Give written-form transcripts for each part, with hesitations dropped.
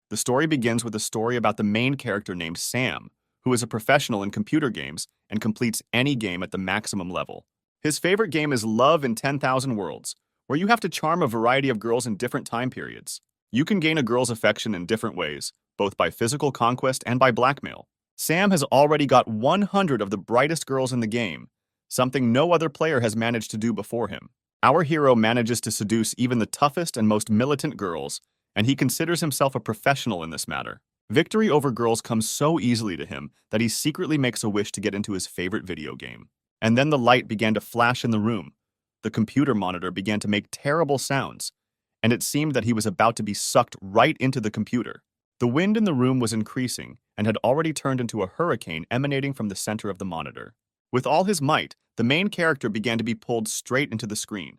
The story begins with a story about the main character named Sam, who is a professional in computer games and completes any game at the maximum level. His favorite game is Love in 10,000 Worlds, where you have to charm a variety of girls in different time periods. You can gain a girl's affection in different ways, both by physical conquest and by blackmail. Sam has already got 100 of the brightest girls in the game, something no other player has managed to do before him. Our hero manages to seduce even the toughest and most militant girls, and he considers himself a professional in this matter. Victory over girls comes so easily to him that he secretly makes a wish to get into his favorite video game. And then the light began to flash in the room. The computer monitor began to make terrible sounds, and it seemed that he was about to be sucked right into the computer. The wind in the room was increasing and had already turned into a hurricane emanating from the center of the monitor. With all his might, the main character began to be pulled straight into the screen.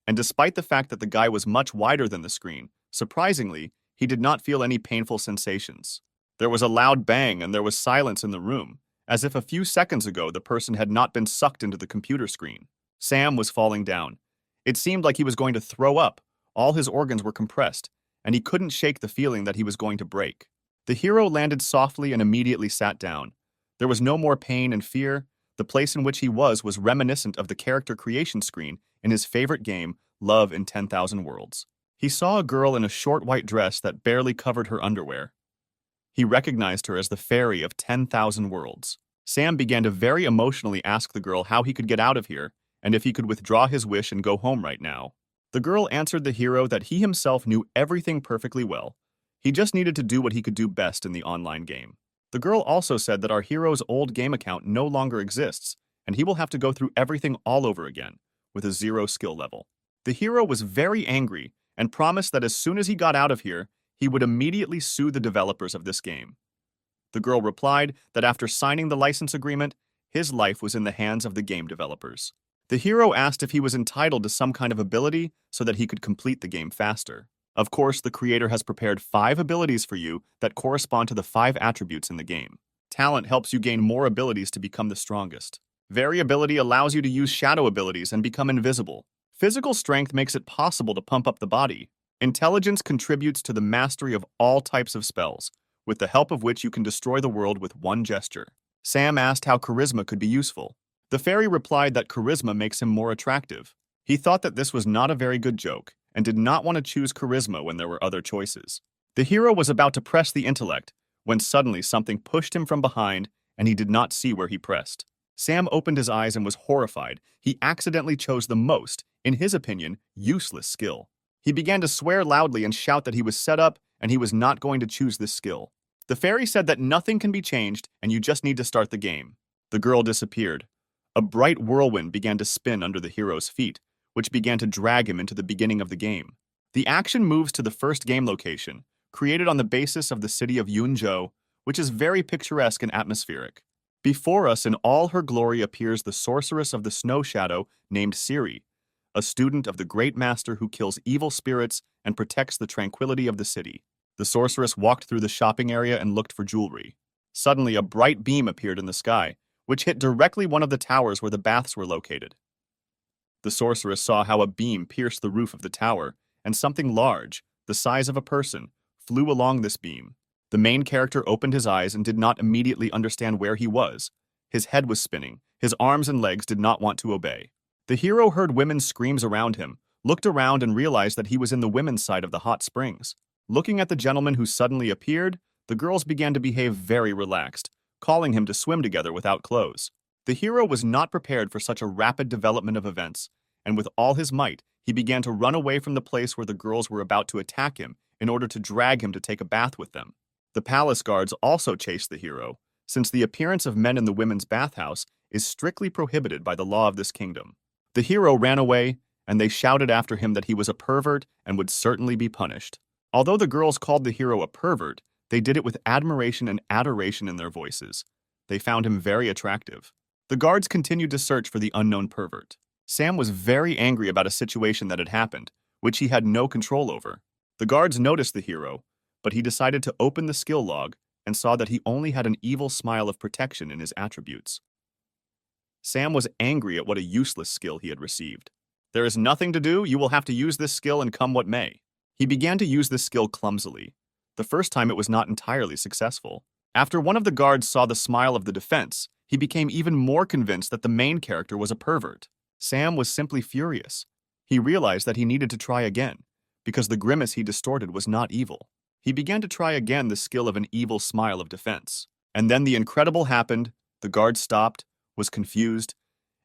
And despite the fact that the guy was much wider than the screen, surprisingly, he did not feel any painful sensations. There was a loud bang and there was silence in the room, as if a few seconds ago the person had not been sucked into the computer screen. Sam was falling down. It seemed like he was going to throw up. All his organs were compressed, and he couldn't shake the feeling that he was going to break. The hero landed softly and immediately sat down. There was no more pain and fear. The place in which he was reminiscent of the character creation screen in his favorite game, Love in 10,000 Worlds. He saw a girl in a short white dress that barely covered her underwear. He recognized her as the fairy of 10,000 Worlds. Sam began to very emotionally ask the girl how he could get out of here and if he could withdraw his wish and go home right now. The girl answered the hero that he himself knew everything perfectly well. He just needed to do what he could do best in the online game. The girl also said that our hero's old game account no longer exists, and he will have to go through everything all over again, with a 0 skill level. The hero was very angry and promised that as soon as he got out of here, he would immediately sue the developers of this game. The girl replied that after signing the license agreement, his life was in the hands of the game developers. The hero asked if he was entitled to some kind of ability so that he could complete the game faster. Of course, the creator has prepared 5 abilities for you that correspond to the 5 attributes in the game. Talent helps you gain more abilities to become the strongest. Variability allows you to use shadow abilities and become invisible. Physical strength makes it possible to pump up the body. Intelligence contributes to the mastery of all types of spells, with the help of which you can destroy the world with one gesture. Sam asked how charisma could be useful. The fairy replied that charisma makes him more attractive. He thought that this was not a very good joke, and did not want to choose charisma when there were other choices. The hero was about to press the intellect, when suddenly something pushed him from behind, and he did not see where he pressed. Sam opened his eyes and was horrified. He accidentally chose the most, in his opinion, useless skill. He began to swear loudly and shout that he was set up and he was not going to choose this skill. The fairy said that nothing can be changed and you just need to start the game. The girl disappeared. A bright whirlwind began to spin under the hero's feet, which began to drag him into the beginning of the game. The action moves to the first game location, created on the basis of the city of Yunzhou, which is very picturesque and atmospheric. Before us in all her glory appears the sorceress of the snow shadow named Ciri, a student of the great master who kills evil spirits and protects the tranquility of the city. The sorceress walked through the shopping area and looked for jewelry. Suddenly, a bright beam appeared in the sky, which hit directly one of the towers where the baths were located. The sorceress saw how a beam pierced the roof of the tower, and something large, the size of a person, flew along this beam. The main character opened his eyes and did not immediately understand where he was. His head was spinning. His arms and legs did not want to obey. The hero heard women's screams around him, looked around and realized that he was in the women's side of the hot springs. Looking at the gentleman who suddenly appeared, the girls began to behave very relaxed, calling him to swim together without clothes. The hero was not prepared for such a rapid development of events, and with all his might, he began to run away from the place where the girls were about to attack him in order to drag him to take a bath with them. The palace guards also chased the hero, since the appearance of men in the women's bathhouse is strictly prohibited by the law of this kingdom. The hero ran away, and they shouted after him that he was a pervert and would certainly be punished. Although the girls called the hero a pervert, they did it with admiration and adoration in their voices. They found him very attractive. The guards continued to search for the unknown pervert. Sam was very angry about a situation that had happened, which he had no control over. The guards noticed the hero, but he decided to open the skill log and saw that he only had an evil smile of protection in his attributes. Sam was angry at what a useless skill he had received. There is nothing to do, you will have to use this skill and come what may. He began to use this skill clumsily. The first time it was not entirely successful. After one of the guards saw the smile of the defense, he became even more convinced that the main character was a pervert. Sam was simply furious. He realized that he needed to try again, because the grimace he distorted was not evil. He began to try again the skill of an evil smile of defense. And then the incredible happened. The guard stopped, was confused,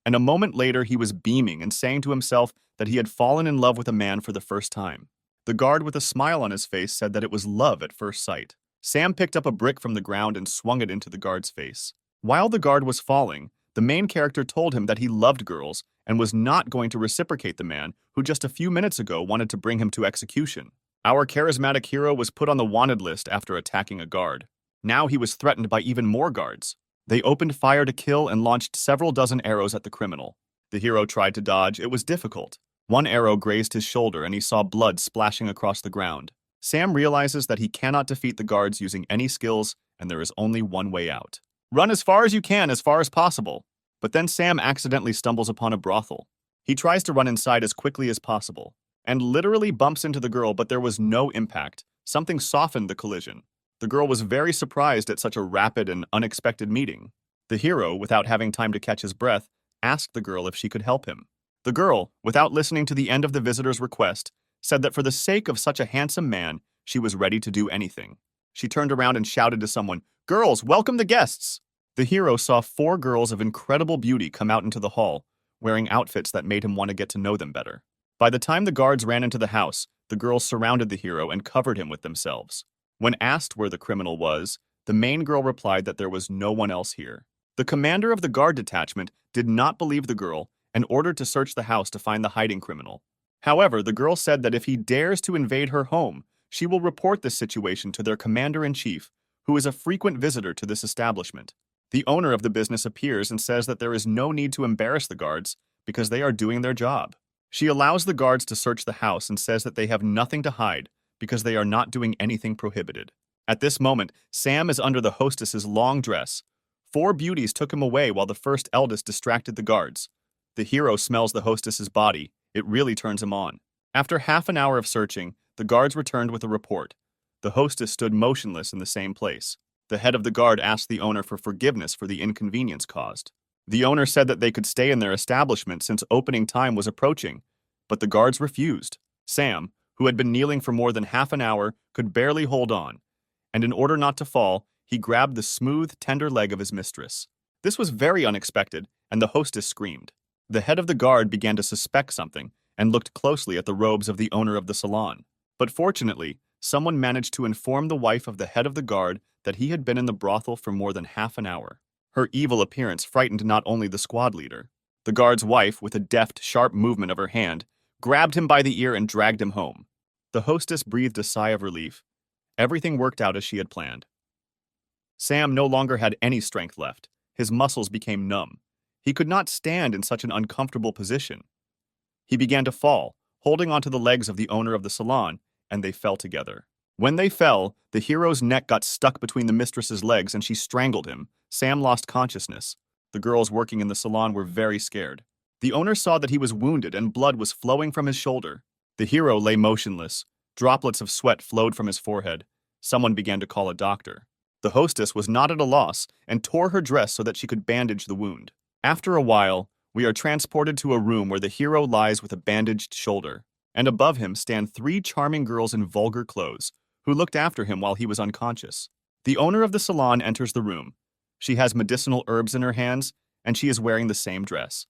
and a moment later he was beaming and saying to himself that he had fallen in love with a man for the first time. The guard with a smile on his face said that it was love at first sight. Sam picked up a brick from the ground and swung it into the guard's face. While the guard was falling, the main character told him that he loved girls and was not going to reciprocate the man who just a few minutes ago wanted to bring him to execution. Our charismatic hero was put on the wanted list after attacking a guard. Now he was threatened by even more guards. They opened fire to kill and launched several dozen arrows at the criminal. The hero tried to dodge. It was difficult. One arrow grazed his shoulder and he saw blood splashing across the ground. Sam realizes that he cannot defeat the guards using any skills, and there is only one way out. Run as far as you can, as far as possible. But then Sam accidentally stumbles upon a brothel. He tries to run inside as quickly as possible, and literally bumps into the girl, but there was no impact. Something softened the collision. The girl was very surprised at such a rapid and unexpected meeting. The hero, without having time to catch his breath, asked the girl if she could help him. The girl, without listening to the end of the visitor's request, said that for the sake of such a handsome man, she was ready to do anything. She turned around and shouted to someone, "Girls, welcome the guests!" The hero saw 4 girls of incredible beauty come out into the hall, wearing outfits that made him want to get to know them better. By the time the guards ran into the house, the girls surrounded the hero and covered him with themselves. When asked where the criminal was, the main girl replied that there was no one else here. The commander of the guard detachment did not believe the girl and ordered to search the house to find the hiding criminal. However, the girl said that if he dares to invade her home, she will report this situation to their commander-in-chief, who is a frequent visitor to this establishment. The owner of the business appears and says that there is no need to embarrass the guards because they are doing their job. She allows the guards to search the house and says that they have nothing to hide because they are not doing anything prohibited. At this moment, Sam is under the hostess's long dress. 4 beauties took him away while the first eldest distracted the guards. The hero smells the hostess's body. It really turns him on. After half an hour of searching, the guards returned with a report. The hostess stood motionless in the same place. The head of the guard asked the owner for forgiveness for the inconvenience caused. The owner said that they could stay in their establishment since opening time was approaching, but the guards refused. Sam, who had been kneeling for more than half an hour, could barely hold on, and in order not to fall, he grabbed the smooth, tender leg of his mistress. This was very unexpected, and the hostess screamed. The head of the guard began to suspect something and looked closely at the robes of the owner of the salon. But fortunately, someone managed to inform the wife of the head of the guard that he had been in the brothel for more than half an hour. Her evil appearance frightened not only the squad leader. The guard's wife, with a deft, sharp movement of her hand, grabbed him by the ear and dragged him home. The hostess breathed a sigh of relief. Everything worked out as she had planned. Sam no longer had any strength left. His muscles became numb. He could not stand in such an uncomfortable position. He began to fall, holding onto the legs of the owner of the salon, and they fell together. When they fell, the hero's neck got stuck between the mistress's legs and she strangled him. Sam lost consciousness. The girls working in the salon were very scared. The owner saw that he was wounded and blood was flowing from his shoulder. The hero lay motionless. Droplets of sweat flowed from his forehead. Someone began to call a doctor. The hostess was not at a loss and tore her dress so that she could bandage the wound. After a while, we are transported to a room where the hero lies with a bandaged shoulder, and above him stand 3 charming girls in vulgar clothes, who looked after him while he was unconscious. The owner of the salon enters the room. She has medicinal herbs in her hands, and she is wearing the same dress.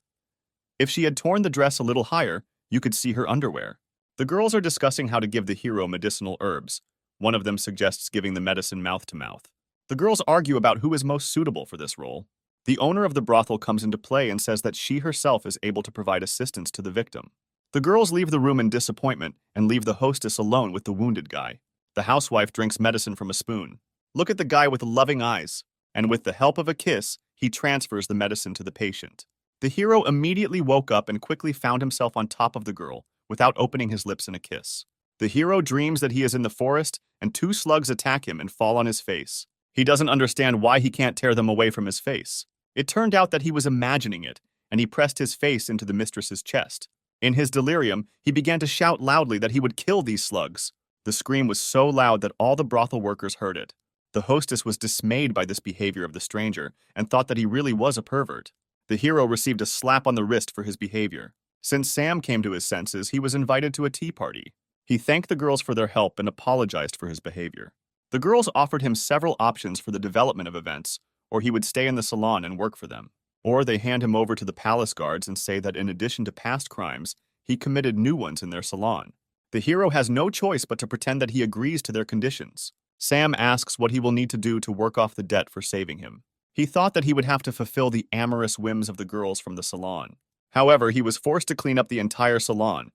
If she had torn the dress a little higher, you could see her underwear. The girls are discussing how to give the hero medicinal herbs. One of them suggests giving the medicine mouth to mouth. The girls argue about who is most suitable for this role. The owner of the brothel comes into play and says that she herself is able to provide assistance to the victim. The girls leave the room in disappointment and leave the hostess alone with the wounded guy. The housewife drinks medicine from a spoon. Look at the guy with loving eyes. And with the help of a kiss, he transfers the medicine to the patient. The hero immediately woke up and quickly found himself on top of the girl, without opening his lips in a kiss. The hero dreams that he is in the forest, and 2 slugs attack him and fall on his face. He doesn't understand why he can't tear them away from his face. It turned out that he was imagining it, and he pressed his face into the mistress's chest. In his delirium, he began to shout loudly that he would kill these slugs. The scream was so loud that all the brothel workers heard it. The hostess was dismayed by this behavior of the stranger and thought that he really was a pervert. The hero received a slap on the wrist for his behavior. Since Sam came to his senses, he was invited to a tea party. He thanked the girls for their help and apologized for his behavior. The girls offered him several options for the development of events, or he would stay in the salon and work for them. Or they hand him over to the palace guards and say that in addition to past crimes, he committed new ones in their salon. The hero has no choice but to pretend that he agrees to their conditions. Sam asks what he will need to do to work off the debt for saving him. He thought that he would have to fulfill the amorous whims of the girls from the salon. However, he was forced to clean up the entire salon.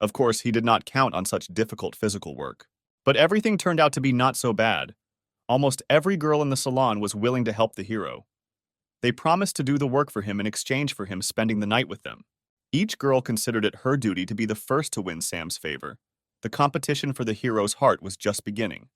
Of course, he did not count on such difficult physical work. But everything turned out to be not so bad. Almost every girl in the salon was willing to help the hero. They promised to do the work for him in exchange for him spending the night with them. Each girl considered it her duty to be the first to win Sam's favor. The competition for the hero's heart was just beginning.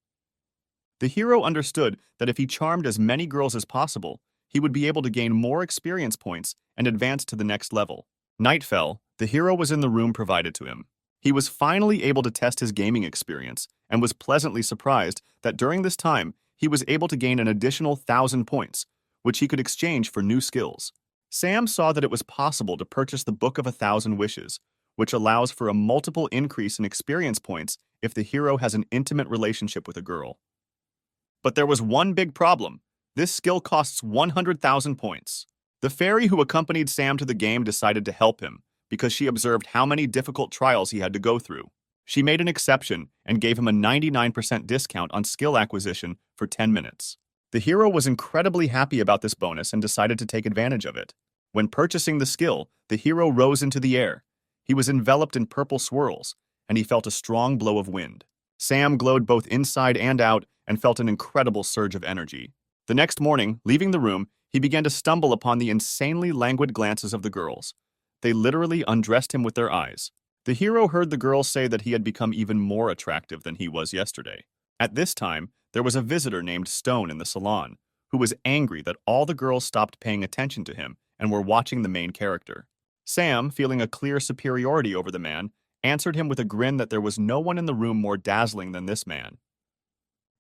The hero understood that if he charmed as many girls as possible, he would be able to gain more experience points and advance to the next level. Night fell, the hero was in the room provided to him. He was finally able to test his gaming experience and was pleasantly surprised that during this time, he was able to gain an additional 1,000 points, which he could exchange for new skills. Sam saw that it was possible to purchase the Book of 1,000 Wishes, which allows for a multiple increase in experience points if the hero has an intimate relationship with a girl. But there was one big problem. This skill costs 100,000 points. The fairy who accompanied Sam to the game decided to help him because she observed how many difficult trials he had to go through. She made an exception and gave him a 99% discount on skill acquisition for 10 minutes. The hero was incredibly happy about this bonus and decided to take advantage of it. When purchasing the skill, the hero rose into the air. He was enveloped in purple swirls, and he felt a strong blow of wind. Sam glowed both inside and out and felt an incredible surge of energy. The next morning, leaving the room, he began to stumble upon the insanely languid glances of the girls. They literally undressed him with their eyes. The hero heard the girls say that he had become even more attractive than he was yesterday. At this time, there was a visitor named Stone in the salon, who was angry that all the girls stopped paying attention to him and were watching the main character. Sam, feeling a clear superiority over the man, answered him with a grin that there was no one in the room more dazzling than this man.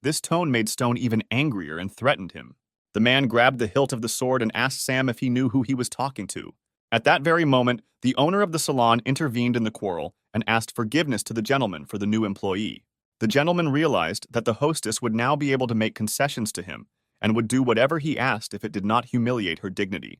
This tone made Stone even angrier and threatened him. The man grabbed the hilt of the sword and asked Sam if he knew who he was talking to. At that very moment, the owner of the salon intervened in the quarrel and asked forgiveness to the gentleman for the new employee. The gentleman realized that the hostess would now be able to make concessions to him and would do whatever he asked if it did not humiliate her dignity.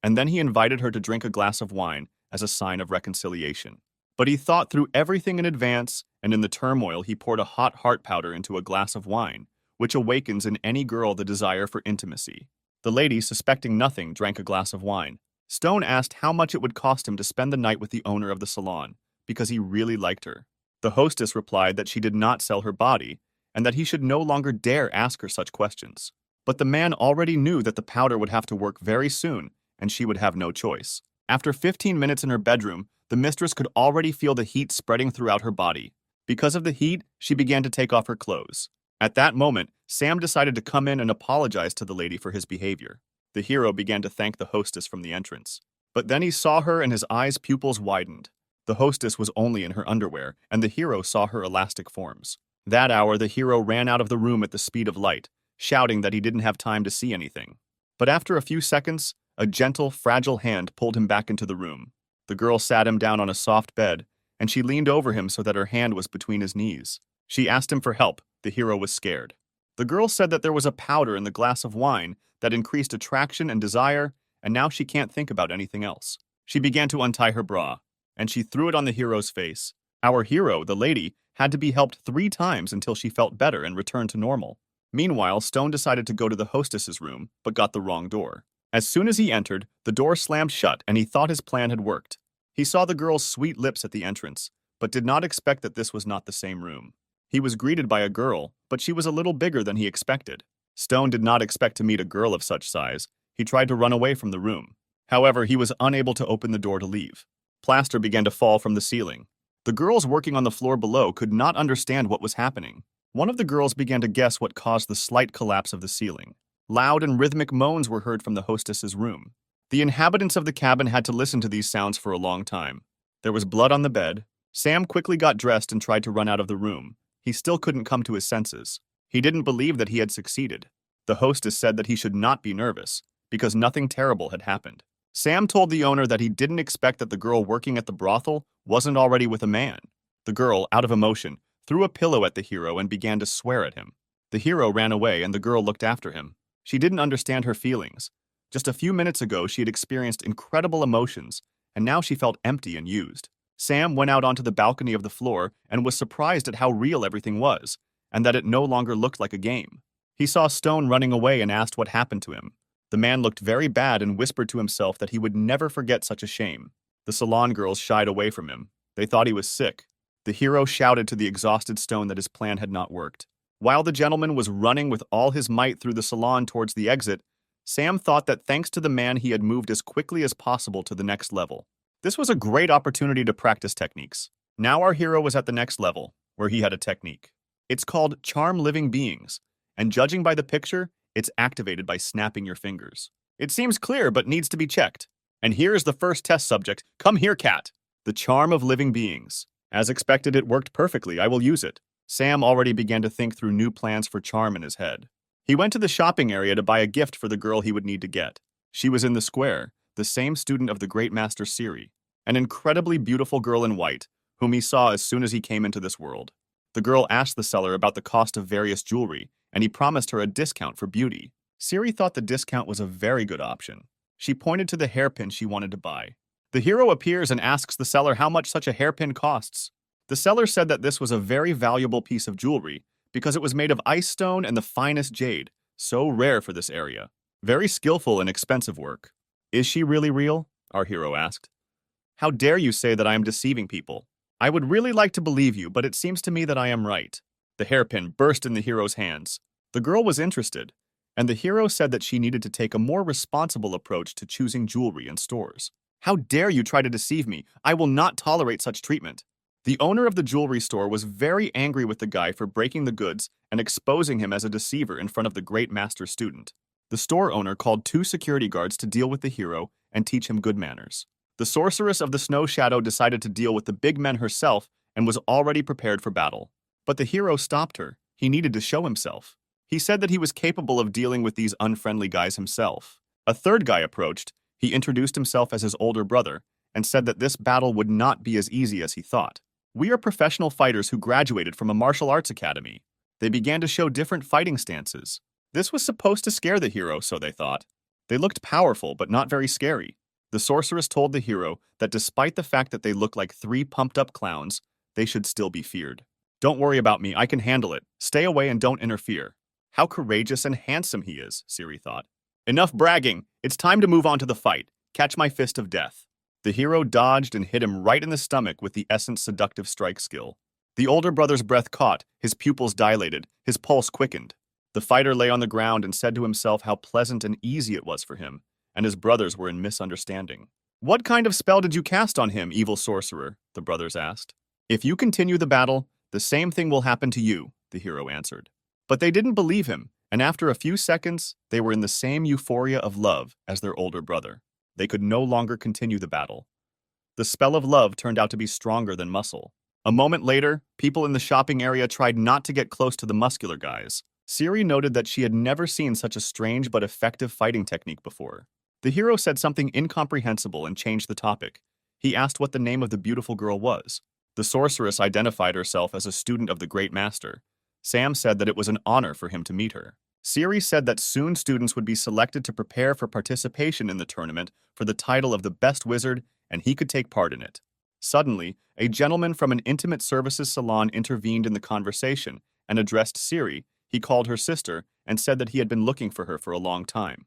And then he invited her to drink a glass of wine as a sign of reconciliation. But he thought through everything in advance, and in the turmoil he poured a hot heart powder into a glass of wine, which awakens in any girl the desire for intimacy. The lady, suspecting nothing, drank a glass of wine. Stone asked how much it would cost him to spend the night with the owner of the salon, because he really liked her. The hostess replied that she did not sell her body, and that he should no longer dare ask her such questions. But the man already knew that the powder would have to work very soon, and she would have no choice. After 15 minutes in her bedroom, the mistress could already feel the heat spreading throughout her body. Because of the heat, she began to take off her clothes. At that moment, Sam decided to come in and apologize to the lady for his behavior. The hero began to thank the hostess from the entrance. But then he saw her and his eyes' pupils widened. The hostess was only in her underwear, and the hero saw her elastic forms. That hour, the hero ran out of the room at the speed of light, shouting that he didn't have time to see anything. But after a few seconds, a gentle, fragile hand pulled him back into the room. The girl sat him down on a soft bed, and she leaned over him so that her hand was between his knees. She asked him for help. The hero was scared. The girl said that there was a powder in the glass of wine that increased attraction and desire, and now she can't think about anything else. She began to untie her bra, and she threw it on the hero's face. Our hero, the lady, had to be helped 3 times until she felt better and returned to normal. Meanwhile, Stone decided to go to the hostess's room, but got the wrong door. As soon as he entered, the door slammed shut and he thought his plan had worked. He saw the girl's sweet lips at the entrance, but did not expect that this was not the same room. He was greeted by a girl, but she was a little bigger than he expected. Stone did not expect to meet a girl of such size. He tried to run away from the room. However, he was unable to open the door to leave. Plaster began to fall from the ceiling. The girls working on the floor below could not understand what was happening. One of the girls began to guess what caused the slight collapse of the ceiling. Loud and rhythmic moans were heard from the hostess's room. The inhabitants of the cabin had to listen to these sounds for a long time. There was blood on the bed. Sam quickly got dressed and tried to run out of the room. he still couldn't come to his senses. He didn't believe that he had succeeded. The hostess said that he should not be nervous, because nothing terrible had happened. Sam told the owner that he didn't expect that the girl working at the brothel wasn't already with a man. The girl, out of emotion, threw a pillow at the hero and began to swear at him. The hero ran away and the girl looked after him. She didn't understand her feelings. Just a few minutes ago, she had experienced incredible emotions, and now she felt empty and used. Sam went out onto the balcony of the floor and was surprised at how real everything was, and that it no longer looked like a game. He saw Stone running away and asked what happened to him. The man looked very bad and whispered to himself that he would never forget such a shame. The salon girls shied away from him. They thought he was sick. The hero shouted to the exhausted Stone that his plan had not worked. While the gentleman was running with all his might through the salon towards the exit, Sam thought that thanks to the man he had moved as quickly as possible to the next level. This was a great opportunity to practice techniques. Now our hero was at the next level, where he had a technique. It's called Charm Living Beings, and judging by the picture, it's activated by snapping your fingers. It seems clear but needs to be checked. And here's the first test subject. Come here, cat. The Charm of Living Beings. As expected, it worked perfectly. I will use it. Sam already began to think through new plans for charm in his head. He went to the shopping area to buy a gift for the girl he would need to get. She was in the square, the same student of the great master Siri, an incredibly beautiful girl in white, whom he saw as soon as he came into this world. The girl asked the seller about the cost of various jewelry, and he promised her a discount for beauty. Siri thought the discount was a very good option. She pointed to the hairpin she wanted to buy. The hero appears and asks the seller how much such a hairpin costs. The seller said that this was a very valuable piece of jewelry because it was made of ice stone and the finest jade, so rare for this area. Very skillful and expensive work. Is she really real? Our hero asked. How dare you say that I am deceiving people? I would really like to believe you, but it seems to me that I am right. The hairpin burst in the hero's hands. The girl was interested, and the hero said that she needed to take a more responsible approach to choosing jewelry in stores. How dare you try to deceive me? I will not tolerate such treatment. The owner of the jewelry store was very angry with the guy for breaking the goods and exposing him as a deceiver in front of the great master student. The store owner called 2 security guards to deal with the hero and teach him good manners. The sorceress of the snow shadow decided to deal with the big men herself and was already prepared for battle. But the hero stopped her. He needed to show himself. He said that he was capable of dealing with these unfriendly guys himself. A third guy approached. He introduced himself as his older brother and said that this battle would not be as easy as he thought. We are professional fighters who graduated from a martial arts academy. They began to show different fighting stances. This was supposed to scare the hero, so they thought. They looked powerful, but not very scary. The sorceress told the hero that despite the fact that they looked like 3 pumped-up clowns, they should still be feared. Don't worry about me, I can handle it. Stay away and don't interfere. How courageous and handsome he is, Siri thought. Enough bragging. It's time to move on to the fight. Catch my fist of death. The hero dodged and hit him right in the stomach with the Essence Seductive Strike skill. The older brother's breath caught, his pupils dilated, his pulse quickened. The fighter lay on the ground and said to himself how pleasant and easy it was for him, and his brothers were in misunderstanding. What kind of spell did you cast on him, evil sorcerer? The brothers asked. If you continue the battle, the same thing will happen to you, the hero answered. But they didn't believe him, and after a few seconds, they were in the same euphoria of love as their older brother. They could no longer continue the battle. The spell of love turned out to be stronger than muscle. A moment later, people in the shopping area tried not to get close to the muscular guys. Siri noted that she had never seen such a strange but effective fighting technique before. The hero said something incomprehensible and changed the topic. He asked what the name of the beautiful girl was. The sorceress identified herself as a student of the great master. Sam said that it was an honor for him to meet her. Siri said that soon students would be selected to prepare for participation in the tournament for the title of the best wizard, and he could take part in it. Suddenly, a gentleman from an intimate services salon intervened in the conversation and addressed Siri. He called her sister and said that he had been looking for her for a long time.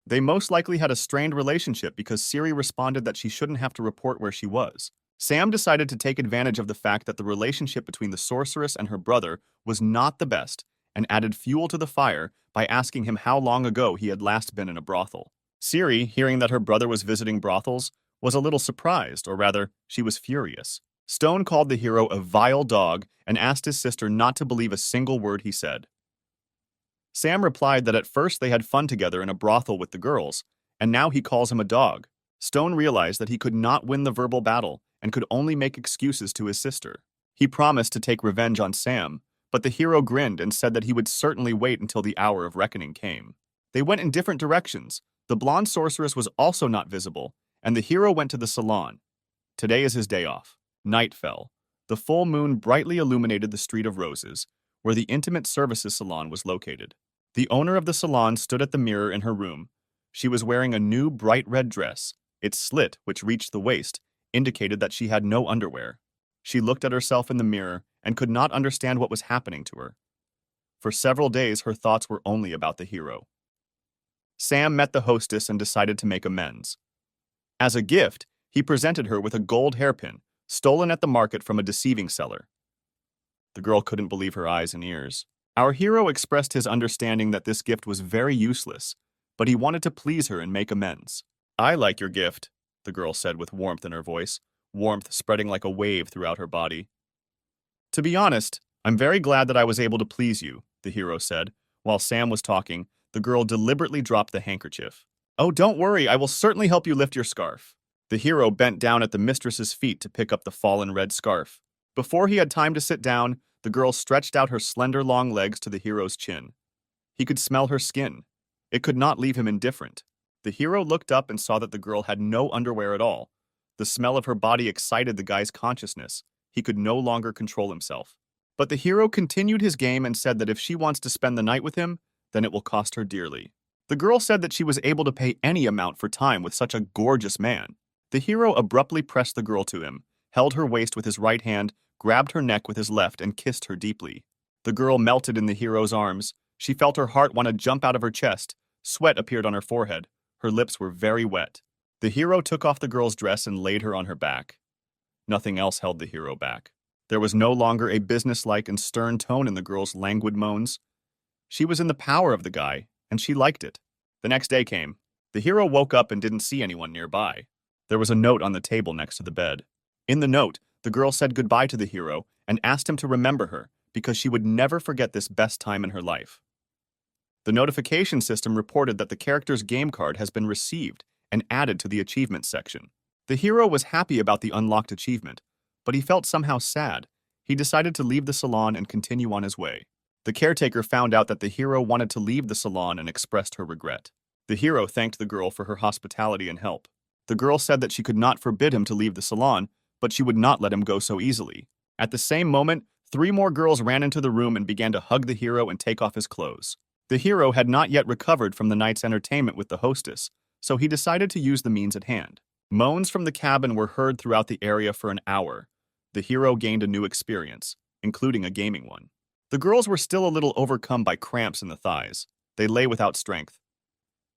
They most likely had a strained relationship because Siri responded that she shouldn't have to report where she was. Sam decided to take advantage of the fact that the relationship between the sorceress and her brother was not the best and added fuel to the fire by asking him how long ago he had last been in a brothel. Siri, hearing that her brother was visiting brothels, was a little surprised, or rather, she was furious. Stone called the hero a vile dog and asked his sister not to believe a single word he said. Sam replied that at first they had fun together in a brothel with the girls, and now he calls him a dog. Stone realized that he could not win the verbal battle and could only make excuses to his sister. He promised to take revenge on Sam, but the hero grinned and said that he would certainly wait until the hour of reckoning came. They went in different directions. The blonde sorceress was also not visible, and the hero went to the salon. Today is his day off. Night fell. The full moon brightly illuminated the Street of Roses, where the intimate services salon was located. The owner of the salon stood at the mirror in her room. She was wearing a new bright red dress. Its slit, which reached the waist, indicated that she had no underwear. She looked at herself in the mirror and could not understand what was happening to her. For several days, her thoughts were only about the hero. Sam met the hostess and decided to make amends. As a gift, he presented her with a gold hairpin, stolen at the market from a deceiving seller. The girl couldn't believe her eyes and ears. Our hero expressed his understanding that this gift was very useless, but he wanted to please her and make amends. "I like your gift," the girl said with warmth in her voice, warmth spreading like a wave throughout her body. "To be honest, I'm very glad that I was able to please you," the hero said. While Sam was talking, the girl deliberately dropped the handkerchief. "Oh, don't worry, I will certainly help you lift your scarf." The hero bent down at the mistress's feet to pick up the fallen red scarf. Before he had time to sit down, the girl stretched out her slender long legs to the hero's chin. He could smell her skin. It could not leave him indifferent. The hero looked up and saw that the girl had no underwear at all. The smell of her body excited the guy's consciousness. He could no longer control himself. But the hero continued his game and said that if she wants to spend the night with him, then it will cost her dearly. The girl said that she was able to pay any amount for time with such a gorgeous man. The hero abruptly pressed the girl to him, held her waist with his right hand, grabbed her neck with his left, and kissed her deeply. The girl melted in the hero's arms. She felt her heart want to jump out of her chest. Sweat appeared on her forehead. Her lips were very wet. The hero took off the girl's dress and laid her on her back. Nothing else held the hero back. There was no longer a businesslike and stern tone in the girl's languid moans. She was in the power of the guy, and she liked it. The next day came. The hero woke up and didn't see anyone nearby. There was a note on the table next to the bed. In the note, the girl said goodbye to the hero and asked him to remember her because she would never forget this best time in her life. The notification system reported that the character's game card has been received and added to the achievements section. The hero was happy about the unlocked achievement, but he felt somehow sad. He decided to leave the salon and continue on his way. The caretaker found out that the hero wanted to leave the salon and expressed her regret. The hero thanked the girl for her hospitality and help. The girl said that she could not forbid him to leave the salon, but she would not let him go so easily. At the same moment, 3 more girls ran into the room and began to hug the hero and take off his clothes. The hero had not yet recovered from the night's entertainment with the hostess, so he decided to use the means at hand. Moans from the cabin were heard throughout the area for an hour. The hero gained a new experience, including a gaming one. The girls were still a little overcome by cramps in the thighs. They lay without strength.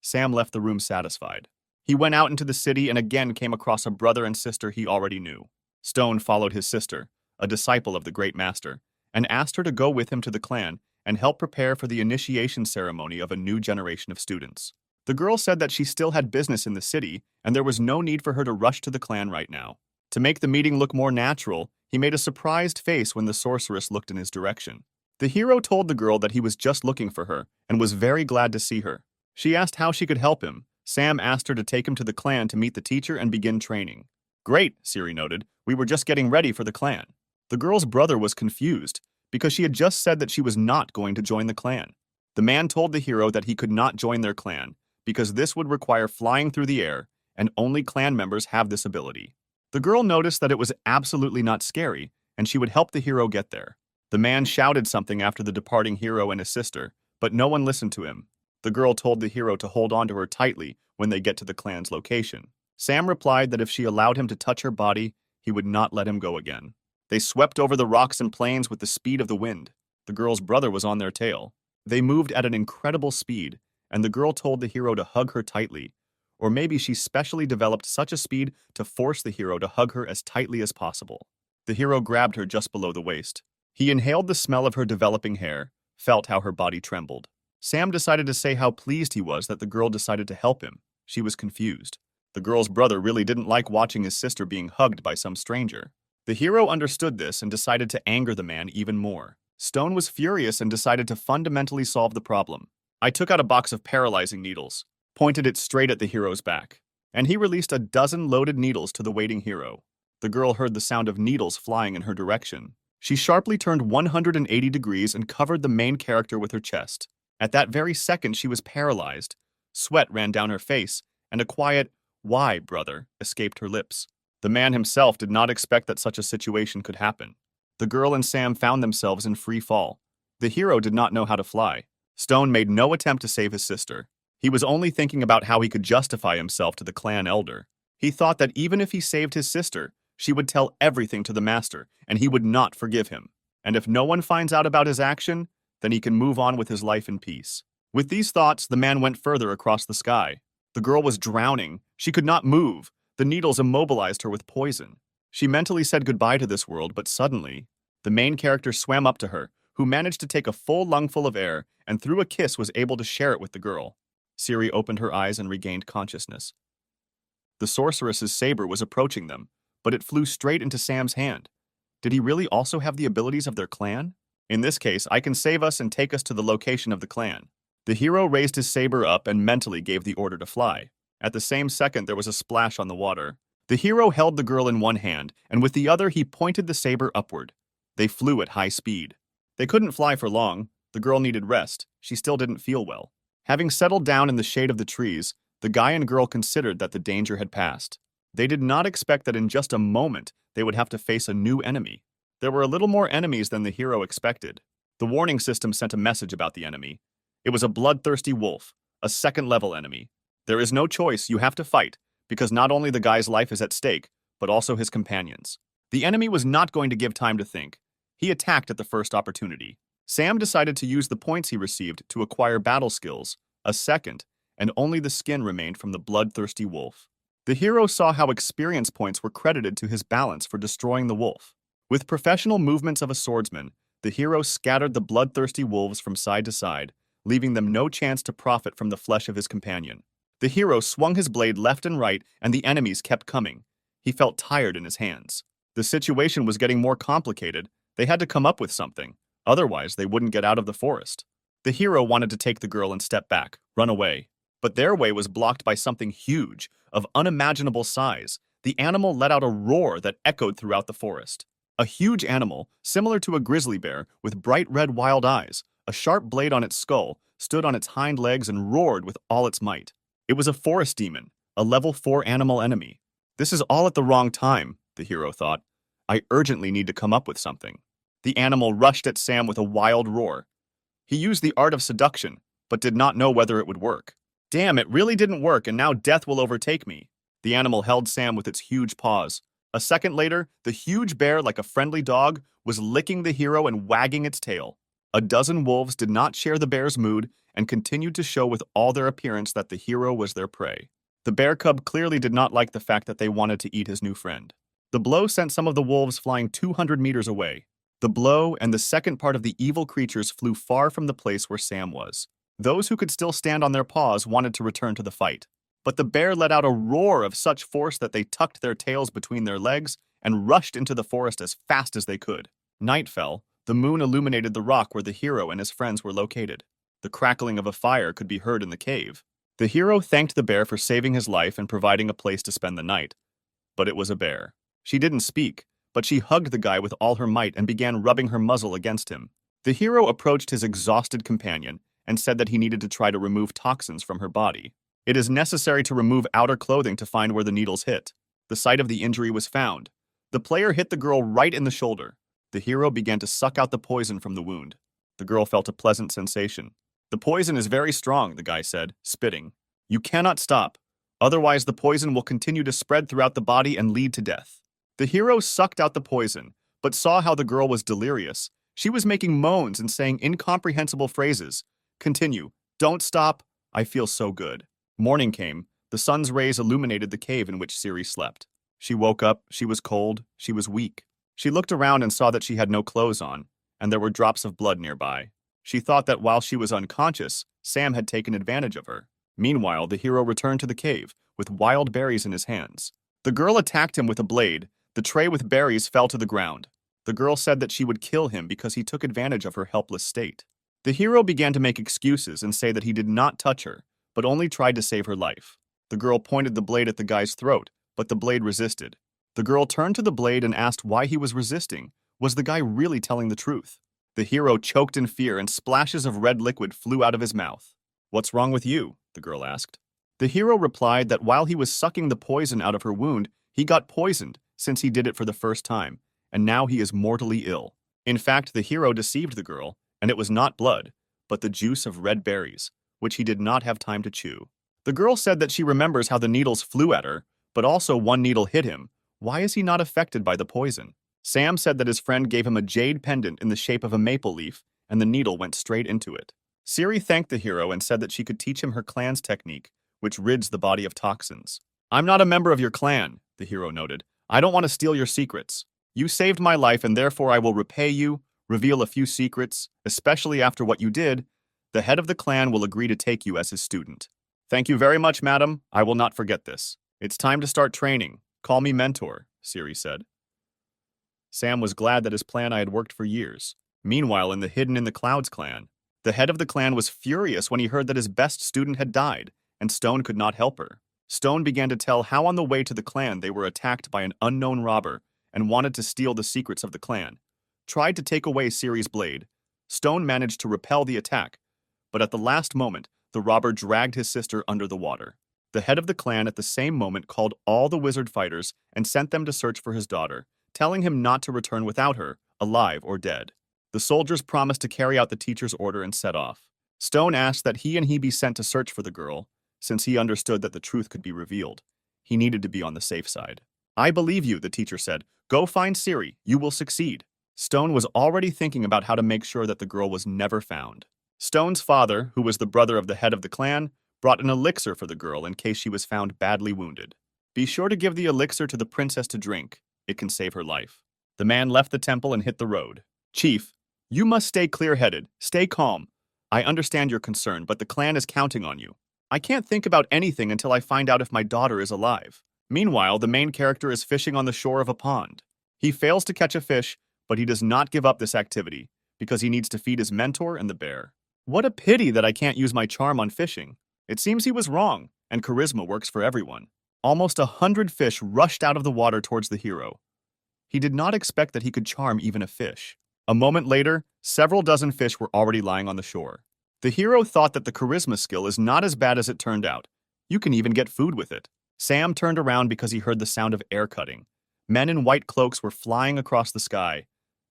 Sam left the room satisfied. He went out into the city and again came across a brother and sister he already knew. Stone followed his sister, a disciple of the great master, and asked her to go with him to the clan and help prepare for the initiation ceremony of a new generation of students. The girl said that she still had business in the city and there was no need for her to rush to the clan right now. To make the meeting look more natural, he made a surprised face when the sorceress looked in his direction. The hero told the girl that he was just looking for her and was very glad to see her. She asked how she could help him. Sam asked her to take him to the clan to meet the teacher and begin training. "Great," Siri noted. "We were just getting ready for the clan." The girl's brother was confused because she had just said that she was not going to join the clan. The man told the hero that he could not join their clan because this would require flying through the air and only clan members have this ability. The girl noticed that it was absolutely not scary and she would help the hero get there. The man shouted something after the departing hero and his sister, but no one listened to him. The girl told the hero to hold on to her tightly when they get to the clan's location. Sam replied that if she allowed him to touch her body, he would not let him go again. They swept over the rocks and plains with the speed of the wind. The girl's brother was on their tail. They moved at an incredible speed, and the girl told the hero to hug her tightly, or maybe she specially developed such a speed to force the hero to hug her as tightly as possible. The hero grabbed her just below the waist. He inhaled the smell of her developing hair, felt how her body trembled. Sam decided to say how pleased he was that the girl decided to help him. She was confused. The girl's brother really didn't like watching his sister being hugged by some stranger. The hero understood this and decided to anger the man even more. Stone was furious and decided to fundamentally solve the problem. I took out a box of paralyzing needles, pointed it straight at the hero's back, and he released a dozen loaded needles to the waiting hero. The girl heard the sound of needles flying in her direction. She sharply turned 180 degrees and covered the main character with her chest. At that very second, she was paralyzed. Sweat ran down her face, and a quiet, "Why, brother?" escaped her lips. The man himself did not expect that such a situation could happen. The girl and Sam found themselves in free fall. The hero did not know how to fly. Stone made no attempt to save his sister. He was only thinking about how he could justify himself to the clan elder. He thought that even if he saved his sister, she would tell everything to the master, and he would not forgive him. And if no one finds out about his action, then he can move on with his life in peace. With these thoughts, the man went further across the sky. The girl was drowning. She could not move. The needles immobilized her with poison. She mentally said goodbye to this world, but suddenly, the main character swam up to her, who managed to take a full lungful of air and through a kiss was able to share it with the girl. Siri opened her eyes and regained consciousness. The sorceress's saber was approaching them, but it flew straight into Sam's hand. Did he really also have the abilities of their clan? In this case, I can save us and take us to the location of the clan. The hero raised his saber up and mentally gave the order to fly. At the same second, there was a splash on the water. The hero held the girl in one hand, and with the other, he pointed the saber upward. They flew at high speed. They couldn't fly for long. The girl needed rest. She still didn't feel well. Having settled down in the shade of the trees, the guy and girl considered that the danger had passed. They did not expect that in just a moment they would have to face a new enemy. There were a little more enemies than the hero expected. The warning system sent a message about the enemy. It was a bloodthirsty wolf, a second-level enemy. There is no choice, you have to fight, because not only the guy's life is at stake, but also his companions. The enemy was not going to give time to think. He attacked at the first opportunity. Sam decided to use the points he received to acquire battle skills, a second, and only the skin remained from the bloodthirsty wolf. The hero saw how experience points were credited to his balance for destroying the wolf. With professional movements of a swordsman, the hero scattered the bloodthirsty wolves from side to side, leaving them no chance to profit from the flesh of his companion. The hero swung his blade left and right, and the enemies kept coming. He felt tired in his hands. The situation was getting more complicated. They had to come up with something. Otherwise, they wouldn't get out of the forest. The hero wanted to take the girl and step back, run away. But their way was blocked by something huge, of unimaginable size. The animal let out a roar that echoed throughout the forest. A huge animal, similar to a grizzly bear, with bright red wild eyes, a sharp blade on its skull, stood on its hind legs and roared with all its might. It was a forest demon, a level 4 animal enemy. This is all at the wrong time, the hero thought. I urgently need to come up with something. The animal rushed at Sam with a wild roar. He used the art of seduction, but did not know whether it would work. Damn, it really didn't work, and now death will overtake me. The animal held Sam with its huge paws. A second later, the huge bear, like a friendly dog, was licking the hero and wagging its tail. A dozen wolves did not share the bear's mood and continued to show with all their appearance that the hero was their prey. The bear cub clearly did not like the fact that they wanted to eat his new friend. The blow sent some of the wolves flying 200 meters away. The blow and the second part of the evil creatures flew far from the place where Sam was. Those who could still stand on their paws wanted to return to the fight. But the bear let out a roar of such force that they tucked their tails between their legs and rushed into the forest as fast as they could. Night fell. The moon illuminated the rock where the hero and his friends were located. The crackling of a fire could be heard in the cave. The hero thanked the bear for saving his life and providing a place to spend the night. But it was a bear. She didn't speak, but she hugged the guy with all her might and began rubbing her muzzle against him. The hero approached his exhausted companion and said that he needed to try to remove toxins from her body. It is necessary to remove outer clothing to find where the needles hit. The site of the injury was found. The player hit the girl right in the shoulder. The hero began to suck out the poison from the wound. The girl felt a pleasant sensation. The poison is very strong, the guy said, spitting. You cannot stop. Otherwise, the poison will continue to spread throughout the body and lead to death. The hero sucked out the poison, but saw how the girl was delirious. She was making moans and saying incomprehensible phrases. Continue. Don't stop. I feel so good. Morning came. The sun's rays illuminated the cave in which Siri slept. She woke up. She was cold. She was weak. She looked around and saw that she had no clothes on, and there were drops of blood nearby. She thought that while she was unconscious, Sam had taken advantage of her. Meanwhile, the hero returned to the cave, with wild berries in his hands. The girl attacked him with a blade. The tray with berries fell to the ground. The girl said that she would kill him because he took advantage of her helpless state. The hero began to make excuses and say that he did not touch her, but only tried to save her life. The girl pointed the blade at the guy's throat, but the blade resisted. The girl turned to the blade and asked why he was resisting, Was the guy really telling the truth? The hero choked in fear and splashes of red liquid flew out of his mouth. "What's wrong with you?" the girl asked. The hero replied that while he was sucking the poison out of her wound, he got poisoned since he did it for the first time, and now he is mortally ill. In fact, the hero deceived the girl, and it was not blood, but the juice of red berries, which he did not have time to chew. The girl said that she remembers how the needles flew at her, but also one needle hit him. Why is he not affected by the poison? Sam said that his friend gave him a jade pendant in the shape of a maple leaf, and the needle went straight into it. Siri thanked the hero and said that she could teach him her clan's technique, which rids the body of toxins. "I'm not a member of your clan," the hero noted. "I don't want to steal your secrets. You saved my life and therefore I will repay you, reveal a few secrets, especially after what you did. The head of the clan will agree to take you as his student." "Thank you very much, madam. I will not forget this. It's time to start training. Call me mentor," Siri said. Sam was glad that his plan had worked for years. Meanwhile, in the Hidden in the Clouds clan, the head of the clan was furious when he heard that his best student had died, and Stone could not help her. Stone began to tell how on the way to the clan they were attacked by an unknown robber and wanted to steal the secrets of the clan. Tried to take away Siri's blade. Stone managed to repel the attack, but at the last moment, the robber dragged his sister under the water. The head of the clan at the same moment called all the wizard fighters and sent them to search for his daughter, telling him not to return without her, alive or dead. The soldiers promised to carry out the teacher's order and set off. Stone asked that he be sent to search for the girl, since he understood that the truth could be revealed. He needed to be on the safe side. "I believe you," the teacher said. "Go find Siri. You will succeed." Stone was already thinking about how to make sure that the girl was never found. Stone's father, who was the brother of the head of the clan, brought an elixir for the girl in case she was found badly wounded. "Be sure to give the elixir to the princess to drink. It can save her life." The man left the temple and hit the road. "Chief, you must stay clear-headed. Stay calm. I understand your concern, but the clan is counting on you. I can't think about anything until I find out if my daughter is alive." Meanwhile, the main character is fishing on the shore of a pond. He fails to catch a fish, but he does not give up this activity because he needs to feed his mentor and the bear. "What a pity that I can't use my charm on fishing." It seems he was wrong, and charisma works for everyone. Almost 100 fish rushed out of the water towards the hero. He did not expect that he could charm even a fish. A moment later, several dozen fish were already lying on the shore. The hero thought that the charisma skill is not as bad as it turned out. You can even get food with it. Sam turned around because he heard the sound of air cutting. Men in white cloaks were flying across the sky.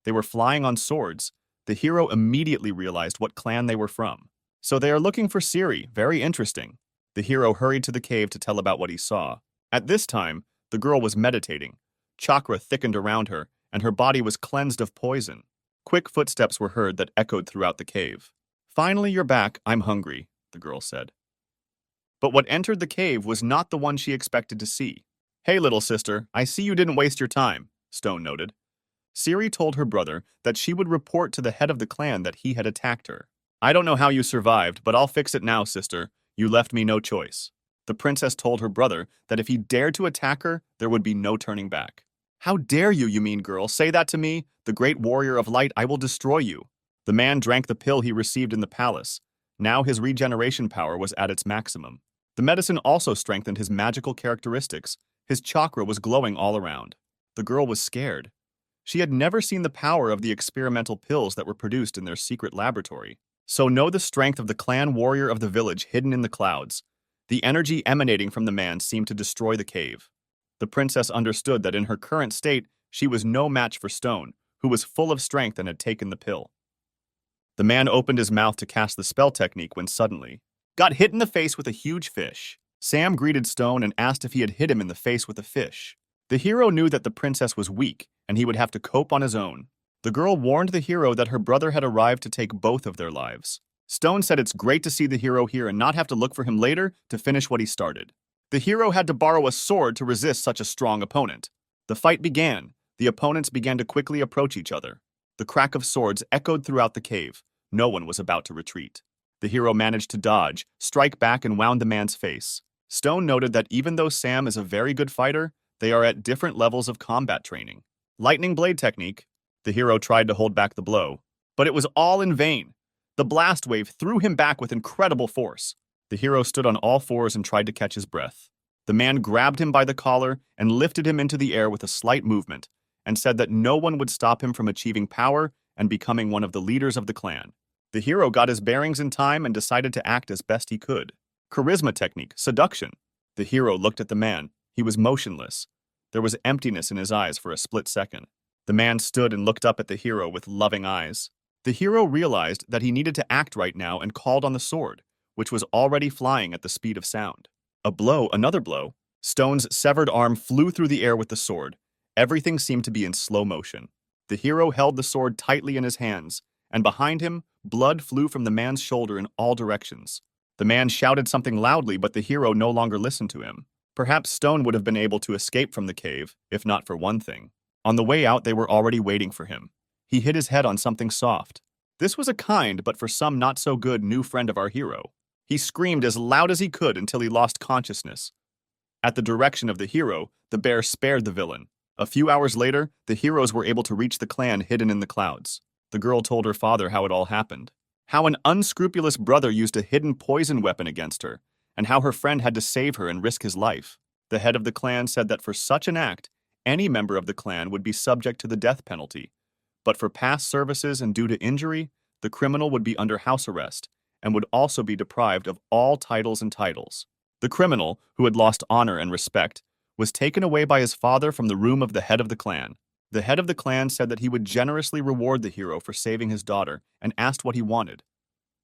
They were flying on swords. The hero immediately realized what clan they were from. "So they are looking for Siri. Very interesting." The hero hurried to the cave to tell about what he saw. At this time, the girl was meditating. Chakra thickened around her, and her body was cleansed of poison. Quick footsteps were heard that echoed throughout the cave. "Finally, you're back. I'm hungry," the girl said. But what entered the cave was not the one she expected to see. "Hey, little sister, I see you didn't waste your time," Stone noted. Siri told her brother that she would report to the head of the clan that he had attacked her. "I don't know how you survived, but I'll fix it now, sister. You left me no choice." The princess told her brother that if he dared to attack her, there would be no turning back. "How dare you, you mean girl, say that to me? The great warrior of light, I will destroy you." The man drank the pill he received in the palace. Now his regeneration power was at its maximum. The medicine also strengthened his magical characteristics. His chakra was glowing all around. The girl was scared. She had never seen the power of the experimental pills that were produced in their secret laboratory. So know the strength of the clan warrior of the village hidden in the clouds. The energy emanating from the man seemed to destroy the cave. The princess understood that in her current state, she was no match for Stone, who was full of strength and had taken the pill. The man opened his mouth to cast the spell technique when suddenly got hit in the face with a huge fish. Sam greeted Stone and asked if he had hit him in the face with a fish. The hero knew that the princess was weak and he would have to cope on his own. The girl warned the hero that her brother had arrived to take both of their lives. Stone said it's great to see the hero here and not have to look for him later to finish what he started. The hero had to borrow a sword to resist such a strong opponent. The fight began. The opponents began to quickly approach each other. The crack of swords echoed throughout the cave. No one was about to retreat. The hero managed to dodge, strike back, and wound the man's face. Stone noted that even though Sam is a very good fighter, they are at different levels of combat training. Lightning blade technique. The hero tried to hold back the blow, but it was all in vain. The blast wave threw him back with incredible force. The hero stood on all fours and tried to catch his breath. The man grabbed him by the collar and lifted him into the air with a slight movement, and said that no one would stop him from achieving power and becoming one of the leaders of the clan. The hero got his bearings in time and decided to act as best he could. Charisma technique, seduction. The hero looked at the man. He was motionless. There was emptiness in his eyes for a split second. The man stood and looked up at the hero with loving eyes. The hero realized that he needed to act right now and called on the sword, which was already flying at the speed of sound. A blow, another blow. Stone's severed arm flew through the air with the sword. Everything seemed to be in slow motion. The hero held the sword tightly in his hands, and behind him, blood flew from the man's shoulder in all directions. The man shouted something loudly, but the hero no longer listened to him. Perhaps Stone would have been able to escape from the cave, if not for one thing. On the way out, they were already waiting for him. He hit his head on something soft. This was a kind, but for some not so good, new friend of our hero. He screamed as loud as he could until he lost consciousness. At the direction of the hero, the bear spared the villain. A few hours later, the heroes were able to reach the clan hidden in the clouds. The girl told her father how it all happened. How an unscrupulous brother used a hidden poison weapon against her, and how her friend had to save her and risk his life. The head of the clan said that for such an act, any member of the clan would be subject to the death penalty. But for past services and due to injury, the criminal would be under house arrest and would also be deprived of all titles and titles. The criminal, who had lost honor and respect, was taken away by his father from the room of the head of the clan. The head of the clan said that he would generously reward the hero for saving his daughter and asked what he wanted.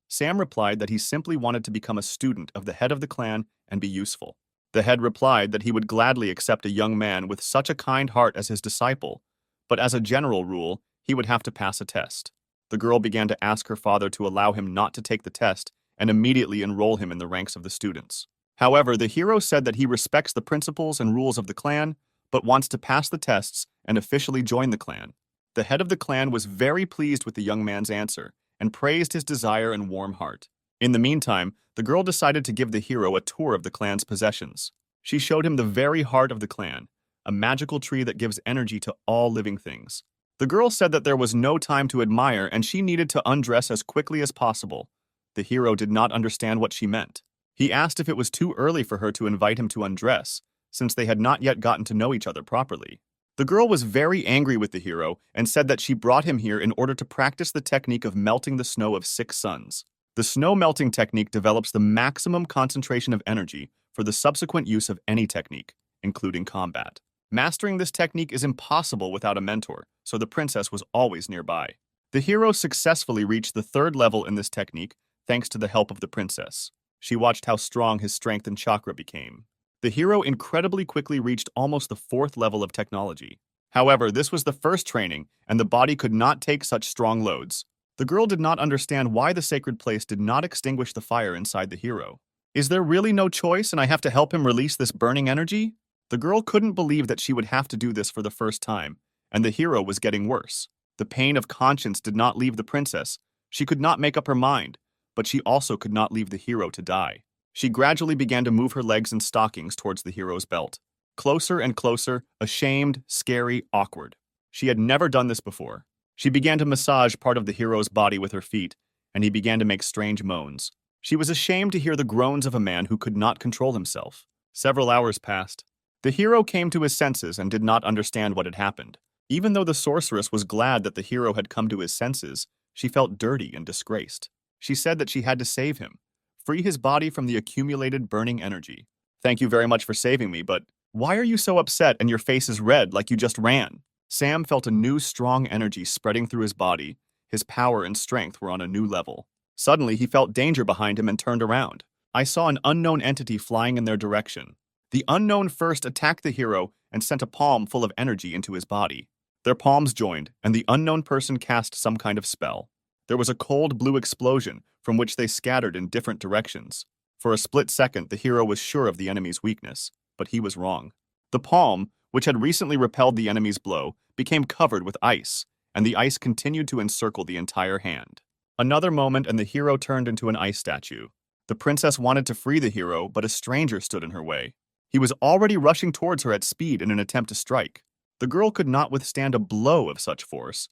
Sam replied that he simply wanted to become a student of the head of the clan and be useful. The head replied that he would gladly accept a young man with such a kind heart as his disciple, but as a general rule, he would have to pass a test. The girl began to ask her father to allow him not to take the test and immediately enroll him in the ranks of the students. However, the hero said that he respects the principles and rules of the clan, but wants to pass the tests and officially join the clan. The head of the clan was very pleased with the young man's answer and praised his desire and warm heart. In the meantime, the girl decided to give the hero a tour of the clan's possessions. She showed him the very heart of the clan, a magical tree that gives energy to all living things. The girl said that there was no time to admire and she needed to undress as quickly as possible. The hero did not understand what she meant. He asked if it was too early for her to invite him to undress, since they had not yet gotten to know each other properly. The girl was very angry with the hero and said that she brought him here in order to practice the technique of melting the snow of 6 suns. The snow melting technique develops the maximum concentration of energy for the subsequent use of any technique, including combat. Mastering this technique is impossible without a mentor, so the princess was always nearby. The hero successfully reached the 3rd level in this technique thanks to the help of the princess. She watched how strong his strength and chakra became. The hero incredibly quickly reached almost the 4th level of technology. However, this was the first training, and the body could not take such strong loads. The girl did not understand why the sacred place did not extinguish the fire inside the hero. Is there really no choice and I have to help him release this burning energy? The girl couldn't believe that she would have to do this for the first time, and the hero was getting worse. The pain of conscience did not leave the princess. She could not make up her mind, but she also could not leave the hero to die. She gradually began to move her legs in stockings towards the hero's belt. Closer and closer, ashamed, scary, awkward. She had never done this before. She began to massage part of the hero's body with her feet, and he began to make strange moans. She was ashamed to hear the groans of a man who could not control himself. Several hours passed. The hero came to his senses and did not understand what had happened. Even though the sorceress was glad that the hero had come to his senses, she felt dirty and disgraced. She said that she had to save him, free his body from the accumulated burning energy. Thank you very much for saving me, but why are you so upset and your face is red like you just ran? Sam felt a new strong energy spreading through his body. His power and strength were on a new level. Suddenly, he felt danger behind him and turned around. I saw an unknown entity flying in their direction. The unknown first attacked the hero and sent a palm full of energy into his body. Their palms joined, and the unknown person cast some kind of spell. There was a cold blue explosion from which they scattered in different directions. For a split second, the hero was sure of the enemy's weakness, but he was wrong. The palm, which had recently repelled the enemy's blow, became covered with ice, and the ice continued to encircle the entire hand. Another moment and the hero turned into an ice statue. The princess wanted to free the hero, but a stranger stood in her way. He was already rushing towards her at speed in an attempt to strike. The girl could not withstand a blow of such force.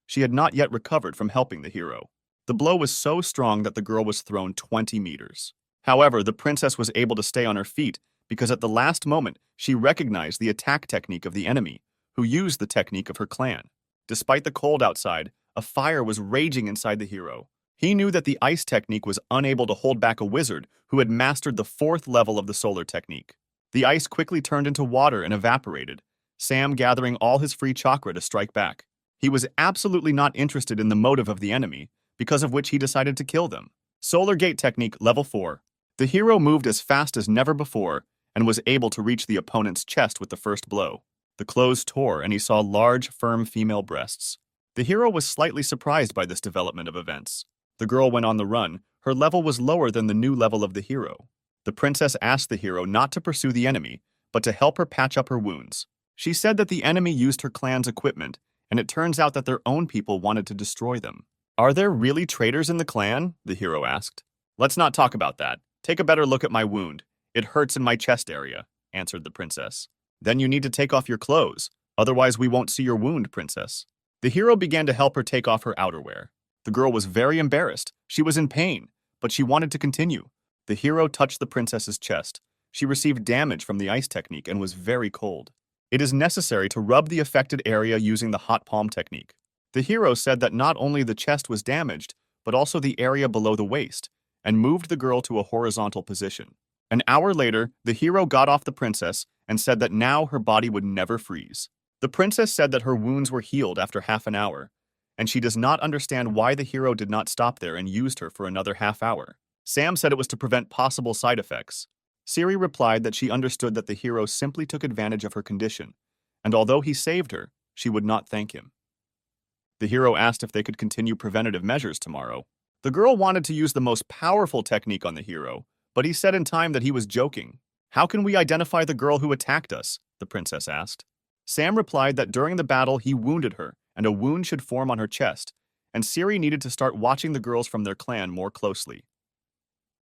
She had not yet recovered from helping the hero. The blow was so strong that the girl was thrown 20 meters. However, the princess was able to stay on her feet because at the last moment she recognized the attack technique of the enemy, who used the technique of her clan. Despite the cold outside, a fire was raging inside the hero. He knew that the ice technique was unable to hold back a wizard who had mastered the 4th level of the solar technique. The ice quickly turned into water and evaporated, Sam gathering all his free chakra to strike back. He was absolutely not interested in the motive of the enemy, because of which he decided to kill them. Solar Gate Technique Level 4. The hero moved as fast as never before and was able to reach the opponent's chest with the first blow. The clothes tore and he saw large, firm female breasts. The hero was slightly surprised by this development of events. The girl went on the run. Her level was lower than the new level of the hero. The princess asked the hero not to pursue the enemy, but to help her patch up her wounds. She said that the enemy used her clan's equipment, and it turns out that their own people wanted to destroy them. Are there really traitors in the clan? The hero asked. Let's not talk about that. Take a better look at my wound. It hurts in my chest area, answered the princess. Then you need to take off your clothes. Otherwise we won't see your wound, princess. The hero began to help her take off her outerwear. The girl was very embarrassed. She was in pain, but she wanted to continue. The hero touched the princess's chest. She received damage from the ice technique and was very cold. It is necessary to rub the affected area using the hot palm technique. The hero said that not only the chest was damaged, but also the area below the waist, and moved the girl to a horizontal position. An hour later, the hero got off the princess and said that now her body would never freeze. The princess said that her wounds were healed after half an hour, and she does not understand why the hero did not stop there and used her for another half hour. Sam said it was to prevent possible side effects. Siri replied that she understood that the hero simply took advantage of her condition, and although he saved her, she would not thank him. The hero asked if they could continue preventative measures tomorrow. The girl wanted to use the most powerful technique on the hero, but he said in time that he was joking. How can we identify the girl who attacked us? The princess asked. Sam replied that during the battle he wounded her, and a wound should form on her chest, and Siri needed to start watching the girls from their clan more closely.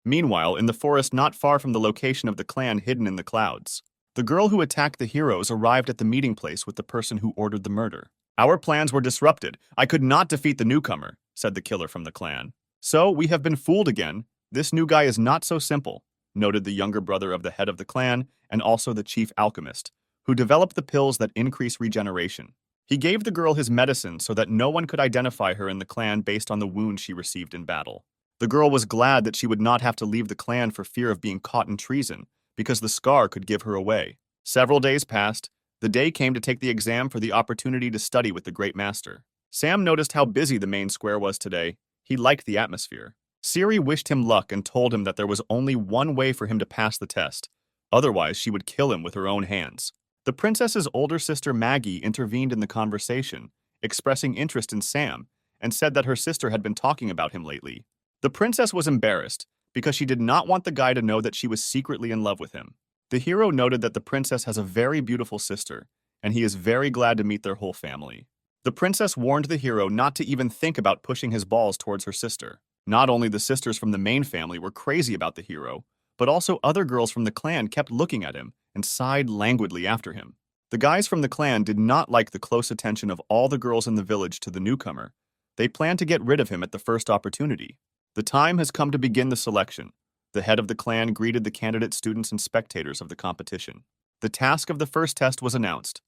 Meanwhile, in the forest not far from the location of the clan hidden in the clouds, the girl who attacked the heroes arrived at the meeting place with the person who ordered the murder. Our plans were disrupted. I could not defeat the newcomer, said the killer from the clan. So, we have been fooled again. This new guy is not so simple, noted the younger brother of the head of the clan and also the chief alchemist, who developed the pills that increase regeneration. He gave the girl his medicine so that no one could identify her in the clan based on the wound she received in battle. The girl was glad that she would not have to leave the clan for fear of being caught in treason, because the scar could give her away. Several days passed. The day came to take the exam for the opportunity to study with the Great Master. Sam noticed how busy the main square was today. He liked the atmosphere. Siri wished him luck and told him that there was only one way for him to pass the test. Otherwise, she would kill him with her own hands. The princess's older sister Maggie intervened in the conversation, expressing interest in Sam, and said that her sister had been talking about him lately. The princess was embarrassed because she did not want the guy to know that she was secretly in love with him. The hero noted that the princess has a very beautiful sister, and he is very glad to meet their whole family. The princess warned the hero not to even think about pushing his balls towards her sister. Not only the sisters from the main family were crazy about the hero, but also other girls from the clan kept looking at him and sighed languidly after him. The guys from the clan did not like the close attention of all the girls in the village to the newcomer. They planned to get rid of him at the first opportunity. The time has come to begin the selection. The head of the clan greeted the candidate students and spectators of the competition. The task of the first test was announced.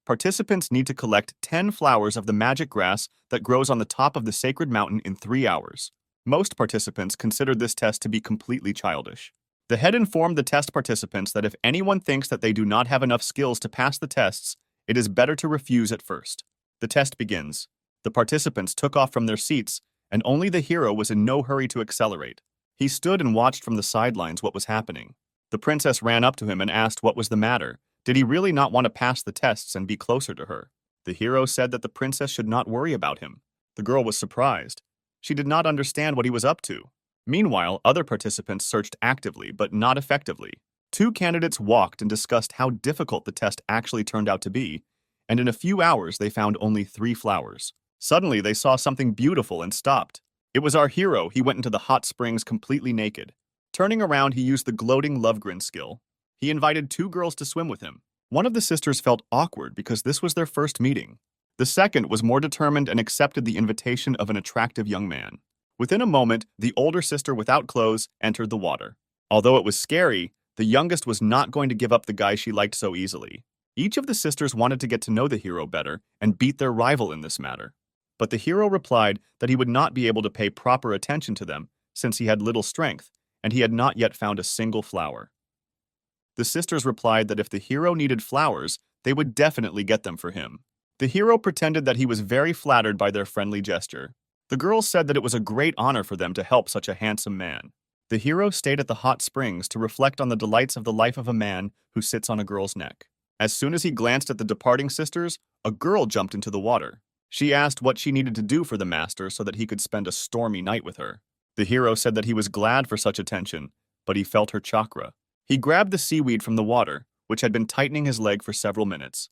Participants need to collect 10 flowers of the magic grass that grows on the top of the sacred mountain in 3 hours. Most participants considered this test to be completely childish. The head informed the test participants that if anyone thinks that they do not have enough skills to pass the tests, it is better to refuse at first. The test begins. The participants took off from their seats, and only the hero was in no hurry to accelerate. He stood and watched from the sidelines what was happening. The princess ran up to him and asked what was the matter. Did he really not want to pass the tests and be closer to her? The hero said that the princess should not worry about him. The girl was surprised. She did not understand what he was up to. Meanwhile, other participants searched actively, but not effectively. 2 candidates walked and discussed how difficult the test actually turned out to be, and in a few hours they found only 3 flowers. Suddenly, they saw something beautiful and stopped. It was our hero. He went into the hot springs completely naked. Turning around, he used the gloating love grin skill. He invited 2 girls to swim with him. One of the sisters felt awkward because this was their first meeting. The second was more determined and accepted the invitation of an attractive young man. Within a moment, the older sister without clothes entered the water. Although it was scary, the youngest was not going to give up the guy she liked so easily. Each of the sisters wanted to get to know the hero better and beat their rival in this matter. But the hero replied that he would not be able to pay proper attention to them since he had little strength and he had not yet found a single flower. The sisters replied that if the hero needed flowers, they would definitely get them for him. The hero pretended that he was very flattered by their friendly gesture. The girls said that it was a great honor for them to help such a handsome man. The hero stayed at the hot springs to reflect on the delights of the life of a man who sits on a girl's neck. As soon as he glanced at the departing sisters, a girl jumped into the water. She asked what she needed to do for the master so that he could spend a stormy night with her. The hero said that he was glad for such attention, but he felt her chakra. He grabbed the seaweed from the water, which had been tightening his leg for several minutes.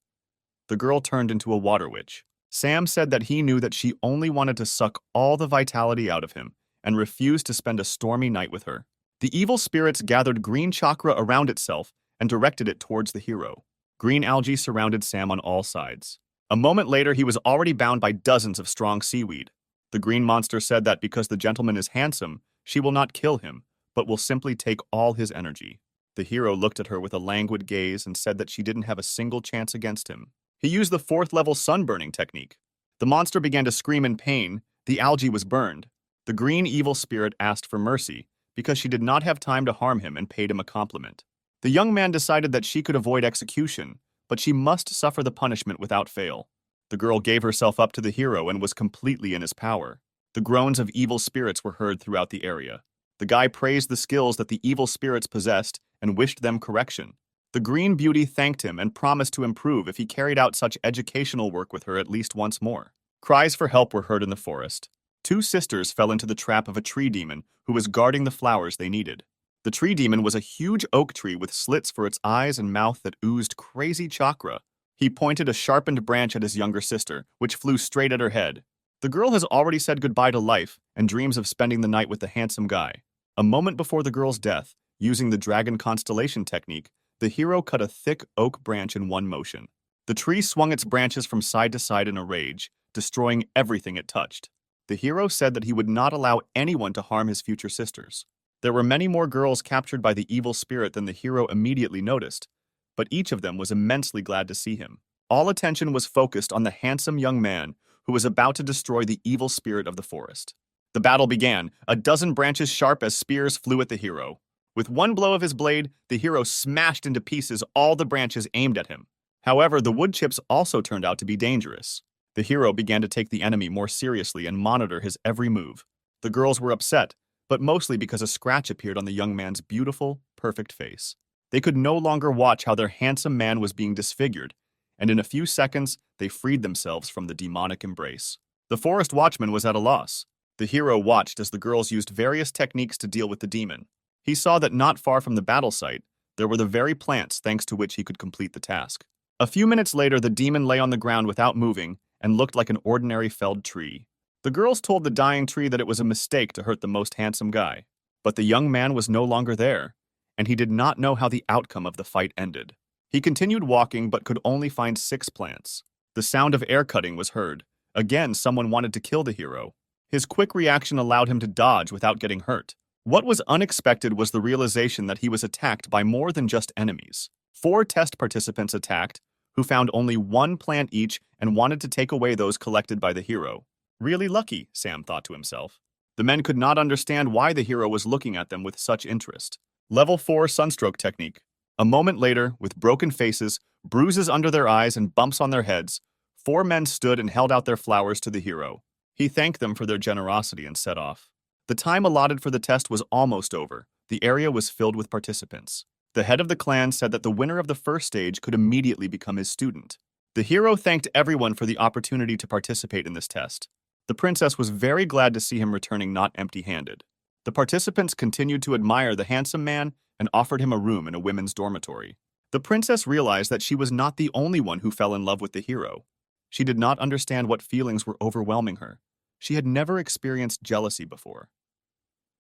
The girl turned into a water witch. Sam said that he knew that she only wanted to suck all the vitality out of him and refused to spend a stormy night with her. The evil spirits gathered green chakra around itself and directed it towards the hero. Green algae surrounded Sam on all sides. A moment later, he was already bound by dozens of strong seaweed. The green monster said that because the gentleman is handsome, she will not kill him, but will simply take all his energy. The hero looked at her with a languid gaze and said that she didn't have a single chance against him. He used the 4th-level sunburning technique. The monster began to scream in pain. The algae was burned. The green evil spirit asked for mercy because she did not have time to harm him and paid him a compliment. The young man decided that she could avoid execution, but she must suffer the punishment without fail. The girl gave herself up to the hero and was completely in his power. The groans of evil spirits were heard throughout the area. The guy praised the skills that the evil spirits possessed and wished them correction. The green beauty thanked him and promised to improve if he carried out such educational work with her at least once more. Cries for help were heard in the forest. 2 sisters fell into the trap of a tree demon who was guarding the flowers they needed. The tree demon was a huge oak tree with slits for its eyes and mouth that oozed crazy chakra. He pointed a sharpened branch at his younger sister, which flew straight at her head. The girl has already said goodbye to life and dreams of spending the night with the handsome guy. A moment before the girl's death, using the dragon constellation technique, the hero cut a thick oak branch in one motion. The tree swung its branches from side to side in a rage, destroying everything it touched. The hero said that he would not allow anyone to harm his future sisters. There were many more girls captured by the evil spirit than the hero immediately noticed, but each of them was immensely glad to see him. All attention was focused on the handsome young man who was about to destroy the evil spirit of the forest. The battle began. A dozen branches sharp as spears flew at the hero. With one blow of his blade, the hero smashed into pieces all the branches aimed at him. However, the wood chips also turned out to be dangerous. The hero began to take the enemy more seriously and monitor his every move. The girls were upset, but mostly because a scratch appeared on the young man's beautiful, perfect face. They could no longer watch how their handsome man was being disfigured, and in a few seconds, they freed themselves from the demonic embrace. The forest watchman was at a loss. The hero watched as the girls used various techniques to deal with the demon. He saw that not far from the battle site, there were the very plants thanks to which he could complete the task. A few minutes later, the demon lay on the ground without moving and looked like an ordinary felled tree. The girls told the dying tree that it was a mistake to hurt the most handsome guy. But the young man was no longer there, and he did not know how the outcome of the fight ended. He continued walking but could only find 6 plants. The sound of air cutting was heard. Again, someone wanted to kill the hero. His quick reaction allowed him to dodge without getting hurt. What was unexpected was the realization that he was attacked by more than just enemies. 4 test participants attacked, who found only 1 plant each and wanted to take away those collected by the hero. Really lucky, Sam thought to himself. The men could not understand why the hero was looking at them with such interest. Level 4 Sunstroke Technique. A moment later, with broken faces, bruises under their eyes, and bumps on their heads, 4 men stood and held out their flowers to the hero. He thanked them for their generosity and set off. The time allotted for the test was almost over. The area was filled with participants. The head of the clan said that the winner of the first stage could immediately become his student. The hero thanked everyone for the opportunity to participate in this test. The princess was very glad to see him returning not empty-handed. The participants continued to admire the handsome man and offered him a room in a women's dormitory. The princess realized that she was not the only one who fell in love with the hero. She did not understand what feelings were overwhelming her. She had never experienced jealousy before.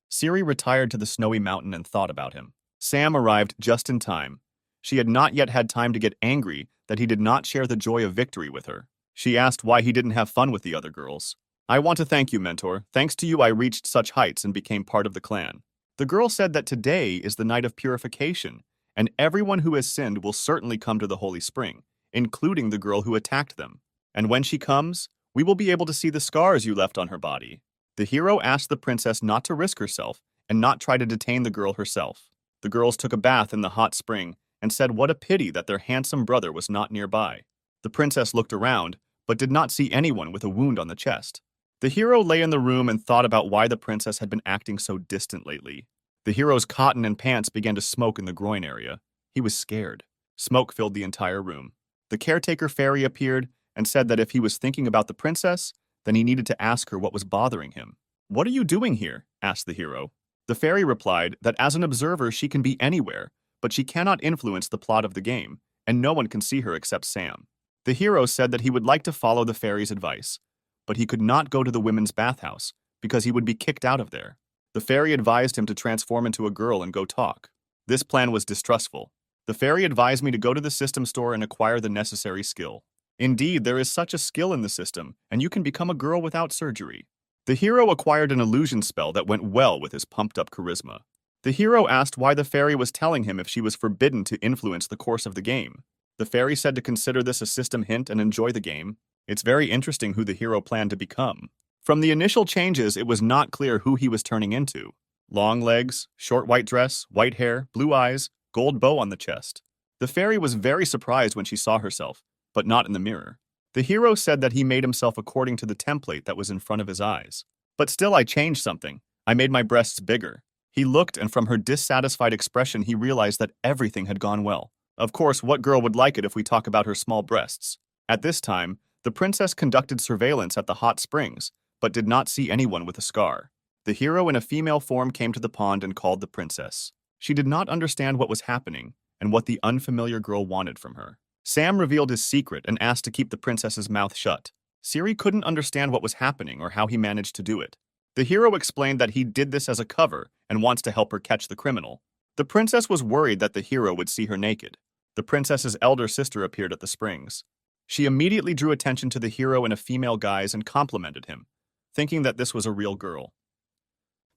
Siri retired to the snowy mountain and thought about him. Sam arrived just in time. She had not yet had time to get angry that he did not share the joy of victory with her. She asked why he didn't have fun with the other girls. "I want to thank you, mentor. Thanks to you, I reached such heights and became part of the clan." The girl said that today is the night of purification, and everyone who has sinned will certainly come to the holy spring, including the girl who attacked them. And when she comes, we will be able to see the scars you left on her body. The hero asked the princess not to risk herself and not try to detain the girl herself. The girls took a bath in the hot spring and said what a pity that their handsome brother was not nearby. The princess looked around, but did not see anyone with a wound on the chest. The hero lay in the room and thought about why the princess had been acting so distant lately. The hero's cotton and pants began to smoke in the groin area. He was scared. Smoke filled the entire room. The caretaker fairy appeared and said that if he was thinking about the princess, then he needed to ask her what was bothering him. "What are you doing here?" asked the hero. The fairy replied that as an observer she can be anywhere, but she cannot influence the plot of the game, and no one can see her except Sam. The hero said that he would like to follow the fairy's advice, but he could not go to the women's bathhouse because he would be kicked out of there. The fairy advised him to transform into a girl and go talk. This plan was distrustful. The fairy advised me to go to the system store and acquire the necessary skill. Indeed, there is such a skill in the system, and you can become a girl without surgery. The hero acquired an illusion spell that went well with his pumped-up charisma. The hero asked why the fairy was telling him if she was forbidden to influence the course of the game. The fairy said to consider this a system hint and enjoy the game. It's very interesting who the hero planned to become. From the initial changes, it was not clear who he was turning into. Long legs, short white dress, white hair, blue eyes, gold bow on the chest. The fairy was very surprised when she saw herself, but not in the mirror. The hero said that he made himself according to the template that was in front of his eyes. But still I changed something. I made my breasts bigger. He looked, and from her dissatisfied expression he realized that everything had gone well. Of course, what girl would like it if we talk about her small breasts? At this time, the princess conducted surveillance at the hot springs, but did not see anyone with a scar. The hero in a female form came to the pond and called the princess. She did not understand what was happening and what the unfamiliar girl wanted from her. Sam revealed his secret and asked to keep the princess's mouth shut. Siri couldn't understand what was happening or how he managed to do it. The hero explained that he did this as a cover and wants to help her catch the criminal. The princess was worried that the hero would see her naked. The princess's elder sister appeared at the springs. She immediately drew attention to the hero in a female guise and complimented him, thinking that this was a real girl.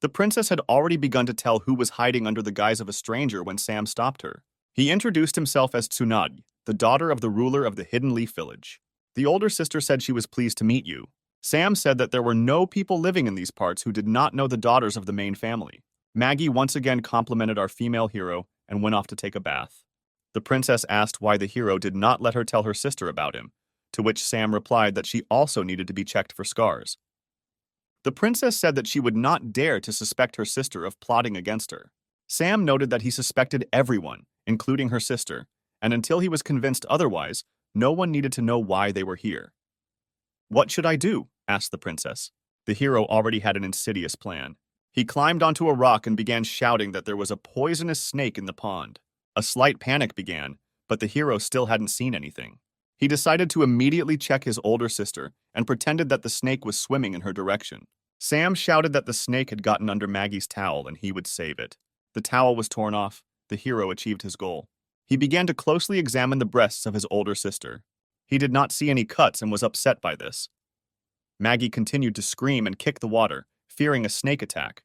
The princess had already begun to tell who was hiding under the guise of a stranger when Sam stopped her. He introduced himself as Tsunade, the daughter of the ruler of the Hidden Leaf Village. The older sister said she was pleased to meet you. Sam said that there were no people living in these parts who did not know the daughters of the main family. Maggie once again complimented our female hero and went off to take a bath. The princess asked why the hero did not let her tell her sister about him, to which Sam replied that she also needed to be checked for scars. The princess said that she would not dare to suspect her sister of plotting against her. Sam noted that he suspected everyone, including her sister, and until he was convinced otherwise, no one needed to know why they were here. "What should I do?" asked the princess. The hero already had an insidious plan. He climbed onto a rock and began shouting that there was a poisonous snake in the pond. A slight panic began, but the hero still hadn't seen anything. He decided to immediately check his older sister and pretended that the snake was swimming in her direction. Sam shouted that the snake had gotten under Maggie's towel and he would save it. The towel was torn off. The hero achieved his goal. He began to closely examine the breasts of his older sister. He did not see any cuts and was upset by this. Maggie continued to scream and kick the water, fearing a snake attack.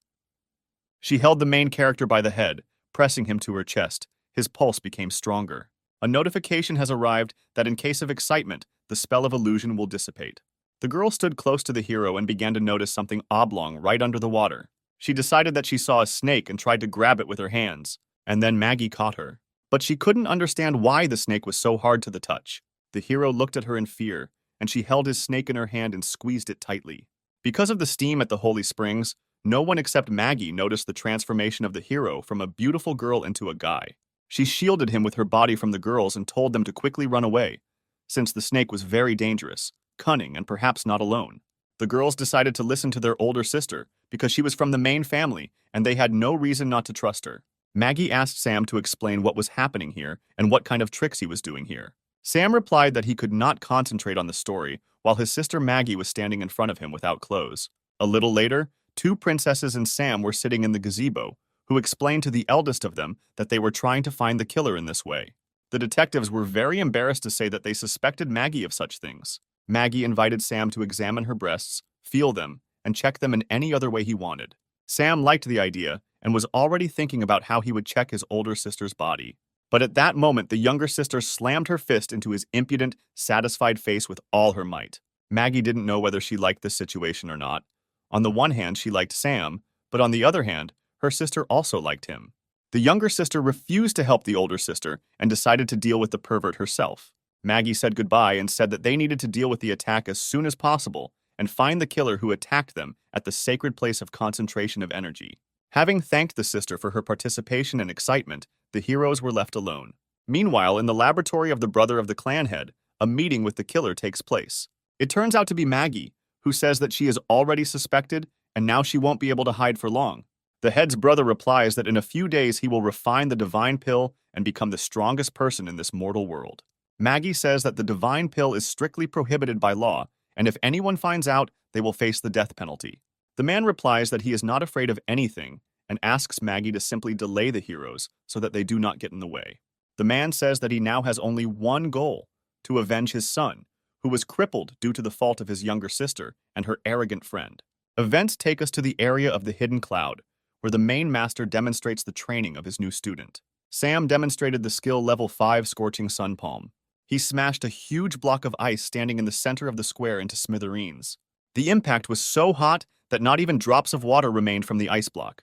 She held the main character by the head, pressing him to her chest. His pulse became stronger. A notification has arrived that in case of excitement, the spell of illusion will dissipate. The girl stood close to the hero and began to notice something oblong right under the water. She decided that she saw a snake and tried to grab it with her hands, and then Maggie caught her. But she couldn't understand why the snake was so hard to the touch. The hero looked at her in fear, and she held his snake in her hand and squeezed it tightly. Because of the steam at the holy springs, no one except Maggie noticed the transformation of the hero from a beautiful girl into a guy. She shielded him with her body from the girls and told them to quickly run away, since the snake was very dangerous, cunning, and perhaps not alone. The girls decided to listen to their older sister because she was from the main family and they had no reason not to trust her. Maggie asked Sam to explain what was happening here and what kind of tricks he was doing here. Sam replied that he could not concentrate on the story while his sister Maggie was standing in front of him without clothes. A little later, two princesses and Sam were sitting in the gazebo, who explained to the eldest of them that they were trying to find the killer in this way. The detectives were very embarrassed to say that they suspected Maggie of such things. Maggie invited Sam to examine her breasts, feel them, and check them in any other way he wanted. Sam liked the idea and was already thinking about how he would check his older sister's body. But at that moment, the younger sister slammed her fist into his impudent, satisfied face with all her might. Maggie didn't know whether she liked this situation or not. On the one hand, she liked Sam, but on the other hand, her sister also liked him. The younger sister refused to help the older sister and decided to deal with the pervert herself. Maggie said goodbye and said that they needed to deal with the attack as soon as possible and find the killer who attacked them at the sacred place of concentration of energy. Having thanked the sister for her participation and excitement, the heroes were left alone. Meanwhile, in the laboratory of the brother of the clan head, a meeting with the killer takes place. It turns out to be Maggie, who says that she is already suspected and now she won't be able to hide for long. The head's brother replies that in a few days he will refine the divine pill and become the strongest person in this mortal world. Maggie says that the divine pill is strictly prohibited by law, and if anyone finds out, they will face the death penalty. The man replies that he is not afraid of anything and asks Maggie to simply delay the heroes so that they do not get in the way. The man says that he now has only one goal: to avenge his son, who was crippled due to the fault of his younger sister and her arrogant friend. Events take us to the area of the hidden cloud, where the main master demonstrates the training of his new student. Sam demonstrated the skill level 5 Scorching Sun Palm. He smashed a huge block of ice standing in the center of the square into smithereens. The impact was so hot that not even drops of water remained from the ice block.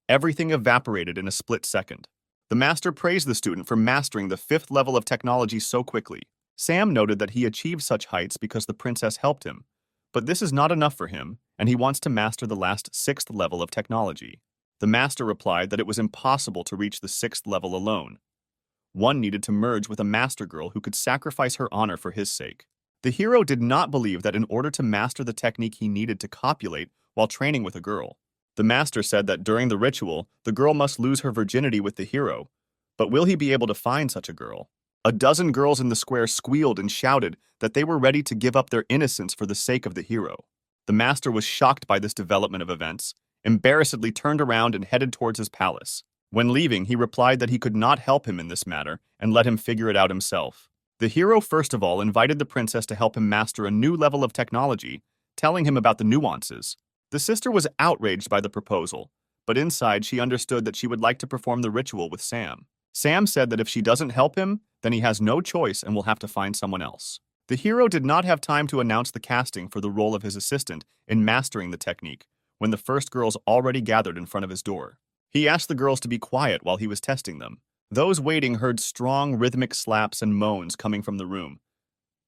Everything evaporated in a split second. The master praised the student for mastering the 5th level of technology so quickly. Sam noted that he achieved such heights because the princess helped him, but this is not enough for him, and he wants to master the last 6th level of technology. The master replied that it was impossible to reach the 6th level alone. One needed to merge with a master girl who could sacrifice her honor for his sake. The hero did not believe that in order to master the technique he needed to copulate while training with a girl. The master said that during the ritual, the girl must lose her virginity with the hero. But will he be able to find such a girl? A dozen girls in the square squealed and shouted that they were ready to give up their innocence for the sake of the hero. The master was shocked by this development of events, embarrassedly turned around and headed towards his palace. When leaving, he replied that he could not help him in this matter and let him figure it out himself. The hero first of all invited the princess to help him master a new level of technology, telling him about the nuances. The sister was outraged by the proposal, but inside she understood that she would like to perform the ritual with Sam. Sam said that if she doesn't help him, then he has no choice and will have to find someone else. The hero did not have time to announce the casting for the role of his assistant in mastering the technique when the first girls already gathered in front of his door. He asked the girls to be quiet while he was testing them. Those waiting heard strong rhythmic slaps and moans coming from the room.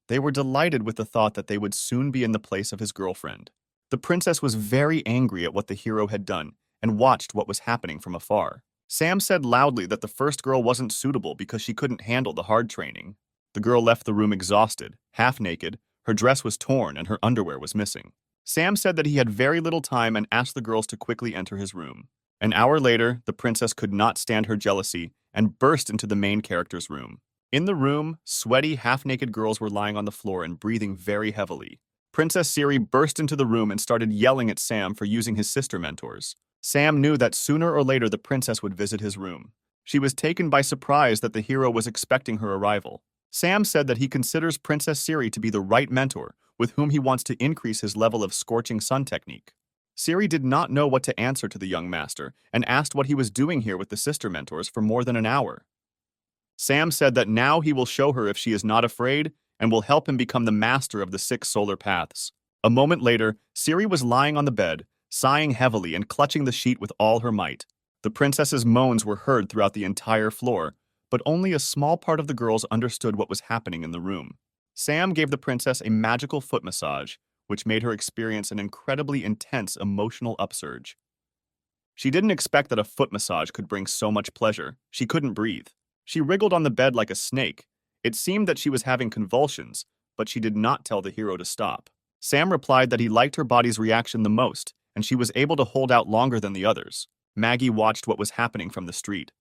They were delighted with the thought that they would soon be in the place of his girlfriend. The princess was very angry at what the hero had done and watched what was happening from afar. Sam said loudly that the first girl wasn't suitable because she couldn't handle the hard training. The girl left the room exhausted, half naked, her dress was torn and her underwear was missing. Sam said that he had very little time and asked the girls to quickly enter his room. An hour later, the princess could not stand her jealousy and burst into the main character's room. In the room, sweaty, half-naked girls were lying on the floor and breathing very heavily. Princess Siri burst into the room and started yelling at Sam for using his sister mentors. Sam knew that sooner or later the princess would visit his room. She was taken by surprise that the hero was expecting her arrival. Sam said that he considers Princess Siri to be the right mentor with whom he wants to increase his level of Scorching Sun technique. Siri did not know what to answer to the young master and asked what he was doing here with the sister mentors for more than an hour. Sam said that now he will show her if she is not afraid and will help him become the master of the 6 solar paths. A moment later, Siri was lying on the bed, sighing heavily and clutching the sheet with all her might. The princess's moans were heard throughout the entire floor, but only a small part of the girls understood what was happening in the room. Sam gave the princess a magical foot massage, which made her experience an incredibly intense emotional upsurge. She didn't expect that a foot massage could bring so much pleasure. She couldn't breathe. She wriggled on the bed like a snake. It seemed that she was having convulsions, but she did not tell the hero to stop. Sam replied that he liked her body's reaction the most, and she was able to hold out longer than the others. Maggie watched what was happening from the street.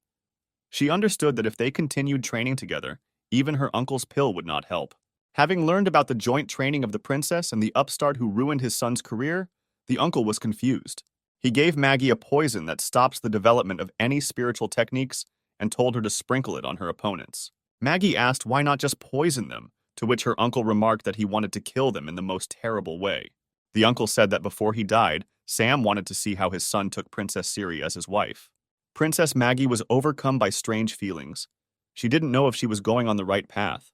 She understood that if they continued training together, even her uncle's pill would not help. Having learned about the joint training of the princess and the upstart who ruined his son's career, the uncle was confused. He gave Maggie a poison that stops the development of any spiritual techniques and told her to sprinkle it on her opponents. Maggie asked why not just poison them, to which her uncle remarked that he wanted to kill them in the most terrible way. The uncle said that before he died, Sam wanted to see how his son took Princess Siri as his wife. Princess Maggie was overcome by strange feelings. She didn't know if she was going on the right path.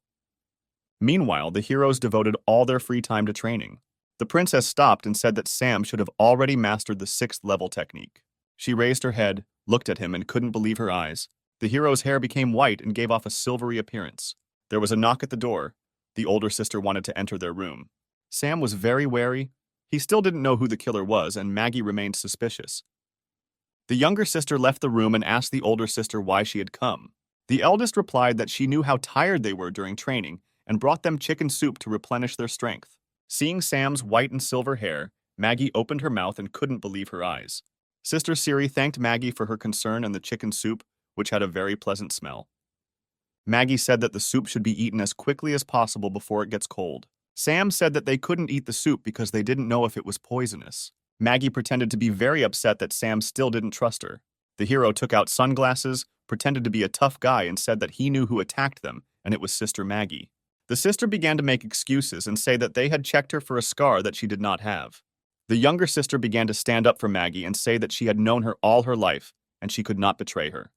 Meanwhile, the heroes devoted all their free time to training. The princess stopped and said that Sam should have already mastered the 6th level technique. She raised her head, looked at him, and couldn't believe her eyes. The hero's hair became white and gave off a silvery appearance. There was a knock at the door. The older sister wanted to enter their room. Sam was very wary. He still didn't know who the killer was, and Maggie remained suspicious. The younger sister left the room and asked the older sister why she had come. The eldest replied that she knew how tired they were during training and brought them chicken soup to replenish their strength. Seeing Sam's white and silver hair, Maggie opened her mouth and couldn't believe her eyes. Sister Siri thanked Maggie for her concern and the chicken soup, which had a very pleasant smell. Maggie said that the soup should be eaten as quickly as possible before it gets cold. Sam said that they couldn't eat the soup because they didn't know if it was poisonous. Maggie pretended to be very upset that Sam still didn't trust her. The hero took out sunglasses, pretended to be a tough guy, and said that he knew who attacked them, and it was Sister Maggie. The sister began to make excuses and say that they had checked her for a scar that she did not have. The younger sister began to stand up for Maggie and say that she had known her all her life, and she could not betray her.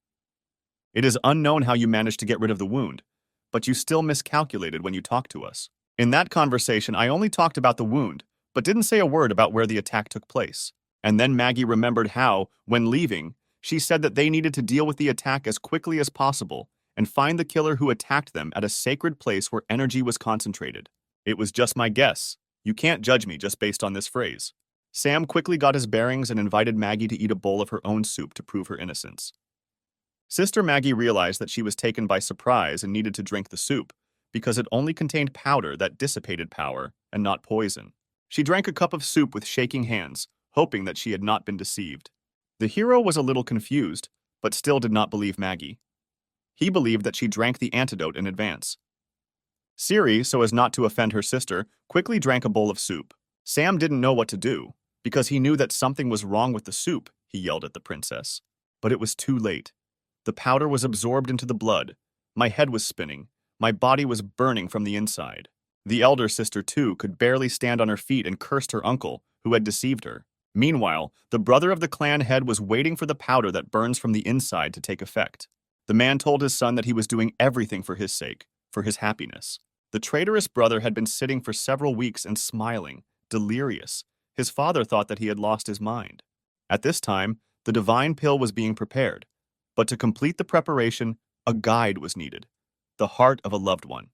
It is unknown how you managed to get rid of the wound, but you still miscalculated when you talked to us. In that conversation, I only talked about the wound, but didn't say a word about where the attack took place. And then Maggie remembered how, when leaving, she said that they needed to deal with the attack as quickly as possible and find the killer who attacked them at a sacred place where energy was concentrated. It was just my guess. You can't judge me just based on this phrase. Sam quickly got his bearings and invited Maggie to eat a bowl of her own soup to prove her innocence. Sister Maggie realized that she was taken by surprise and needed to drink the soup because it only contained powder that dissipated power and not poison. She drank a cup of soup with shaking hands, hoping that she had not been deceived. The hero was a little confused, but still did not believe Maggie. He believed that she drank the antidote in advance. Siri, so as not to offend her sister, quickly drank a bowl of soup. Sam didn't know what to do, because he knew that something was wrong with the soup, he yelled at the princess. But it was too late. The powder was absorbed into the blood. My head was spinning. My body was burning from the inside. The elder sister, too, could barely stand on her feet and cursed her uncle, who had deceived her. Meanwhile, the brother of the clan head was waiting for the powder that burns from the inside to take effect. The man told his son that he was doing everything for his sake, for his happiness. The traitorous brother had been sitting for several weeks and smiling, delirious. His father thought that he had lost his mind. At this time, the divine pill was being prepared. But to complete the preparation, a guide was needed, the heart of a loved one.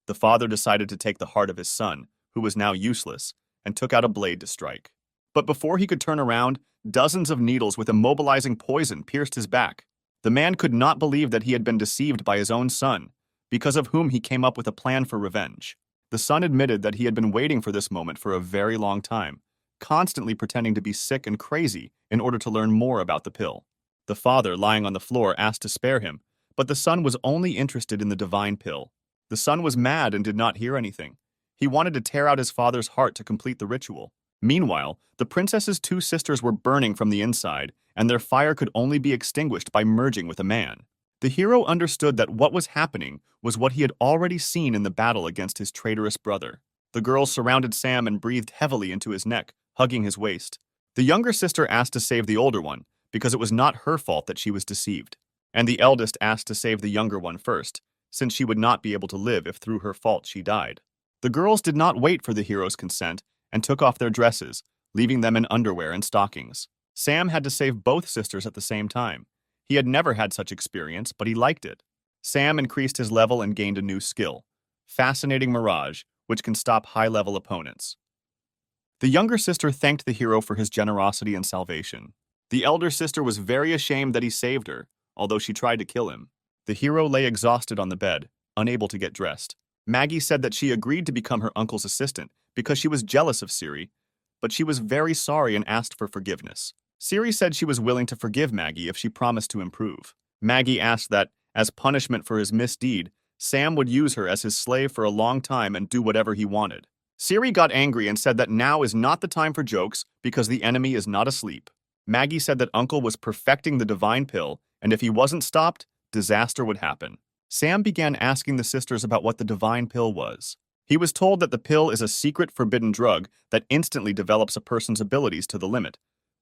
The father decided to take the heart of his son, who was now useless, and took out a blade to strike. But before he could turn around, dozens of needles with immobilizing poison pierced his back. The man could not believe that he had been deceived by his own son, because of whom he came up with a plan for revenge. The son admitted that he had been waiting for this moment for a very long time, constantly pretending to be sick and crazy in order to learn more about the pill. The father, lying on the floor, asked to spare him, but the son was only interested in the divine pill. The son was mad and did not hear anything. He wanted to tear out his father's heart to complete the ritual. Meanwhile, the princess's 2 sisters were burning from the inside, and their fire could only be extinguished by merging with a man. The hero understood that what was happening was what he had already seen in the battle against his traitorous brother. The girls surrounded Sam and breathed heavily into his neck, hugging his waist. The younger sister asked to save the older one, because it was not her fault that she was deceived. And the eldest asked to save the younger one first, since she would not be able to live if through her fault she died. The girls did not wait for the hero's consent and took off their dresses, leaving them in underwear and stockings. Sam had to save both sisters at the same time. He had never had such experience, but he liked it. Sam increased his level and gained a new skill, Fascinating Mirage, which can stop high-level opponents. The younger sister thanked the hero for his generosity and salvation. The elder sister was very ashamed that he saved her, although she tried to kill him. The hero lay exhausted on the bed, unable to get dressed. Maggie said that she agreed to become her uncle's assistant because she was jealous of Siri, but she was very sorry and asked for forgiveness. Siri said she was willing to forgive Maggie if she promised to improve. Maggie asked that, as punishment for his misdeed, Sam would use her as his slave for a long time and do whatever he wanted. Siri got angry and said that now is not the time for jokes because the enemy is not asleep. Maggie said that Uncle was perfecting the divine pill, and if he wasn't stopped, disaster would happen. Sam began asking the sisters about what the divine pill was. He was told that the pill is a secret forbidden drug that instantly develops a person's abilities to the limit,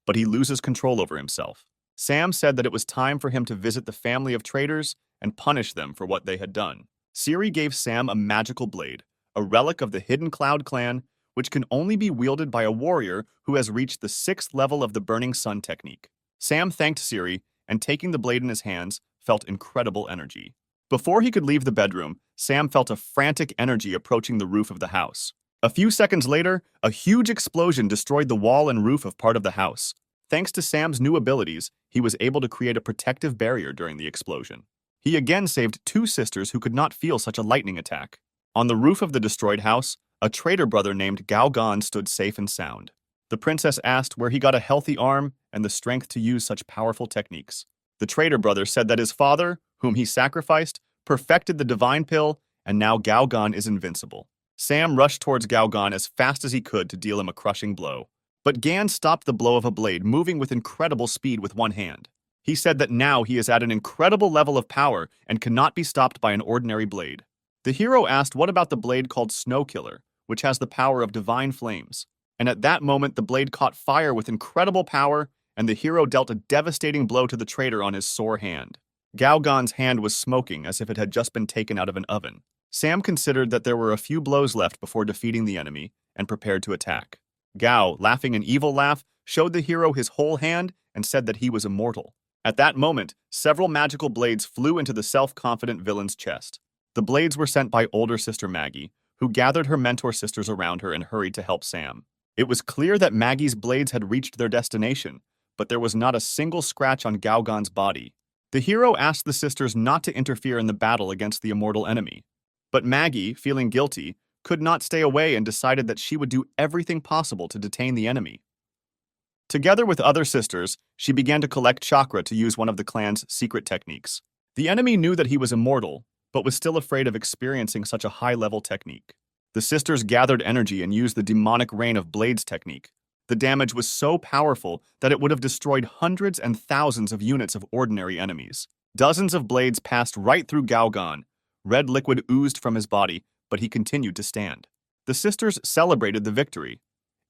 but he loses control over himself. Sam said that it was time for him to visit the family of traitors and punish them for what they had done. Siri gave Sam a magical blade, a relic of the Hidden Cloud clan, which can only be wielded by a warrior who has reached the 6th level of the Burning Sun technique. Sam thanked Siri, and taking the blade in his hands, felt incredible energy. Before he could leave the bedroom, Sam felt a frantic energy approaching the roof of the house. A few seconds later, a huge explosion destroyed the wall and roof of part of the house. Thanks to Sam's new abilities, he was able to create a protective barrier during the explosion. He again saved 2 sisters who could not feel such a lightning attack. On the roof of the destroyed house, a traitor brother named Gao Gan stood safe and sound. The princess asked where he got a healthy arm and the strength to use such powerful techniques. The traitor brother said that his father, whom he sacrificed, perfected the divine pill, and now Gao Gan is invincible. Sam rushed towards Gao Gan as fast as he could to deal him a crushing blow. But Gan stopped the blow of a blade, moving with incredible speed with one hand. He said that now he is at an incredible level of power and cannot be stopped by an ordinary blade. The hero asked what about the blade called Snow Killer, which has the power of divine flames. And at that moment, the blade caught fire with incredible power, and the hero dealt a devastating blow to the traitor on his sore hand. Gao Gan's hand was smoking as if it had just been taken out of an oven. Sam considered that there were a few blows left before defeating the enemy and prepared to attack. Gao, laughing an evil laugh, showed the hero his whole hand and said that he was immortal. At that moment, several magical blades flew into the self-confident villain's chest. The blades were sent by older sister Maggie, who gathered her mentor sisters around her and hurried to help Sam. It was clear that Maggie's blades had reached their destination, but there was not a single scratch on Gao Gan's body. The hero asked the sisters not to interfere in the battle against the immortal enemy. But Maggie, feeling guilty, could not stay away and decided that she would do everything possible to detain the enemy. Together with other sisters, she began to collect chakra to use one of the clan's secret techniques. The enemy knew that he was immortal, but was still afraid of experiencing such a high-level technique. The sisters gathered energy and used the demonic rain of blades technique. The damage was so powerful that it would have destroyed hundreds and thousands of units of ordinary enemies. Dozens of blades passed right through Gao Gan. Red liquid oozed from his body, but he continued to stand. The sisters celebrated the victory.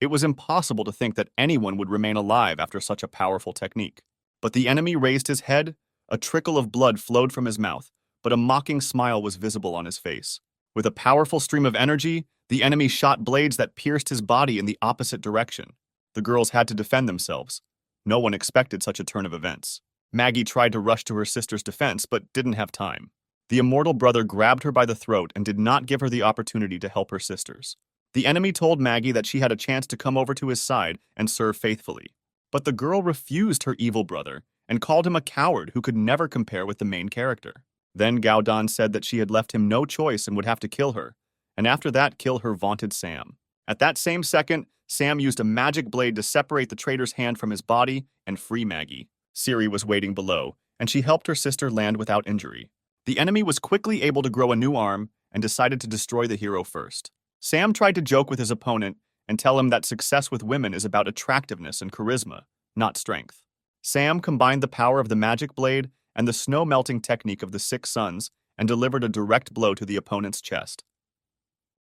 It was impossible to think that anyone would remain alive after such a powerful technique. But the enemy raised his head, a trickle of blood flowed from his mouth, but a mocking smile was visible on his face. With a powerful stream of energy, the enemy shot blades that pierced his body in the opposite direction. The girls had to defend themselves. No one expected such a turn of events. Maggie tried to rush to her sister's defense, but didn't have time. The immortal brother grabbed her by the throat and did not give her the opportunity to help her sisters. The enemy told Maggie that she had a chance to come over to his side and serve faithfully. But the girl refused her evil brother and called him a coward who could never compare with the main character. Then Gao Dan said that she had left him no choice and would have to kill her, and after that kill her vaunted Sam. At that same second, Sam used a magic blade to separate the traitor's hand from his body and free Maggie. Siri was waiting below, and she helped her sister land without injury. The enemy was quickly able to grow a new arm and decided to destroy the hero first. Sam tried to joke with his opponent and tell him that success with women is about attractiveness and charisma, not strength. Sam combined the power of the magic blade and the snow-melting technique of the 6 suns and delivered a direct blow to the opponent's chest.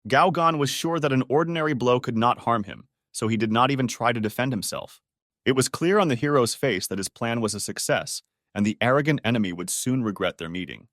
Gao Gan was sure that an ordinary blow could not harm him, so he did not even try to defend himself. It was clear on the hero's face that his plan was a success, and the arrogant enemy would soon regret their meeting.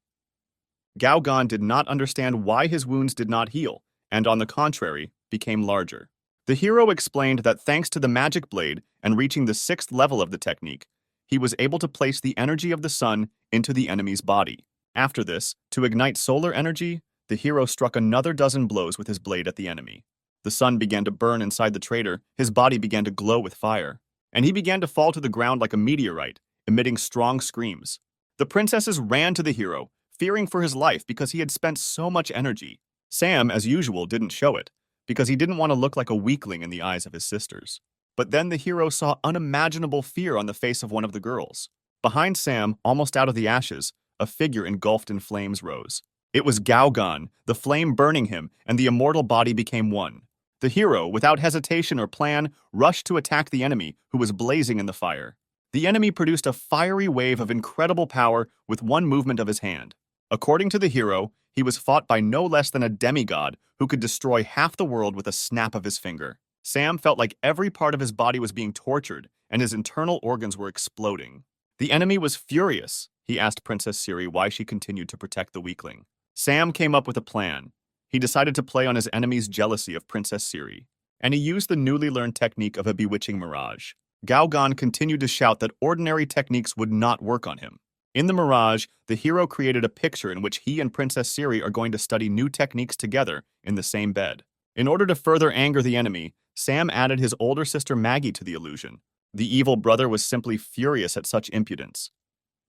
Gao Gan did not understand why his wounds did not heal, and on the contrary, became larger. The hero explained that thanks to the magic blade and reaching the 6th level of the technique, he was able to place the energy of the sun into the enemy's body. After this, to ignite solar energy, the hero struck another dozen blows with his blade at the enemy. The sun began to burn inside the traitor, his body began to glow with fire, and he began to fall to the ground like a meteorite, emitting strong screams. The princesses ran to the hero, fearing for his life because he had spent so much energy. Sam, as usual, didn't show it, because he didn't want to look like a weakling in the eyes of his sisters. But then the hero saw unimaginable fear on the face of one of the girls. Behind Sam, almost out of the ashes, a figure engulfed in flames rose. It was Gao Gan, the flame burning him, and the immortal body became one. The hero, without hesitation or plan, rushed to attack the enemy, who was blazing in the fire. The enemy produced a fiery wave of incredible power with one movement of his hand. According to the hero, he was fought by no less than a demigod who could destroy half the world with a snap of his finger. Sam felt like every part of his body was being tortured and his internal organs were exploding. The enemy was furious. He asked Princess Siri why she continued to protect the weakling. Sam came up with a plan. He decided to play on his enemy's jealousy of Princess Siri, and he used the newly learned technique of a bewitching mirage. Gaogan continued to shout that ordinary techniques would not work on him. In the mirage, the hero created a picture in which he and Princess Siri are going to study new techniques together in the same bed. In order to further anger the enemy, Sam added his older sister Maggie to the illusion. The evil brother was simply furious at such impudence.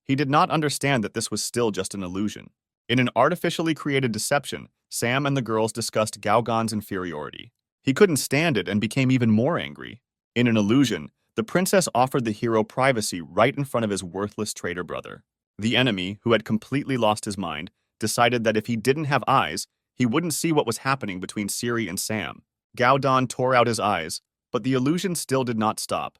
He did not understand that this was still just an illusion. In an artificially created deception, Sam and the girls discussed Gaogan's inferiority. He couldn't stand it and became even more angry. In an illusion, the princess offered the hero privacy right in front of his worthless traitor brother. The enemy, who had completely lost his mind, decided that if he didn't have eyes, he wouldn't see what was happening between Siri and Sam. Gaodan tore out his eyes, but the illusion still did not stop,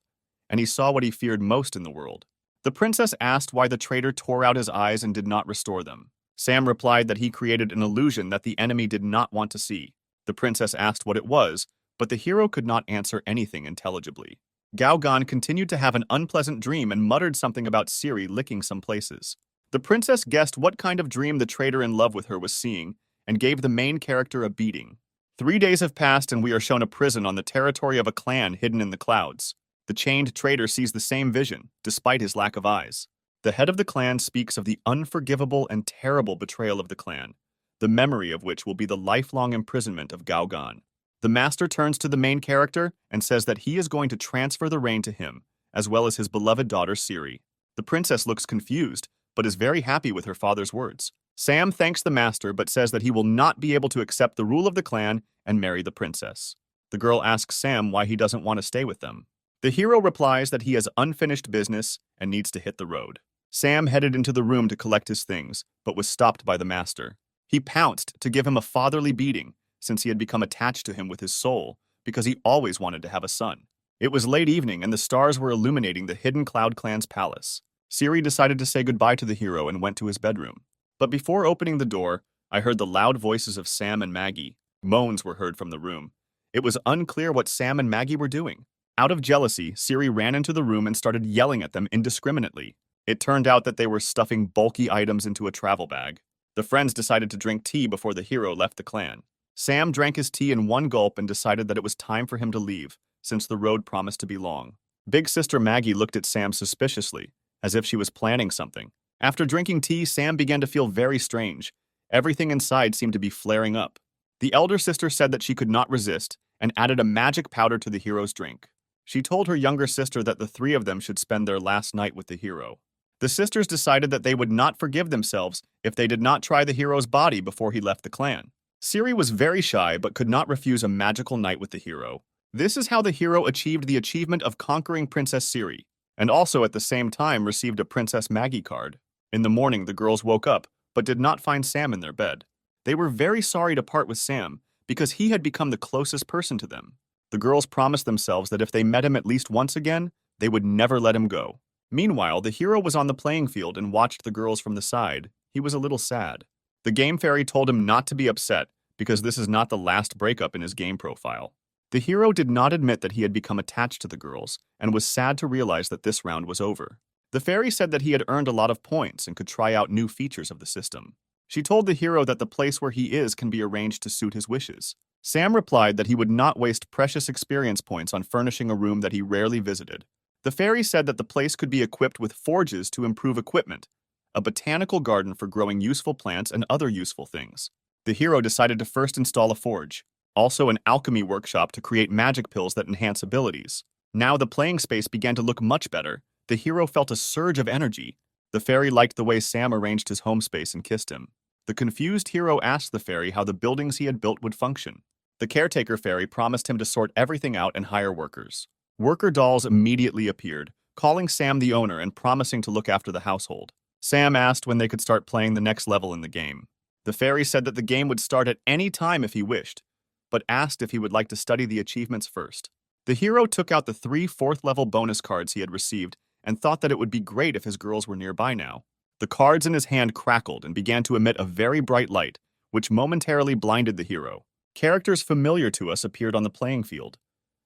and he saw what he feared most in the world. The princess asked why the traitor tore out his eyes and did not restore them. Sam replied that he created an illusion that the enemy did not want to see. The princess asked what it was, but the hero could not answer anything intelligibly. Gaogan continued to have an unpleasant dream and muttered something about Siri licking some places. The princess guessed what kind of dream the traitor in love with her was seeing and gave the main character a beating. 3 days have passed and we are shown a prison on the territory of a clan hidden in the clouds. The chained traitor sees the same vision, despite his lack of eyes. The head of the clan speaks of the unforgivable and terrible betrayal of the clan, the memory of which will be the lifelong imprisonment of Gaogan. The master turns to the main character and says that he is going to transfer the reign to him, as well as his beloved daughter Siri. The princess looks confused, but is very happy with her father's words. Sam thanks the master but says that he will not be able to accept the rule of the clan and marry the princess. The girl asks Sam why he doesn't want to stay with them. The hero replies that he has unfinished business and needs to hit the road. Sam headed into the room to collect his things, but was stopped by the master. He pounced to give him a fatherly beating, since he had become attached to him with his soul, because he always wanted to have a son. It was late evening and the stars were illuminating the hidden Cloud Clan's palace. Siri decided to say goodbye to the hero and went to his bedroom. But before opening the door, I heard the loud voices of Sam and Maggie. Moans were heard from the room. It was unclear what Sam and Maggie were doing. Out of jealousy, Siri ran into the room and started yelling at them indiscriminately. It turned out that they were stuffing bulky items into a travel bag. The friends decided to drink tea before the hero left the clan. Sam drank his tea in one gulp and decided that it was time for him to leave, since the road promised to be long. Big sister Maggie looked at Sam suspiciously, as if she was planning something. After drinking tea, Sam began to feel very strange. Everything inside seemed to be flaring up. The elder sister said that she could not resist and added a magic powder to the hero's drink. She told her younger sister that the three of them should spend their last night with the hero. The sisters decided that they would not forgive themselves if they did not try the hero's body before he left the clan. Siri was very shy but could not refuse a magical night with the hero. This is how the hero achieved the achievement of conquering Princess Siri, and also at the same time received a Princess Maggie card. In the morning, the girls woke up, but did not find Sam in their bed. They were very sorry to part with Sam, because he had become the closest person to them. The girls promised themselves that if they met him at least once again, they would never let him go. Meanwhile, the hero was on the playing field and watched the girls from the side. He was a little sad. The game fairy told him not to be upset, because this is not the last breakup in his game profile. The hero did not admit that he had become attached to the girls, and was sad to realize that this round was over. The fairy said that he had earned a lot of points and could try out new features of the system. She told the hero that the place where he is can be arranged to suit his wishes. Sam replied that he would not waste precious experience points on furnishing a room that he rarely visited. The fairy said that the place could be equipped with forges to improve equipment, a botanical garden for growing useful plants and other useful things. The hero decided to first install a forge, also an alchemy workshop to create magic pills that enhance abilities. Now the playing space began to look much better. The hero felt a surge of energy. The fairy liked the way Sam arranged his home space and kissed him. The confused hero asked the fairy how the buildings he had built would function. The caretaker fairy promised him to sort everything out and hire workers. Worker dolls immediately appeared, calling Sam the owner and promising to look after the household. Sam asked when they could start playing the next level in the game. The fairy said that the game would start at any time if he wished, but asked if he would like to study the achievements first. The hero took out the 3 4th-level bonus cards he had received and thought that it would be great if his girls were nearby now. The cards in his hand crackled and began to emit a very bright light, which momentarily blinded the hero. Characters familiar to us appeared on the playing field.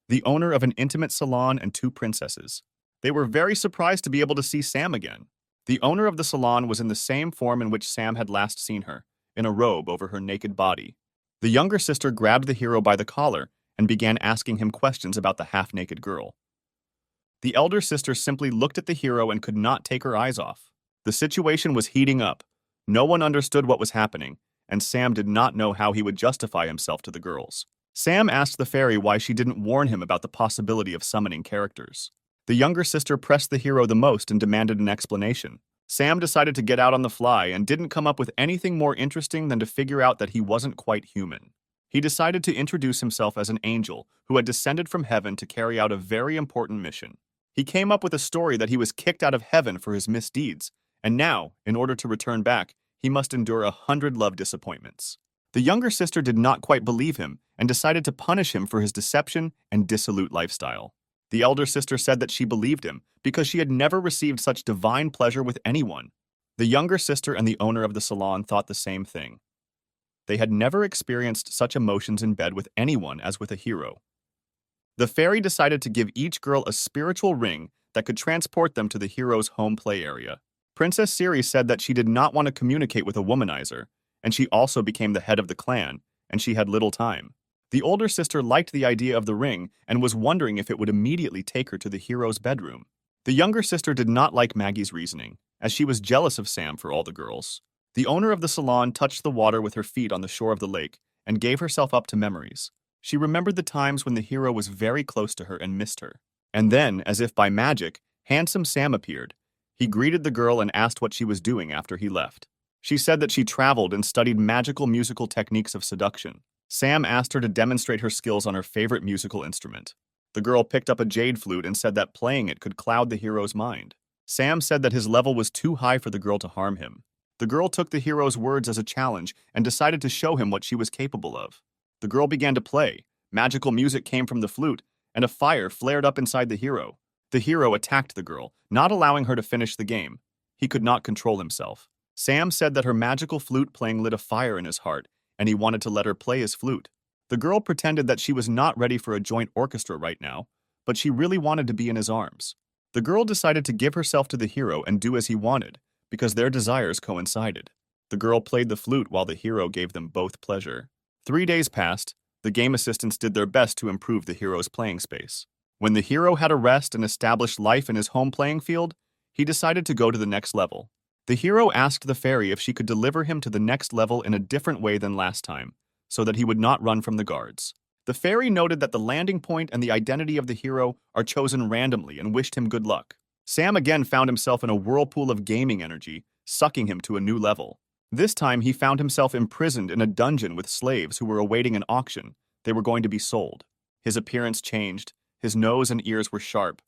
The owner of an intimate salon and 2 princesses. They were very surprised to be able to see Sam again. The owner of the salon was in the same form in which Sam had last seen her, in a robe over her naked body. The younger sister grabbed the hero by the collar and began asking him questions about the half-naked girl. The elder sister simply looked at the hero and could not take her eyes off. The situation was heating up. No one understood what was happening, and Sam did not know how he would justify himself to the girls. Sam asked the fairy why she didn't warn him about the possibility of summoning characters. The younger sister pressed the hero the most and demanded an explanation. Sam decided to get out on the fly and didn't come up with anything more interesting than to figure out that he wasn't quite human. He decided to introduce himself as an angel who had descended from heaven to carry out a very important mission. He came up with a story that he was kicked out of heaven for his misdeeds, and now, in order to return back, he must endure 100 love disappointments. The younger sister did not quite believe him and decided to punish him for his deception and dissolute lifestyle. The elder sister said that she believed him because she had never received such divine pleasure with anyone. The younger sister and the owner of the salon thought the same thing. They had never experienced such emotions in bed with anyone as with a hero. The fairy decided to give each girl a spiritual ring that could transport them to the hero's home play area. Princess Siri said that she did not want to communicate with a womanizer, and she also became the head of the clan, and she had little time. The older sister liked the idea of the ring and was wondering if it would immediately take her to the hero's bedroom. The younger sister did not like Maggie's reasoning, as she was jealous of Sam for all the girls. The owner of the salon touched the water with her feet on the shore of the lake and gave herself up to memories. She remembered the times when the hero was very close to her and missed her. And then, as if by magic, handsome Sam appeared. He greeted the girl and asked what she was doing after he left. She said that she traveled and studied magical musical techniques of seduction. Sam asked her to demonstrate her skills on her favorite musical instrument. The girl picked up a jade flute and said that playing it could cloud the hero's mind. Sam said that his level was too high for the girl to harm him. The girl took the hero's words as a challenge and decided to show him what she was capable of. The girl began to play. Magical music came from the flute, and a fire flared up inside the hero. The hero attacked the girl, not allowing her to finish the game. He could not control himself. Sam said that her magical flute playing lit a fire in his heart, and he wanted to let her play his flute. The girl pretended that she was not ready for a joint orchestra right now, but she really wanted to be in his arms. The girl decided to give herself to the hero and do as he wanted, because their desires coincided. The girl played the flute while the hero gave them both pleasure. 3 days passed. The game assistants did their best to improve the hero's playing space. When the hero had a rest and established life in his home playing field, he decided to go to the next level. The hero asked the fairy if she could deliver him to the next level in a different way than last time, so that he would not run from the guards. The fairy noted that the landing point and the identity of the hero are chosen randomly and wished him good luck. Sam again found himself in a whirlpool of gaming energy, sucking him to a new level. This time he found himself imprisoned in a dungeon with slaves who were awaiting an auction. They were going to be sold. His appearance changed. His nose and ears were sharp.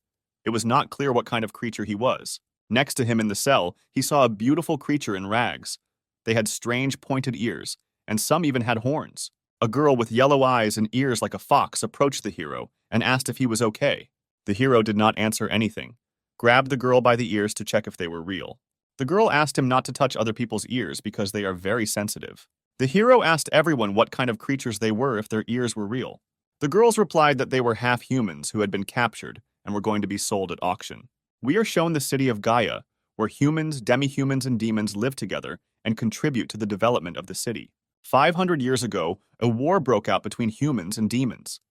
It was not clear what kind of creature he was. Next to him in the cell, he saw a beautiful creature in rags. They had strange pointed ears, and some even had horns. A girl with yellow eyes and ears like a fox approached the hero and asked if he was okay. The hero did not answer anything, grabbed the girl by the ears to check if they were real. The girl asked him not to touch other people's ears because they are very sensitive. The hero asked everyone what kind of creatures they were if their ears were real. The girls replied that they were half-humans who had been captured and were going to be sold at auction. We are shown the city of Gaia, where humans, demi-humans, and demons live together and contribute to the development of the city. 500 years ago, a war broke out between humans and demons,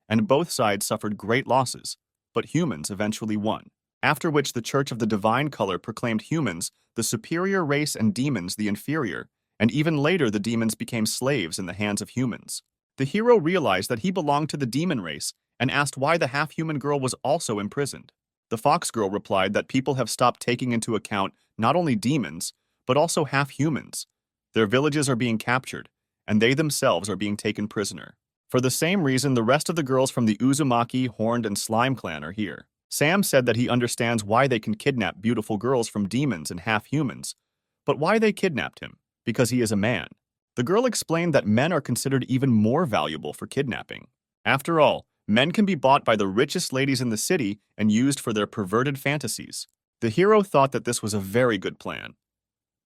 and both sides suffered great losses, but humans eventually won. After which the Church of the Divine Color proclaimed humans the superior race and demons the inferior, and even later the demons became slaves in the hands of humans. The hero realized that he belonged to the demon race and asked why the half-human girl was also imprisoned. The fox girl replied that people have stopped taking into account not only demons, but also half-humans. Their villages are being captured, and they themselves are being taken prisoner. For the same reason, the rest of the girls from the Uzumaki, Horned, and Slime clan are here. Sam said that he understands why they can kidnap beautiful girls from demons and half-humans, but why they kidnapped him? Because he is a man. The girl explained that men are considered even more valuable for kidnapping. After all, men can be bought by the richest ladies in the city and used for their perverted fantasies. The hero thought that this was a very good plan.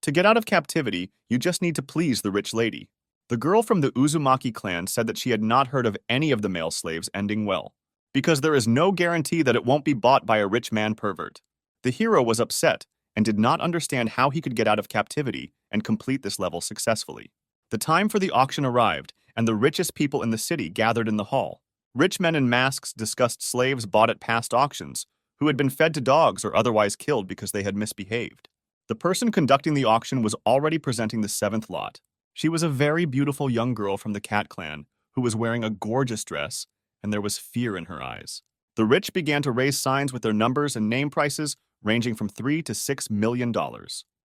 To get out of captivity, you just need to please the rich lady. The girl from the Uzumaki clan said that she had not heard of any of the male slaves ending well, because there is no guarantee that it won't be bought by a rich man pervert. The hero was upset and did not understand how he could get out of captivity and complete this level successfully. The time for the auction arrived, and the richest people in the city gathered in the hall. Rich men in masks discussed slaves bought at past auctions, who had been fed to dogs or otherwise killed because they had misbehaved. The person conducting the auction was already presenting the seventh lot. She was a very beautiful young girl from the Cat clan, who was wearing a gorgeous dress, and there was fear in her eyes. The rich began to raise signs with their numbers and name prices ranging from $3 to $6 million.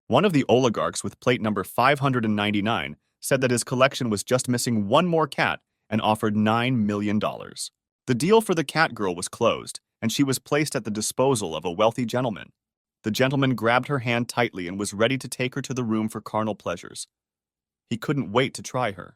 One of the oligarchs with plate number 599 said that his collection was just missing one more cat and offered $9 million. The deal for the cat girl was closed, and she was placed at the disposal of a wealthy gentleman. The gentleman grabbed her hand tightly and was ready to take her to the room for carnal pleasures. He couldn't wait to try her.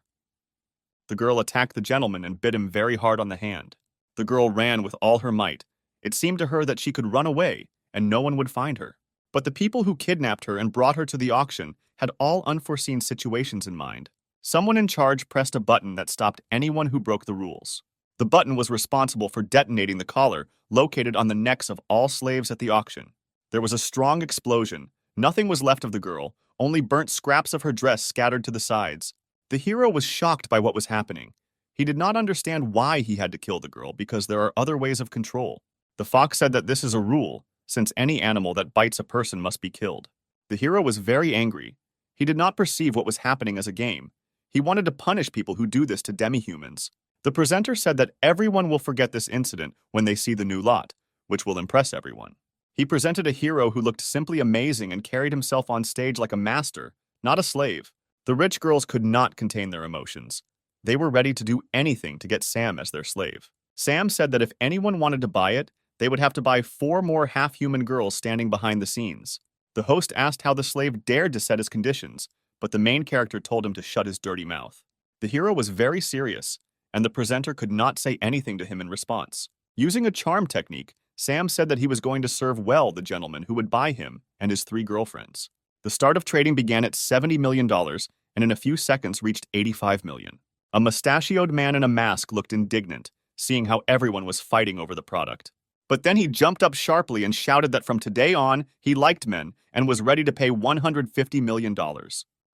The girl attacked the gentleman and bit him very hard on the hand. The girl ran with all her might. It seemed to her that she could run away, and no one would find her. But the people who kidnapped her and brought her to the auction had all unforeseen situations in mind. Someone in charge pressed a button that stopped anyone who broke the rules. The button was responsible for detonating the collar located on the necks of all slaves at the auction. There was a strong explosion. Nothing was left of the girl, only burnt scraps of her dress scattered to the sides. The hero was shocked by what was happening. He did not understand why he had to kill the girl because there are other ways of control. The fox said that this is a rule, since any animal that bites a person must be killed. The hero was very angry. He did not perceive what was happening as a game. He wanted to punish people who do this to demi-humans. The presenter said that everyone will forget this incident when they see the new lot, which will impress everyone. He presented a hero who looked simply amazing and carried himself on stage like a master, not a slave. The rich girls could not contain their emotions. They were ready to do anything to get Sam as their slave. Sam said that if anyone wanted to buy it, they would have to buy 4 more half-human girls standing behind the scenes. The host asked how the slave dared to set his conditions, but the main character told him to shut his dirty mouth. The hero was very serious, and the presenter could not say anything to him in response. Using a charm technique, Sam said that he was going to serve well the gentleman who would buy him and his 3 girlfriends. The start of trading began at $70 million and in a few seconds reached $85 million. A mustachioed man in a mask looked indignant, seeing how everyone was fighting over the product. But then he jumped up sharply and shouted that from today on, he liked men and was ready to pay $150 million.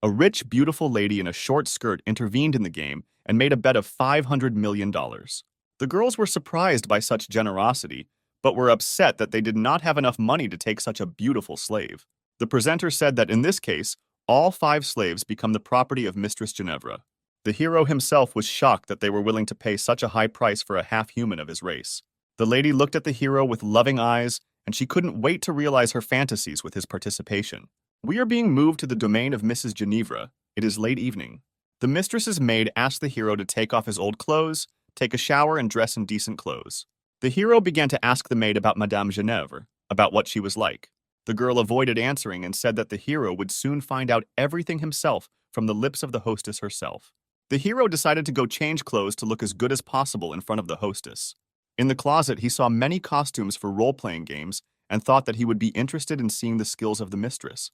A rich, beautiful lady in a short skirt intervened in the game and made a bet of $500 million. The girls were surprised by such generosity, but were upset that they did not have enough money to take such a beautiful slave. The presenter said that in this case, all 5 slaves become the property of Mistress Ginevra. The hero himself was shocked that they were willing to pay such a high price for a half-human of his race. The lady looked at the hero with loving eyes, and she couldn't wait to realize her fantasies with his participation. We are being moved to the domain of Mrs. Ginevra. It is late evening. The mistress's maid asked the hero to take off his old clothes, take a shower, and dress in decent clothes. The hero began to ask the maid about Madame Ginevra, about what she was like. The girl avoided answering and said that the hero would soon find out everything himself from the lips of the hostess herself. The hero decided to go change clothes to look as good as possible in front of the hostess. In the closet, he saw many costumes for role-playing games and thought that he would be interested in seeing the skills of the mistress.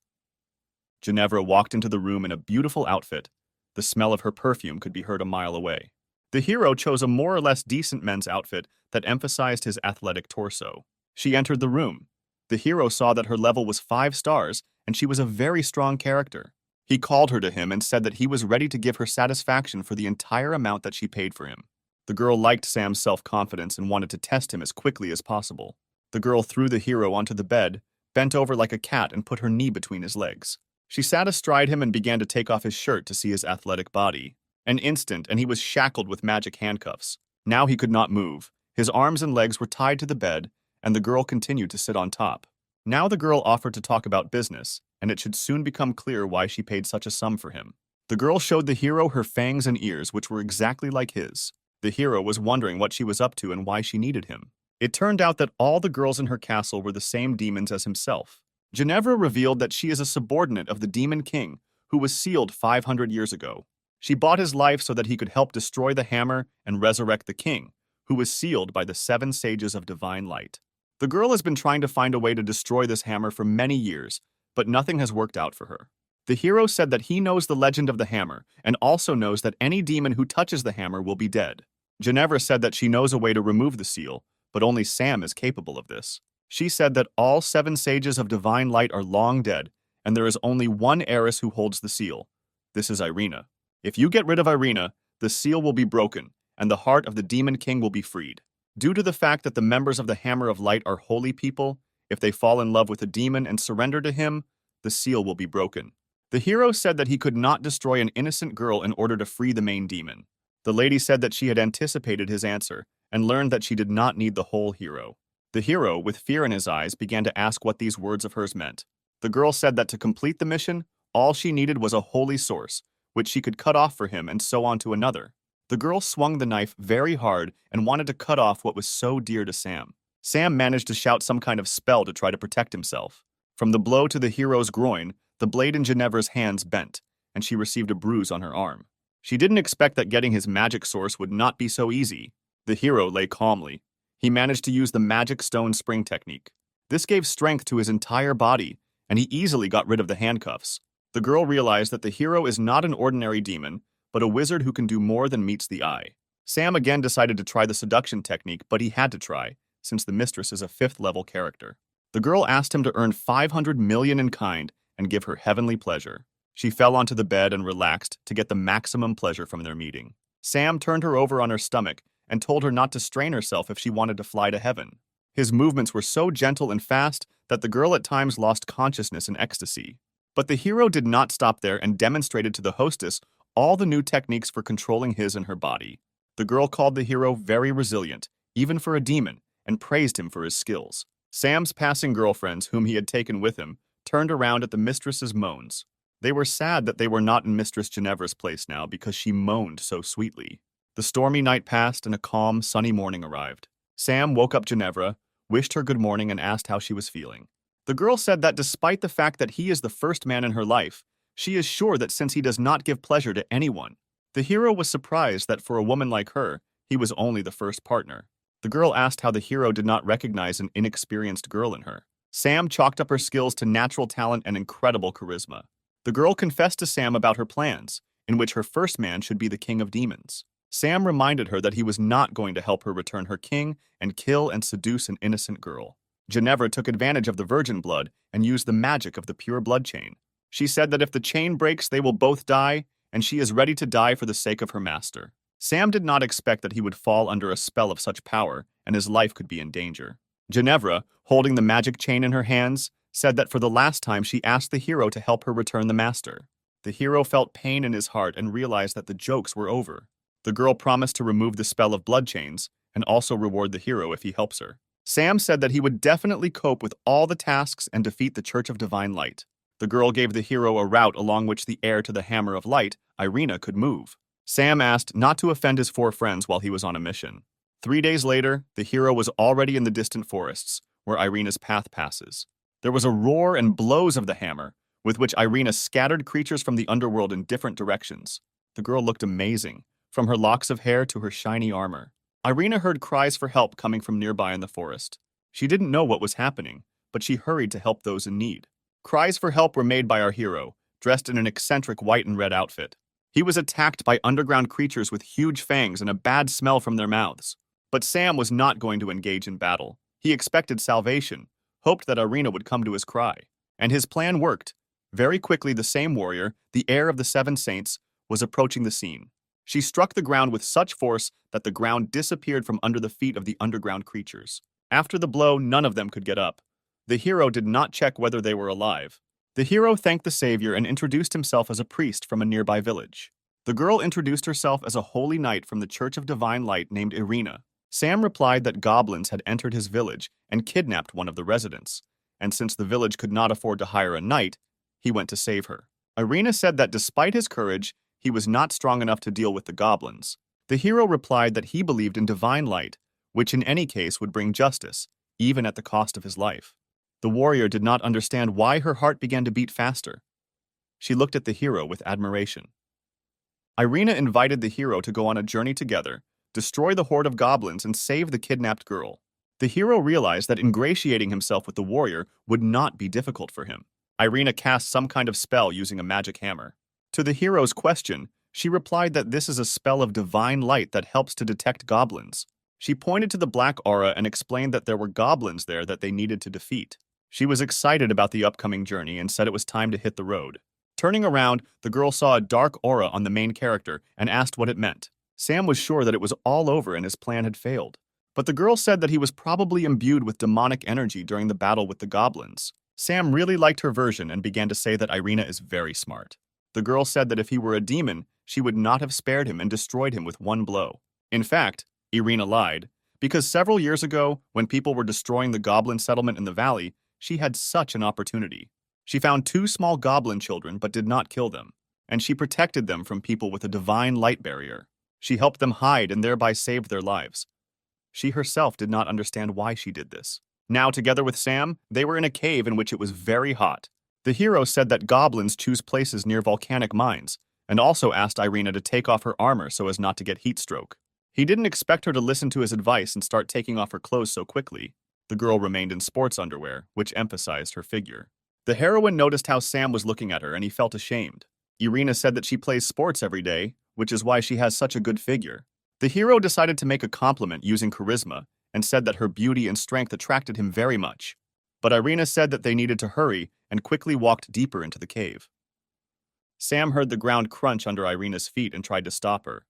Ginevra walked into the room in a beautiful outfit. The smell of her perfume could be heard a mile away. The hero chose a more or less decent men's outfit that emphasized his athletic torso. She entered the room. The hero saw that her level was 5 stars and she was a very strong character. He called her to him and said that he was ready to give her satisfaction for the entire amount that she paid for him. The girl liked Sam's self-confidence and wanted to test him as quickly as possible. The girl threw the hero onto the bed, bent over like a cat and put her knee between his legs. She sat astride him and began to take off his shirt to see his athletic body. An instant, and he was shackled with magic handcuffs. Now he could not move. His arms and legs were tied to the bed, and the girl continued to sit on top. Now the girl offered to talk about business, and it should soon become clear why she paid such a sum for him. The girl showed the hero her fangs and ears, which were exactly like his. The hero was wondering what she was up to and why she needed him. It turned out that all the girls in her castle were the same demons as himself. Ginevra revealed that she is a subordinate of the Demon King, who was sealed 500 years ago. She bought his life so that he could help destroy the hammer and resurrect the king, who was sealed by the 7 sages of divine light. The girl has been trying to find a way to destroy this hammer for many years, but nothing has worked out for her. The hero said that he knows the legend of the hammer and also knows that any demon who touches the hammer will be dead. Ginevra said that she knows a way to remove the seal, but only Sam is capable of this. She said that all 7 sages of divine light are long dead, and there is only one heiress who holds the seal. This is Irina. If you get rid of Irina, the seal will be broken, and the heart of the demon king will be freed. Due to the fact that the members of the Hammer of Light are holy people, if they fall in love with a demon and surrender to him, the seal will be broken. The hero said that he could not destroy an innocent girl in order to free the main demon. The lady said that she had anticipated his answer and learned that she did not need the whole hero. The hero, with fear in his eyes, began to ask what these words of hers meant. The girl said that to complete the mission, all she needed was a holy source, which she could cut off for him and so on to another. The girl swung the knife very hard and wanted to cut off what was so dear to Sam. Sam managed to shout some kind of spell to try to protect himself. From the blow to the hero's groin, the blade in Ginevra's hands bent, and she received a bruise on her arm. She didn't expect that getting his magic source would not be so easy. The hero lay calmly. He managed to use the magic stone spring technique. This gave strength to his entire body, and he easily got rid of the handcuffs. The girl realized that the hero is not an ordinary demon, but a wizard who can do more than meets the eye. Sam again decided to try the seduction technique, but he had to try, since the mistress is a 5th-level character. The girl asked him to earn 500 million in kind and give her heavenly pleasure. She fell onto the bed and relaxed to get the maximum pleasure from their meeting. Sam turned her over on her stomach and told her not to strain herself if she wanted to fly to heaven. His movements were so gentle and fast that the girl at times lost consciousness in ecstasy. But the hero did not stop there and demonstrated to the hostess all the new techniques for controlling his and her body. The girl called the hero very resilient, even for a demon, and praised him for his skills. Sam's passing girlfriends, whom he had taken with him, turned around at the mistress's moans. They were sad that they were not in Mistress Ginevra's place now because she moaned so sweetly. The stormy night passed and a calm, sunny morning arrived. Sam woke up Ginevra, wished her good morning, and asked how she was feeling. The girl said that despite the fact that he is the first man in her life, she is sure that since he does not give pleasure to anyone. The hero was surprised that for a woman like her, he was only the first partner. The girl asked how the hero did not recognize an inexperienced girl in her. Sam chalked up her skills to natural talent and incredible charisma. The girl confessed to Sam about her plans, in which her first man should be the king of demons. Sam reminded her that he was not going to help her return her king and kill and seduce an innocent girl. Ginevra took advantage of the virgin blood and used the magic of the pure blood chain. She said that if the chain breaks, they will both die, and she is ready to die for the sake of her master. Sam did not expect that he would fall under a spell of such power, and his life could be in danger. Ginevra, holding the magic chain in her hands, said that for the last time she asked the hero to help her return the master. The hero felt pain in his heart and realized that the jokes were over. The girl promised to remove the spell of blood chains and also reward the hero if he helps her. Sam said that he would definitely cope with all the tasks and defeat the Church of Divine Light. The girl gave the hero a route along which the heir to the Hammer of Light, Irina, could move. Sam asked not to offend his 4 friends while he was on a mission. 3 days later, the hero was already in the distant forests, where Irina's path passes. There was a roar and blows of the hammer, with which Irina scattered creatures from the underworld in different directions. The girl looked amazing, from her locks of hair to her shiny armor. Irina heard cries for help coming from nearby in the forest. She didn't know what was happening, but she hurried to help those in need. Cries for help were made by our hero, dressed in an eccentric white and red outfit. He was attacked by underground creatures with huge fangs and a bad smell from their mouths. But Sam was not going to engage in battle. He expected salvation, hoped that Irina would come to his cry. And his plan worked. Very quickly, the same warrior, the heir of the 7 saints, was approaching the scene. She struck the ground with such force that the ground disappeared from under the feet of the underground creatures. After the blow, none of them could get up. The hero did not check whether they were alive. The hero thanked the savior and introduced himself as a priest from a nearby village. The girl introduced herself as a holy knight from the Church of Divine Light named Irina. Sam replied that goblins had entered his village and kidnapped one of the residents, and since the village could not afford to hire a knight, he went to save her. Irina said that despite his courage, he was not strong enough to deal with the goblins. The hero replied that he believed in divine light, which in any case would bring justice, even at the cost of his life. The warrior did not understand why her heart began to beat faster. She looked at the hero with admiration. Irina invited the hero to go on a journey together, destroy the horde of goblins, and save the kidnapped girl. The hero realized that ingratiating himself with the warrior would not be difficult for him. Irina cast some kind of spell using a magic hammer. To the hero's question, she replied that this is a spell of divine light that helps to detect goblins. She pointed to the black aura and explained that there were goblins there that they needed to defeat. She was excited about the upcoming journey and said it was time to hit the road. Turning around, the girl saw a dark aura on the main character and asked what it meant. Sam was sure that it was all over and his plan had failed. But the girl said that he was probably imbued with demonic energy during the battle with the goblins. Sam really liked her version and began to say that Irina is very smart. The girl said that if he were a demon, she would not have spared him and destroyed him with one blow. In fact, Irina lied, because several years ago, when people were destroying the goblin settlement in the valley, she had such an opportunity. She found 2 small goblin children but did not kill them, and she protected them from people with a divine light barrier. She helped them hide and thereby saved their lives. She herself did not understand why she did this. Now, together with Sam, they were in a cave in which it was very hot. The hero said that goblins choose places near volcanic mines, and also asked Irina to take off her armor so as not to get heat stroke. He didn't expect her to listen to his advice and start taking off her clothes so quickly. The girl remained in sports underwear, which emphasized her figure. The heroine noticed how Sam was looking at her and he felt ashamed. Irina said that she plays sports every day, which is why she has such a good figure. The hero decided to make a compliment using charisma and said that her beauty and strength attracted him very much. But Irina said that they needed to hurry and quickly walked deeper into the cave. Sam heard the ground crunch under Irina's feet and tried to stop her.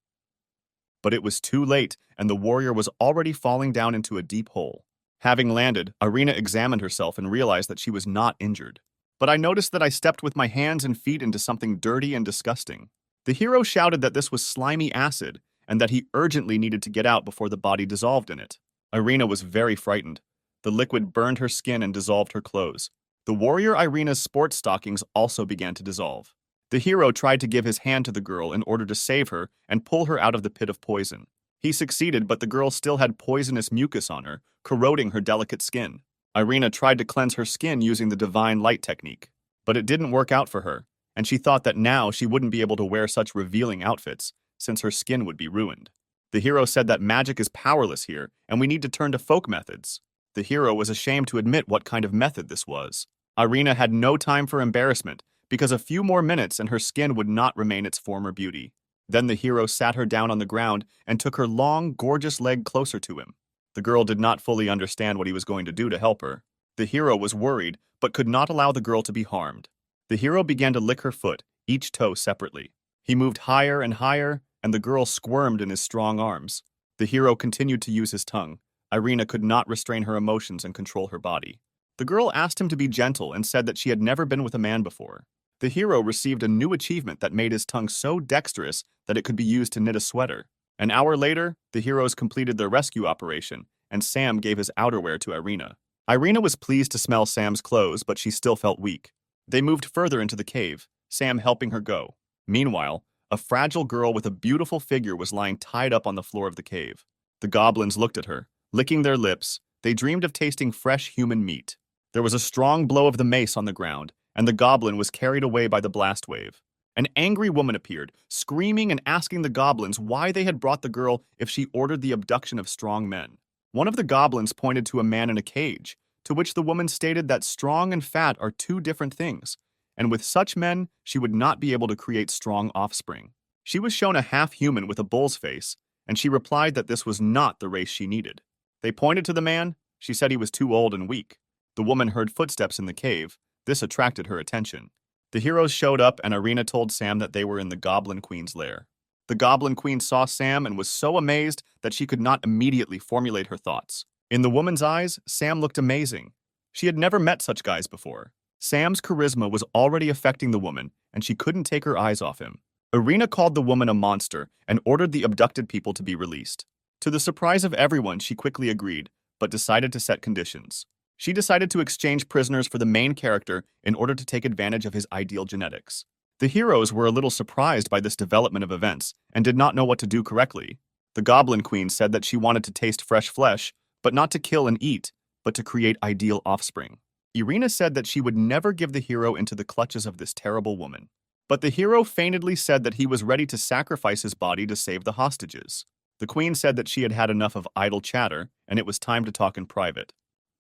But it was too late, and the warrior was already falling down into a deep hole. Having landed, Irina examined herself and realized that she was not injured. But I noticed that I stepped with my hands and feet into something dirty and disgusting. The hero shouted that this was slimy acid, and that he urgently needed to get out before the body dissolved in it. Irina was very frightened. The liquid burned her skin and dissolved her clothes. The warrior Irina's sports stockings also began to dissolve. The hero tried to give his hand to the girl in order to save her and pull her out of the pit of poison. He succeeded, but the girl still had poisonous mucus on her, corroding her delicate skin. Irina tried to cleanse her skin using the divine light technique, but it didn't work out for her, and she thought that now she wouldn't be able to wear such revealing outfits, since her skin would be ruined. The hero said that magic is powerless here, and we need to turn to folk methods. The hero was ashamed to admit what kind of method this was. Irina had no time for embarrassment, because a few more minutes and her skin would not remain its former beauty. Then the hero sat her down on the ground and took her long, gorgeous leg closer to him. The girl did not fully understand what he was going to do to help her. The hero was worried, but could not allow the girl to be harmed. The hero began to lick her foot, each toe separately. He moved higher and higher, and the girl squirmed in his strong arms. The hero continued to use his tongue. Irina could not restrain her emotions and control her body. The girl asked him to be gentle and said that she had never been with a man before. The hero received a new achievement that made his tongue so dexterous that it could be used to knit a sweater. An hour later, the heroes completed their rescue operation, and Sam gave his outerwear to Irina. Irina was pleased to smell Sam's clothes, but she still felt weak. They moved further into the cave, Sam helping her go. Meanwhile, a fragile girl with a beautiful figure was lying tied up on the floor of the cave. The goblins looked at her. Licking their lips, they dreamed of tasting fresh human meat. There was a strong blow of the mace on the ground, and the goblin was carried away by the blast wave. An angry woman appeared, screaming and asking the goblins why they had brought the girl if she ordered the abduction of strong men. One of the goblins pointed to a man in a cage, to which the woman stated that strong and fat are 2 different things, and with such men, she would not be able to create strong offspring. She was shown a half-human with a bull's face, and she replied that this was not the race she needed. They pointed to the man. She said he was too old and weak. The woman heard footsteps in the cave. This attracted her attention. The heroes showed up, and Irina told Sam that they were in the Goblin Queen's lair. The Goblin Queen saw Sam and was so amazed that she could not immediately formulate her thoughts. In the woman's eyes, Sam looked amazing. She had never met such guys before. Sam's charisma was already affecting the woman, and she couldn't take her eyes off him. Irina called the woman a monster and ordered the abducted people to be released. To the surprise of everyone, she quickly agreed, but decided to set conditions. She decided to exchange prisoners for the main character in order to take advantage of his ideal genetics. The heroes were a little surprised by this development of events and did not know what to do correctly. The Goblin Queen said that she wanted to taste fresh flesh, but not to kill and eat, but to create ideal offspring. Irina said that she would never give the hero into the clutches of this terrible woman. But the hero feignedly said that he was ready to sacrifice his body to save the hostages. The queen said that she had had enough of idle chatter, and it was time to talk in private.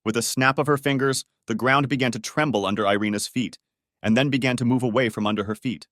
With a snap of her fingers, the ground began to tremble under Irina's feet, and then began to move away from under her feet.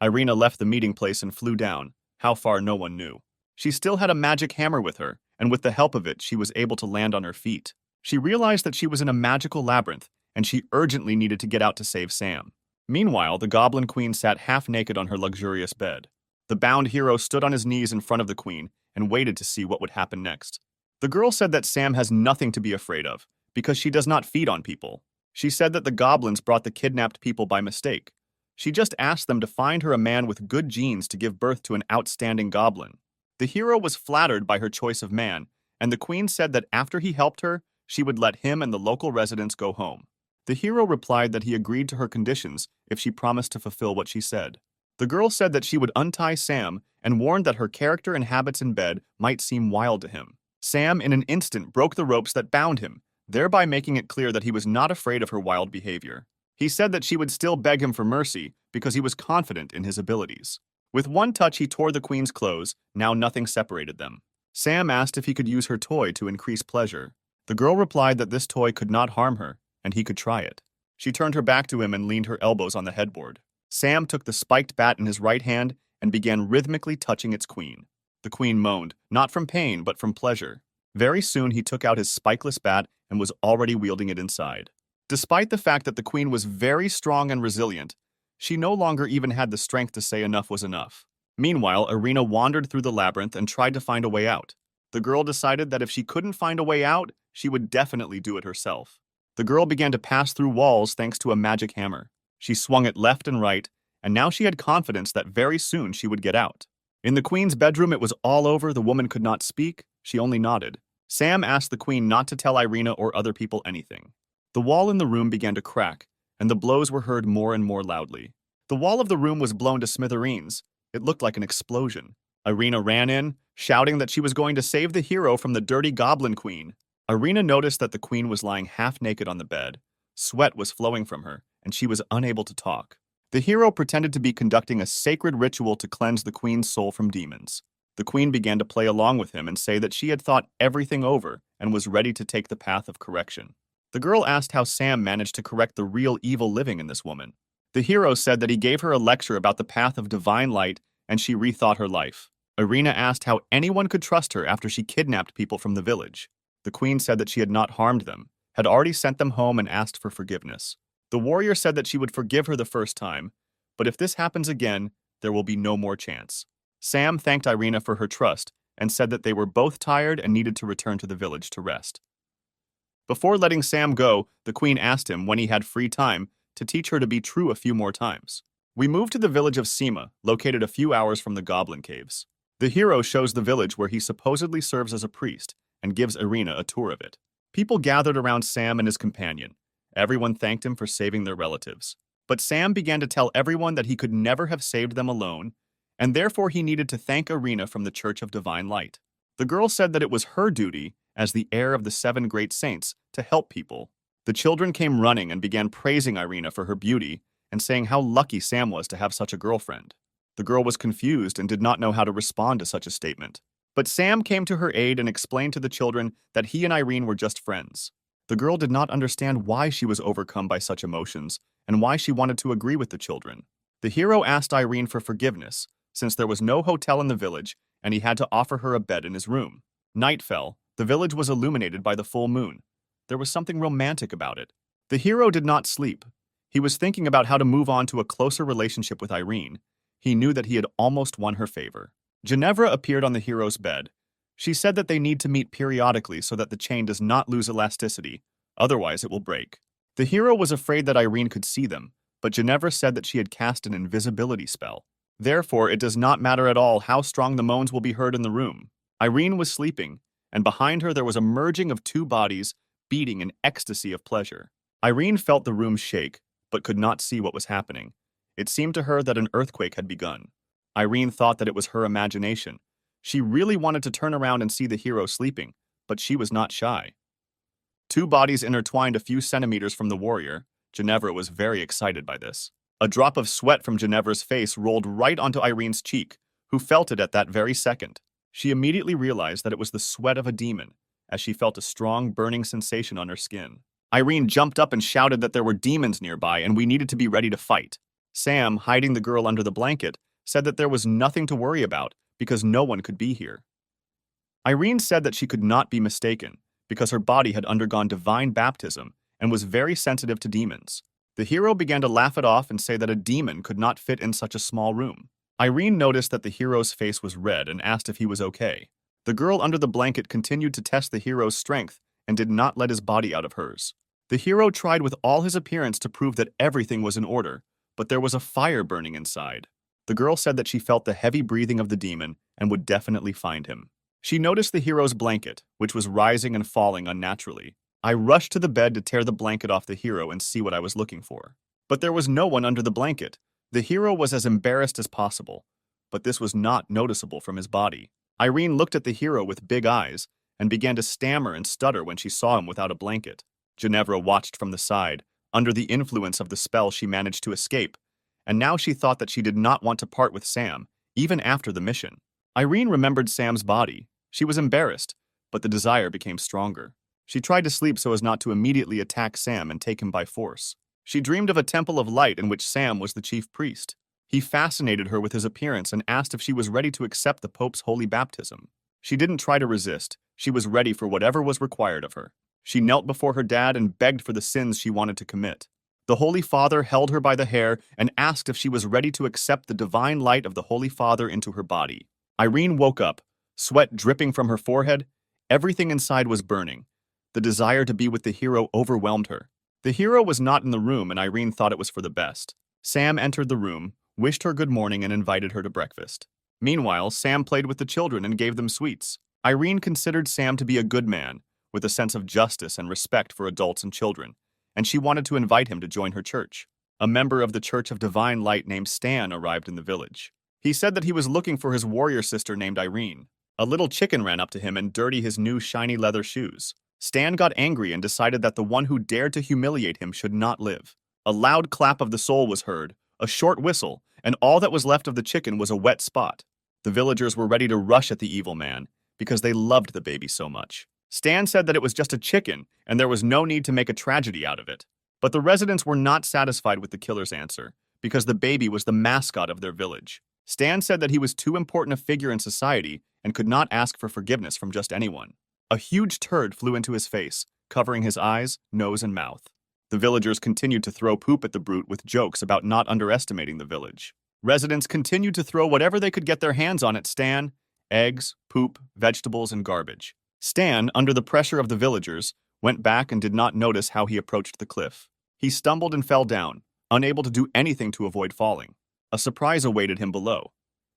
Irina left the meeting place and flew down, how far no one knew. She still had a magic hammer with her, and with the help of it, she was able to land on her feet. She realized that she was in a magical labyrinth, and she urgently needed to get out to save Sam. Meanwhile, the Goblin Queen sat half naked on her luxurious bed. The bound hero stood on his knees in front of the queen and waited to see what would happen next. The girl said that Sam has nothing to be afraid of, because she does not feed on people. She said that the goblins brought the kidnapped people by mistake. She just asked them to find her a man with good genes to give birth to an outstanding goblin. The hero was flattered by her choice of man, and the queen said that after he helped her, she would let him and the local residents go home. The hero replied that he agreed to her conditions if she promised to fulfill what she said. The girl said that she would untie Sam and warned that her character and habits in bed might seem wild to him. Sam, in an instant, broke the ropes that bound him, thereby making it clear that he was not afraid of her wild behavior. He said that she would still beg him for mercy because he was confident in his abilities. With one touch, he tore the queen's clothes. Now nothing separated them. Sam asked if he could use her toy to increase pleasure. The girl replied that this toy could not harm her, and he could try it. She turned her back to him and leaned her elbows on the headboard. Sam took the spiked bat in his right hand and began rhythmically touching its queen. The queen moaned, not from pain, but from pleasure. Very soon he took out his spikeless bat and was already wielding it inside. Despite the fact that the queen was very strong and resilient, she no longer even had the strength to say enough was enough. Meanwhile, Irina wandered through the labyrinth and tried to find a way out. The girl decided that if she couldn't find a way out, she would definitely do it herself. The girl began to pass through walls thanks to a magic hammer. She swung it left and right, and now she had confidence that very soon she would get out. In the queen's bedroom, it was all over. The woman could not speak. She only nodded. Sam asked the queen not to tell Irina or other people anything. The wall in the room began to crack, and the blows were heard more and more loudly. The wall of the room was blown to smithereens. It looked like an explosion. Irina ran in, shouting that she was going to save the hero from the dirty goblin queen. Irina noticed that the queen was lying half naked on the bed. Sweat was flowing from her, and she was unable to talk. The hero pretended to be conducting a sacred ritual to cleanse the queen's soul from demons. The queen began to play along with him and say that she had thought everything over and was ready to take the path of correction. The girl asked how Sam managed to correct the real evil living in this woman. The hero said that he gave her a lecture about the path of divine light and she rethought her life. Irina asked how anyone could trust her after she kidnapped people from the village. The queen said that she had not harmed them, had already sent them home and asked for forgiveness. The warrior said that she would forgive her the first time, but if this happens again, there will be no more chance. Sam thanked Irina for her trust and said that they were both tired and needed to return to the village to rest. Before letting Sam go, the queen asked him when he had free time to teach her to be true a few more times. We moved to the village of Sima, located a few hours from the Goblin Caves. The hero shows the village where he supposedly serves as a priest and gives Irina a tour of it. People gathered around Sam and his companion. Everyone thanked him for saving their relatives. But Sam began to tell everyone that he could never have saved them alone, and therefore he needed to thank Irina from the Church of Divine Light. The girl said that it was her duty, as the heir of the 7 great saints, to help people. The children came running and began praising Irina for her beauty and saying how lucky Sam was to have such a girlfriend. The girl was confused and did not know how to respond to such a statement. But Sam came to her aid and explained to the children that he and Irene were just friends. The girl did not understand why she was overcome by such emotions and why she wanted to agree with the children. The hero asked Irene for forgiveness, since there was no hotel in the village and he had to offer her a bed in his room. Night fell. The village was illuminated by the full moon. There was something romantic about it. The hero did not sleep. He was thinking about how to move on to a closer relationship with Irene. He knew that he had almost won her favor. Ginevra appeared on the hero's bed. She said that they need to meet periodically so that the chain does not lose elasticity, otherwise it will break. The hero was afraid that Irene could see them, but Ginevra said that she had cast an invisibility spell. Therefore, it does not matter at all how strong the moans will be heard in the room. Irene was sleeping, and behind her there was a merging of 2 bodies, beating in ecstasy of pleasure. Irene felt the room shake, but could not see what was happening. It seemed to her that an earthquake had begun. Irene thought that it was her imagination. She really wanted to turn around and see the hero sleeping, but she was not shy. 2 bodies intertwined a few centimeters from the warrior. Ginevra was very excited by this. A drop of sweat from Ginevra's face rolled right onto Irene's cheek, who felt it at that very second. She immediately realized that it was the sweat of a demon, as she felt a strong burning sensation on her skin. Irene jumped up and shouted that there were demons nearby and we needed to be ready to fight. Sam, hiding the girl under the blanket, said that there was nothing to worry about because no one could be here. Irene said that she could not be mistaken because her body had undergone divine baptism and was very sensitive to demons. The hero began to laugh it off and say that a demon could not fit in such a small room. Irene noticed that the hero's face was red and asked if he was okay. The girl under the blanket continued to test the hero's strength and did not let his body out of hers. The hero tried with all his appearance to prove that everything was in order, but there was a fire burning inside. The girl said that she felt the heavy breathing of the demon and would definitely find him. She noticed the hero's blanket, which was rising and falling unnaturally. I rushed to the bed to tear the blanket off the hero and see what I was looking for. But there was no one under the blanket. The hero was as embarrassed as possible, but this was not noticeable from his body. Irene looked at the hero with big eyes and began to stammer and stutter when she saw him without a blanket. Ginevra watched from the side. Under the influence of the spell, she managed to escape, and now she thought that she did not want to part with Sam, even after the mission. Irene remembered Sam's body. She was embarrassed, but the desire became stronger. She tried to sleep so as not to immediately attack Sam and take him by force. She dreamed of a temple of light in which Sam was the chief priest. He fascinated her with his appearance and asked if she was ready to accept the Pope's holy baptism. She didn't try to resist. She was ready for whatever was required of her. She knelt before her dad and begged for the sins she wanted to commit. The Holy Father held her by the hair and asked if she was ready to accept the divine light of the Holy Father into her body. Irene woke up, sweat dripping from her forehead. Everything inside was burning. The desire to be with the hero overwhelmed her. The hero was not in the room, and Irene thought it was for the best. Sam entered the room, wished her good morning, and invited her to breakfast. Meanwhile, Sam played with the children and gave them sweets. Irene considered Sam to be a good man, with a sense of justice and respect for adults and children, and she wanted to invite him to join her church. A member of the Church of Divine Light named Stan arrived in the village. He said that he was looking for his warrior sister named Irene. A little chicken ran up to him and dirtied his new shiny leather shoes. Stan got angry and decided that the one who dared to humiliate him should not live. A loud clap of the soul was heard, a short whistle, and all that was left of the chicken was a wet spot. The villagers were ready to rush at the evil man because they loved the baby so much. Stan said that it was just a chicken and there was no need to make a tragedy out of it. But the residents were not satisfied with the killer's answer because the baby was the mascot of their village. Stan said that he was too important a figure in society and could not ask for forgiveness from just anyone. A huge turd flew into his face, covering his eyes, nose, and mouth. The villagers continued to throw poop at the brute with jokes about not underestimating the village. Residents continued to throw whatever they could get their hands on at Stan: eggs, poop, vegetables, and garbage. Stan, under the pressure of the villagers, went back and did not notice how he approached the cliff. He stumbled and fell down, unable to do anything to avoid falling. A surprise awaited him below.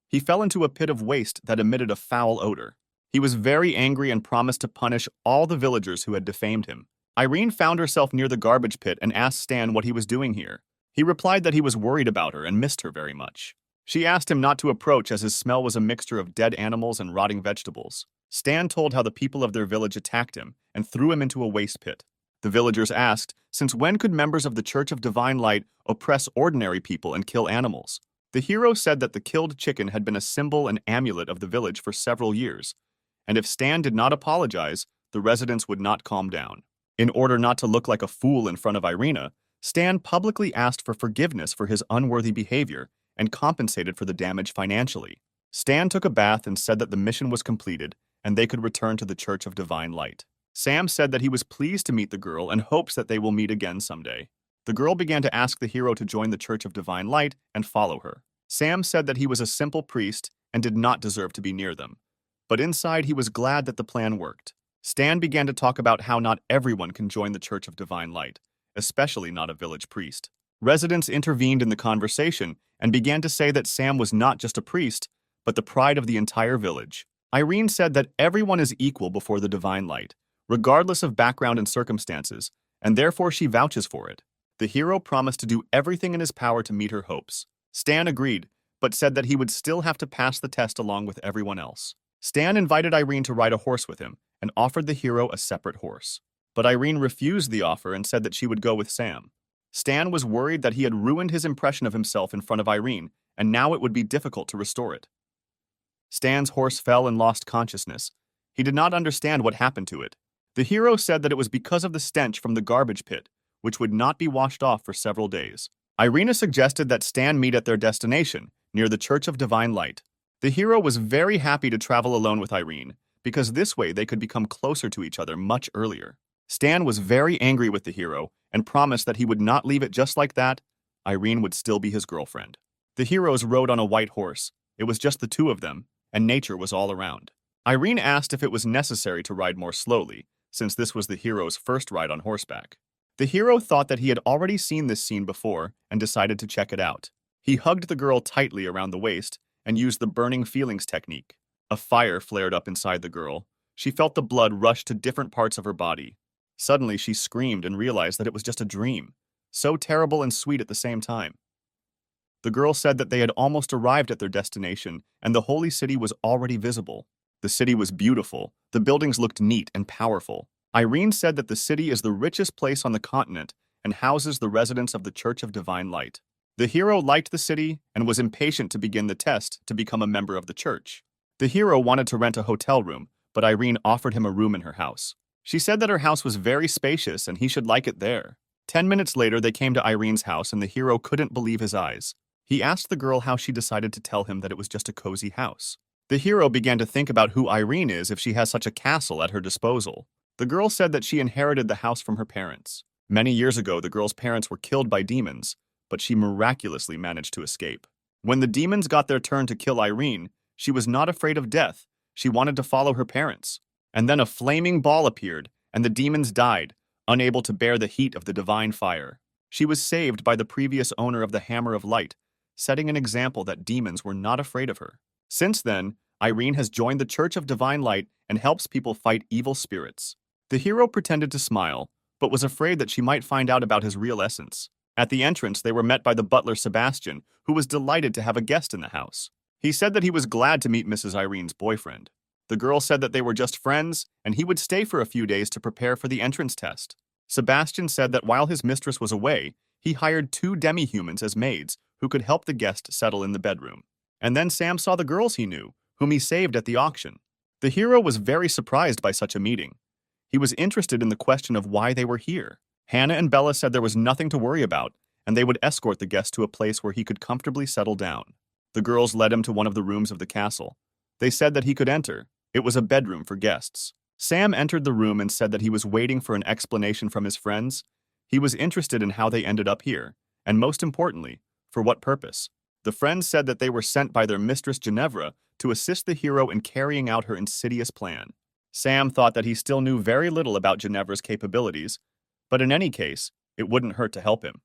He fell into a pit of waste that emitted a foul odor. He was very angry and promised to punish all the villagers who had defamed him. Irene found herself near the garbage pit and asked Stan what he was doing here. He replied that he was worried about her and missed her very much. She asked him not to approach as his smell was a mixture of dead animals and rotting vegetables. Stan told how the people of their village attacked him and threw him into a waste pit. The villagers asked, since when could members of the Church of Divine Light oppress ordinary people and kill animals? The hero said that the killed chicken had been a symbol and amulet of the village for several years, and if Stan did not apologize, the residents would not calm down. In order not to look like a fool in front of Irina, Stan publicly asked for forgiveness for his unworthy behavior and compensated for the damage financially. Stan took a bath and said that the mission was completed and they could return to the Church of Divine Light. Sam said that he was pleased to meet the girl and hopes that they will meet again someday. The girl began to ask the hero to join the Church of Divine Light and follow her. Sam said that he was a simple priest and did not deserve to be near them. But inside, he was glad that the plan worked. Stan began to talk about how not everyone can join the Church of Divine Light, especially not a village priest. Residents intervened in the conversation and began to say that Sam was not just a priest, but the pride of the entire village. Irene said that everyone is equal before the Divine Light, regardless of background and circumstances, and therefore she vouches for it. The hero promised to do everything in his power to meet her hopes. Stan agreed, but said that he would still have to pass the test along with everyone else. Stan invited Irene to ride a horse with him and offered the hero a separate horse. But Irene refused the offer and said that she would go with Sam. Stan was worried that he had ruined his impression of himself in front of Irene, and now it would be difficult to restore it. Stan's horse fell and lost consciousness. He did not understand what happened to it. The hero said that it was because of the stench from the garbage pit, which would not be washed off for several days. Irina suggested that Stan meet at their destination, near the Church of Divine Light. The hero was very happy to travel alone with Irene, because this way they could become closer to each other much earlier. Stan was very angry with the hero and promised that he would not leave it just like that. Irene would still be his girlfriend. The heroes rode on a white horse. It was just the two of them, and nature was all around. Irene asked if it was necessary to ride more slowly, since this was the hero's first ride on horseback. The hero thought that he had already seen this scene before and decided to check it out. He hugged the girl tightly around the waist and used the burning feelings technique. A fire flared up inside the girl. She felt the blood rush to different parts of her body. Suddenly, she screamed and realized that it was just a dream, so terrible and sweet at the same time. The girl said that they had almost arrived at their destination and the holy city was already visible. The city was beautiful. The buildings looked neat and powerful. Irene said that the city is the richest place on the continent and houses the residents of the Church of Divine Light. The hero liked the city and was impatient to begin the test to become a member of the church. The hero wanted to rent a hotel room, but Irene offered him a room in her house. She said that her house was very spacious and he should like it there. 10 minutes later, they came to Irene's house and the hero couldn't believe his eyes. He asked the girl how she decided to tell him that it was just a cozy house. The hero began to think about who Irene is if she has such a castle at her disposal. The girl said that she inherited the house from her parents. Many years ago, the girl's parents were killed by demons, but she miraculously managed to escape. When the demons got their turn to kill Irene, she was not afraid of death. She wanted to follow her parents. And then a flaming ball appeared, and the demons died, unable to bear the heat of the divine fire. She was saved by the previous owner of the Hammer of Light, setting an example that demons were not afraid of her. Since then, Irene has joined the Church of Divine Light and helps people fight evil spirits. The hero pretended to smile, but was afraid that she might find out about his real essence. At the entrance, they were met by the butler Sebastian, who was delighted to have a guest in the house. He said that he was glad to meet Mrs. Irene's boyfriend. The girl said that they were just friends, and he would stay for a few days to prepare for the entrance test. Sebastian said that while his mistress was away, he hired 2 demi-humans as maids who could help the guest settle in the bedroom. And then Sam saw the girls he knew, whom he saved at the auction. The hero was very surprised by such a meeting. He was interested in the question of why they were here. Hannah and Bella said there was nothing to worry about, and they would escort the guest to a place where he could comfortably settle down. The girls led him to one of the rooms of the castle. They said that he could enter. It was a bedroom for guests. Sam entered the room and said that he was waiting for an explanation from his friends. He was interested in how they ended up here, and most importantly, for what purpose. The friends said that they were sent by their mistress Ginevra to assist the hero in carrying out her insidious plan. Sam thought that he still knew very little about Ginevra's capabilities, but in any case, it wouldn't hurt to help him.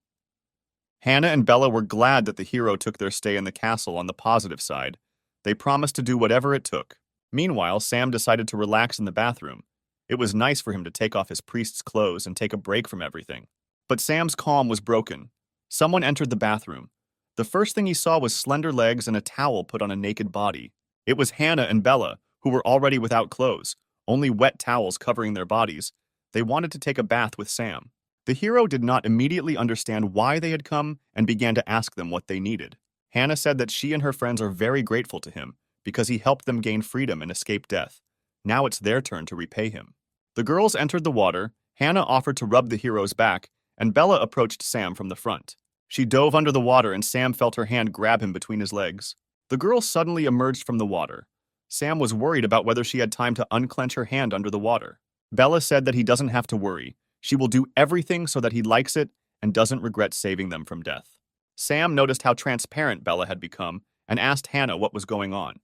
Hannah and Bella were glad that the hero took their stay in the castle on the positive side. They promised to do whatever it took. Meanwhile, Sam decided to relax in the bathroom. It was nice for him to take off his priest's clothes and take a break from everything. But Sam's calm was broken. Someone entered the bathroom. The first thing he saw was slender legs and a towel put on a naked body. It was Hannah and Bella, who were already without clothes, only wet towels covering their bodies. They wanted to take a bath with Sam. The hero did not immediately understand why they had come and began to ask them what they needed. Hannah said that she and her friends are very grateful to him because he helped them gain freedom and escape death. Now it's their turn to repay him. The girls entered the water. Hannah offered to rub the hero's back, and Bella approached Sam from the front. She dove under the water and Sam felt her hand grab him between his legs. The girl suddenly emerged from the water. Sam was worried about whether she had time to unclench her hand under the water. Bella said that he doesn't have to worry. She will do everything so that he likes it and doesn't regret saving them from death. Sam noticed how transparent Bella had become and asked Hannah what was going on.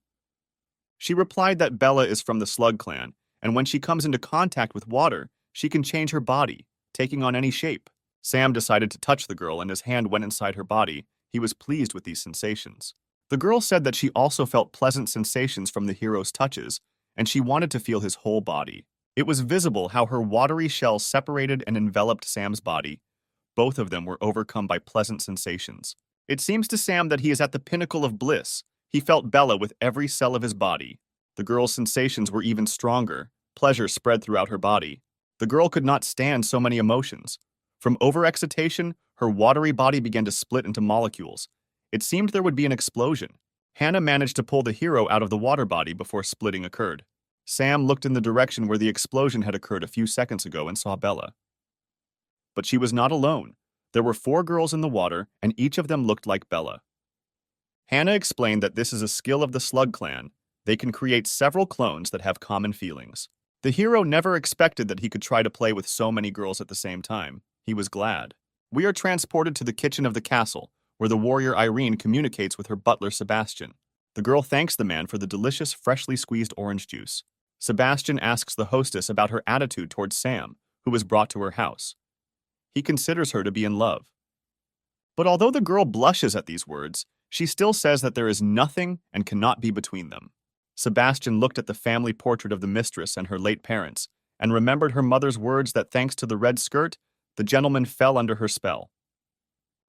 She replied that Bella is from the Slug clan, and when she comes into contact with water, she can change her body, taking on any shape. Sam decided to touch the girl and his hand went inside her body. He was pleased with these sensations. The girl said that she also felt pleasant sensations from the hero's touches, and she wanted to feel his whole body. It was visible how her watery shell separated and enveloped Sam's body. Both of them were overcome by pleasant sensations. It seems to Sam that he is at the pinnacle of bliss. He felt Bella with every cell of his body. The girl's sensations were even stronger. Pleasure spread throughout her body. The girl could not stand so many emotions. From overexcitation, her watery body began to split into molecules. It seemed there would be an explosion. Hannah managed to pull the hero out of the water body before splitting occurred. Sam looked in the direction where the explosion had occurred a few seconds ago and saw Bella. But she was not alone. There were 4 girls in the water, and each of them looked like Bella. Hannah explained that this is a skill of the Slug clan. They can create several clones that have common feelings. The hero never expected that he could try to play with so many girls at the same time. He was glad. We are transported to the kitchen of the castle, where the warrior Irene communicates with her butler Sebastian. The girl thanks the man for the delicious, freshly squeezed orange juice. Sebastian asks the hostess about her attitude towards Sam, who was brought to her house. He considers her to be in love. But although the girl blushes at these words, she still says that there is nothing and cannot be between them. Sebastian looked at the family portrait of the mistress and her late parents, and remembered her mother's words that thanks to the red skirt, the gentleman fell under her spell.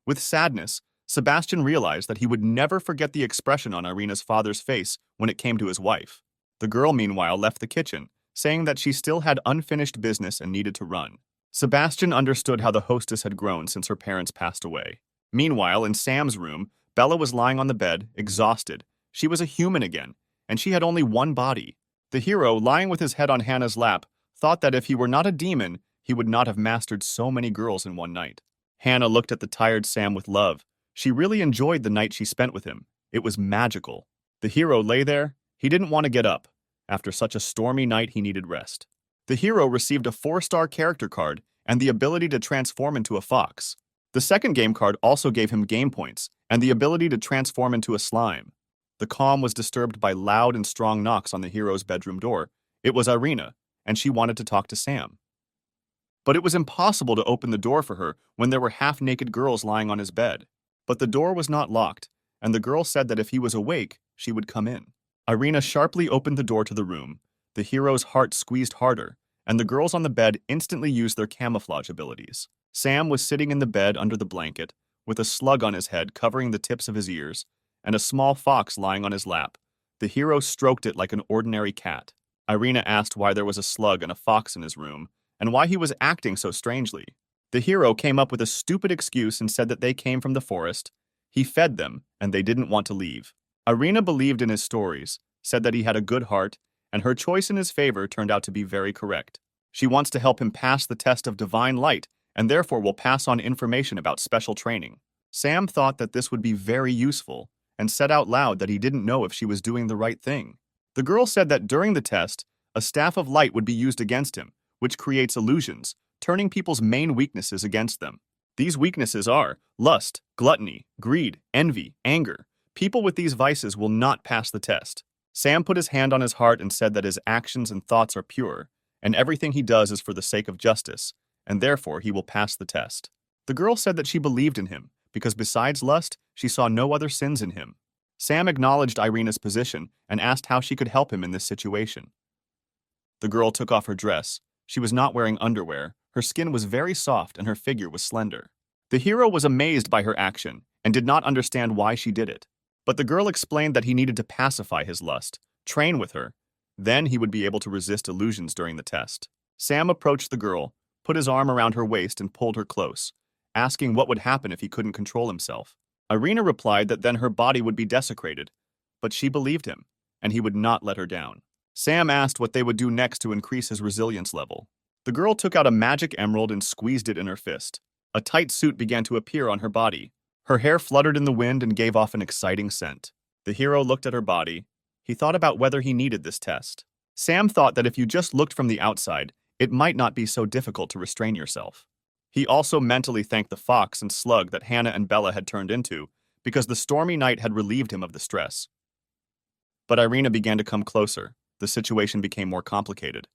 With sadness, Sebastian realized that he would never forget the expression on Irina's father's face when it came to his wife. The girl, meanwhile, left the kitchen, saying that she still had unfinished business and needed to run. Sebastian understood how the hostess had grown since her parents passed away. Meanwhile, in Sam's room, Bella was lying on the bed, exhausted. She was a human again, and she had only one body. The hero, lying with his head on Hannah's lap, thought that if he were not a demon, he would not have mastered so many girls in one night. Hannah looked at the tired Sam with love. She really enjoyed the night she spent with him. It was magical. The hero lay there. He didn't want to get up. After such a stormy night, he needed rest. The hero received a 4-star character card and the ability to transform into a fox. The second game card also gave him game points and the ability to transform into a slime. The calm was disturbed by loud and strong knocks on the hero's bedroom door. It was Irina, and she wanted to talk to Sam. But it was impossible to open the door for her when there were half-naked girls lying on his bed. But the door was not locked, and the girl said that if he was awake, she would come in. Irina sharply opened the door to the room. The hero's heart squeezed harder, and the girls on the bed instantly used their camouflage abilities. Sam was sitting in the bed under the blanket, with a slug on his head covering the tips of his ears, and a small fox lying on his lap. The hero stroked it like an ordinary cat. Irina asked why there was a slug and a fox in his room, and why he was acting so strangely. The hero came up with a stupid excuse and said that they came from the forest. He fed them, and they didn't want to leave. Irina believed in his stories, said that he had a good heart, and her choice in his favor turned out to be very correct. She wants to help him pass the test of divine light, and therefore will pass on information about special training. Sam thought that this would be very useful, and said out loud that he didn't know if she was doing the right thing. The girl said that during the test, a staff of light would be used against him, which creates illusions, turning people's main weaknesses against them. These weaknesses are lust, gluttony, greed, envy, anger. People with these vices will not pass the test. Sam put his hand on his heart and said that his actions and thoughts are pure, and everything he does is for the sake of justice, and therefore he will pass the test. The girl said that she believed in him, because besides lust, she saw no other sins in him. Sam acknowledged Irina's position and asked how she could help him in this situation. The girl took off her dress. She was not wearing underwear, her skin was very soft and her figure was slender. The hero was amazed by her action and did not understand why she did it. But the girl explained that he needed to pacify his lust, train with her. Then he would be able to resist illusions during the test. Sam approached the girl, put his arm around her waist and pulled her close, asking what would happen if he couldn't control himself. Irina replied that then her body would be desecrated, but she believed him, and he would not let her down. Sam asked what they would do next to increase his resilience level. The girl took out a magic emerald and squeezed it in her fist. A tight suit began to appear on her body. Her hair fluttered in the wind and gave off an exciting scent. The hero looked at her body. He thought about whether he needed this test. Sam thought that if you just looked from the outside, it might not be so difficult to restrain yourself. He also mentally thanked the fox and slug that Hannah and Bella had turned into, because the stormy night had relieved him of the stress. But Irina began to come closer. The situation became more complicated.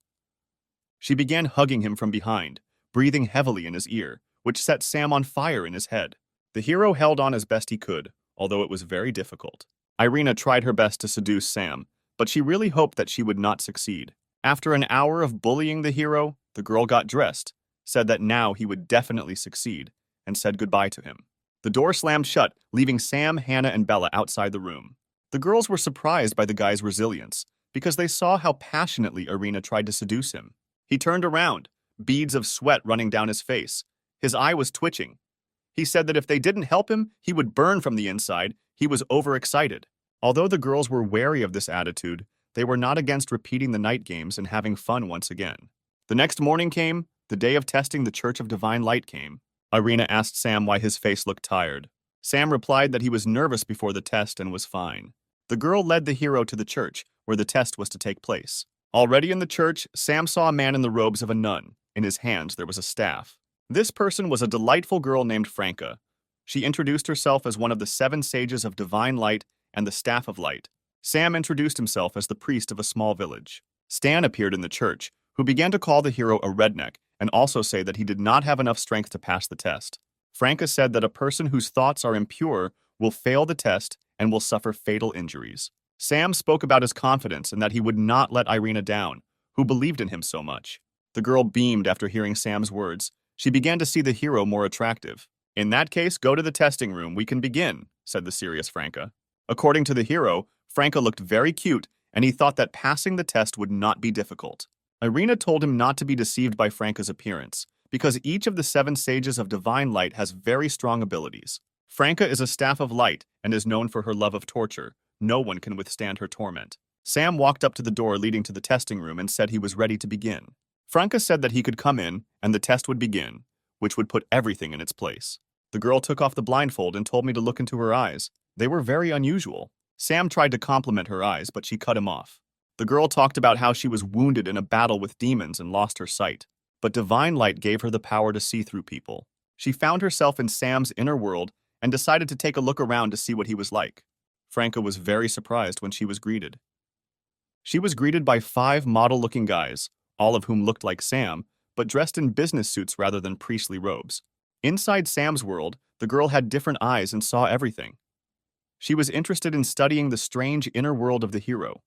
She began hugging him from behind, breathing heavily in his ear, which set Sam on fire in his head. The hero held on as best he could, although it was very difficult. Irina tried her best to seduce Sam, but she really hoped that she would not succeed. After an hour of bullying the hero, the girl got dressed, said that now he would definitely succeed, and said goodbye to him. The door slammed shut, leaving Sam, Hannah, and Bella outside the room. The girls were surprised by the guy's resilience, because they saw how passionately Irina tried to seduce him. He turned around, beads of sweat running down his face. His eye was twitching. He said that if they didn't help him, he would burn from the inside. He was overexcited. Although the girls were wary of this attitude, they were not against repeating the night games and having fun once again. The next morning came, the day of testing the Church of Divine Light came. Irina asked Sam why his face looked tired. Sam replied that he was nervous before the test and was fine. The girl led the hero to the church, where the test was to take place. Already in the church, Sam saw a man in the robes of a nun. In his hands there was a staff. This person was a delightful girl named Franca. She introduced herself as one of the 7 sages of divine light and the staff of light. Sam introduced himself as the priest of a small village. Stan appeared in the church, who began to call the hero a redneck and also say that he did not have enough strength to pass the test. Franca said that a person whose thoughts are impure will fail the test and will suffer fatal injuries. Sam spoke about his confidence and that he would not let Irina down, who believed in him so much. The girl beamed after hearing Sam's words. She began to see the hero more attractive. "In that case, go to the testing room. We can begin," said the serious Franca. According to the hero, Franca looked very cute, and he thought that passing the test would not be difficult. Irina told him not to be deceived by Franca's appearance, because each of the 7 sages of divine light has very strong abilities. Franca is a staff of light and is known for her love of torture. No one can withstand her torment. Sam walked up to the door leading to the testing room and said he was ready to begin. Franca said that he could come in and the test would begin, which would put everything in its place. The girl took off the blindfold and told me to look into her eyes. They were very unusual. Sam tried to compliment her eyes, but she cut him off. The girl talked about how she was wounded in a battle with demons and lost her sight, but divine light gave her the power to see through people. She found herself in Sam's inner world and decided to take a look around to see what he was like. Franca was very surprised when she was greeted. She was greeted by 5 model-looking guys, all of whom looked like Sam, but dressed in business suits rather than priestly robes. Inside Sam's world, the girl had different eyes and saw everything. She was interested in studying the strange inner world of the hero.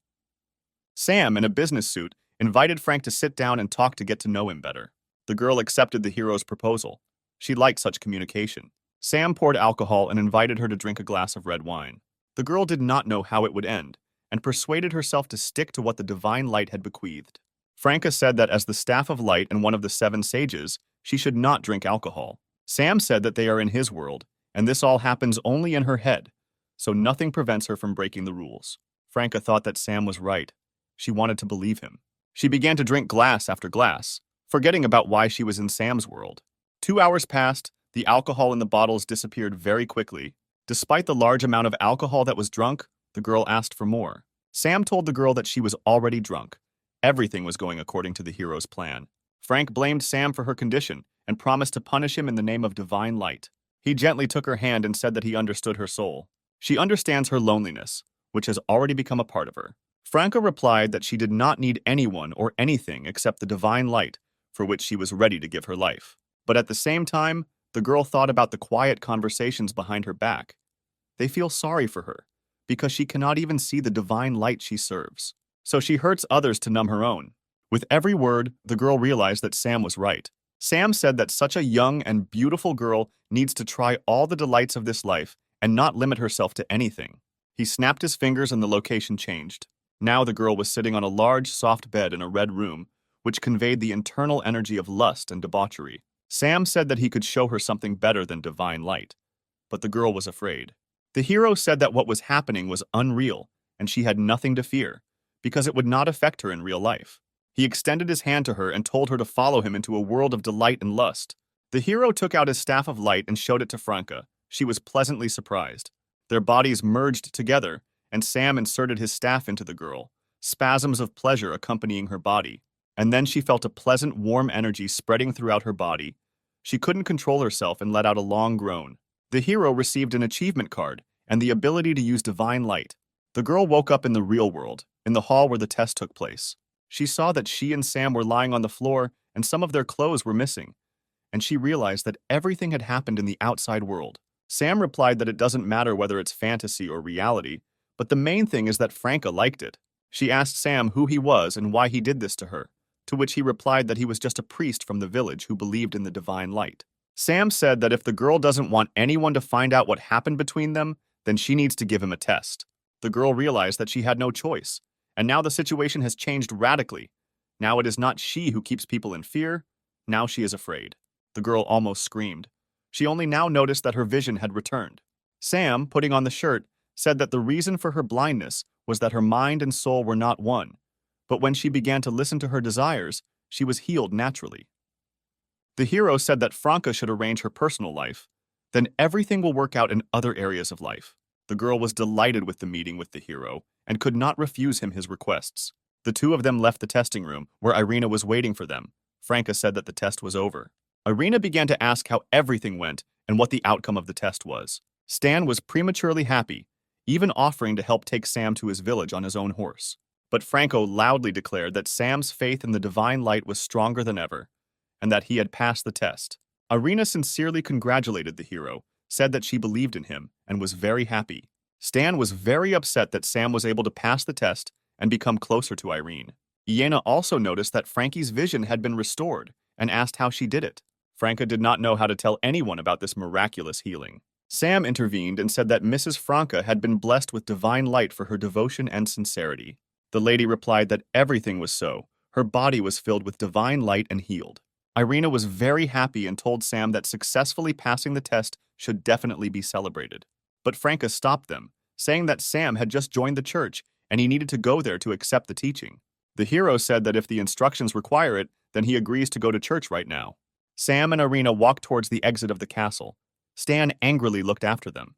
Sam, in a business suit, invited Frank to sit down and talk to get to know him better. The girl accepted the hero's proposal. She liked such communication. Sam poured alcohol and invited her to drink a glass of red wine. The girl did not know how it would end, and persuaded herself to stick to what the divine light had bequeathed. Franca said that as the staff of light and one of the 7 sages, she should not drink alcohol. Sam said that they are in his world, and this all happens only in her head, so nothing prevents her from breaking the rules. Franca thought that Sam was right. She wanted to believe him. She began to drink glass after glass, forgetting about why she was in Sam's world. 2 hours passed. The alcohol in the bottles disappeared very quickly. Despite the large amount of alcohol that was drunk, the girl asked for more. Sam told the girl that she was already drunk. Everything was going according to the hero's plan. Frank blamed Sam for her condition and promised to punish him in the name of divine light. He gently took her hand and said that he understood her soul. She understands her loneliness, which has already become a part of her. Franca replied that she did not need anyone or anything except the divine light, for which she was ready to give her life. But at the same time, the girl thought about the quiet conversations behind her back. They feel sorry for her, because she cannot even see the divine light she serves. So she hurts others to numb her own. With every word, the girl realized that Sam was right. Sam said that such a young and beautiful girl needs to try all the delights of this life and not limit herself to anything. He snapped his fingers and the location changed. Now the girl was sitting on a large, soft bed in a red room, which conveyed the internal energy of lust and debauchery. Sam said that he could show her something better than divine light, but the girl was afraid. The hero said that what was happening was unreal, and she had nothing to fear, because it would not affect her in real life. He extended his hand to her and told her to follow him into a world of delight and lust. The hero took out his staff of light and showed it to Franca. She was pleasantly surprised. Their bodies merged together, and Sam inserted his staff into the girl, spasms of pleasure accompanying her body. And then she felt a pleasant, warm energy spreading throughout her body. She couldn't control herself and let out a long groan. The hero received an achievement card and the ability to use divine light. The girl woke up in the real world, in the hall where the test took place. She saw that she and Sam were lying on the floor and some of their clothes were missing, and she realized that everything had happened in the outside world. Sam replied that it doesn't matter whether it's fantasy or reality, but the main thing is that Franca liked it. She asked Sam who he was and why he did this to her, to which he replied that he was just a priest from the village who believed in the divine light. Sam said that if the girl doesn't want anyone to find out what happened between them, then she needs to give him a test. The girl realized that she had no choice, and now the situation has changed radically. Now it is not she who keeps people in fear, now she is afraid. The girl almost screamed. She only now noticed that her vision had returned. Sam, putting on the shirt, said that the reason for her blindness was that her mind and soul were not one, but when she began to listen to her desires, she was healed naturally. The hero said that Franca should arrange her personal life, then everything will work out in other areas of life. The girl was delighted with the meeting with the hero and could not refuse him his requests. The two of them left the testing room, where Irina was waiting for them. Franca said that the test was over. Irina began to ask how everything went and what the outcome of the test was. Stan was prematurely happy, even offering to help take Sam to his village on his own horse. But Franco loudly declared that Sam's faith in the divine light was stronger than ever, and that he had passed the test. Irina sincerely congratulated the hero, said that she believed in him, and was very happy. Stan was very upset that Sam was able to pass the test and become closer to Irene. Iena also noticed that Frankie's vision had been restored and asked how she did it. Franca did not know how to tell anyone about this miraculous healing. Sam intervened and said that Mrs. Franca had been blessed with divine light for her devotion and sincerity. The lady replied that everything was so. Her body was filled with divine light and healed. Irina was very happy and told Sam that successfully passing the test should definitely be celebrated. But Franca stopped them, saying that Sam had just joined the church and he needed to go there to accept the teaching. The hero said that if the instructions require it, then he agrees to go to church right now. Sam and Irina walked towards the exit of the castle. Stan angrily looked after them.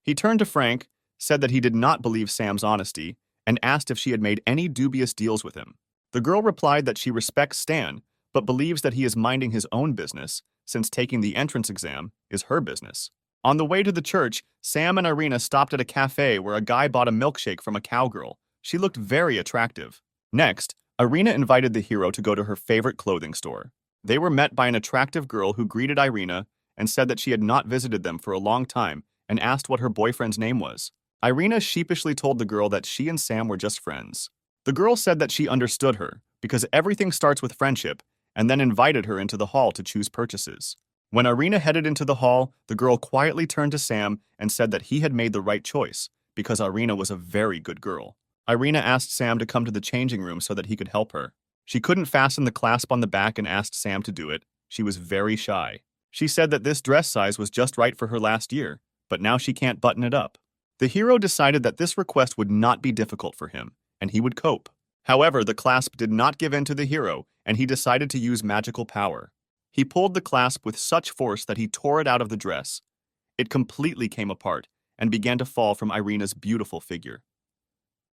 He turned to Frank, said that he did not believe Sam's honesty, and asked if she had made any dubious deals with him. The girl replied that she respects Stan, but believes that he is minding his own business, since taking the entrance exam is her business. On the way to the church, Sam and Irina stopped at a cafe where a guy bought a milkshake from a cowgirl. She looked very attractive. Next, Irina invited the hero to go to her favorite clothing store. They were met by an attractive girl who greeted Irina and said that she had not visited them for a long time and asked what her boyfriend's name was. Irina sheepishly told the girl that she and Sam were just friends. The girl said that she understood her, because everything starts with friendship, and then invited her into the hall to choose purchases. When Irina headed into the hall, the girl quietly turned to Sam and said that he had made the right choice, because Irina was a very good girl. Irina asked Sam to come to the changing room so that he could help her. She couldn't fasten the clasp on the back and asked Sam to do it. She was very shy. She said that this dress size was just right for her last year, but now she can't button it up. The hero decided that this request would not be difficult for him, and he would cope. However, the clasp did not give in to the hero, and he decided to use magical power. He pulled the clasp with such force that he tore it out of the dress. It completely came apart and began to fall from Irina's beautiful figure.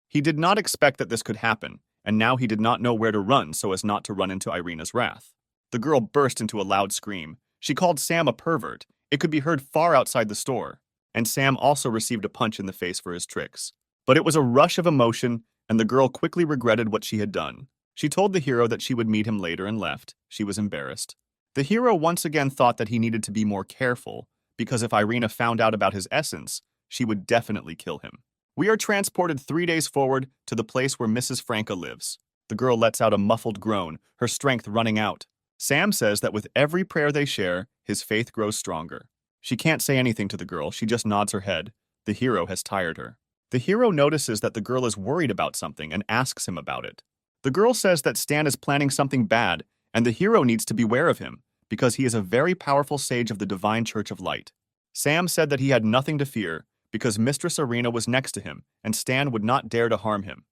He did not expect that this could happen, and now he did not know where to run so as not to run into Irina's wrath. The girl burst into a loud scream. She called Sam a pervert. It could be heard far outside the store. And Sam also received a punch in the face for his tricks. But it was a rush of emotion, and the girl quickly regretted what she had done. She told the hero that she would meet him later and left. She was embarrassed. The hero once again thought that he needed to be more careful, because if Irina found out about his essence, she would definitely kill him. We are transported 3 days forward to the place where Mrs. Franca lives. The girl lets out a muffled groan, her strength running out. Sam says that with every prayer they share, his faith grows stronger. She can't say anything to the girl, she just nods her head. The hero has tired her. The hero notices that the girl is worried about something and asks him about it. The girl says that Stan is planning something bad, and the hero needs to beware of him, because he is a very powerful sage of the Divine Church of Light. Sam said that he had nothing to fear, because Mistress Irina was next to him, and Stan would not dare to harm him.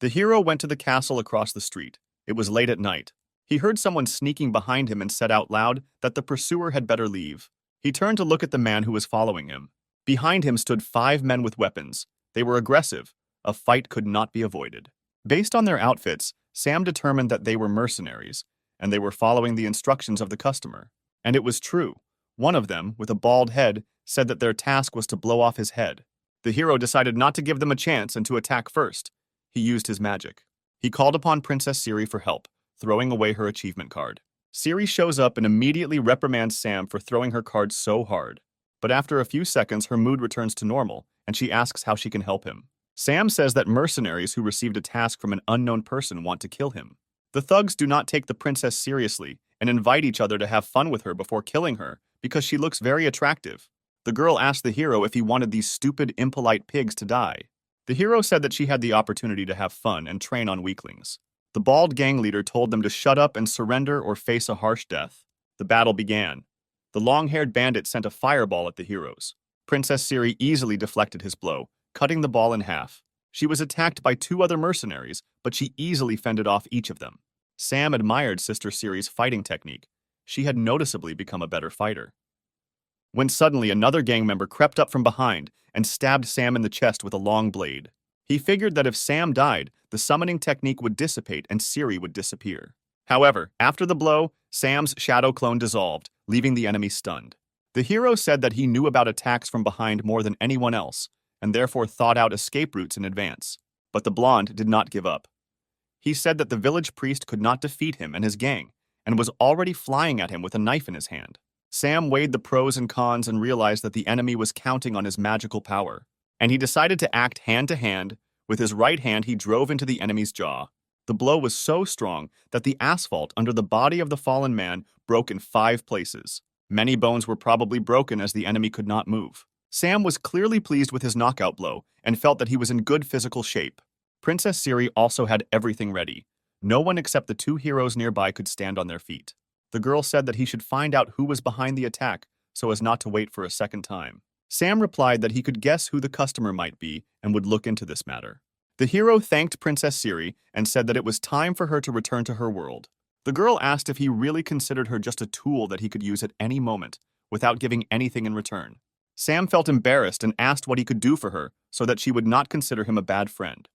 The hero went to the castle across the street. It was late at night. He heard someone sneaking behind him and said out loud that the pursuer had better leave. He turned to look at the man who was following him. Behind him stood 5 men with weapons. They were aggressive. A fight could not be avoided. Based on their outfits, Sam determined that they were mercenaries, and they were following the instructions of the customer. And it was true. One of them, with a bald head, said that their task was to blow off his head. The hero decided not to give them a chance and to attack first. He used his magic. He called upon Princess Siri for help, throwing away her achievement card. Siri shows up and immediately reprimands Sam for throwing her card so hard. But after a few seconds, her mood returns to normal, and she asks how she can help him. Sam says that mercenaries who received a task from an unknown person want to kill him. The thugs do not take the princess seriously and invite each other to have fun with her before killing her because she looks very attractive. The girl asked the hero if he wanted these stupid, impolite pigs to die. The hero said that she had the opportunity to have fun and train on weaklings. The bald gang leader told them to shut up and surrender or face a harsh death. The battle began. The long-haired bandit sent a fireball at the heroes. Princess Siri easily deflected his blow, cutting the ball in half. She was attacked by 2 other mercenaries, but she easily fended off each of them. Sam admired Sister Siri's fighting technique. She had noticeably become a better fighter. when suddenly another gang member crept up from behind and stabbed Sam in the chest with a long blade. He figured that if Sam died, the summoning technique would dissipate and Siri would disappear. However, after the blow, Sam's shadow clone dissolved, leaving the enemy stunned. The hero said that he knew about attacks from behind more than anyone else, and therefore thought out escape routes in advance. But the blonde did not give up. He said that the village priest could not defeat him and his gang, and was already flying at him with a knife in his hand. Sam weighed the pros and cons and realized that the enemy was counting on his magical power, and he decided to act hand to hand. With his right hand, he drove into the enemy's jaw. The blow was so strong that the asphalt under the body of the fallen man broke in 5 places. Many bones were probably broken as the enemy could not move. Sam was clearly pleased with his knockout blow and felt that he was in good physical shape. Princess Siri also had everything ready. No one except the 2 heroes nearby could stand on their feet. The girl said that he should find out who was behind the attack so as not to wait for a second time. Sam replied that he could guess who the customer might be and would look into this matter. The hero thanked Princess Siri and said that it was time for her to return to her world. The girl asked if he really considered her just a tool that he could use at any moment, without giving anything in return. Sam felt embarrassed and asked what he could do for her so that she would not consider him a bad friend.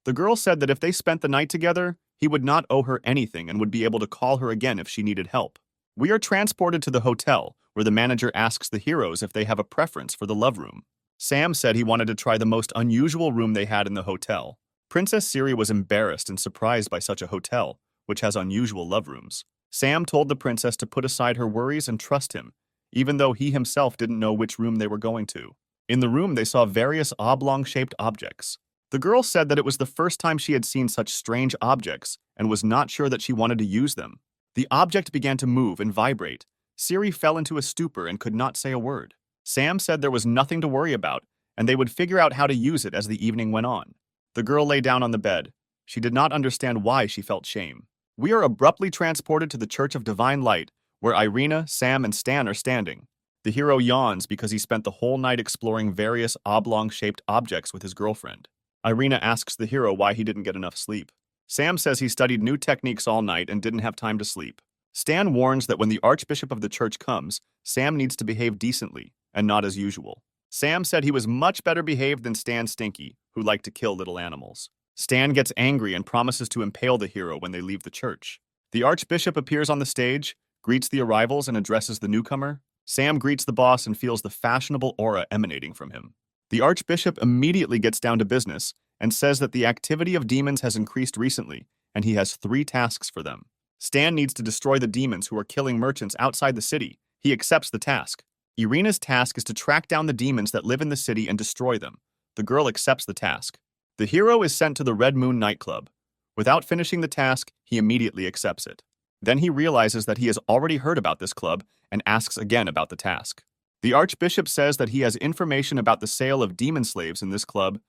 The girl said that if they spent the night together, he would not owe her anything and would be able to call her again if she needed help. We are transported to the hotel, where the manager asks the heroes if they have a preference for the love room. Sam said he wanted to try the most unusual room they had in the hotel. Princess Siri was embarrassed and surprised by such a hotel, which has unusual love rooms. Sam told the princess to put aside her worries and trust him, even though he himself didn't know which room they were going to. In the room, they saw various oblong-shaped objects. The girl said that it was the first time she had seen such strange objects and was not sure that she wanted to use them. The object began to move and vibrate. Siri fell into a stupor and could not say a word. Sam said there was nothing to worry about, and they would figure out how to use it as the evening went on. The girl lay down on the bed. She did not understand why she felt shame. We are abruptly transported to the Church of Divine Light, where Irina, Sam, and Stan are standing. The hero yawns because he spent the whole night exploring various oblong-shaped objects with his girlfriend. Irina asks the hero why he didn't get enough sleep. Sam says he studied new techniques all night and didn't have time to sleep. Stan warns that when the Archbishop of the church comes, Sam needs to behave decently, and not as usual. Sam said he was much better behaved than Stan Stinky, who liked to kill little animals. Stan gets angry and promises to impale the hero when they leave the church. The Archbishop appears on the stage, greets the arrivals, and addresses the newcomer. Sam greets the boss and feels the fashionable aura emanating from him. The Archbishop immediately gets down to business and says that the activity of demons has increased recently, and he has 3 tasks for them. Stan needs to destroy the demons who are killing merchants outside the city. He accepts the task. Irina's task is to track down the demons that live in the city and destroy them. The girl accepts the task. The hero is sent to the Red Moon nightclub. Without finishing the task, he immediately accepts it. Then he realizes that he has already heard about this club and asks again about the task. The Archbishop says that he has information about the sale of demon slaves in this club,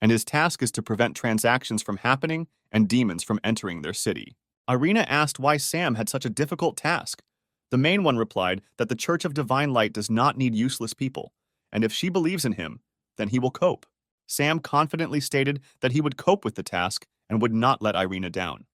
and his task is to prevent transactions from happening and demons from entering their city. Irina asked why Sam had such a difficult task. The main one replied that the Church of Divine Light does not need useless people, and if she believes in him, then he will cope. Sam confidently stated that he would cope with the task and would not let Irina down.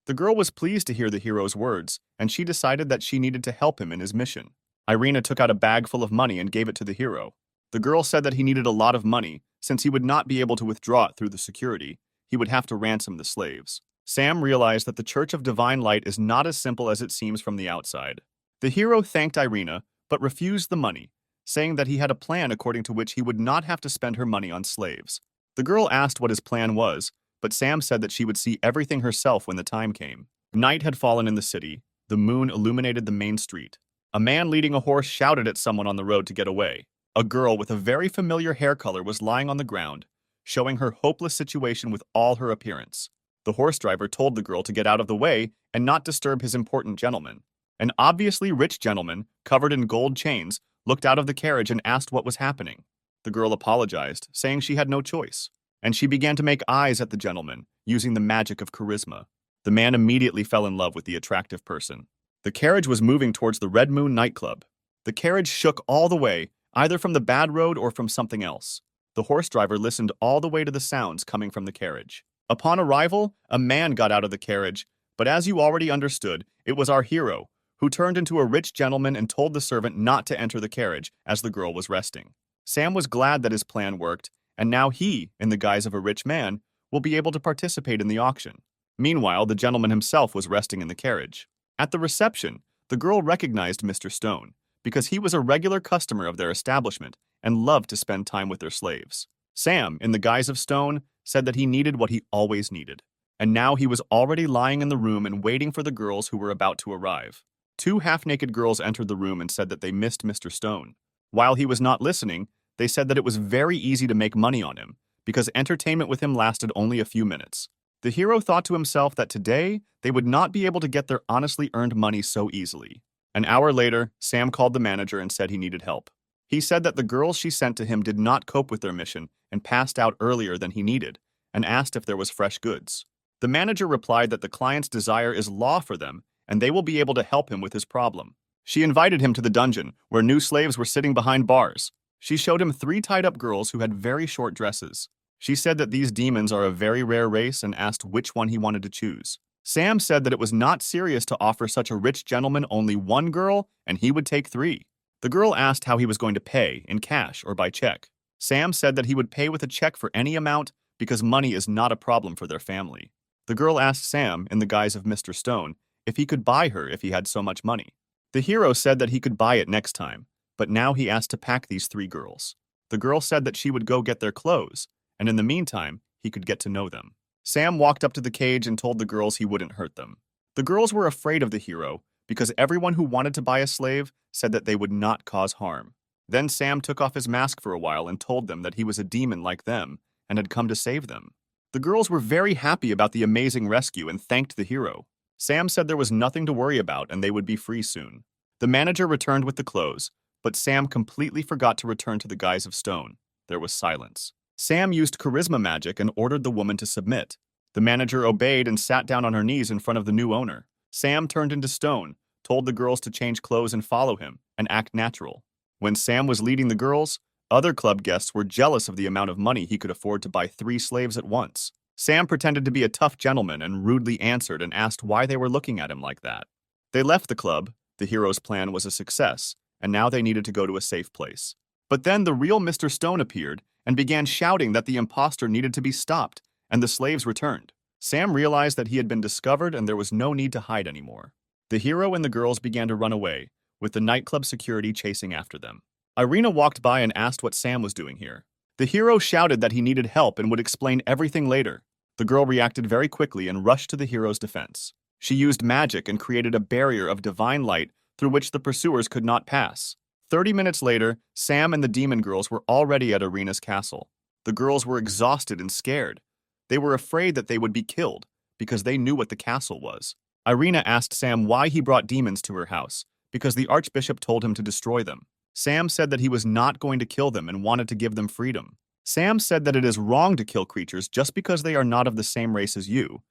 The girl was pleased to hear the hero's words, and she decided that she needed to help him in his mission. Irina took out a bag full of money and gave it to the hero. The girl said that he needed a lot of money, since he would not be able to withdraw it through the security. He would have to ransom the slaves. Sam realized that the Church of Divine Light is not as simple as it seems from the outside. The hero thanked Irina, but refused the money, saying that he had a plan according to which he would not have to spend her money on slaves. The girl asked what his plan was, but Sam said that she would see everything herself when the time came. Night had fallen in the city. The moon illuminated the main street. A man leading a horse shouted at someone on the road to get away. A girl with a very familiar hair color was lying on the ground, showing her hopeless situation with all her appearance. The horse driver told the girl to get out of the way and not disturb his important gentleman. An obviously rich gentleman, covered in gold chains, looked out of the carriage and asked what was happening. The girl apologized, saying she had no choice, and she began to make eyes at the gentleman, using the magic of charisma. The man immediately fell in love with the attractive person. The carriage was moving towards the Red Moon nightclub. The carriage shook all the way, either from the bad road or from something else. The horse driver listened all the way to the sounds coming from the carriage. Upon arrival, a man got out of the carriage, but as you already understood, it was our hero, who turned into a rich gentleman and told the servant not to enter the carriage as the girl was resting. Sam was glad that his plan worked, and now he, in the guise of a rich man, will be able to participate in the auction. Meanwhile, the gentleman himself was resting in the carriage. At the reception, the girl recognized Mr. Stone because he was a regular customer of their establishment and loved to spend time with their slaves. Sam, in the guise of Stone, said that he needed what he always needed, and now he was already lying in the room and waiting for the girls who were about to arrive. Two half-naked girls entered the room and said that they missed Mr. Stone. While he was not listening, they said that it was very easy to make money on him because entertainment with him lasted only a few minutes. The hero thought to himself that today they would not be able to get their honestly earned money so easily. An hour later, Sam called the manager and said he needed help. He said that the girls she sent to him did not cope with their mission and passed out earlier than he needed, and asked if there was fresh goods. The manager replied that the client's desire is law for them, and they will be able to help him with his problem. She invited him to the dungeon, where new slaves were sitting behind bars. She showed him 3 tied-up girls who had very short dresses. She said that these demons are a very rare race and asked which one he wanted to choose. Sam said that it was not serious to offer such a rich gentleman only 1 girl, and he would take 3. The girl asked how he was going to pay, in cash or by check. Sam said that he would pay with a check for any amount because money is not a problem for their family. The girl asked Sam, in the guise of Mr. Stone, if he could buy her if he had so much money. The hero said that he could buy it next time, but now he asked to pack these 3 girls. The girl said that she would go get their clothes, and in the meantime, he could get to know them. Sam walked up to the cage and told the girls he wouldn't hurt them. The girls were afraid of the hero because everyone who wanted to buy a slave said that they would not cause harm. Then Sam took off his mask for a while and told them that he was a demon like them and had come to save them. The girls were very happy about the amazing rescue and thanked the hero. Sam said there was nothing to worry about and they would be free soon. The manager returned with the clothes, but Sam completely forgot to return to the guise of Stone. There was silence. Sam used charisma magic and ordered the woman to submit. The manager obeyed and sat down on her knees in front of the new owner. Sam turned into Stone, told the girls to change clothes and follow him, and act natural. When Sam was leading the girls, other club guests were jealous of the amount of money he could afford to buy 3 slaves at once. Sam pretended to be a tough gentleman and rudely answered and asked why they were looking at him like that. They left the club. The hero's plan was a success, and now they needed to go to a safe place. But then the real Mr. Stone appeared and began shouting that the imposter needed to be stopped, and the slaves returned. Sam realized that he had been discovered and there was no need to hide anymore. The hero and the girls began to run away, with the nightclub security chasing after them. Irina walked by and asked what Sam was doing here. The hero shouted that he needed help and would explain everything later. The girl reacted very quickly and rushed to the hero's defense. She used magic and created a barrier of divine light through which the pursuers could not pass. 30 minutes later, Sam and the demon girls were already at Irina's castle. The girls were exhausted and scared. They were afraid that they would be killed because they knew what the castle was. Irina asked Sam why he brought demons to her house, because the archbishop told him to destroy them. Sam said that he was not going to kill them and wanted to give them freedom. Sam said that it is wrong to kill creatures just because they are not of the same race as you,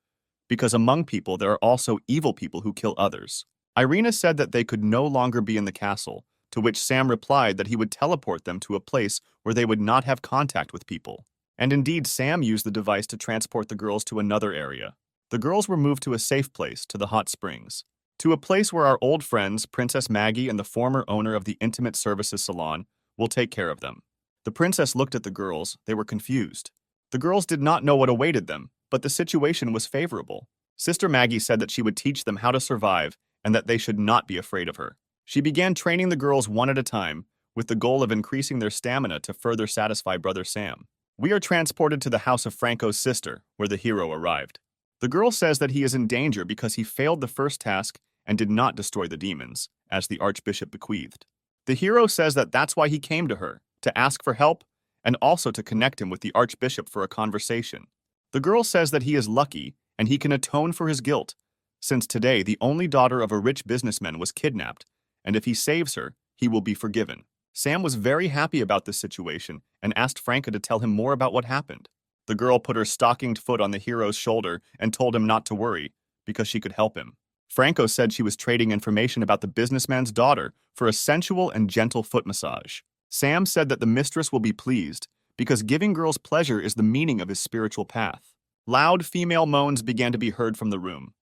because among people there are also evil people who kill others. Irina said that they could no longer be in the castle, to which Sam replied that he would teleport them to a place where they would not have contact with people. And indeed, Sam used the device to transport the girls to another area. The girls were moved to a safe place, to the hot springs, to a place where our old friends, Princess Maggie and the former owner of the Intimate Services Salon, will take care of them. The princess looked at the girls. They were confused. The girls did not know what awaited them, but the situation was favorable. Sister Maggie said that she would teach them how to survive and that they should not be afraid of her. She began training the girls one at a time, with the goal of increasing their stamina to further satisfy Brother Sam. We are transported to the house of Franco's sister, where the hero arrived. The girl says that he is in danger because he failed the first task and did not destroy the demons, as the archbishop bequeathed. The hero says that that's why he came to her, to ask for help, and also to connect him with the archbishop for a conversation. The girl says that he is lucky and he can atone for his guilt, since today the only daughter of a rich businessman was kidnapped, and if he saves her, he will be forgiven. Sam was very happy about this situation and asked Franca to tell him more about what happened. The girl put her stockinged foot on the hero's shoulder and told him not to worry, because she could help him. Franco said she was trading information about the businessman's daughter for a sensual and gentle foot massage. Sam said that the mistress will be pleased, because giving girls pleasure is the meaning of his spiritual path. Loud female moans began to be heard from the room.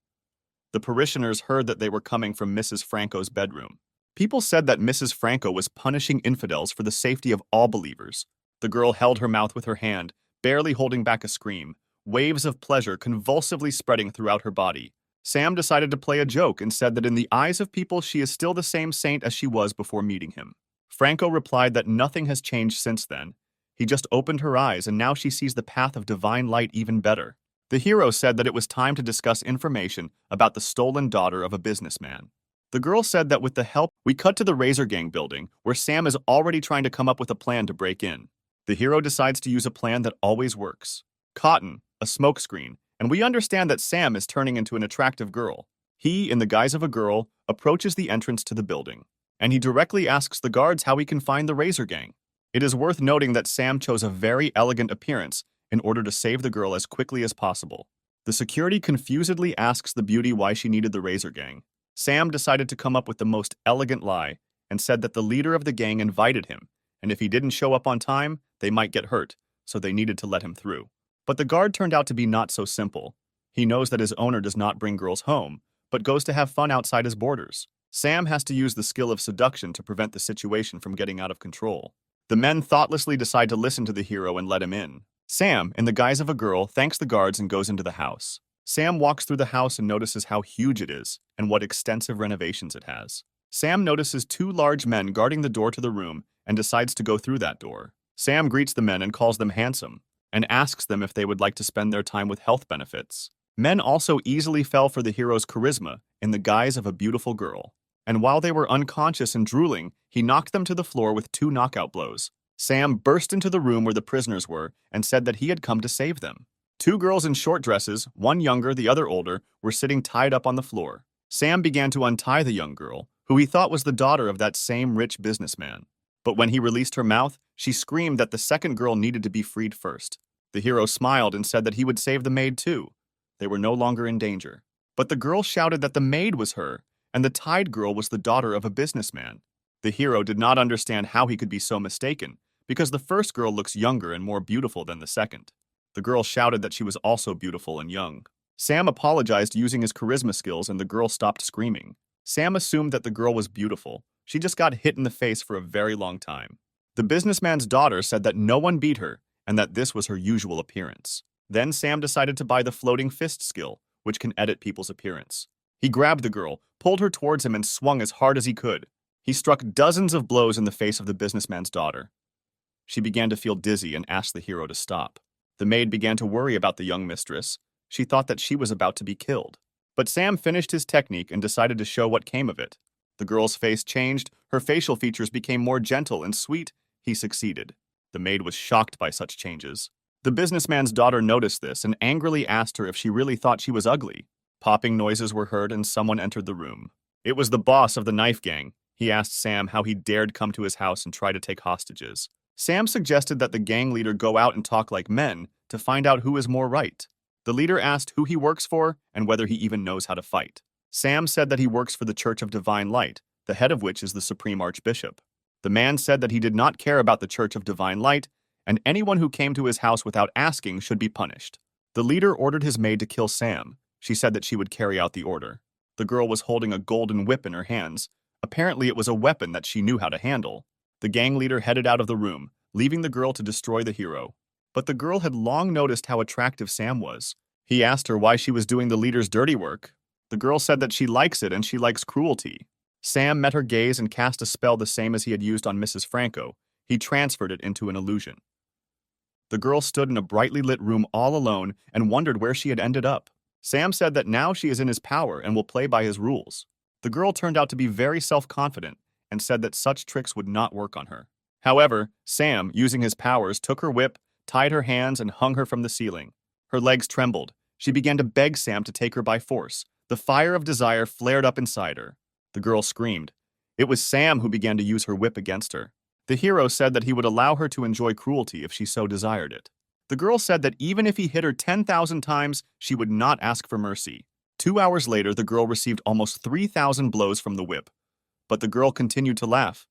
The parishioners heard that they were coming from Mrs. Franco's bedroom. People said that Mrs. Franco was punishing infidels for the safety of all believers. The girl held her mouth with her hand, barely holding back a scream, waves of pleasure convulsively spreading throughout her body. Sam decided to play a joke and said that in the eyes of people she is still the same saint as she was before meeting him. Franco replied that nothing has changed since then. He just opened her eyes and now she sees the path of divine light even better. The hero said that it was time to discuss information about the stolen daughter of a businessman. The girl said that with the help, we cut to the Razor Gang building, where Sam is already trying to come up with a plan to break in. The hero decides to use a plan that always works. Cotton, a smokescreen, and we understand that Sam is turning into an attractive girl. He, in the guise of a girl, approaches the entrance to the building, and he directly asks the guards how he can find the Razor Gang. It is worth noting that Sam chose a very elegant appearance in order to save the girl as quickly as possible. The security confusedly asks the beauty why she needed the Razor Gang. Sam decided to come up with the most elegant lie and said that the leader of the gang invited him, and if he didn't show up on time, they might get hurt, so they needed to let him through. But the guard turned out to be not so simple. He knows that his owner does not bring girls home, but goes to have fun outside his borders. Sam has to use the skill of seduction to prevent the situation from getting out of control. The men thoughtlessly decide to listen to the hero and let him in. Sam, in the guise of a girl, thanks the guards and goes into the house. Sam walks through the house and notices how huge it is and what extensive renovations it has. Sam notices two large men guarding the door to the room and decides to go through that door. Sam greets the men and calls them handsome and asks them if they would like to spend their time with health benefits. Men also easily fell for the hero's charisma in the guise of a beautiful girl. And while they were unconscious and drooling, he knocked them to the floor with 2 knockout blows. Sam burst into the room where the prisoners were and said that he had come to save them. 2 girls in short dresses, one younger, the other older, were sitting tied up on the floor. Sam began to untie the young girl, who he thought was the daughter of that same rich businessman. But when he released her mouth, she screamed that the second girl needed to be freed first. The hero smiled and said that he would save the maid too. They were no longer in danger. But the girl shouted that the maid was her, and the tied girl was the daughter of a businessman. The hero did not understand how he could be so mistaken, because the first girl looks younger and more beautiful than the second. The girl shouted that she was also beautiful and young. Sam apologized using his charisma skills and the girl stopped screaming. Sam assumed that the girl was beautiful. She just got hit in the face for a very long time. The businessman's daughter said that no one beat her and that this was her usual appearance. Then Sam decided to buy the floating fist skill, which can edit people's appearance. He grabbed the girl, pulled her towards him and swung as hard as he could. He struck dozens of blows in the face of the businessman's daughter. She began to feel dizzy and asked the hero to stop. The maid began to worry about the young mistress. She thought that she was about to be killed. But Sam finished his technique and decided to show what came of it. The girl's face changed, her facial features became more gentle and sweet. He succeeded. The maid was shocked by such changes. The businessman's daughter noticed this and angrily asked her if she really thought she was ugly. Popping noises were heard and someone entered the room. It was the boss of the knife gang. He asked Sam how he dared come to his house and try to take hostages. Sam suggested that the gang leader go out and talk like men to find out who is more right. The leader asked who he works for and whether he even knows how to fight. Sam said that he works for the Church of Divine Light, the head of which is the Supreme Archbishop. The man said that he did not care about the Church of Divine Light, and anyone who came to his house without asking should be punished. The leader ordered his maid to kill Sam. She said that she would carry out the order. The girl was holding a golden whip in her hands. Apparently it was a weapon that she knew how to handle. The gang leader headed out of the room, leaving the girl to destroy the hero. But the girl had long noticed how attractive Sam was. He asked her why she was doing the leader's dirty work. The girl said that she likes it and she likes cruelty. Sam met her gaze and cast a spell the same as he had used on Mrs. Franco. He transferred it into an illusion. The girl stood in a brightly lit room all alone and wondered where she had ended up. Sam said that now she is in his power and will play by his rules. The girl turned out to be very self-confident and said that such tricks would not work on her. However, Sam, using his powers, took her whip, tied her hands, and hung her from the ceiling. Her legs trembled. She began to beg Sam to take her by force. The fire of desire flared up inside her. The girl screamed. It was Sam who began to use her whip against her. The hero said that he would allow her to enjoy cruelty if she so desired it. The girl said that even if he hit her 10,000 times, she would not ask for mercy. 2 hours later, the girl received almost 3,000 blows from the whip. But the girl continued to laugh.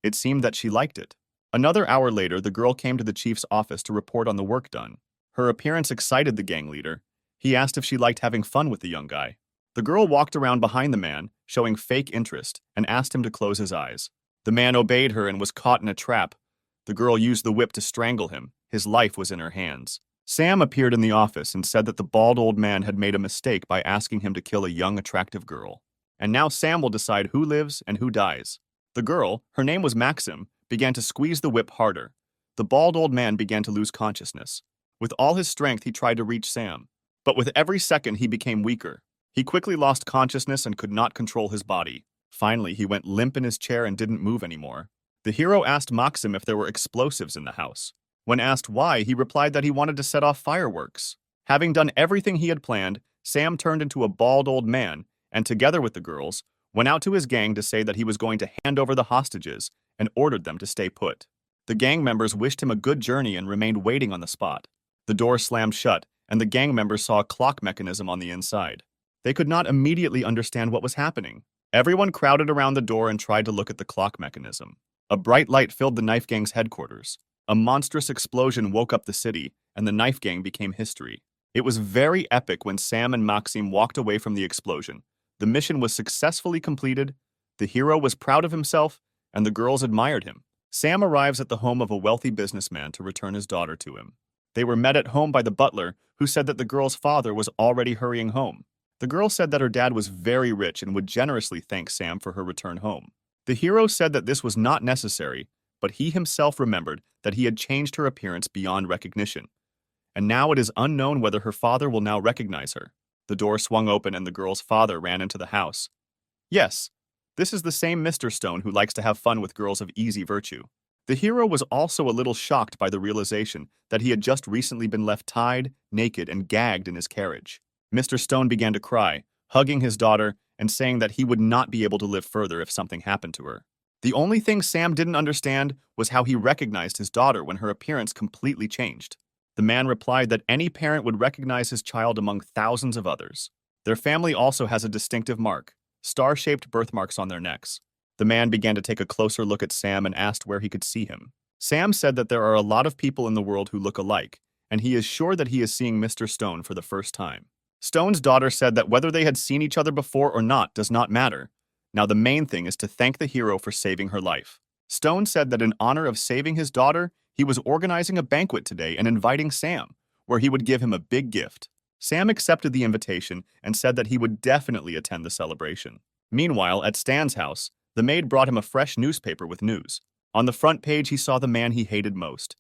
It seemed that she liked it. Another hour later, the girl came to the chief's office to report on the work done. Her appearance excited the gang leader. He asked if she liked having fun with the young guy. The The girl walked around behind the man, showing fake interest, and asked him to close his eyes. The man obeyed her and was caught in a trap. The girl used the whip to strangle him. His life was in her hands. Sam appeared in the office and said that the bald old man had made a mistake by asking him to kill a young, attractive girl. And now Sam will decide who lives and who dies. The girl, her name was Maxim, began to squeeze the whip harder. The bald old man began to lose consciousness. With all his strength, he tried to reach Sam. But with every second, he became weaker. He quickly lost consciousness and could not control his body. Finally, he went limp in his chair and didn't move anymore. The hero asked Maxim if there were explosives in the house. When asked why, he replied that he wanted to set off fireworks. Having done everything he had planned, Sam turned into a bald old man and, together with the girls, went out to his gang to say that he was going to hand over the hostages and ordered them to stay put. The gang members wished him a good journey and remained waiting on the spot. The door slammed shut, and the gang members saw a clock mechanism on the inside. They could not immediately understand what was happening. Everyone crowded around the door and tried to look at the clock mechanism. A bright light filled the knife gang's headquarters. A monstrous explosion woke up the city, and the knife gang became history. It was very epic when Sam and Maxim walked away from the explosion. The mission was successfully completed, the hero was proud of himself, and the girls admired him. Sam arrives at the home of a wealthy businessman to return his daughter to him. They were met at home by the butler, who said that the girl's father was already hurrying home. The girl said that her dad was very rich and would generously thank Sam for her return home. The hero said that this was not necessary, but he himself remembered that he had changed her appearance beyond recognition. And now it is unknown whether her father will now recognize her. The door swung open and the girl's father ran into the house. Yes, this is the same Mr. Stone who likes to have fun with girls of easy virtue. The hero was also a little shocked by the realization that he had just recently been left tied, naked, and gagged in his carriage. Mr. Stone began to cry, hugging his daughter and saying that he would not be able to live further if something happened to her. The only thing Sam didn't understand was how he recognized his daughter when her appearance completely changed. The man replied that any parent would recognize his child among thousands of others. Their family also has a distinctive mark, star-shaped birthmarks on their necks. The man began to take a closer look at Sam and asked where he could see him. Sam said that there are a lot of people in the world who look alike, and he is sure that he is seeing Mr. Stone for the first time. Stone's daughter said that whether they had seen each other before or not does not matter. Now the main thing is to thank the hero for saving her life. Stone said that in honor of saving his daughter, he was organizing a banquet today and inviting Sam, where he would give him a big gift. Sam accepted the invitation and said that he would definitely attend the celebration. Meanwhile, at Stan's house, the maid brought him a fresh newspaper with news. On the front page, he saw the man he hated most.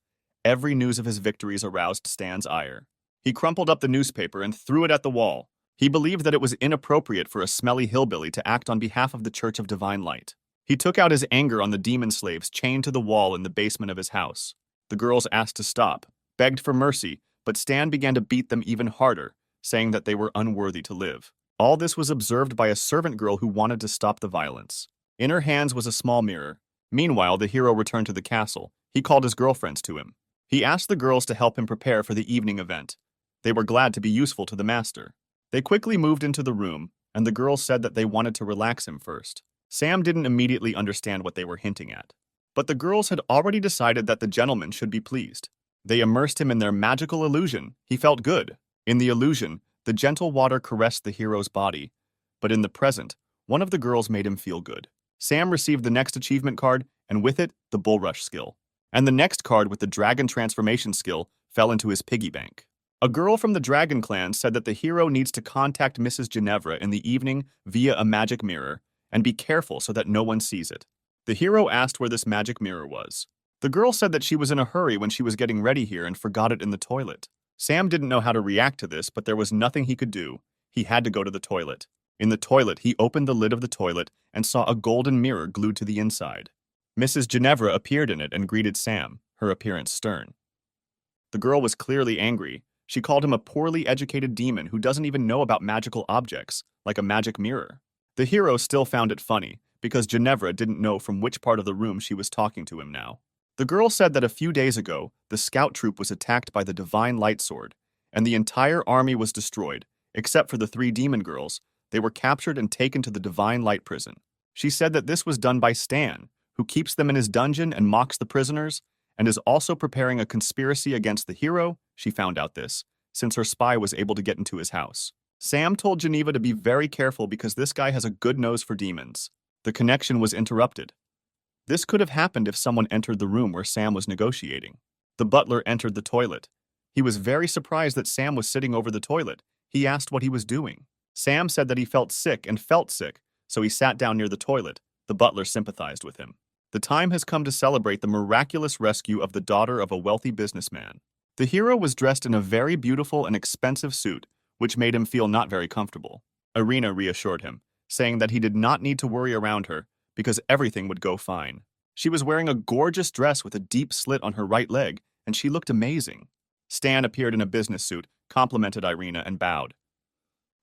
Every news of his victories aroused Stan's ire. He crumpled up the newspaper and threw it at the wall. He believed that it was inappropriate for a smelly hillbilly to act on behalf of the Church of Divine Light. He took out his anger on the demon slaves chained to the wall in the basement of his house. The girls asked to stop, begged for mercy, but Stan began to beat them even harder, saying that they were unworthy to live. All this was observed by a servant girl who wanted to stop the violence. In her hands was a small mirror. Meanwhile, the hero returned to the castle. He called his girlfriends to him. He asked the girls to help him prepare for the evening event. They were glad to be useful to the master. They quickly moved into the room, and the girls said that they wanted to relax him first. Sam didn't immediately understand what they were hinting at. But the girls had already decided that the gentleman should be pleased. They immersed him in their magical illusion. He felt good. In the illusion, the gentle water caressed the hero's body. But in the present, one of the girls made him feel good. Sam received the next achievement card, and with it, the bull rush skill. And the next card with the dragon transformation skill fell into his piggy bank. A girl from the Dragon Clan said that the hero needs to contact Mrs. Ginevra in the evening via a magic mirror, and be careful so that no one sees it. The hero asked where this magic mirror was. The girl said that she was in a hurry when she was getting ready here and forgot it in the toilet. Sam didn't know how to react to this, but there was nothing he could do. He had to go to the toilet. In the toilet, he opened the lid of the toilet and saw a golden mirror glued to the inside. Mrs. Ginevra appeared in it and greeted Sam, her appearance stern. The girl was clearly angry. She called him a poorly educated demon who doesn't even know about magical objects, like a magic mirror. The hero still found it funny, because Ginevra didn't know from which part of the room she was talking to him now. The girl said that a few days ago, the scout troop was attacked by the Divine Light Sword, and the entire army was destroyed, except for the 3 demon girls. They were captured and taken to the Divine Light prison. She said that this was done by Stan, who keeps them in his dungeon and mocks the prisoners, and is also preparing a conspiracy against the hero. She found out this, since her spy was able to get into his house. Sam told Geneva to be very careful because this guy has a good nose for demons. The connection was interrupted. This could have happened if someone entered the room where Sam was negotiating. The butler entered the toilet. He was very surprised that Sam was sitting over the toilet. He asked what he was doing. Sam said that he felt sick, so he sat down near the toilet. The butler sympathized with him. The time has come to celebrate the miraculous rescue of the daughter of a wealthy businessman. The hero was dressed in a very beautiful and expensive suit, which made him feel not very comfortable. Irina reassured him, saying that he did not need to worry around her because everything would go fine. She was wearing a gorgeous dress with a deep slit on her right leg, and she looked amazing. Stan appeared in a business suit, complimented Irina, and bowed.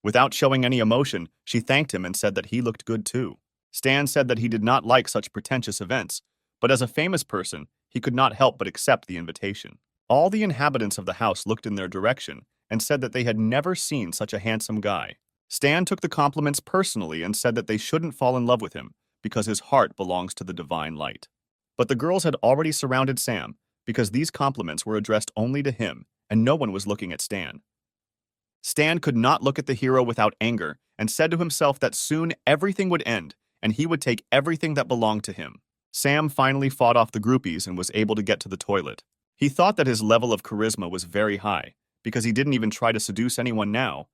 Without showing any emotion, she thanked him and said that he looked good too. Stan said that he did not like such pretentious events, but as a famous person, he could not help but accept the invitation. All the inhabitants of the house looked in their direction and said that they had never seen such a handsome guy. Stan took the compliments personally and said that they shouldn't fall in love with him because his heart belongs to the divine light. But the girls had already surrounded Sam because these compliments were addressed only to him and no one was looking at Stan. Stan could not look at the hero without anger and said to himself that soon everything would end and he would take everything that belonged to him. Sam finally fought off the groupies and was able to get to the toilet. He thought that his level of charisma was very high because he didn't even try to seduce anyone now,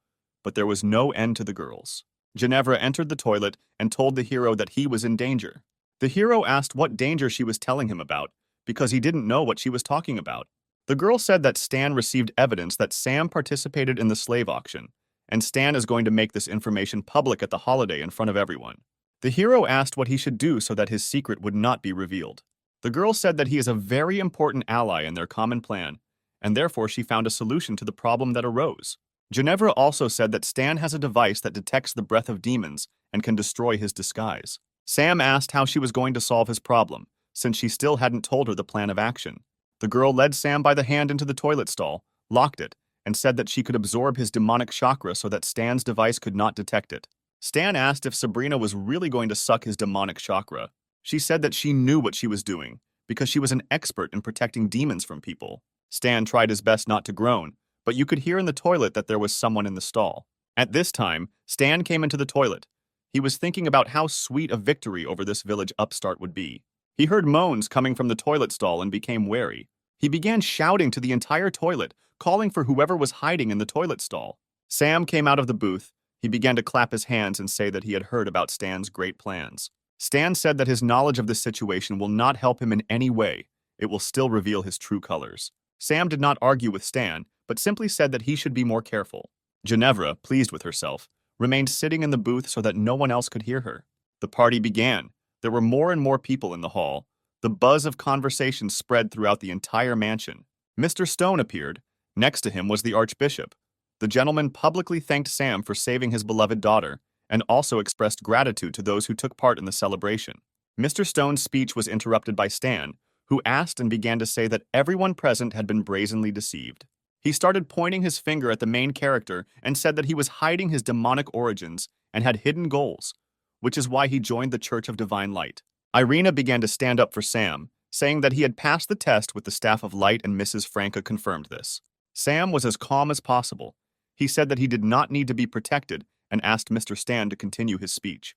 but there was no end to the girls. Ginevra entered the toilet and told the hero that he was in danger. The hero asked what danger she was telling him about because he didn't know what she was talking about. The girl said that Stan received evidence that Sam participated in the slave auction, and Stan is going to make this information public at the holiday in front of everyone. The hero asked what he should do so that his secret would not be revealed. The girl said that he is a very important ally in their common plan, and therefore she found a solution to the problem that arose. Ginevra also said that Stan has a device that detects the breath of demons and can destroy his disguise. Sam asked how she was going to solve his problem, since she still hadn't told her the plan of action. The girl led Sam by the hand into the toilet stall, locked it, and said that she could absorb his demonic chakra so that Stan's device could not detect it. Stan asked if Sabrina was really going to suck his demonic chakra. She said that she knew what she was doing, because she was an expert in protecting demons from people. Stan tried his best not to groan, but you could hear in the toilet that there was someone in the stall. At this time, Stan came into the toilet. He was thinking about how sweet a victory over this village upstart would be. He heard moans coming from the toilet stall and became wary. He began shouting to the entire toilet, calling for whoever was hiding in the toilet stall. Sam came out of the booth. He began to clap his hands and say that he had heard about Stan's great plans. Stan said that his knowledge of this situation will not help him in any way. It will still reveal his true colors. Sam did not argue with Stan, but simply said that he should be more careful. Ginevra, pleased with herself, remained sitting in the booth so that no one else could hear her. The party began. There were more and more people in the hall. The buzz of conversation spread throughout the entire mansion. Mr. Stone appeared. Next to him was the Archbishop. The gentleman publicly thanked Sam for saving his beloved daughter, and also expressed gratitude to those who took part in the celebration. Mr. Stone's speech was interrupted by Stan, who asked and began to say that everyone present had been brazenly deceived. He started pointing his finger at the main character and said that he was hiding his demonic origins and had hidden goals, which is why he joined the Church of Divine Light. Irina began to stand up for Sam, saying that he had passed the test with the Staff of Light, and Mrs. Franca confirmed this. Sam was as calm as possible. He said that he did not need to be protected and asked Mr. Stan to continue his speech.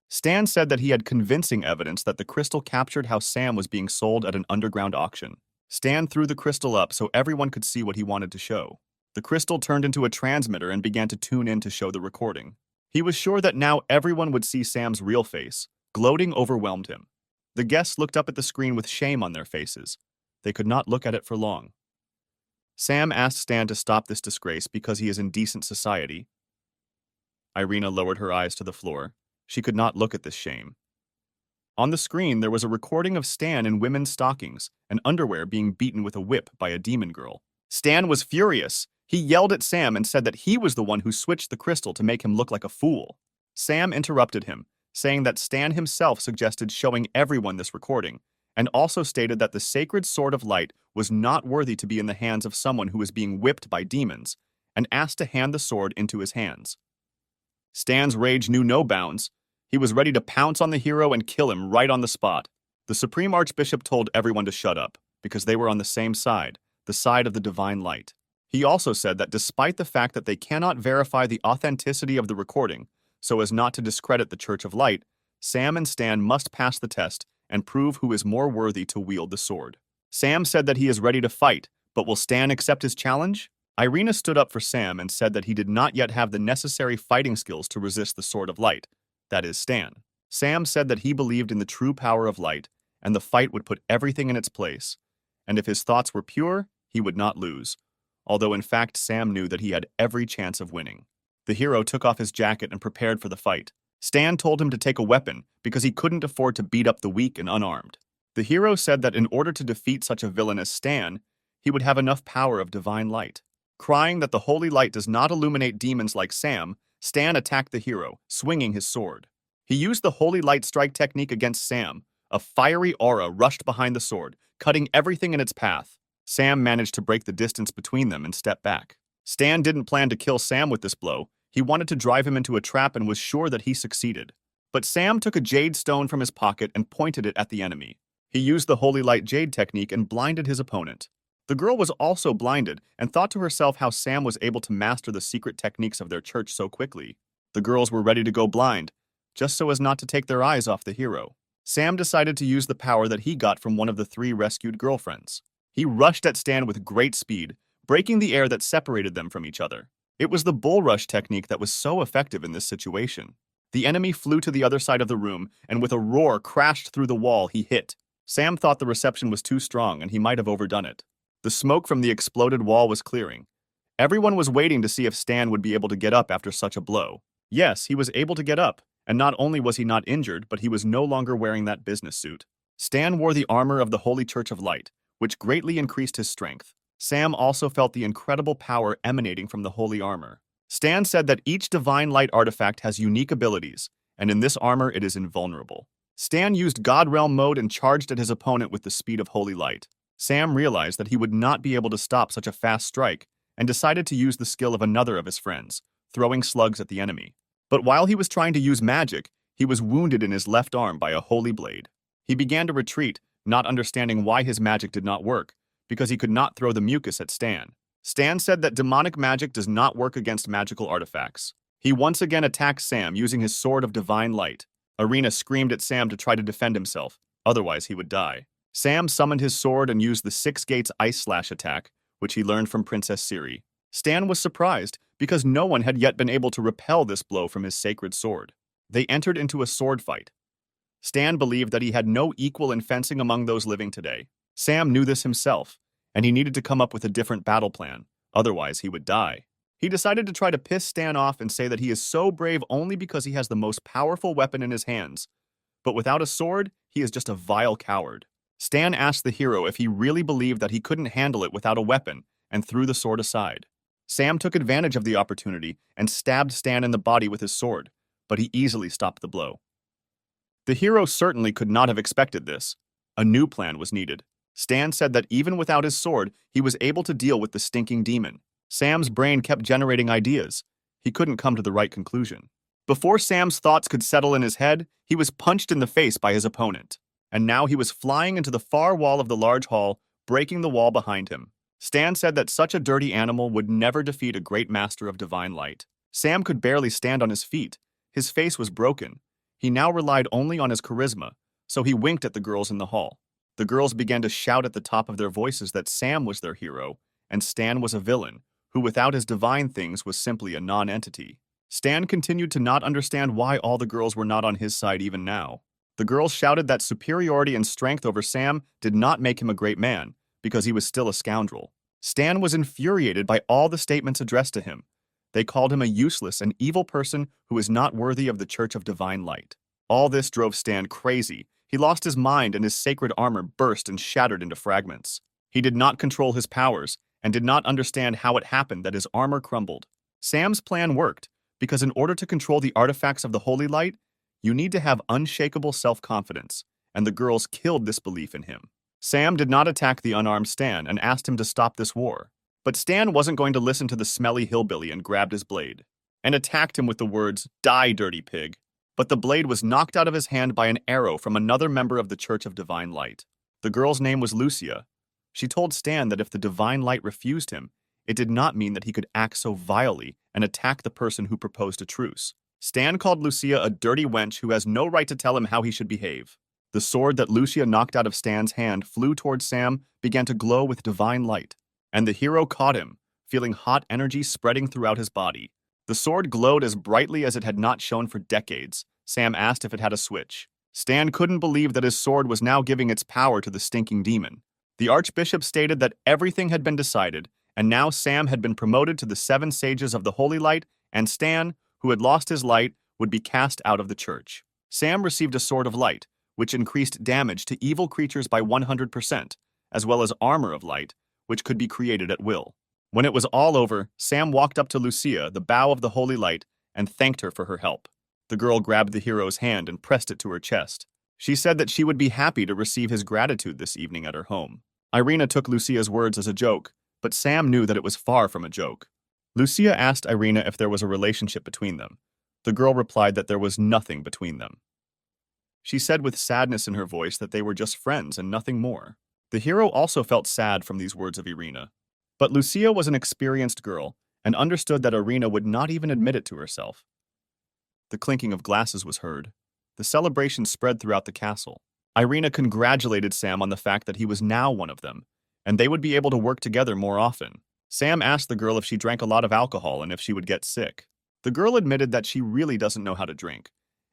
Stan said that he had convincing evidence that the crystal captured how Sam was being sold at an underground auction. Stan threw the crystal up so everyone could see what he wanted to show. The crystal turned into a transmitter and began to tune in to show the recording. He was sure that now everyone would see Sam's real face. Gloating overwhelmed him. The guests looked up at the screen with shame on their faces. They could not look at it for long. Sam asked Stan to stop this disgrace because he is in decent society. Irina lowered her eyes to the floor. She could not look at this shame. On the screen, there was a recording of Stan in women's stockings and underwear being beaten with a whip by a demon girl. Stan was furious. He yelled at Sam and said that he was the one who switched the crystal to make him look like a fool. Sam interrupted him, saying that Stan himself suggested showing everyone this recording, and also stated that the sacred sword of light was not worthy to be in the hands of someone who was being whipped by demons, and asked to hand the sword into his hands. Stan's rage knew no bounds. He was ready to pounce on the hero and kill him right on the spot. The Supreme Archbishop told everyone to shut up, because they were on the same side, the side of the divine light. He also said that despite the fact that they cannot verify the authenticity of the recording, so as not to discredit the Church of Light, Sam and Stan must pass the test and prove who is more worthy to wield the sword. Sam said that he is ready to fight, but will Stan accept his challenge? Irina stood up for Sam and said that he did not yet have the necessary fighting skills to resist the Sword of Light, that is, Stan. Sam said that he believed in the true power of light, and the fight would put everything in its place, and if his thoughts were pure, he would not lose, although in fact Sam knew that he had every chance of winning. The hero took off his jacket and prepared for the fight. Stan told him to take a weapon because he couldn't afford to beat up the weak and unarmed. The hero said that in order to defeat such a villain as Stan, he would have enough power of divine light. Crying that the holy light does not illuminate demons like Sam, Stan attacked the hero, swinging his sword. He used the holy light strike technique against Sam. A fiery aura rushed behind the sword, cutting everything in its path. Sam managed to break the distance between them and step back. Stan didn't plan to kill Sam with this blow. He wanted to drive him into a trap and was sure that he succeeded. But Sam took a jade stone from his pocket and pointed it at the enemy. He used the holy light jade technique and blinded his opponent. The girl was also blinded and thought to herself how Sam was able to master the secret techniques of their church so quickly. The girls were ready to go blind, just so as not to take their eyes off the hero. Sam decided to use the power that he got from one of the 3 rescued girlfriends. He rushed at Stan with great speed, breaking the air that separated them from each other. It was the bull rush technique that was so effective in this situation. The enemy flew to the other side of the room and with a roar crashed through the wall he hit. Sam thought the reception was too strong and he might have overdone it. The smoke from the exploded wall was clearing. Everyone was waiting to see if Stan would be able to get up after such a blow. Yes, he was able to get up, and not only was he not injured, but he was no longer wearing that business suit. Stan wore the armor of the Holy Church of Light, which greatly increased his strength. Sam also felt the incredible power emanating from the holy armor. Stan said that each divine light artifact has unique abilities, and in this armor it is invulnerable. Stan used God Realm mode and charged at his opponent with the speed of holy light. Sam realized that he would not be able to stop such a fast strike and decided to use the skill of another of his friends, throwing slugs at the enemy. But while he was trying to use magic, he was wounded in his left arm by a holy blade. He began to retreat, not understanding why his magic did not work, because he could not throw the mucus at Stan. Stan said that demonic magic does not work against magical artifacts. He once again attacked Sam using his sword of divine light. Irina screamed at Sam to try to defend himself, otherwise he would die. Sam summoned his sword and used the 6 Gates Ice Slash attack, which he learned from Princess Siri. Stan was surprised, because no one had yet been able to repel this blow from his sacred sword. They entered into a sword fight. Stan believed that he had no equal in fencing among those living today. Sam knew this himself, and he needed to come up with a different battle plan, otherwise he would die. He decided to try to piss Stan off and say that he is so brave only because he has the most powerful weapon in his hands. But without a sword, he is just a vile coward. Stan asked the hero if he really believed that he couldn't handle it without a weapon, and threw the sword aside. Sam took advantage of the opportunity and stabbed Stan in the body with his sword, but he easily stopped the blow. The hero certainly could not have expected this. A new plan was needed. Stan said that even without his sword, he was able to deal with the stinking demon. Sam's brain kept generating ideas. He couldn't come to the right conclusion. Before Sam's thoughts could settle in his head, he was punched in the face by his opponent. And now he was flying into the far wall of the large hall, breaking the wall behind him. Stan said that such a dirty animal would never defeat a great master of divine light. Sam could barely stand on his feet. His face was broken. He now relied only on his charisma, so he winked at the girls in the hall. The girls began to shout at the top of their voices that Sam was their hero, and Stan was a villain, who without his divine things was simply a non-entity. Stan continued to not understand why all the girls were not on his side even now. The girls shouted that superiority and strength over Sam did not make him a great man, because he was still a scoundrel. Stan was infuriated by all the statements addressed to him. They called him a useless and evil person who is not worthy of the Church of Divine Light. All this drove Stan crazy. He lost his mind and his sacred armor burst and shattered into fragments. He did not control his powers and did not understand how it happened that his armor crumbled. Sam's plan worked, because in order to control the artifacts of the Holy Light, you need to have unshakable self-confidence, and the girls killed this belief in him. Sam did not attack the unarmed Stan and asked him to stop this war. But Stan wasn't going to listen to the smelly hillbilly and grabbed his blade, and attacked him with the words, "Die, dirty pig." But the blade was knocked out of his hand by an arrow from another member of the Church of Divine Light. The girl's name was Lucia. She told Stan that if the Divine Light refused him, it did not mean that he could act so vilely and attack the person who proposed a truce. Stan called Lucia a dirty wench who has no right to tell him how he should behave. The sword that Lucia knocked out of Stan's hand flew towards Sam, began to glow with divine light. And the hero caught him, feeling hot energy spreading throughout his body. The sword glowed as brightly as it had not shone for decades. Sam asked if it had a switch. Stan couldn't believe that his sword was now giving its power to the stinking demon. The archbishop stated that everything had been decided, and now Sam had been promoted to the 7 sages of the Holy Light, and Stan, who had lost his light, would be cast out of the church. Sam received a sword of light, which increased damage to evil creatures by 100%, as well as armor of light, which could be created at will. When it was all over, Sam walked up to Lucia, the bow of the Holy Light, and thanked her for her help. The girl grabbed the hero's hand and pressed it to her chest. She said that she would be happy to receive his gratitude this evening at her home. Irina took Lucia's words as a joke, but Sam knew that it was far from a joke. Lucia asked Irina if there was a relationship between them. The girl replied that there was nothing between them. She said with sadness in her voice that they were just friends and nothing more. The hero also felt sad from these words of Irina. But Lucia was an experienced girl and understood that Irina would not even admit it to herself. The clinking of glasses was heard. The celebration spread throughout the castle. Irina congratulated Sam on the fact that he was now one of them, and they would be able to work together more often. Sam asked the girl if she drank a lot of alcohol and if she would get sick. The girl admitted that she really doesn't know how to drink,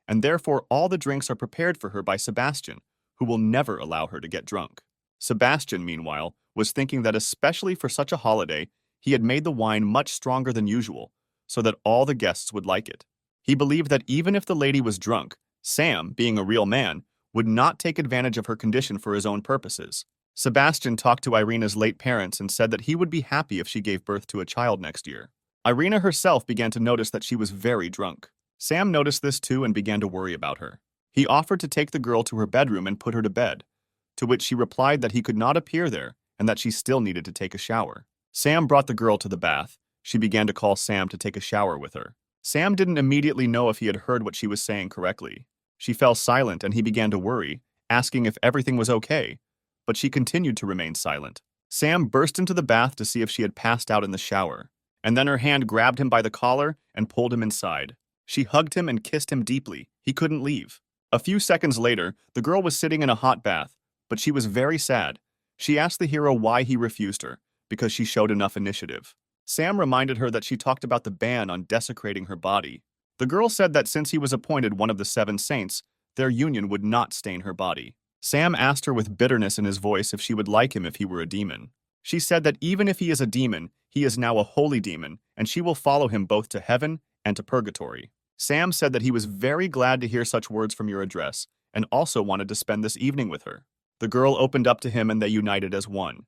and therefore all the drinks are prepared for her by Sebastian, who will never allow her to get drunk. Sebastian, meanwhile, was thinking that especially for such a holiday, he had made the wine much stronger than usual, so that all the guests would like it. He believed that even if the lady was drunk, Sam, being a real man, would not take advantage of her condition for his own purposes. Sebastian talked to Irina's late parents and said that he would be happy if she gave birth to a child next year. Irina herself began to notice that she was very drunk. Sam noticed this too and began to worry about her. He offered to take the girl to her bedroom and put her to bed, to which she replied that he could not appear there and that she still needed to take a shower. Sam brought the girl to the bath. She began to call Sam to take a shower with her. Sam didn't immediately know if he had heard what she was saying correctly. She fell silent and he began to worry, asking if everything was okay, but she continued to remain silent. Sam burst into the bath to see if she had passed out in the shower, and then her hand grabbed him by the collar and pulled him inside. She hugged him and kissed him deeply. He couldn't leave. A few seconds later, the girl was sitting in a hot bath, but she was very sad. She asked the hero why he refused her, because she showed enough initiative. Sam reminded her that she talked about the ban on desecrating her body. The girl said that since he was appointed one of the 7 saints, their union would not stain her body. Sam asked her with bitterness in his voice if she would like him if he were a demon. She said that even if he is a demon, he is now a holy demon, and she will follow him both to heaven and to purgatory. Sam said that he was very glad to hear such words from your address, and also wanted to spend this evening with her. The girl opened up to him and they united as one.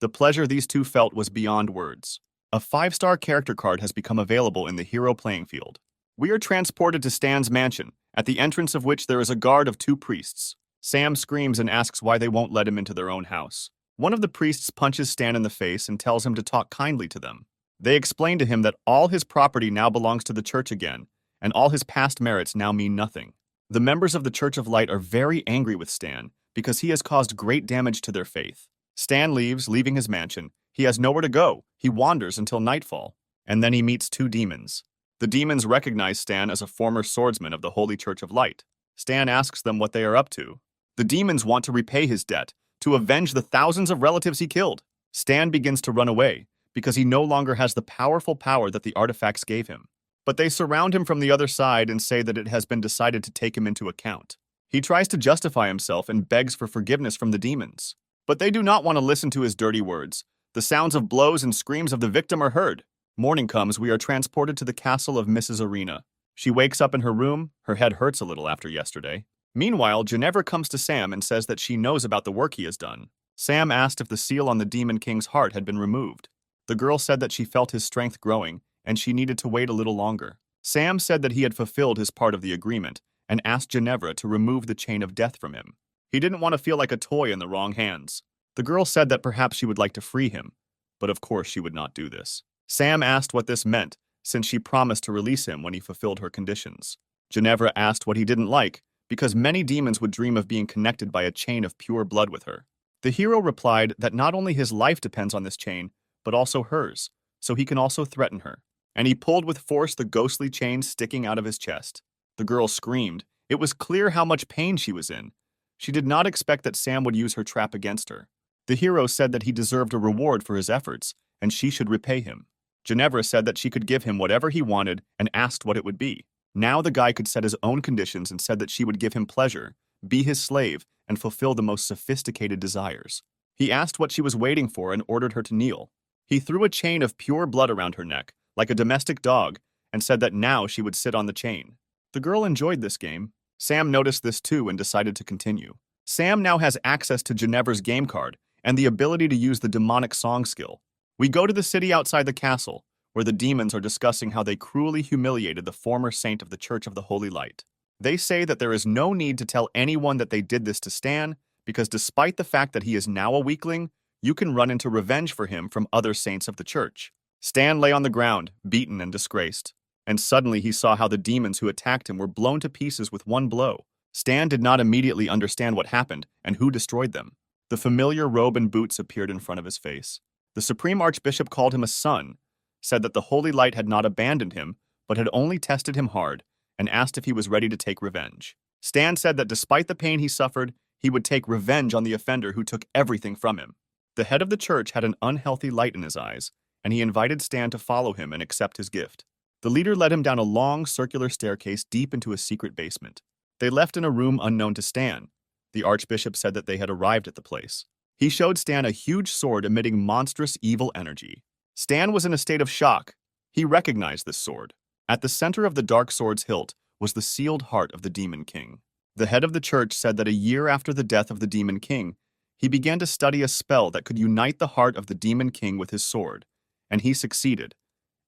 The pleasure these two felt was beyond words. A 5-star character card has become available in the hero playing field. We are transported to Stan's mansion, at the entrance of which there is a guard of 2 priests. Sam screams and asks why they won't let him into their own house. One of the priests punches Stan in the face and tells him to talk kindly to them. They explain to him that all his property now belongs to the church again, and all his past merits now mean nothing. The members of the Church of Light are very angry with Stan because he has caused great damage to their faith. Stan leaves, leaving his mansion. He has nowhere to go. He wanders until nightfall, and then he meets 2 demons. The demons recognize Stan as a former swordsman of the Holy Church of Light. Stan asks them what they are up to. The demons want to repay his debt, to avenge the thousands of relatives he killed. Stan begins to run away, because he no longer has the powerful power that the artifacts gave him. But they surround him from the other side and say that it has been decided to take him into account. He tries to justify himself and begs for forgiveness from the demons. But they do not want to listen to his dirty words. The sounds of blows and screams of the victim are heard. Morning comes, we are transported to the castle of Mrs. Arena. She wakes up in her room. Her head hurts a little after yesterday. Meanwhile, Ginevra comes to Sam and says that she knows about the work he has done. Sam asked if the seal on the Demon King's heart had been removed. The girl said that she felt his strength growing, and she needed to wait a little longer. Sam said that he had fulfilled his part of the agreement, and asked Ginevra to remove the chain of death from him. He didn't want to feel like a toy in the wrong hands. The girl said that perhaps she would like to free him, but of course she would not do this. Sam asked what this meant, since she promised to release him when he fulfilled her conditions. Ginevra asked what he didn't like, because many demons would dream of being connected by a chain of pure blood with her. The hero replied that not only his life depends on this chain, but also hers, so he can also threaten her. And he pulled with force the ghostly chain sticking out of his chest. The girl screamed. It was clear how much pain she was in. She did not expect that Sam would use her trap against her. The hero said that he deserved a reward for his efforts, and she should repay him. Ginevra said that she could give him whatever he wanted and asked what it would be. Now the guy could set his own conditions and said that she would give him pleasure, be his slave, and fulfill the most sophisticated desires. He asked what she was waiting for and ordered her to kneel. He threw a chain of pure blood around her neck, like a domestic dog, and said that now she would sit on the chain. The girl enjoyed this game. Sam noticed this too and decided to continue. Sam now has access to Ginevra's game card and the ability to use the demonic song skill. We go to the city outside the castle, where the demons are discussing how they cruelly humiliated the former saint of the Church of the Holy Light. They say that there is no need to tell anyone that they did this to Stan, because despite the fact that he is now a weakling, you can run into revenge for him from other saints of the church. Stan lay on the ground, beaten and disgraced, and suddenly he saw how the demons who attacked him were blown to pieces with one blow. Stan did not immediately understand what happened and who destroyed them. The familiar robe and boots appeared in front of his face. The Supreme Archbishop called him a son, said that the Holy Light had not abandoned him, but had only tested him hard, and asked if he was ready to take revenge. Stan said that despite the pain he suffered, he would take revenge on the offender who took everything from him. The head of the church had an unhealthy light in his eyes, and he invited Stan to follow him and accept his gift. The leader led him down a long, circular staircase deep into a secret basement. They left in a room unknown to Stan. The Archbishop said that they had arrived at the place. He showed Stan a huge sword emitting monstrous evil energy. Stan was in a state of shock. He recognized this sword. At the center of the dark sword's hilt was the sealed heart of the Demon King. The head of the church said that a year after the death of the Demon King, he began to study a spell that could unite the heart of the Demon King with his sword, and he succeeded.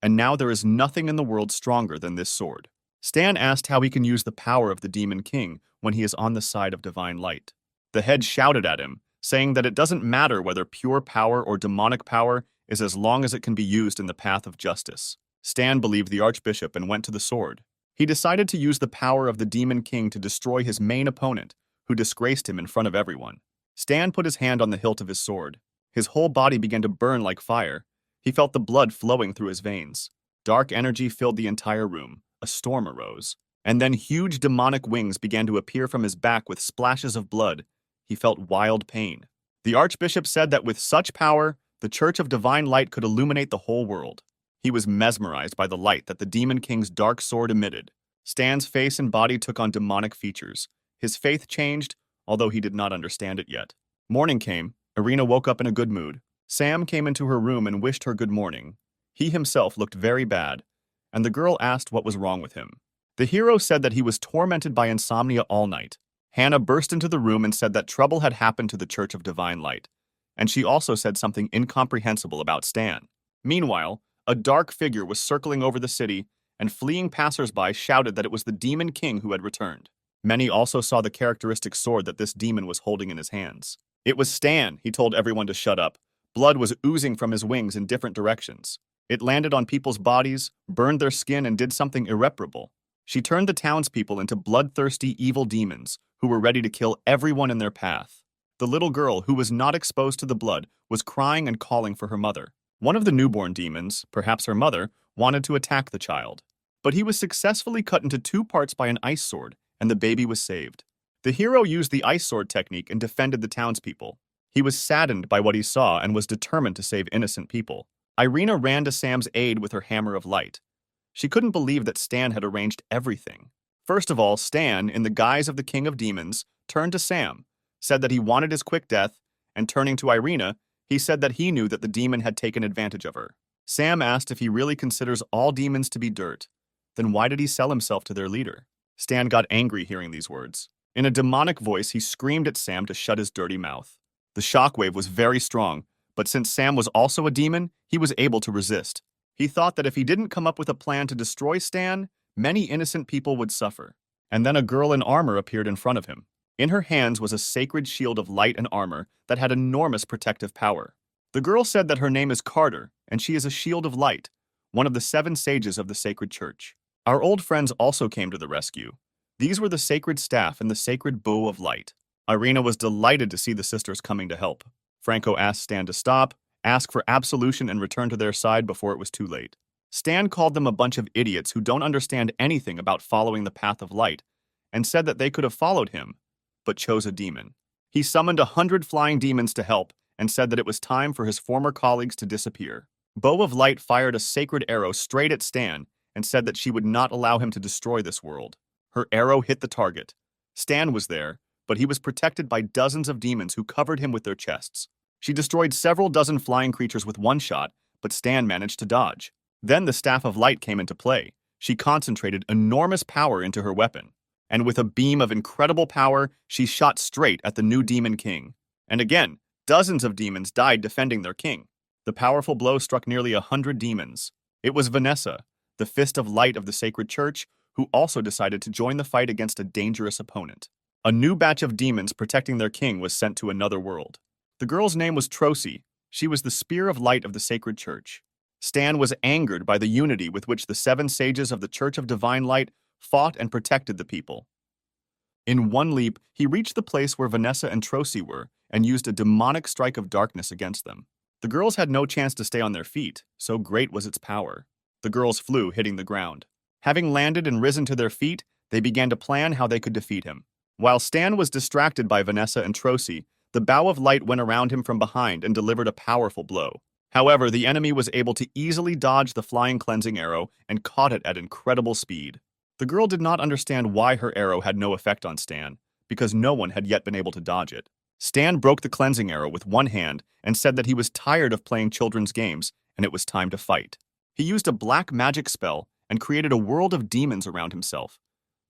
And now there is nothing in the world stronger than this sword. Stan asked how he can use the power of the Demon King when he is on the side of divine light. The head shouted at him, saying that it doesn't matter whether pure power or demonic power is as long as it can be used in the path of justice. Stan believed the Archbishop and went to the sword. He decided to use the power of the Demon King to destroy his main opponent, who disgraced him in front of everyone. Stan put his hand on the hilt of his sword. His whole body began to burn like fire. He felt the blood flowing through his veins. Dark energy filled the entire room. A storm arose. And then huge demonic wings began to appear from his back with splashes of blood. He felt wild pain. The Archbishop said that with such power, the Church of Divine Light could illuminate the whole world. He was mesmerized by the light that the Demon King's dark sword emitted. Stan's face and body took on demonic features. His faith changed, although he did not understand it yet. Morning came. Irina woke up in a good mood. Sam came into her room and wished her good morning. He himself looked very bad, and the girl asked what was wrong with him. The hero said that he was tormented by insomnia all night. Hannah burst into the room and said that trouble had happened to the Church of Divine Light, and she also said something incomprehensible about Stan. Meanwhile, a dark figure was circling over the city, and fleeing passersby shouted that it was the Demon King who had returned. Many also saw the characteristic sword that this demon was holding in his hands. It was Stan, he told everyone to shut up. Blood was oozing from his wings in different directions. It landed on people's bodies, burned their skin, and did something irreparable. She turned the townspeople into bloodthirsty evil demons who were ready to kill everyone in their path. The little girl, who was not exposed to the blood, was crying and calling for her mother. One of the newborn demons, perhaps her mother, wanted to attack the child. But he was successfully cut into 2 parts by an ice sword, and the baby was saved. The hero used the ice sword technique and defended the townspeople. He was saddened by what he saw and was determined to save innocent people. Irina ran to Sam's aid with her hammer of light. She couldn't believe that Stan had arranged everything. First of all, Stan, in the guise of the King of Demons, turned to Sam, said that he wanted his quick death, and turning to Irina, he said that he knew that the demon had taken advantage of her. Sam asked if he really considers all demons to be dirt. Then why did he sell himself to their leader? Stan got angry hearing these words. In a demonic voice, he screamed at Sam to shut his dirty mouth. The shockwave was very strong, but since Sam was also a demon, he was able to resist. He thought that if he didn't come up with a plan to destroy Stan, many innocent people would suffer. And then a girl in armor appeared in front of him. In her hands was a sacred shield of light and armor that had enormous protective power. The girl said that her name is Carter, and she is a shield of light, one of the 7 sages of the sacred church. Our old friends also came to the rescue. These were the sacred staff and the sacred bow of light. Irina was delighted to see the sisters coming to help. Franco asked Stan to stop, ask for absolution and return to their side before it was too late. Stan called them a bunch of idiots who don't understand anything about following the path of light, and said that they could have followed him, but chose a demon. He summoned 100 flying demons to help and said that it was time for his former colleagues to disappear. Bow of Light fired a sacred arrow straight at Stan and said that she would not allow him to destroy this world. Her arrow hit the target. Stan was there, but he was protected by dozens of demons who covered him with their chests. She destroyed several dozen flying creatures with one shot, but Stan managed to dodge. Then the Staff of Light came into play. She concentrated enormous power into her weapon, and with a beam of incredible power, she shot straight at the new Demon King. And again, dozens of demons died defending their king. The powerful blow struck nearly 100 demons. It was Vanessa, the Fist of Light of the Sacred Church, who also decided to join the fight against a dangerous opponent. A new batch of demons protecting their king was sent to another world. The girl's name was Trosi. She was the Spear of Light of the Sacred Church. Stan was angered by the unity with which the 7 sages of the Church of Divine Light fought and protected the people. In one leap, he reached the place where Vanessa and Trosi were and used a demonic strike of darkness against them. The girls had no chance to stay on their feet, so great was its power. The girls flew, hitting the ground. Having landed and risen to their feet, they began to plan how they could defeat him. While Stan was distracted by Vanessa and Trosi, the Bow of Light went around him from behind and delivered a powerful blow. However, the enemy was able to easily dodge the flying cleansing arrow and caught it at incredible speed. The girl did not understand why her arrow had no effect on Stan, because no one had yet been able to dodge it. Stan broke the cleansing arrow with one hand and said that he was tired of playing children's games and it was time to fight. He used a black magic spell and created a world of demons around himself,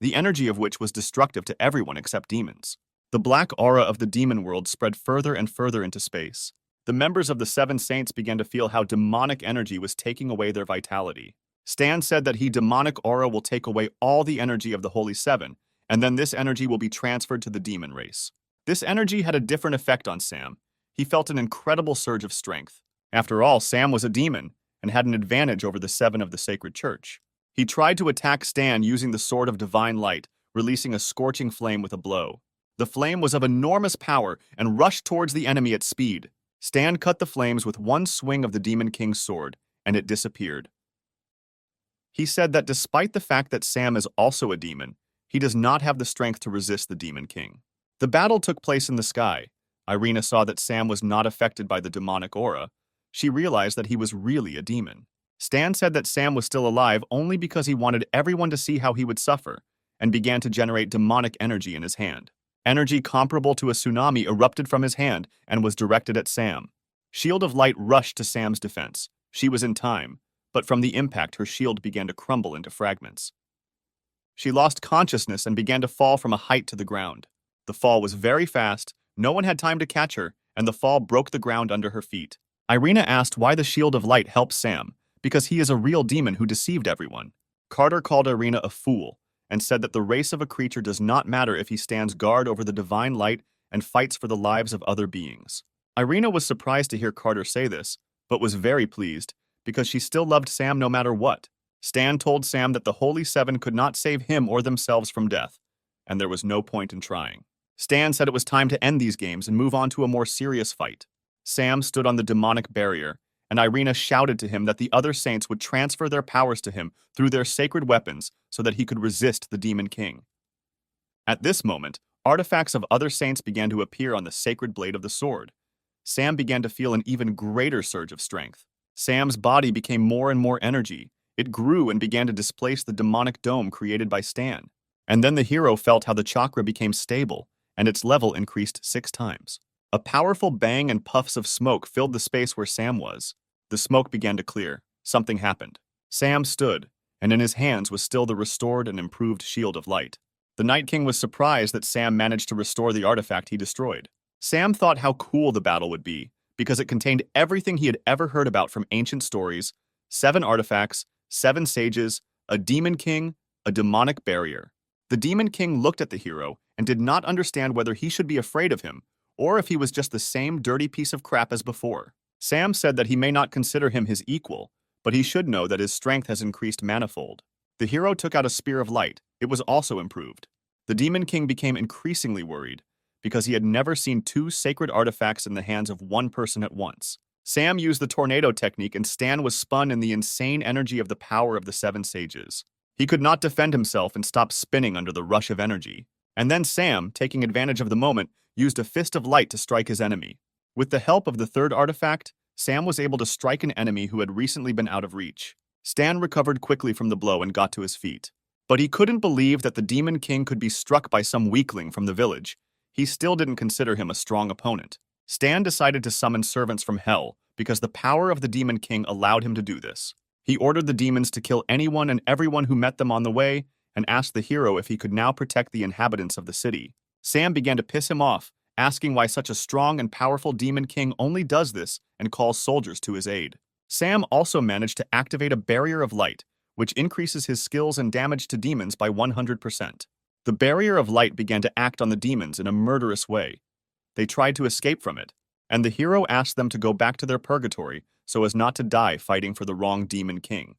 the energy of which was destructive to everyone except demons. The black aura of the demon world spread further and further into space. The members of the 7 saints began to feel how demonic energy was taking away their vitality. Stan said that demonic aura will take away all the energy of the Holy 7, and then this energy will be transferred to the demon race. This energy had a different effect on Sam. He felt an incredible surge of strength. After all, Sam was a demon and had an advantage over the 7 of the Sacred Church. He tried to attack Stan using the Sword of Divine Light, releasing a scorching flame with a blow. The flame was of enormous power and rushed towards the enemy at speed. Stan cut the flames with one swing of the Demon King's sword, and it disappeared. He said that despite the fact that Sam is also a demon, he does not have the strength to resist the Demon King. The battle took place in the sky. Irina saw that Sam was not affected by the demonic aura. She realized that he was really a demon. Stan said that Sam was still alive only because he wanted everyone to see how he would suffer, and began to generate demonic energy in his hand. Energy comparable to a tsunami erupted from his hand and was directed at Sam. Shield of Light rushed to Sam's defense. She was in time, but from the impact her shield began to crumble into fragments. She lost consciousness and began to fall from a height to the ground. The fall was very fast, no one had time to catch her, and the fall broke the ground under her feet. Irina asked why the Shield of Light helped Sam, because he is a real demon who deceived everyone. Carter called Irina a fool, and said that the race of a creature does not matter if he stands guard over the divine light and fights for the lives of other beings. Irina was surprised to hear Carter say this, but was very pleased, because she still loved Sam no matter what. Stan told Sam that the Holy 7 could not save him or themselves from death, and there was no point in trying. Stan said it was time to end these games and move on to a more serious fight. Sam stood on the demonic barrier, and Irina shouted to him that the other saints would transfer their powers to him through their sacred weapons so that he could resist the Demon King. At this moment, artifacts of other saints began to appear on the sacred blade of the sword. Sam began to feel an even greater surge of strength. Sam's body became more and more energy. It grew and began to displace the demonic dome created by Stan. And then the hero felt how the chakra became stable, and its level increased 6 times. A powerful bang and puffs of smoke filled the space where Sam was. The smoke began to clear. Something happened. Sam stood, and in his hands was still the restored and improved Shield of Light. The Night King was surprised that Sam managed to restore the artifact he destroyed. Sam thought how cool the battle would be, because it contained everything he had ever heard about from ancient stories: 7 artifacts, 7 sages, a Demon King, a demonic barrier. The Demon King looked at the hero and did not understand whether he should be afraid of him, or if he was just the same dirty piece of crap as before. Sam said that he may not consider him his equal, but he should know that his strength has increased manifold. The hero took out a Spear of Light. It was also improved. The Demon King became increasingly worried, because he had never seen 2 sacred artifacts in the hands of one person at once. Sam used the tornado technique and Stan was spun in the insane energy of the power of the Seven Sages. He could not defend himself and stopped spinning under the rush of energy. And then Sam, taking advantage of the moment, used a fist of light to strike his enemy. With the help of the third artifact, Sam was able to strike an enemy who had recently been out of reach. Stan recovered quickly from the blow and got to his feet. But he couldn't believe that the Demon King could be struck by some weakling from the village. He still didn't consider him a strong opponent. Stan decided to summon servants from hell because the power of the Demon King allowed him to do this. He ordered the demons to kill anyone and everyone who met them on the way and asked the hero if he could now protect the inhabitants of the city. Sam began to piss him off, asking why such a strong and powerful Demon King only does this and calls soldiers to his aid. Sam also managed to activate a barrier of light, which increases his skills and damage to demons by 100%. The barrier of light began to act on the demons in a murderous way. They tried to escape from it, and the hero asked them to go back to their purgatory so as not to die fighting for the wrong Demon King.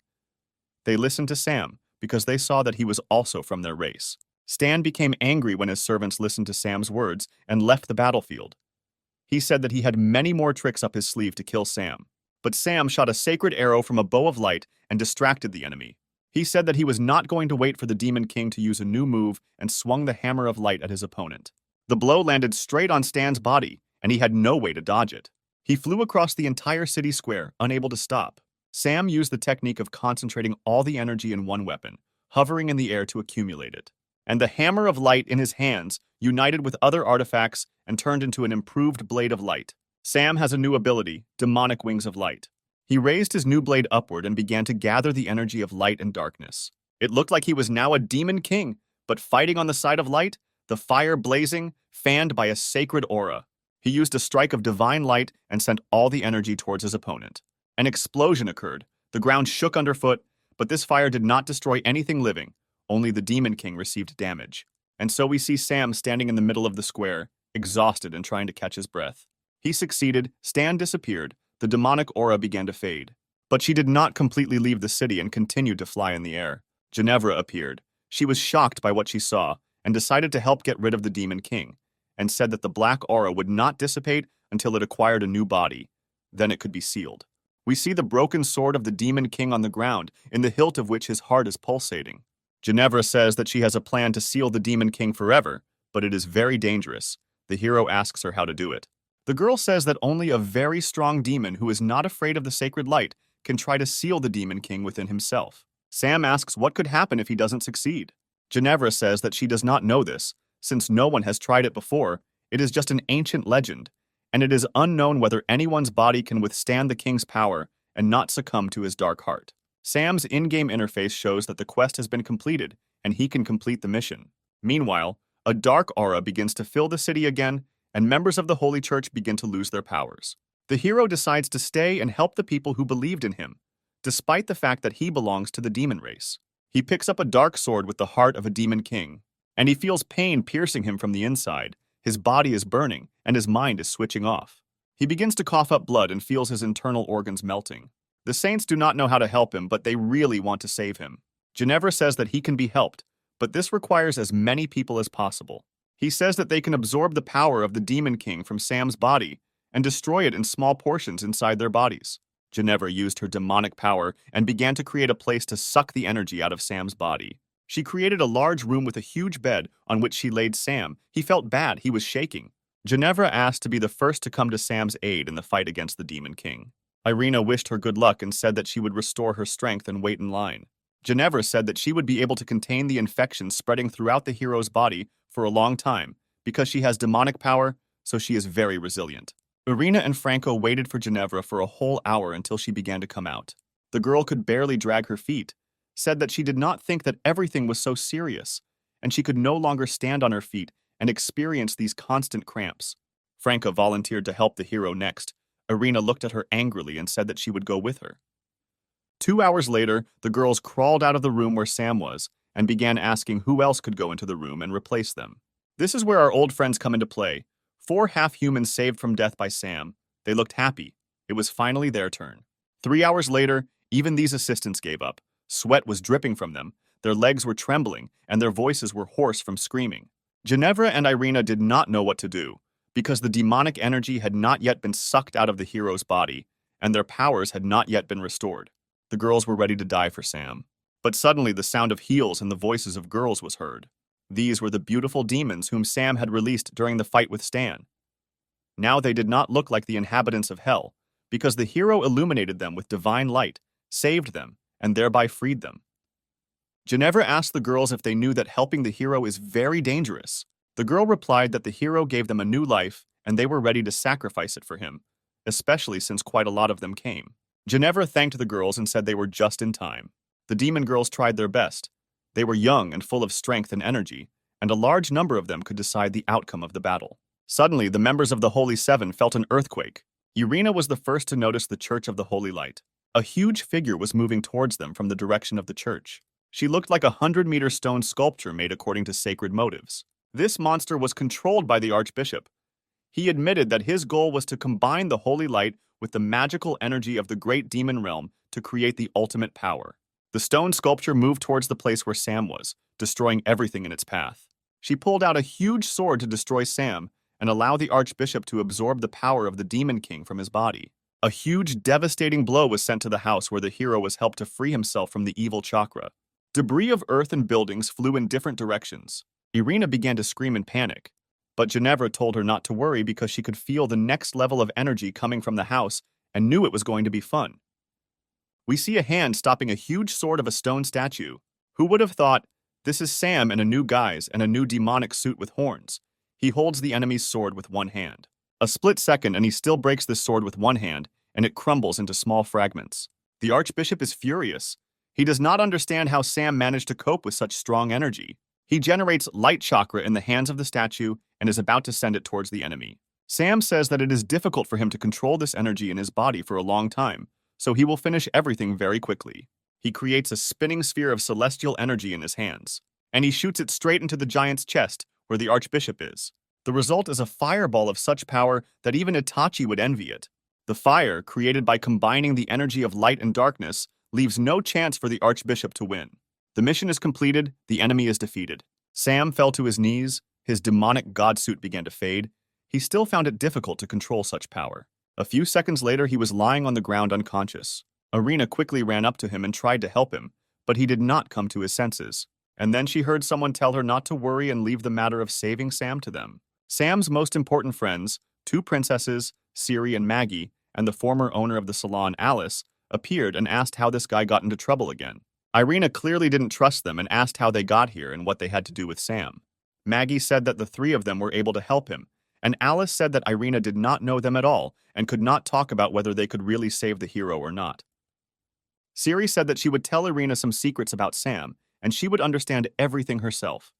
They listened to Sam because they saw that he was also from their race. Stan became angry when his servants listened to Sam's words and left the battlefield. He said that he had many more tricks up his sleeve to kill Sam. But Sam shot a sacred arrow from a bow of light and distracted the enemy. He said that he was not going to wait for the Demon King to use a new move and swung the hammer of light at his opponent. The blow landed straight on Stan's body, and he had no way to dodge it. He flew across the entire city square, unable to stop. Sam used the technique of concentrating all the energy in one weapon, hovering in the air to accumulate it. And the hammer of light in his hands united with other artifacts and turned into an improved blade of light. Sam has a new ability, Demonic Wings of Light. He raised his new blade upward and began to gather the energy of light and darkness. It looked like he was now a Demon King, but fighting on the side of light, the fire blazing, fanned by a sacred aura. He used a strike of divine light and sent all the energy towards his opponent. An explosion occurred. The ground shook underfoot, but this fire did not destroy anything living. Only the Demon King received damage. And so we see Sam standing in the middle of the square, exhausted and trying to catch his breath. He succeeded, Stan disappeared, the demonic aura began to fade. But she did not completely leave the city and continued to fly in the air. Ginevra appeared. She was shocked by what she saw and decided to help get rid of the Demon King, and said that the black aura would not dissipate until it acquired a new body. Then it could be sealed. We see the broken sword of the Demon King on the ground, in the hilt of which his heart is pulsating. Ginevra says that she has a plan to seal the Demon King forever, but it is very dangerous. The hero asks her how to do it. The girl says that only a very strong demon who is not afraid of the sacred light can try to seal the Demon King within himself. Sam asks what could happen if he doesn't succeed. Ginevra says that she does not know this, since no one has tried it before. It is just an ancient legend, and it is unknown whether anyone's body can withstand the king's power and not succumb to his dark heart. Sam's in-game interface shows that the quest has been completed, and he can complete the mission. Meanwhile, a dark aura begins to fill the city again, and members of the Holy Church begin to lose their powers. The hero decides to stay and help the people who believed in him, despite the fact that he belongs to the demon race. He picks up a dark sword with the heart of a Demon King, and he feels pain piercing him from the inside. His body is burning, and his mind is switching off. He begins to cough up blood and feels his internal organs melting. The saints do not know how to help him, but they really want to save him. Ginevra says that he can be helped, but this requires as many people as possible. He says that they can absorb the power of the Demon King from Sam's body and destroy it in small portions inside their bodies. Ginevra used her demonic power and began to create a place to suck the energy out of Sam's body. She created a large room with a huge bed on which she laid Sam. He felt bad, he was shaking. Ginevra asked to be the first to come to Sam's aid in the fight against the Demon King. Irina wished her good luck and said that she would restore her strength and wait in line. Ginevra said that she would be able to contain the infection spreading throughout the hero's body for a long time, because she has demonic power, so she is very resilient. Irina and Franco waited for Ginevra for a whole hour until she began to come out. The girl could barely drag her feet, said that she did not think that everything was so serious, and she could no longer stand on her feet and experience these constant cramps. Franco volunteered to help the hero next. Irina looked at her angrily and said that she would go with her. 2 hours later, the girls crawled out of the room where Sam was and began asking who else could go into the room and replace them. This is where our old friends come into play. 4 half-humans saved from death by Sam. They looked happy. It was finally their turn. 3 hours later, even these assistants gave up. Sweat was dripping from them, their legs were trembling, and their voices were hoarse from screaming. Ginevra and Irina did not know what to do, because the demonic energy had not yet been sucked out of the hero's body, and their powers had not yet been restored. The girls were ready to die for Sam. But suddenly the sound of heels and the voices of girls was heard. These were the beautiful demons whom Sam had released during the fight with Stan. Now they did not look like the inhabitants of hell, because the hero illuminated them with divine light, saved them, and thereby freed them. Ginevra asked the girls if they knew that helping the hero is very dangerous. The girl replied that the hero gave them a new life and they were ready to sacrifice it for him, especially since quite a lot of them came. Ginevra thanked the girls and said they were just in time. The demon girls tried their best. They were young and full of strength and energy, and a large number of them could decide the outcome of the battle. Suddenly, the members of the Holy Seven felt an earthquake. Irina was the first to notice the Church of the Holy Light. A huge figure was moving towards them from the direction of the church. She looked like a 100-meter stone sculpture made according to sacred motives. This monster was controlled by the Archbishop. He admitted that his goal was to combine the holy light with the magical energy of the great demon realm to create the ultimate power. The stone sculpture moved towards the place where Sam was, destroying everything in its path. She pulled out a huge sword to destroy Sam and allow the Archbishop to absorb the power of the Demon King from his body. A huge, devastating blow was sent to the house where the hero was helped to free himself from the evil chakra. Debris of earth and buildings flew in different directions. Irina began to scream in panic, but Ginevra told her not to worry because she could feel the next level of energy coming from the house and knew it was going to be fun. We see a hand stopping a huge sword of a stone statue. Who would have thought? This is Sam in a new guise and a new demonic suit with horns. He holds the enemy's sword with one hand. A split second and he still breaks the sword with one hand, and it crumbles into small fragments. The Archbishop is furious. He does not understand how Sam managed to cope with such strong energy. He generates light chakra in the hands of the statue and is about to send it towards the enemy. Sam says that it is difficult for him to control this energy in his body for a long time, so he will finish everything very quickly. He creates a spinning sphere of celestial energy in his hands, and he shoots it straight into the giant's chest, where the Archbishop is. The result is a fireball of such power that even Itachi would envy it. The fire, created by combining the energy of light and darkness, leaves no chance for the Archbishop to win. The mission is completed, the enemy is defeated. Sam fell to his knees, his demonic god suit began to fade. He still found it difficult to control such power. A few seconds later, he was lying on the ground unconscious. Irina quickly ran up to him and tried to help him, but he did not come to his senses. And then she heard someone tell her not to worry and leave the matter of saving Sam to them. Sam's most important friends, two princesses, Siri and Maggie, and the former owner of the salon, Alice, appeared and asked how this guy got into trouble again. Irina clearly didn't trust them and asked how they got here and what they had to do with Sam. Maggie said that the three of them were able to help him, and Alice said that Irina did not know them at all and could not talk about whether they could really save the hero or not. Siri said that she would tell Irina some secrets about Sam, and she would understand everything herself.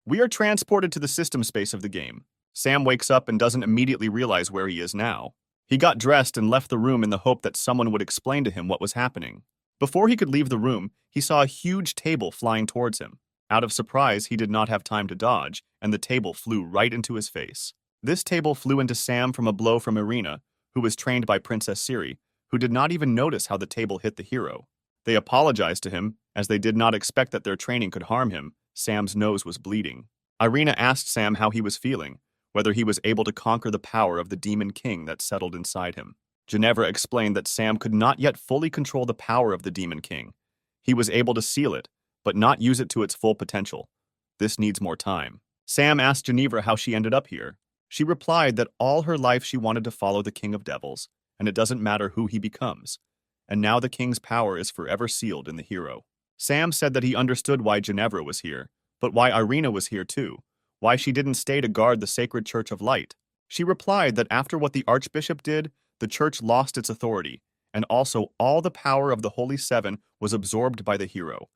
We are transported to the system space of the game. Sam wakes up and doesn't immediately realize where he is now. He got dressed and left the room in the hope that someone would explain to him what was happening. Before he could leave the room, he saw a huge table flying towards him. Out of surprise, he did not have time to dodge, and the table flew right into his face. This table flew into Sam from a blow from Irina, who was trained by Princess Siri, who did not even notice how the table hit the hero. They apologized to him, as they did not expect that their training could harm him. Sam's nose was bleeding. Irina asked Sam how he was feeling, whether he was able to conquer the power of the Demon King that settled inside him. Ginevra explained that Sam could not yet fully control the power of the Demon King. He was able to seal it, but not use it to its full potential. This needs more time. Sam asked Ginevra how she ended up here. She replied that all her life she wanted to follow the King of Devils, and it doesn't matter who he becomes. And now the king's power is forever sealed in the hero. Sam said that he understood why Ginevra was here, but why Irina was here too, why she didn't stay to guard the sacred Church of Light. She replied that after what the Archbishop did, the church lost its authority, and also all the power of the Holy Seven was absorbed by the hero.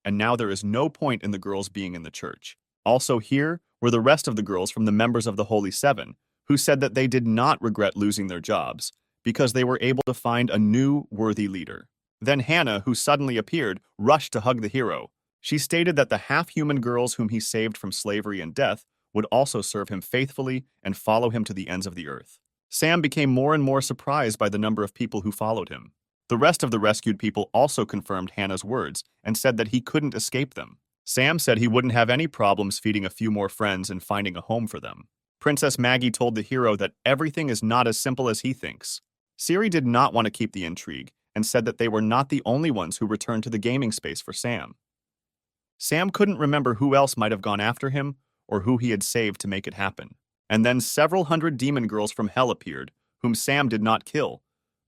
And now there is no point in the girls being in the church. Also here were the rest of the girls from the members of the Holy Seven, who said that they did not regret losing their jobs, because they were able to find a new, worthy leader. Then Hannah, who suddenly appeared, rushed to hug the hero. She stated that the half-human girls whom he saved from slavery and death would also serve him faithfully and follow him to the ends of the earth. Sam became more and more surprised by the number of people who followed him. The rest of the rescued people also confirmed Hannah's words and said that he couldn't escape them. Sam said he wouldn't have any problems feeding a few more friends and finding a home for them. Princess Maggie told the hero that everything is not as simple as he thinks. Siri did not want to keep the intrigue and said that they were not the only ones who returned to the gaming space for Sam. Sam couldn't remember who else might have gone after him or who he had saved to make it happen. And then several hundred demon girls from hell appeared, whom Sam did not kill,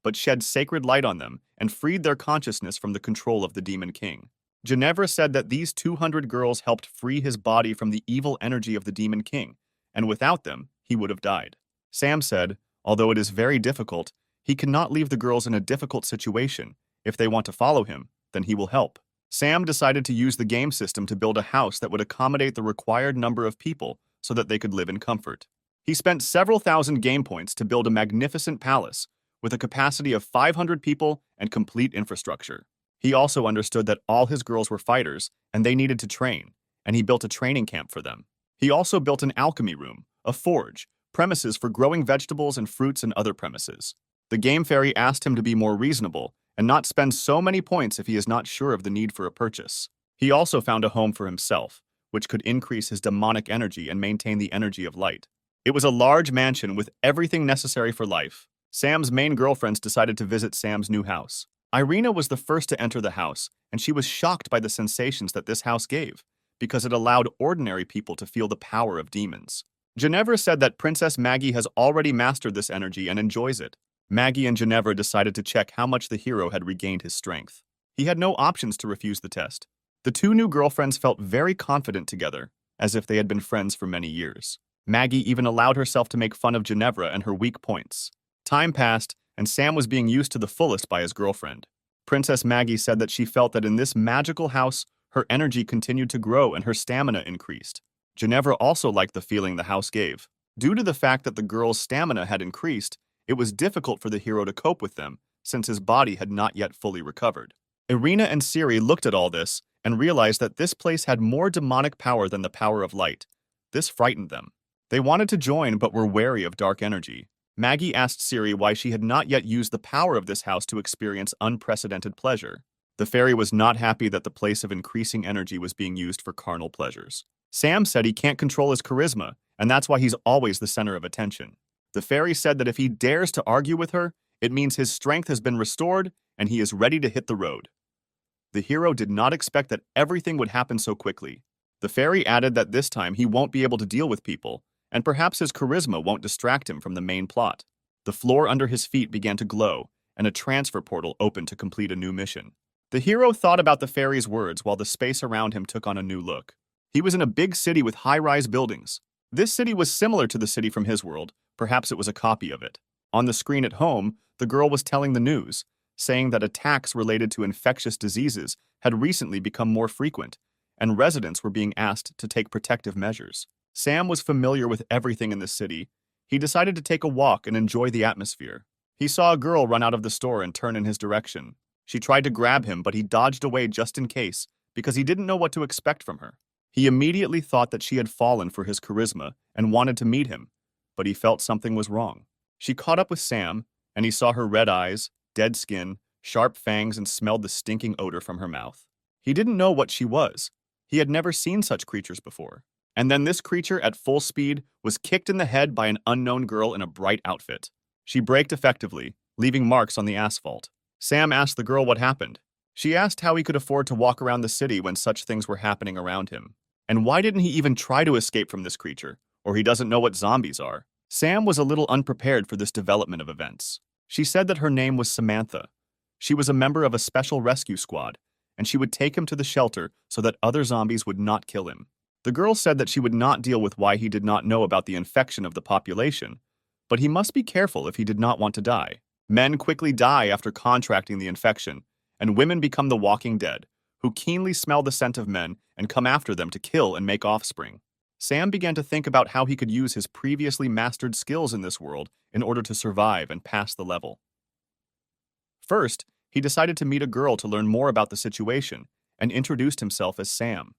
but shed sacred light on them and freed their consciousness from the control of the Demon King. Ginevra said that these 200 girls helped free his body from the evil energy of the Demon King, and without them, he would have died. Sam said, although it is very difficult, he cannot leave the girls in a difficult situation. If they want to follow him, then he will help. Sam decided to use the game system to build a house that would accommodate the required number of people so that they could live in comfort. He spent several thousand game points to build a magnificent palace with a capacity of 500 people and complete infrastructure. He also understood that all his girls were fighters and they needed to train, and he built a training camp for them. He also built an alchemy room, a forge, premises for growing vegetables and fruits and other premises. The game fairy asked him to be more reasonable and not spend so many points if he is not sure of the need for a purchase. He also found a home for himself, which could increase his demonic energy and maintain the energy of light. It was a large mansion with everything necessary for life. Sam's main girlfriends decided to visit Sam's new house. Irina was the first to enter the house, and she was shocked by the sensations that this house gave, because it allowed ordinary people to feel the power of demons. Ginevra said that Princess Maggie has already mastered this energy and enjoys it. Maggie and Ginevra decided to check how much the hero had regained his strength. He had no options to refuse the test. The two new girlfriends felt very confident together, as if they had been friends for many years. Maggie even allowed herself to make fun of Ginevra and her weak points. Time passed, and Sam was being used to the fullest by his girlfriend. Princess Maggie said that she felt that in this magical house, her energy continued to grow and her stamina increased. Ginevra also liked the feeling the house gave. Due to the fact that the girl's stamina had increased, it was difficult for the hero to cope with them, since his body had not yet fully recovered. Irina and Siri looked at all this and realized that this place had more demonic power than the power of light. This frightened them. They wanted to join but were wary of dark energy. Maggie asked Siri why she had not yet used the power of this house to experience unprecedented pleasure. The fairy was not happy that the place of increasing energy was being used for carnal pleasures. Sam said he can't control his charisma, and that's why he's always the center of attention. The fairy said that if he dares to argue with her, it means his strength has been restored and he is ready to hit the road. The hero did not expect that everything would happen so quickly. The fairy added that this time he won't be able to deal with people, and perhaps his charisma won't distract him from the main plot. The floor under his feet began to glow, and a transfer portal opened to complete a new mission. The hero thought about the fairy's words while the space around him took on a new look. He was in a big city with high-rise buildings. This city was similar to the city from his world, perhaps it was a copy of it. On the screen at home, the girl was telling the news, saying that attacks related to infectious diseases had recently become more frequent, and residents were being asked to take protective measures. Sam was familiar with everything in the city. He decided to take a walk and enjoy the atmosphere. He saw a girl run out of the store and turn in his direction. She tried to grab him, but he dodged away just in case, because he didn't know what to expect from her. He immediately thought that she had fallen for his charisma and wanted to meet him, but he felt something was wrong. She caught up with Sam, and he saw her red eyes, dead skin, sharp fangs, and smelled the stinking odor from her mouth. He didn't know what she was. He had never seen such creatures before. And then this creature, at full speed, was kicked in the head by an unknown girl in a bright outfit. She braked effectively, leaving marks on the asphalt. Sam asked the girl what happened. She asked how he could afford to walk around the city when such things were happening around him. And why didn't he even try to escape from this creature? Or he doesn't know what zombies are. Sam was a little unprepared for this development of events. She said that her name was Samantha. She was a member of a special rescue squad, and she would take him to the shelter so that other zombies would not kill him. The girl said that she would not deal with why he did not know about the infection of the population, but he must be careful if he did not want to die. Men quickly die after contracting the infection, and women become the walking dead, who keenly smell the scent of men and come after them to kill and make offspring. Sam began to think about how he could use his previously mastered skills in this world in order to survive and pass the level. First, he decided to meet a girl to learn more about the situation and introduced himself as Sam.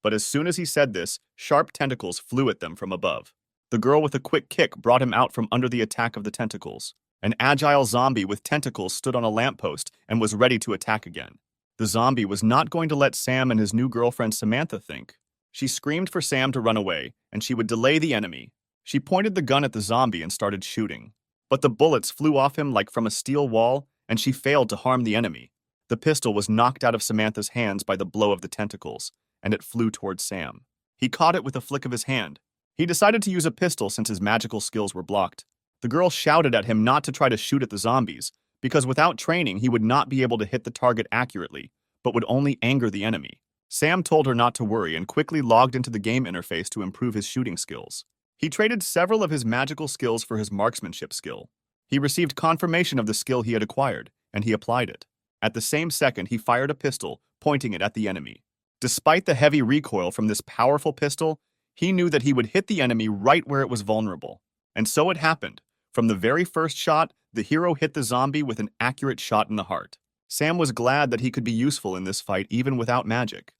But as soon as he said this, sharp tentacles flew at them from above. The girl with a quick kick brought him out from under the attack of the tentacles. An agile zombie with tentacles stood on a lamppost and was ready to attack again. The zombie was not going to let Sam and his new girlfriend Samantha think. She screamed for Sam to run away, and she would delay the enemy. She pointed the gun at the zombie and started shooting. but the bullets flew off him like from a steel wall, and she failed to harm the enemy. The pistol was knocked out of Samantha's hands by the blow of the tentacles, and it flew towards Sam. He caught it with a flick of his hand. He decided to use a pistol since his magical skills were blocked. The girl shouted at him not to try to shoot at the zombies, because without training he would not be able to hit the target accurately, but would only anger the enemy. Sam told her not to worry and quickly logged into the game interface to improve his shooting skills. He traded several of his magical skills for his marksmanship skill. He received confirmation of the skill he had acquired, and he applied it. At the same second, he fired a pistol, pointing it at the enemy. Despite the heavy recoil from this powerful pistol, he knew that he would hit the enemy right where it was vulnerable. And so it happened. From the very first shot, the hero hit the zombie with an accurate shot in the heart. Sam was glad that he could be useful in this fight even without magic.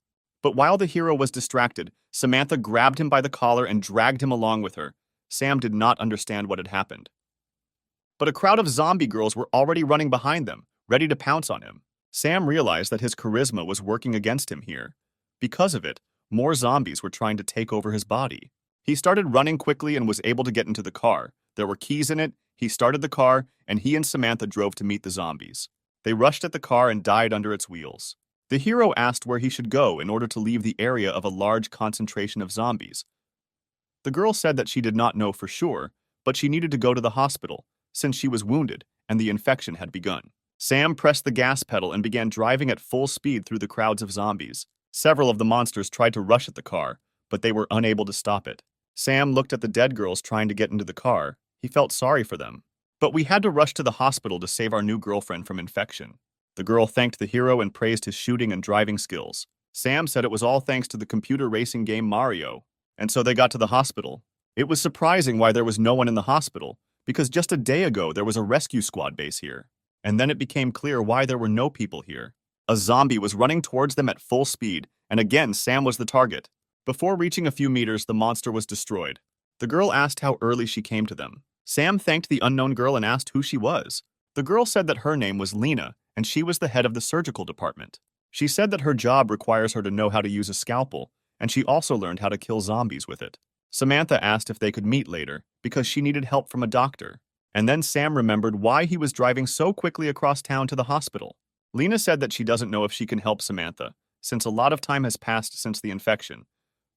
But while the hero was distracted, Samantha grabbed him by the collar and dragged him along with her. Sam did not understand what had happened. But a crowd of zombie girls were already running behind them, ready to pounce on him. Sam realized that his charisma was working against him here. Because of it, more zombies were trying to take over his body. He started running quickly and was able to get into the car. There were keys in it, he started the car, and he and Samantha drove to meet the zombies. They rushed at the car and died under its wheels. The hero asked where he should go in order to leave the area of a large concentration of zombies. The girl said that she did not know for sure, but she needed to go to the hospital, since she was wounded and the infection had begun. Sam pressed the gas pedal and began driving at full speed through the crowds of zombies. Several of the monsters tried to rush at the car, but they were unable to stop it. Sam looked at the dead girls trying to get into the car. He felt sorry for them. But we had to rush to the hospital to save our new girlfriend from infection. The girl thanked the hero and praised his shooting and driving skills. Sam said it was all thanks to the computer racing game Mario. And so they got to the hospital. It was surprising why there was no one in the hospital, because just a day ago there was a rescue squad base here. And then it became clear why there were no people here. A zombie was running towards them at full speed, and again Sam was the target. Before reaching a few meters, the monster was destroyed. The girl asked how early she came to them. Sam thanked the unknown girl and asked who she was. The girl said that her name was Lena, and she was the head of the surgical department. She said that her job requires her to know how to use a scalpel, and she also learned how to kill zombies with it. Samantha asked if they could meet later, because she needed help from a doctor. And then Sam remembered why he was driving so quickly across town to the hospital. Lena said that she doesn't know if she can help Samantha, since a lot of time has passed since the infection,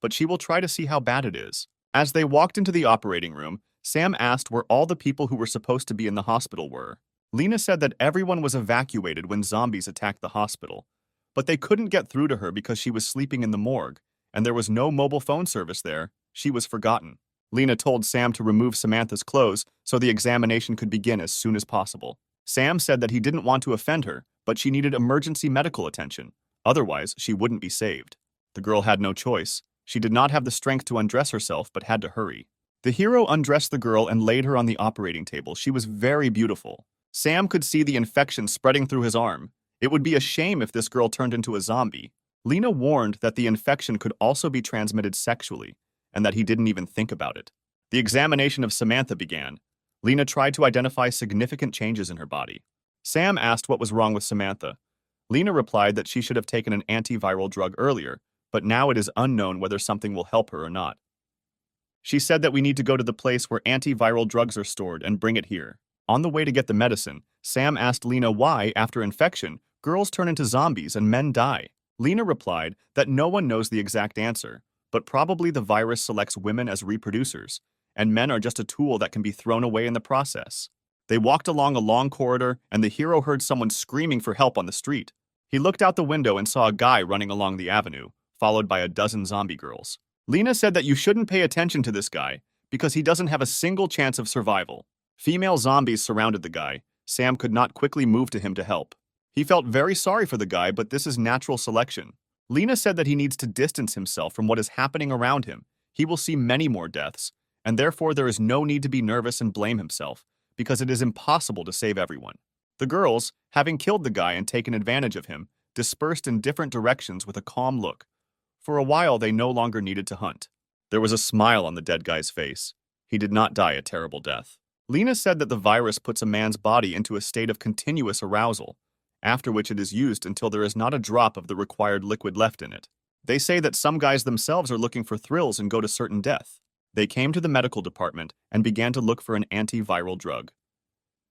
but she will try to see how bad it is. As they walked into the operating room, Sam asked where all the people who were supposed to be in the hospital were. Lena said that everyone was evacuated when zombies attacked the hospital, but they couldn't get through to her because she was sleeping in the morgue, and there was no mobile phone service there. She was forgotten. Lena told Sam to remove Samantha's clothes so the examination could begin as soon as possible. Sam said that he didn't want to offend her, but she needed emergency medical attention. Otherwise, she wouldn't be saved. The girl had no choice. She did not have the strength to undress herself, but had to hurry. The hero undressed the girl and laid her on the operating table. She was very beautiful. Sam could see the infection spreading through his arm. It would be a shame if this girl turned into a zombie. Lena warned that the infection could also be transmitted sexually, and that he didn't even think about it. The examination of Samantha began. Lena tried to identify significant changes in her body. Sam asked what was wrong with Samantha. Lena replied that she should have taken an antiviral drug earlier, but now it is unknown whether something will help her or not. She said that we need to go to the place where antiviral drugs are stored and bring it here. On the way to get the medicine, Sam asked Lena why, after infection, girls turn into zombies and men die. Lena replied that no one knows the exact answer, but probably the virus selects women as reproducers, and men are just a tool that can be thrown away in the process. They walked along a long corridor, and the hero heard someone screaming for help on the street. He looked out the window and saw a guy running along the avenue, followed by a dozen zombie girls. Lena said that you shouldn't pay attention to this guy, because he doesn't have a single chance of survival. Female zombies surrounded the guy. Sam could not quickly move to him to help. He felt very sorry for the guy, but this is natural selection. Lena said that he needs to distance himself from what is happening around him. He will see many more deaths, and therefore there is no need to be nervous and blame himself, because it is impossible to save everyone. The girls, having killed the guy and taken advantage of him, dispersed in different directions with a calm look. For a while, they no longer needed to hunt. There was a smile on the dead guy's face. He did not die a terrible death. Lena said that the virus puts a man's body into a state of continuous arousal, after which it is used until there is not a drop of the required liquid left in it. They say that some guys themselves are looking for thrills and go to certain death. They came to the medical department and began to look for an antiviral drug.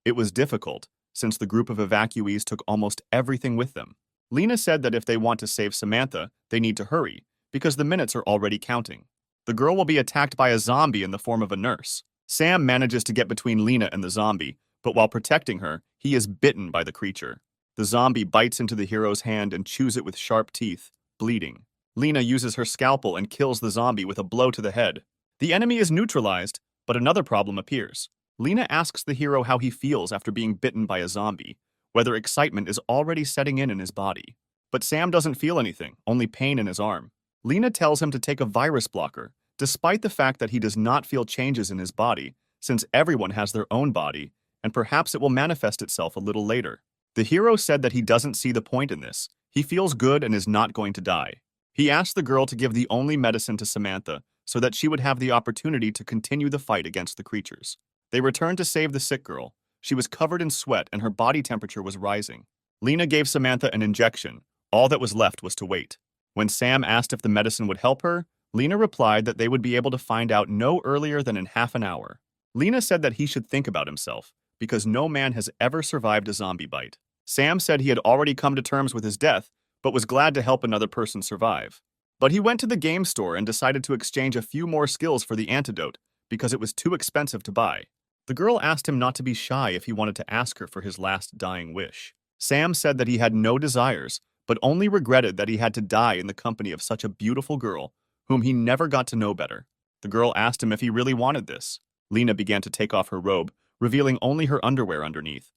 It was difficult, since the group of evacuees took almost everything with them. Lena said that if they want to save Samantha, they need to hurry, because the minutes are already counting. The girl will be attacked by a zombie in the form of a nurse. Sam manages to get between Lena and the zombie, but while protecting her, he is bitten by the creature. The zombie bites into the hero's hand and chews it with sharp teeth, bleeding. Lena uses her scalpel and kills the zombie with a blow to the head. The enemy is neutralized, but another problem appears. Lena asks the hero how he feels after being bitten by a zombie, whether excitement is already setting in his body. But Sam doesn't feel anything, only pain in his arm. Lena tells him to take a virus blocker, despite the fact that he does not feel changes in his body, since everyone has their own body, and perhaps it will manifest itself a little later. The hero said that he doesn't see the point in this. He feels good and is not going to die. He asked the girl to give the only medicine to Samantha so that she would have the opportunity to continue the fight against the creatures. They returned to save the sick girl. She was covered in sweat and her body temperature was rising. Lena gave Samantha an injection. All that was left was to wait. When Sam asked if the medicine would help her, Lena replied that they would be able to find out no earlier than in half an hour. Lena said that he should think about himself, because no man has ever survived a zombie bite. Sam said he had already come to terms with his death, but was glad to help another person survive. But he went to the game store and decided to exchange a few more skills for the antidote, because it was too expensive to buy. The girl asked him not to be shy if he wanted to ask her for his last dying wish. Sam said that he had no desires, but only regretted that he had to die in the company of such a beautiful girl, whom he never got to know better. The girl asked him if he really wanted this. Lena began to take off her robe, revealing only her underwear underneath.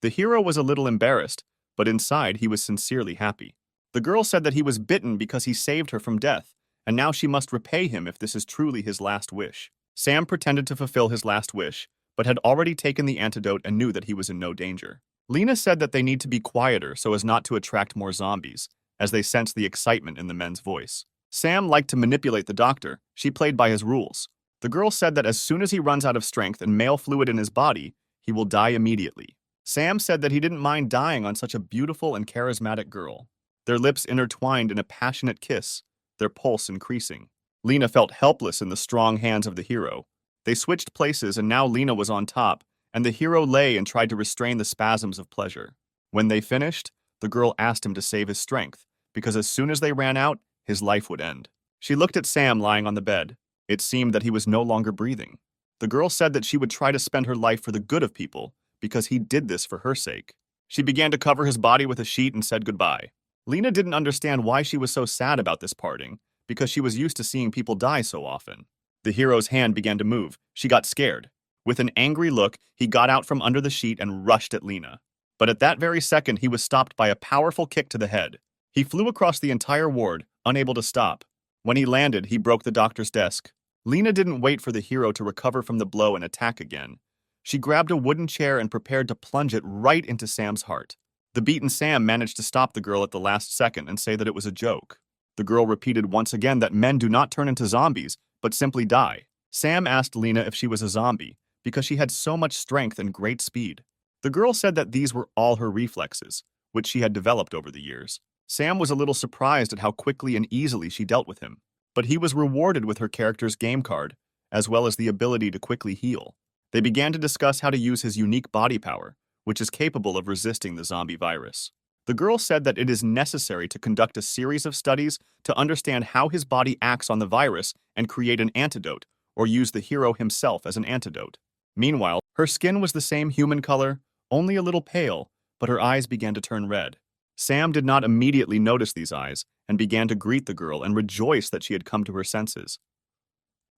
The hero was a little embarrassed, but inside he was sincerely happy. The girl said that he was bitten because he saved her from death, and now she must repay him if this is truly his last wish. Sam pretended to fulfill his last wish, but had already taken the antidote and knew that he was in no danger. Lena said that they need to be quieter so as not to attract more zombies, as they sensed the excitement in the men's voice. Sam liked to manipulate the doctor. She played by his rules. The girl said that as soon as he runs out of strength and male fluid in his body, he will die immediately. Sam said that he didn't mind dying on such a beautiful and charismatic girl. Their lips intertwined in a passionate kiss, their pulse increasing. Lena felt helpless in the strong hands of the hero. They switched places and now Lena was on top, and the hero lay and tried to restrain the spasms of pleasure. When they finished, the girl asked him to save his strength, because as soon as they ran out, his life would end. She looked at Sam lying on the bed. It seemed that he was no longer breathing. The girl said that she would try to spend her life for the good of people, because he did this for her sake. She began to cover his body with a sheet and said goodbye. Lena didn't understand why she was so sad about this parting, because she was used to seeing people die so often. The hero's hand began to move. She got scared. With an angry look, he got out from under the sheet and rushed at Lena. But at that very second, he was stopped by a powerful kick to the head. He flew across the entire ward, unable to stop. When he landed, he broke the doctor's desk. Lena didn't wait for the hero to recover from the blow and attack again. She grabbed a wooden chair and prepared to plunge it right into Sam's heart. The beaten Sam managed to stop the girl at the last second and say that it was a joke. The girl repeated once again that men do not turn into zombies, but simply die. Sam asked Lena if she was a zombie, because she had so much strength and great speed. The girl said that these were all her reflexes, which she had developed over the years. Sam was a little surprised at how quickly and easily she dealt with him, but he was rewarded with her character's game card, as well as the ability to quickly heal. They began to discuss how to use his unique body power, which is capable of resisting the zombie virus. The girl said that it is necessary to conduct a series of studies to understand how his body acts on the virus and create an antidote, or use the hero himself as an antidote. Meanwhile, her skin was the same human color, only a little pale, but her eyes began to turn red. Sam did not immediately notice these eyes and began to greet the girl and rejoice that she had come to her senses.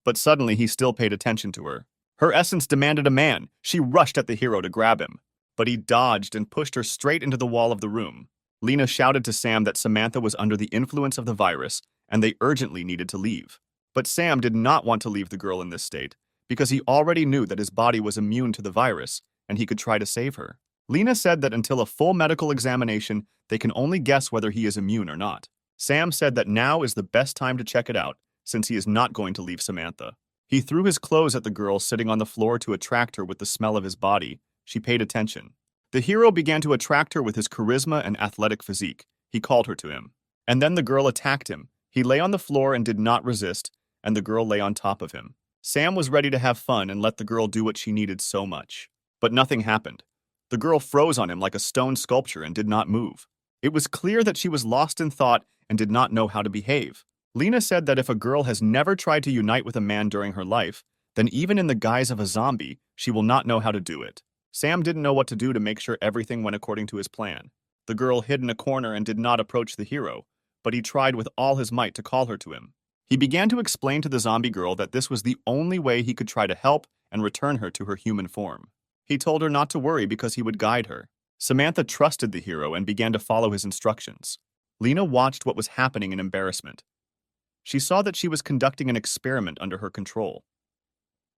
But suddenly he still paid attention to her. Her essence demanded a man. She rushed at the hero to grab him, but he dodged and pushed her straight into the wall of the room. Lena shouted to Sam that Samantha was under the influence of the virus and they urgently needed to leave. But Sam did not want to leave the girl in this state because he already knew that his body was immune to the virus and he could try to save her. Lena said that until a full medical examination, they can only guess whether he is immune or not. Sam said that now is the best time to check it out, since he is not going to leave Samantha. He threw his clothes at the girl sitting on the floor to attract her with the smell of his body. She paid attention. The hero began to attract her with his charisma and athletic physique. He called her to him. And then the girl attacked him. He lay on the floor and did not resist, and the girl lay on top of him. Sam was ready to have fun and let the girl do what she needed so much. But nothing happened. The girl froze on him like a stone sculpture and did not move. It was clear that she was lost in thought and did not know how to behave. Lena said that if a girl has never tried to unite with a man during her life, then even in the guise of a zombie, she will not know how to do it. Sam didn't know what to do to make sure everything went according to his plan. The girl hid in a corner and did not approach the hero, but he tried with all his might to call her to him. He began to explain to the zombie girl that this was the only way he could try to help and return her to her human form. He told her not to worry because he would guide her. Samantha trusted the hero and began to follow his instructions. Lena watched what was happening in embarrassment. She saw that she was conducting an experiment under her control.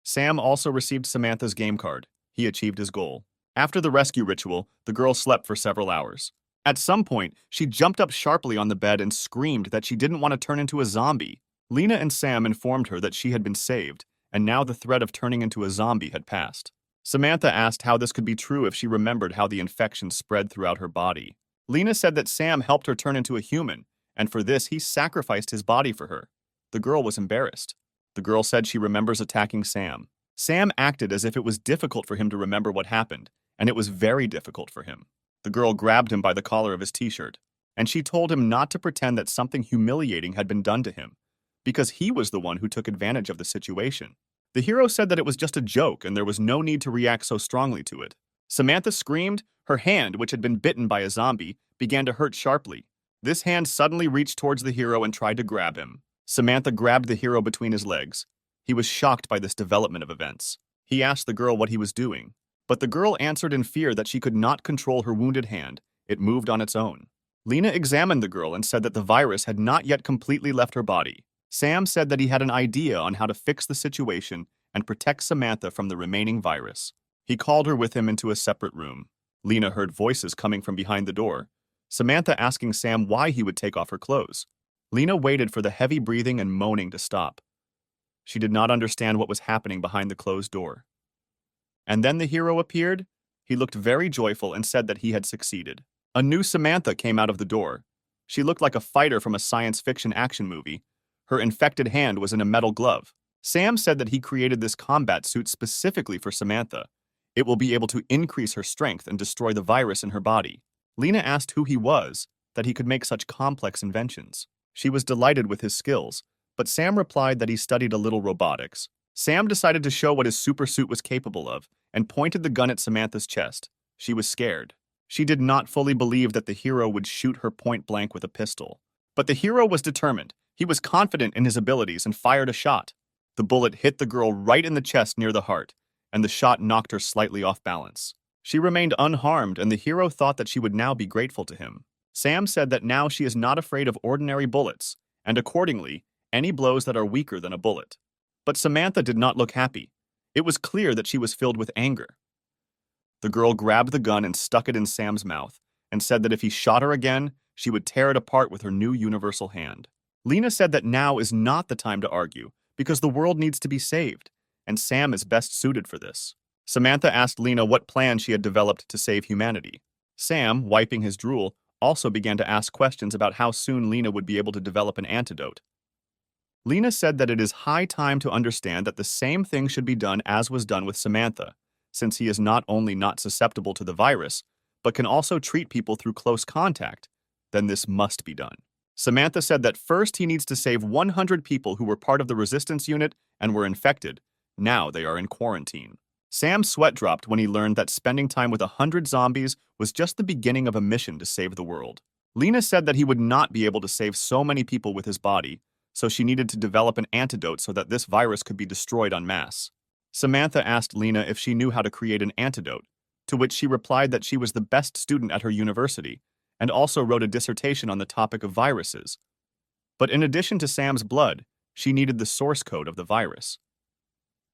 Sam also received Samantha's game card. He achieved his goal. After the rescue ritual, the girl slept for several hours. At some point, she jumped up sharply on the bed and screamed that she didn't want to turn into a zombie. Lena and Sam informed her that she had been saved, and now the threat of turning into a zombie had passed. Samantha asked how this could be true if she remembered how the infection spread throughout her body. Lena said that Sam helped her turn into a human, and for this he sacrificed his body for her. The girl was embarrassed. The girl said she remembers attacking Sam. Sam acted as if it was difficult for him to remember what happened, and it was very difficult for him. The girl grabbed him by the collar of his t-shirt, and she told him not to pretend that something humiliating had been done to him, because he was the one who took advantage of the situation. The hero said that it was just a joke and there was no need to react so strongly to it. Samantha screamed. Her hand, which had been bitten by a zombie, began to hurt sharply. This hand suddenly reached towards the hero and tried to grab him. Samantha grabbed the hero between his legs. He was shocked by this development of events. He asked the girl what he was doing, but the girl answered in fear that she could not control her wounded hand. It moved on its own. Lena examined the girl and said that the virus had not yet completely left her body. Sam said that he had an idea on how to fix the situation and protect Samantha from the remaining virus. He called her with him into a separate room. Lena heard voices coming from behind the door, Samantha asking Sam why he would take off her clothes. Lena waited for the heavy breathing and moaning to stop. She did not understand what was happening behind the closed door. And then the hero appeared. He looked very joyful and said that he had succeeded. A new Samantha came out of the door. She looked like a fighter from a science fiction action movie. Her infected hand was in a metal glove. Sam said that he created this combat suit specifically for Samantha. It will be able to increase her strength and destroy the virus in her body. Lena asked who he was, that he could make such complex inventions. She was delighted with his skills, but Sam replied that he studied a little robotics. Sam decided to show what his super suit was capable of and pointed the gun at Samantha's chest. She was scared. She did not fully believe that the hero would shoot her point blank with a pistol. But the hero was determined. He was confident in his abilities and fired a shot. The bullet hit the girl right in the chest near the heart, and the shot knocked her slightly off balance. She remained unharmed, and the hero thought that she would now be grateful to him. Sam said that now she is not afraid of ordinary bullets, and accordingly, any blows that are weaker than a bullet. But Samantha did not look happy. It was clear that she was filled with anger. The girl grabbed the gun and stuck it in Sam's mouth, and said that if he shot her again, she would tear it apart with her new universal hand. Lena said that now is not the time to argue, because the world needs to be saved, and Sam is best suited for this. Samantha asked Lena what plan she had developed to save humanity. Sam, wiping his drool, also began to ask questions about how soon Lena would be able to develop an antidote. Lena said that it is high time to understand that the same thing should be done as was done with Samantha, since he is not only not susceptible to the virus, but can also treat people through close contact, then this must be done. Samantha said that first he needs to save 100 people who were part of the resistance unit and were infected. Now they are in quarantine. Sam's sweat dropped when he learned that spending time with 100 zombies was just the beginning of a mission to save the world. Lena said that he would not be able to save so many people with his body, so she needed to develop an antidote so that this virus could be destroyed en masse. Samantha asked Lena if she knew how to create an antidote, to which she replied that she was the best student at her university and also wrote a dissertation on the topic of viruses. But in addition to Sam's blood, she needed the source code of the virus.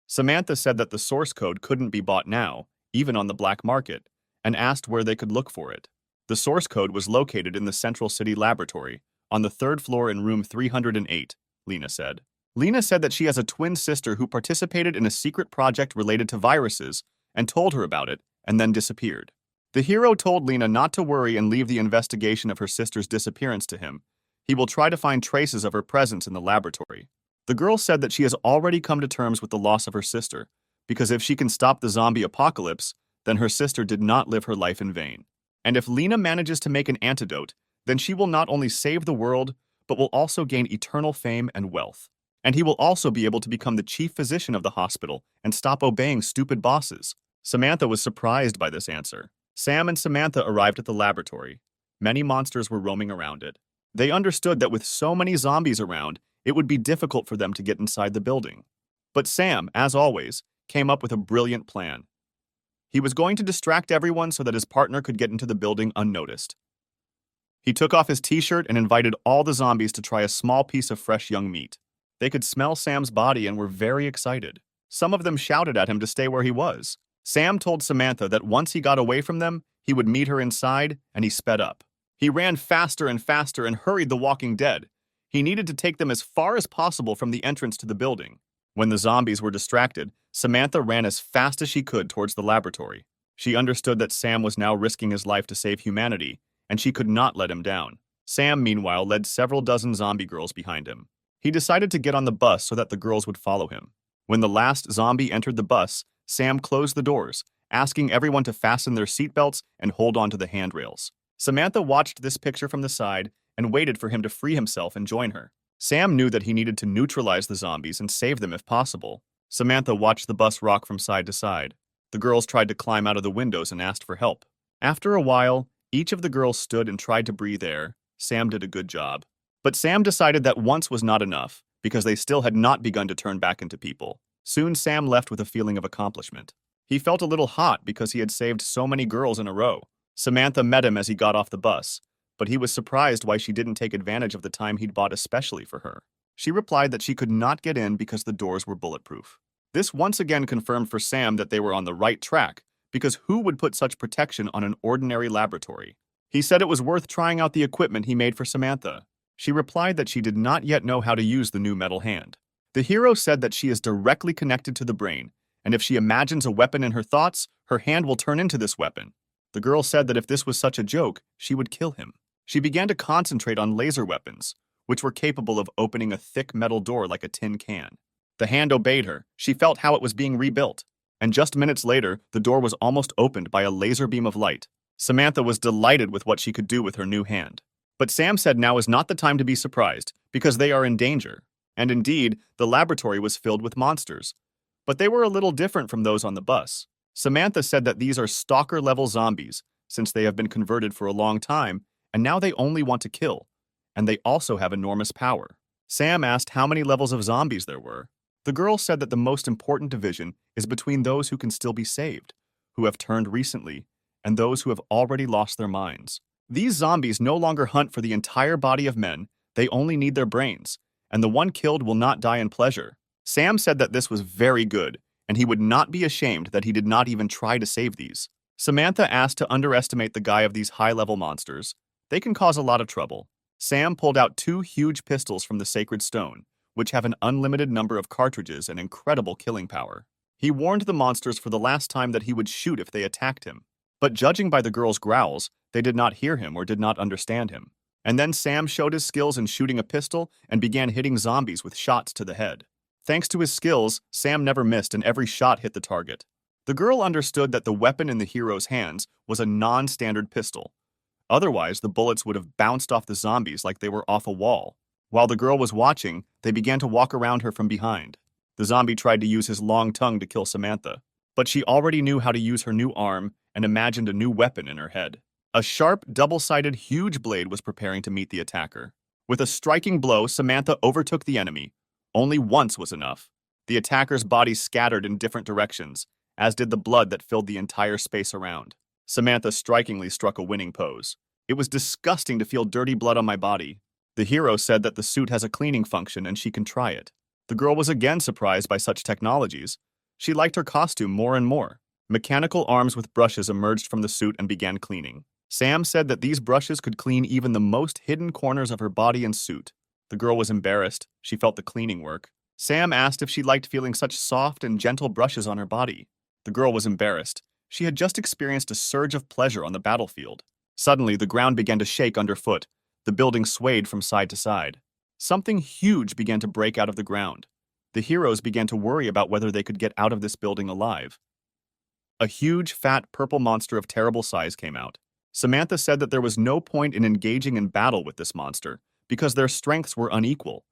Samantha said that the source code couldn't be bought now, even on the black market, and asked where they could look for it. The source code was located in the Central City Laboratory, on the 3rd floor in room 308, Lena said. Lena said that she has a twin sister who participated in a secret project related to viruses and told her about it, and then disappeared. The hero told Lena not to worry and leave the investigation of her sister's disappearance to him. He will try to find traces of her presence in the laboratory. The girl said that she has already come to terms with the loss of her sister, because if she can stop the zombie apocalypse, then her sister did not live her life in vain. And if Lena manages to make an antidote, then she will not only save the world, but will also gain eternal fame and wealth. And he will also be able to become the chief physician of the hospital and stop obeying stupid bosses. Samantha was surprised by this answer. Sam and Samantha arrived at the laboratory. Many monsters were roaming around it. They understood that with so many zombies around, it would be difficult for them to get inside the building. But Sam, as always, came up with a brilliant plan. He was going to distract everyone so that his partner could get into the building unnoticed. He took off his t-shirt and invited all the zombies to try a small piece of fresh young meat. They could smell Sam's body and were very excited. Some of them shouted at him to stay where he was. Sam told Samantha that once he got away from them, he would meet her inside, and he sped up. He ran faster and faster and hurried the Walking Dead. He needed to take them as far as possible from the entrance to the building. When the zombies were distracted, Samantha ran as fast as she could towards the laboratory. She understood that Sam was now risking his life to save humanity, and she could not let him down. Sam, meanwhile, led several dozen zombie girls behind him. He decided to get on the bus so that the girls would follow him. When the last zombie entered the bus, Sam closed the doors, asking everyone to fasten their seatbelts and hold on to the handrails. Samantha watched this picture from the side and waited for him to free himself and join her. Sam knew that he needed to neutralize the zombies and save them if possible. Samantha watched the bus rock from side to side. The girls tried to climb out of the windows and asked for help. After a while, each of the girls stood and tried to breathe air. Sam did a good job. But Sam decided that once was not enough, because they still had not begun to turn back into people. Soon Sam left with a feeling of accomplishment. He felt a little hot because he had saved so many girls in a row. Samantha met him as he got off the bus, but he was surprised why she didn't take advantage of the time he'd bought especially for her. She replied that she could not get in because the doors were bulletproof. This once again confirmed for Sam that they were on the right track, because who would put such protection on an ordinary laboratory? He said it was worth trying out the equipment he made for Samantha. She replied that she did not yet know how to use the new metal hand. The hero said that she is directly connected to the brain, and if she imagines a weapon in her thoughts, her hand will turn into this weapon. The girl said that if this was such a joke, she would kill him. She began to concentrate on laser weapons, which were capable of opening a thick metal door like a tin can. The hand obeyed her. She felt how it was being rebuilt. And just minutes later, the door was almost opened by a laser beam of light. Samantha was delighted with what she could do with her new hand. But Sam said now is not the time to be surprised, because they are in danger. And indeed, the laboratory was filled with monsters. But they were a little different from those on the bus. Samantha said that these are stalker-level zombies, since they have been converted for a long time, and now they only want to kill. And they also have enormous power. Sam asked how many levels of zombies there were. The girl said that the most important division is between those who can still be saved, who have turned recently, and those who have already lost their minds. These zombies no longer hunt for the entire body of men, they only need their brains, and the one killed will not die in pleasure. Sam said that this was very good, and he would not be ashamed that he did not even try to save these. Samantha asked to underestimate the guy of these high-level monsters. They can cause a lot of trouble. Sam pulled out 2 huge pistols from the sacred stone, which have an unlimited number of cartridges and incredible killing power. He warned the monsters for the last time that he would shoot if they attacked him. But judging by the girls' growls, they did not hear him or did not understand him. And then Sam showed his skills in shooting a pistol and began hitting zombies with shots to the head. Thanks to his skills, Sam never missed and every shot hit the target. The girl understood that the weapon in the hero's hands was a non-standard pistol. Otherwise, the bullets would have bounced off the zombies like they were off a wall. While the girl was watching, they began to walk around her from behind. The zombie tried to use his long tongue to kill Samantha, but she already knew how to use her new arm and imagined a new weapon in her head. A sharp, double-sided, huge blade was preparing to meet the attacker. With a striking blow, Samantha overtook the enemy. Only once was enough. The attacker's body scattered in different directions, as did the blood that filled the entire space around. Samantha strikingly struck a winning pose. It was disgusting to feel dirty blood on my body. The hero said that the suit has a cleaning function and she can try it. The girl was again surprised by such technologies. She liked her costume more and more. Mechanical arms with brushes emerged from the suit and began cleaning. Sam said that these brushes could clean even the most hidden corners of her body and suit. The girl was embarrassed. She felt the cleaning work. Sam asked if she liked feeling such soft and gentle brushes on her body. The girl was embarrassed. She had just experienced a surge of pleasure on the battlefield. Suddenly, the ground began to shake underfoot. The building swayed from side to side. Something huge began to break out of the ground. The heroes began to worry about whether they could get out of this building alive. A huge, fat, purple monster of terrible size came out. Samantha said that there was no point in engaging in battle with this monster because their strengths were unequal.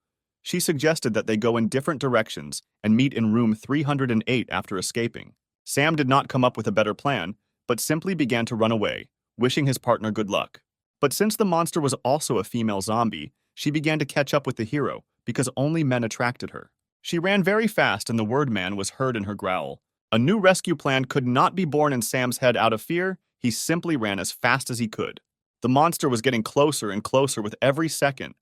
She suggested that they go in different directions and meet in room 308 after escaping. Sam did not come up with a better plan, but simply began to run away, wishing his partner good luck. But since the monster was also a female zombie, she began to catch up with the hero because only men attracted her. She ran very fast and the word man was heard in her growl. A new rescue plan could not be born in Sam's head out of fear. He simply ran as fast as he could. The monster was getting closer and closer with every second.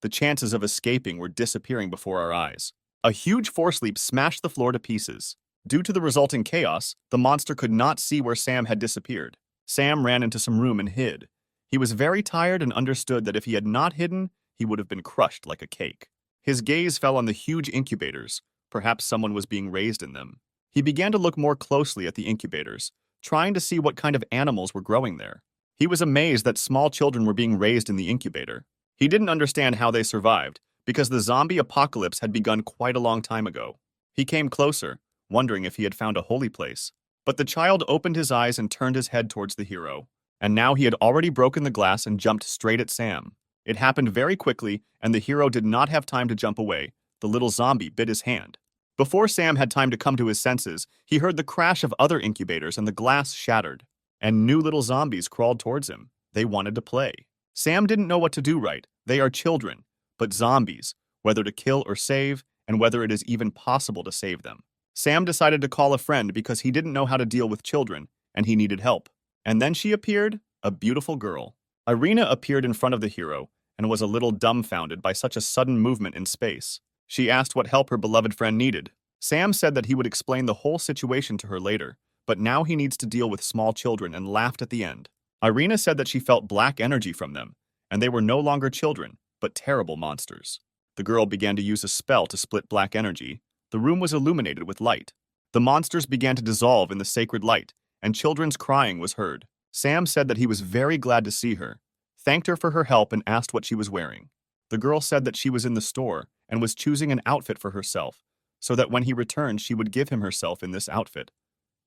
The chances of escaping were disappearing before our eyes. A huge force leap smashed the floor to pieces. Due to the resulting chaos, the monster could not see where Sam had disappeared. Sam ran into some room and hid. He was very tired and understood that if he had not hidden, he would have been crushed like a cake. His gaze fell on the huge incubators. Perhaps someone was being raised in them. He began to look more closely at the incubators, trying to see what kind of animals were growing there. He was amazed that small children were being raised in the incubator. He didn't understand how they survived, because the zombie apocalypse had begun quite a long time ago. He came closer, wondering if he had found a holy place. But the child opened his eyes and turned his head towards the hero. And now he had already broken the glass and jumped straight at Sam. It happened very quickly, and the hero did not have time to jump away. The little zombie bit his hand. Before Sam had time to come to his senses, he heard the crash of other incubators and the glass shattered. And new little zombies crawled towards him. They wanted to play. Sam didn't know what to do right. They are children, but zombies, whether to kill or save, and whether it is even possible to save them. Sam decided to call a friend because he didn't know how to deal with children, and he needed help. And then she appeared, a beautiful girl. Irina appeared in front of the hero and was a little dumbfounded by such a sudden movement in space. She asked what help her beloved friend needed. Sam said that he would explain the whole situation to her later, but now he needs to deal with small children and laughed at the end. Irina said that she felt black energy from them, and they were no longer children, but terrible monsters. The girl began to use a spell to split black energy. The room was illuminated with light. The monsters began to dissolve in the sacred light, and children's crying was heard. Sam said that he was very glad to see her, thanked her for her help, and asked what she was wearing. The girl said that she was in the store and was choosing an outfit for herself, so that when he returned she would give him herself in this outfit.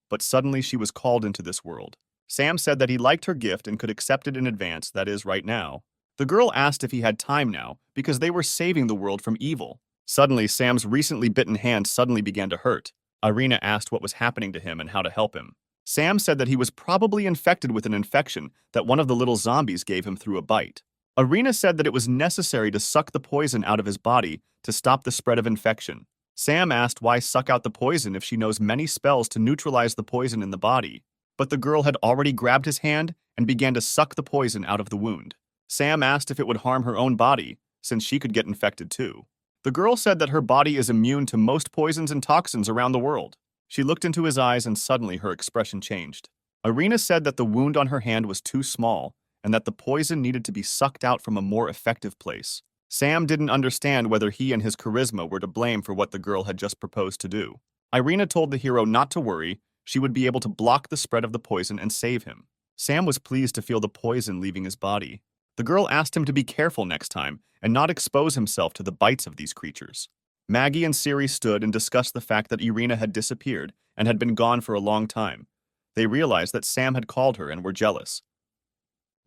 But suddenly she was called into this world. Sam said that he liked her gift and could accept it in advance, that is, right now. The girl asked if he had time now, because they were saving the world from evil. Suddenly, Sam's recently bitten hand suddenly began to hurt. Irina asked what was happening to him and how to help him. Sam said that he was probably infected with an infection that one of the little zombies gave him through a bite. Irina said that it was necessary to suck the poison out of his body to stop the spread of infection. Sam asked why suck out the poison if she knows many spells to neutralize the poison in the body. But the girl had already grabbed his hand and began to suck the poison out of the wound. Sam asked if it would harm her own body, since she could get infected too. The girl said that her body is immune to most poisons and toxins around the world. She looked into his eyes and suddenly her expression changed. Irina said that the wound on her hand was too small and that the poison needed to be sucked out from a more effective place. Sam didn't understand whether he and his charisma were to blame for what the girl had just proposed to do. Irina told the hero not to worry, she would be able to block the spread of the poison and save him. Sam was pleased to feel the poison leaving his body. The girl asked him to be careful next time and not expose himself to the bites of these creatures. Maggie and Siri stood and discussed the fact that Irina had disappeared and had been gone for a long time. They realized that Sam had called her and were jealous.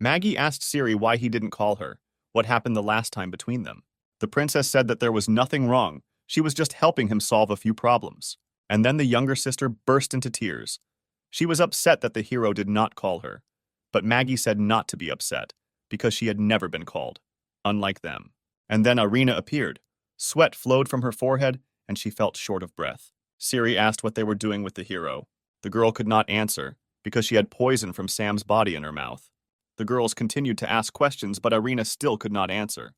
Maggie asked Siri why he didn't call her, what happened the last time between them. The princess said that there was nothing wrong, she was just helping him solve a few problems. And then the younger sister burst into tears. She was upset that the hero did not call her, but Maggie said not to be upset, because she had never been called, unlike them. And then Irina appeared. Sweat flowed from her forehead, and she felt short of breath. Siri asked what they were doing with the hero. The girl could not answer, because she had poison from Sam's body in her mouth. The girls continued to ask questions, but Irina still could not answer.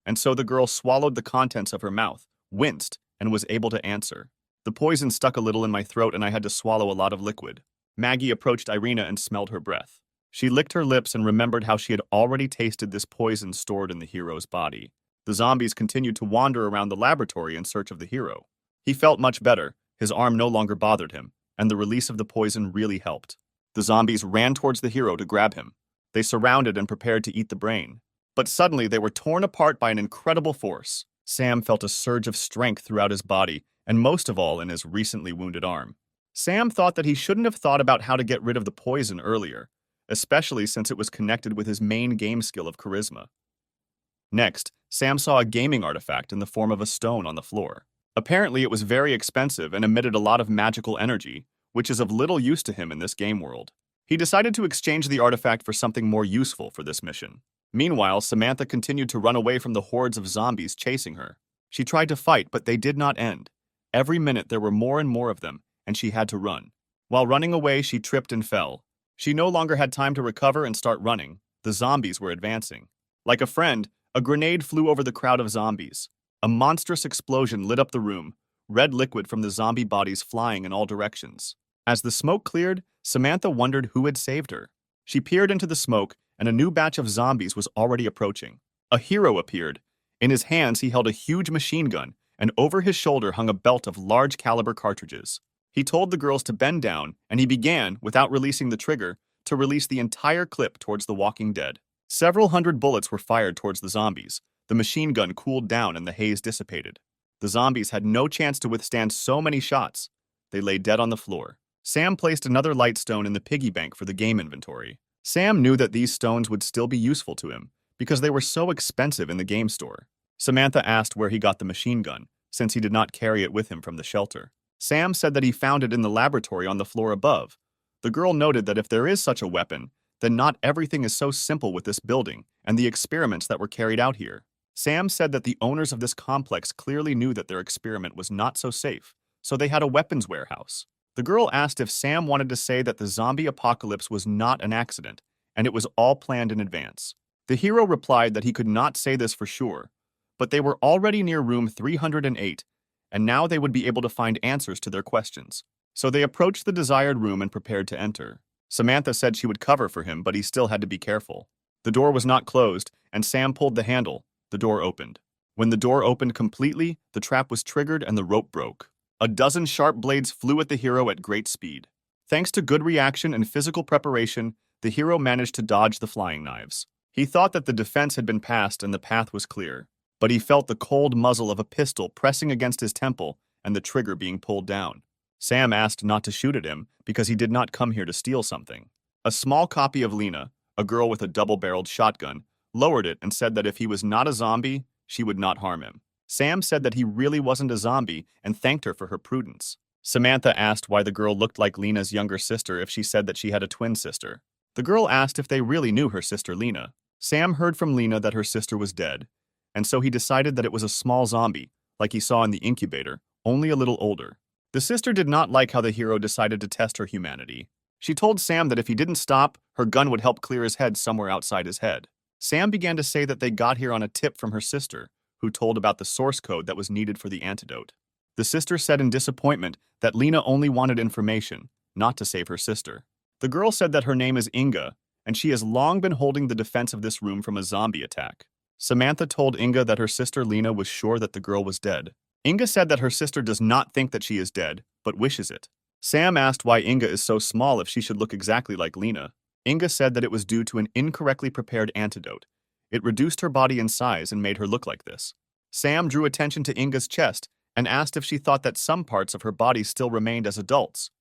And so the girl swallowed the contents of her mouth, winced, and was able to answer. The poison stuck a little in my throat and I had to swallow a lot of liquid. Maggie approached Irina and smelled her breath. She licked her lips and remembered how she had already tasted this poison stored in the hero's body. The zombies continued to wander around the laboratory in search of the hero. He felt much better, his arm no longer bothered him, and the release of the poison really helped. The zombies ran towards the hero to grab him. They surrounded and prepared to eat the brain. But suddenly they were torn apart by an incredible force. Sam felt a surge of strength throughout his body, and most of all in his recently wounded arm. Sam thought that he shouldn't have thought about how to get rid of the poison earlier, especially since it was connected with his main game skill of charisma. Next, Sam saw a gaming artifact in the form of a stone on the floor. Apparently, it was very expensive and emitted a lot of magical energy, which is of little use to him in this game world. He decided to exchange the artifact for something more useful for this mission. Meanwhile, Samantha continued to run away from the hordes of zombies chasing her. She tried to fight, but they did not end. Every minute there were more and more of them, and she had to run. While running away, she tripped and fell. She no longer had time to recover and start running. The zombies were advancing. Like a friend, a grenade flew over the crowd of zombies. A monstrous explosion lit up the room, red liquid from the zombie bodies flying in all directions. As the smoke cleared, Samantha wondered who had saved her. She peered into the smoke, and a new batch of zombies was already approaching. A hero appeared. In his hands, he held a huge machine gun, and over his shoulder hung a belt of large caliber cartridges. He told the girls to bend down, and he began, without releasing the trigger, to release the entire clip towards the walking dead. Several hundred bullets were fired towards the zombies. The machine gun cooled down and the haze dissipated. The zombies had no chance to withstand so many shots. They lay dead on the floor. Sam placed another light stone in the piggy bank for the game inventory. Sam knew that these stones would still be useful to him, because they were so expensive in the game store. Samantha asked where he got the machine gun, since he did not carry it with him from the shelter. Sam said that he found it in the laboratory on the floor above. The girl noted that if there is such a weapon, then not everything is so simple with this building and the experiments that were carried out here. Sam said that the owners of this complex clearly knew that their experiment was not so safe, so they had a weapons warehouse. The girl asked if Sam wanted to say that the zombie apocalypse was not an accident, and it was all planned in advance. The hero replied that he could not say this for sure, but they were already near room 308, and now they would be able to find answers to their questions. So they approached the desired room and prepared to enter. Samantha said she would cover for him, but he still had to be careful. The door was not closed, and Sam pulled the handle. The door opened. When the door opened completely, the trap was triggered and the rope broke. A dozen sharp blades flew at the hero at great speed. Thanks to good reaction and physical preparation, the hero managed to dodge the flying knives. He thought that the defense had been passed and the path was clear, but he felt the cold muzzle of a pistol pressing against his temple and the trigger being pulled down. Sam asked not to shoot at him because he did not come here to steal something. A small copy of Lena, a girl with a double-barreled shotgun, lowered it and said that if he was not a zombie, she would not harm him. Sam said that he really wasn't a zombie and thanked her for her prudence. Samantha asked why the girl looked like Lena's younger sister if she said that she had a twin sister. The girl asked if they really knew her sister Lena. Sam heard from Lena that her sister was dead, and so he decided that it was a small zombie, like he saw in the incubator, only a little older. The sister did not like how the hero decided to test her humanity. She told Sam that if he didn't stop, her gun would help clear his head somewhere outside his head. Sam began to say that they got here on a tip from her sister, who told about the source code that was needed for the antidote. The sister said in disappointment that Lena only wanted information, not to save her sister. The girl said that her name is Inga, and she has long been holding the defense of this room from a zombie attack. Samantha told Inga that her sister Lena was sure that the girl was dead. Inga said that her sister does not think that she is dead, but wishes it. Sam asked why Inga is so small if she should look exactly like Lena. Inga said that it was due to an incorrectly prepared antidote. It reduced her body in size and made her look like this. Sam drew attention to Inga's chest and asked if she thought that some parts of her body still remained as adults.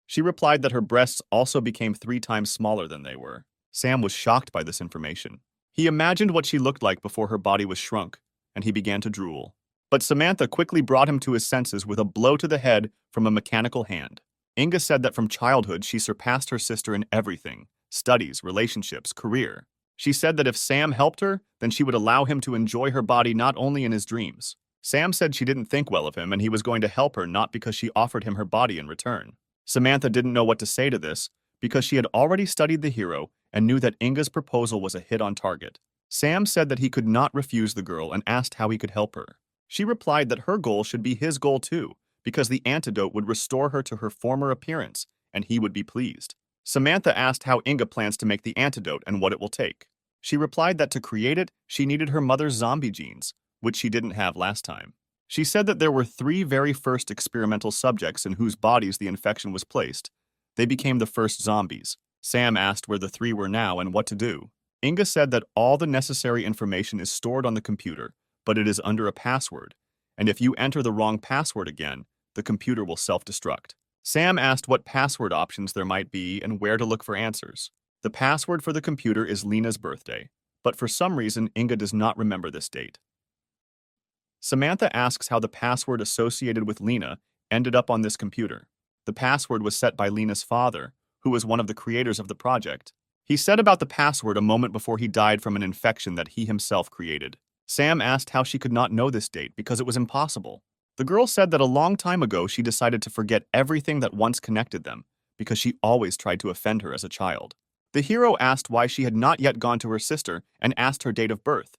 She replied that her breasts also became 3 times smaller than they were. Sam was shocked by this information. He imagined what she looked like before her body was shrunk, and he began to drool. But Samantha quickly brought him to his senses with a blow to the head from a mechanical hand. Inga said that from childhood she surpassed her sister in everything: studies, relationships, career. She said that if Sam helped her, then she would allow him to enjoy her body not only in his dreams. Sam said she didn't think well of him and he was going to help her not because she offered him her body in return. Samantha didn't know what to say to this because she had already studied the hero and knew that Inga's proposal was a hit on target. Sam said that he could not refuse the girl and asked how he could help her. She replied that her goal should be his goal too, because the antidote would restore her to her former appearance, and he would be pleased. Samantha asked how Inga plans to make the antidote and what it will take. She replied that to create it, she needed her mother's zombie genes, which she didn't have last time. She said that there were 3 very first experimental subjects in whose bodies the infection was placed. They became the first zombies. Sam asked where the 3 were now and what to do. Inga said that all the necessary information is stored on the computer, but it is under a password, and if you enter the wrong password again, the computer will self-destruct. Sam asked what password options there might be and where to look for answers. The password for the computer is Lena's birthday, but for some reason Inga does not remember this date. Samantha asks how the password associated with Lena ended up on this computer. The password was set by Lena's father, who was one of the creators of the project. He said about the password a moment before he died from an infection that he himself created. Sam asked how she could not know this date because it was impossible. The girl said that a long time ago she decided to forget everything that once connected them because she always tried to offend her as a child. The hero asked why she had not yet gone to her sister and asked her date of birth.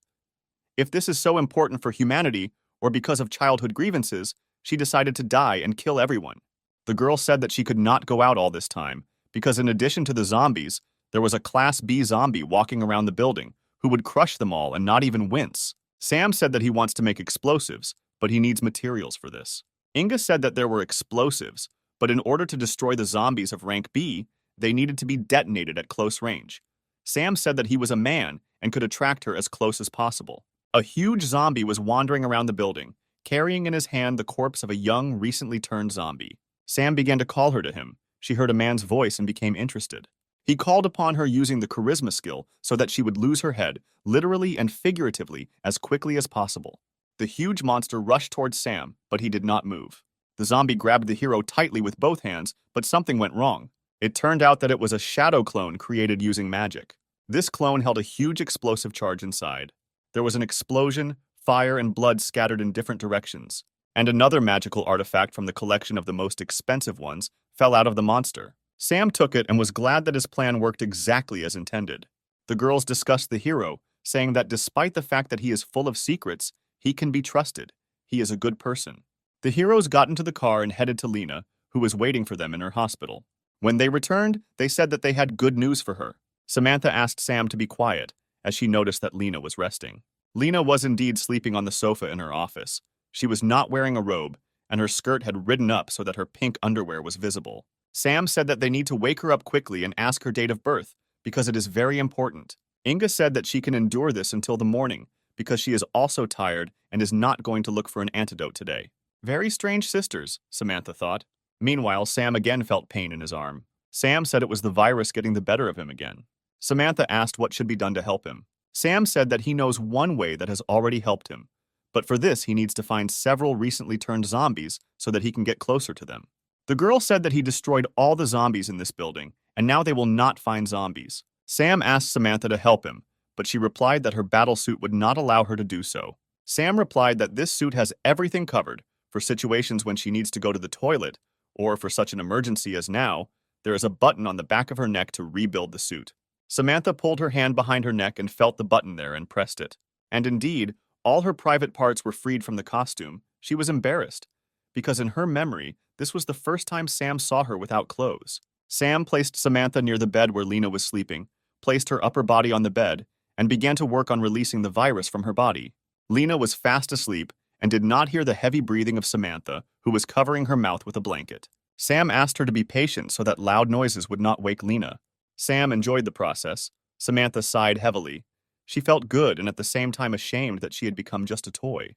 If this is so important for humanity, or because of childhood grievances, she decided to die and kill everyone. The girl said that she could not go out all this time because in addition to the zombies, there was a Class B zombie walking around the building who would crush them all and not even wince. Sam said that he wants to make explosives, but he needs materials for this. Inga said that there were explosives, but in order to destroy the zombies of rank B, they needed to be detonated at close range. Sam said that he was a man and could attract her as close as possible. A huge zombie was wandering around the building, carrying in his hand the corpse of a young, recently turned zombie. Sam began to call her to him. She heard a man's voice and became interested. He called upon her using the charisma skill so that she would lose her head, literally and figuratively, as quickly as possible. The huge monster rushed towards Sam, but he did not move. The zombie grabbed the hero tightly with both hands, but something went wrong. It turned out that it was a shadow clone created using magic. This clone held a huge explosive charge inside. There was an explosion, fire, and blood scattered in different directions. And another magical artifact from the collection of the most expensive ones fell out of the monster. Sam took it and was glad that his plan worked exactly as intended. The girls discussed the hero, saying that despite the fact that he is full of secrets, he can be trusted. He is a good person. The heroes got into the car and headed to Lena, who was waiting for them in her hospital. When they returned, they said that they had good news for her. Samantha asked Sam to be quiet, as she noticed that Lena was resting. Lena was indeed sleeping on the sofa in her office. She was not wearing a robe, and her skirt had ridden up so that her pink underwear was visible. Sam said that they need to wake her up quickly and ask her date of birth, because it is very important. Inga said that she can endure this until the morning, because she is also tired and is not going to look for an antidote today. Very strange sisters, Samantha thought. Meanwhile, Sam again felt pain in his arm. Sam said it was the virus getting the better of him again. Samantha asked what should be done to help him. Sam said that he knows one way that has already helped him, but for this he needs to find several recently turned zombies so that he can get closer to them. The girl said that he destroyed all the zombies in this building, and now they will not find zombies. Sam asked Samantha to help him, but she replied that her battle suit would not allow her to do so. Sam replied that this suit has everything covered for situations when she needs to go to the toilet, or for such an emergency as now, there is a button on the back of her neck to rebuild the suit. Samantha pulled her hand behind her neck and felt the button there and pressed it. And indeed, all her private parts were freed from the costume. She was embarrassed, because in her memory, this was the first time Sam saw her without clothes. Sam placed Samantha near the bed where Lena was sleeping, placed her upper body on the bed, and began to work on releasing the virus from her body. Lena was fast asleep and did not hear the heavy breathing of Samantha, who was covering her mouth with a blanket. Sam asked her to be patient so that loud noises would not wake Lena. Sam enjoyed the process. Samantha sighed heavily. She felt good and at the same time ashamed that she had become just a toy.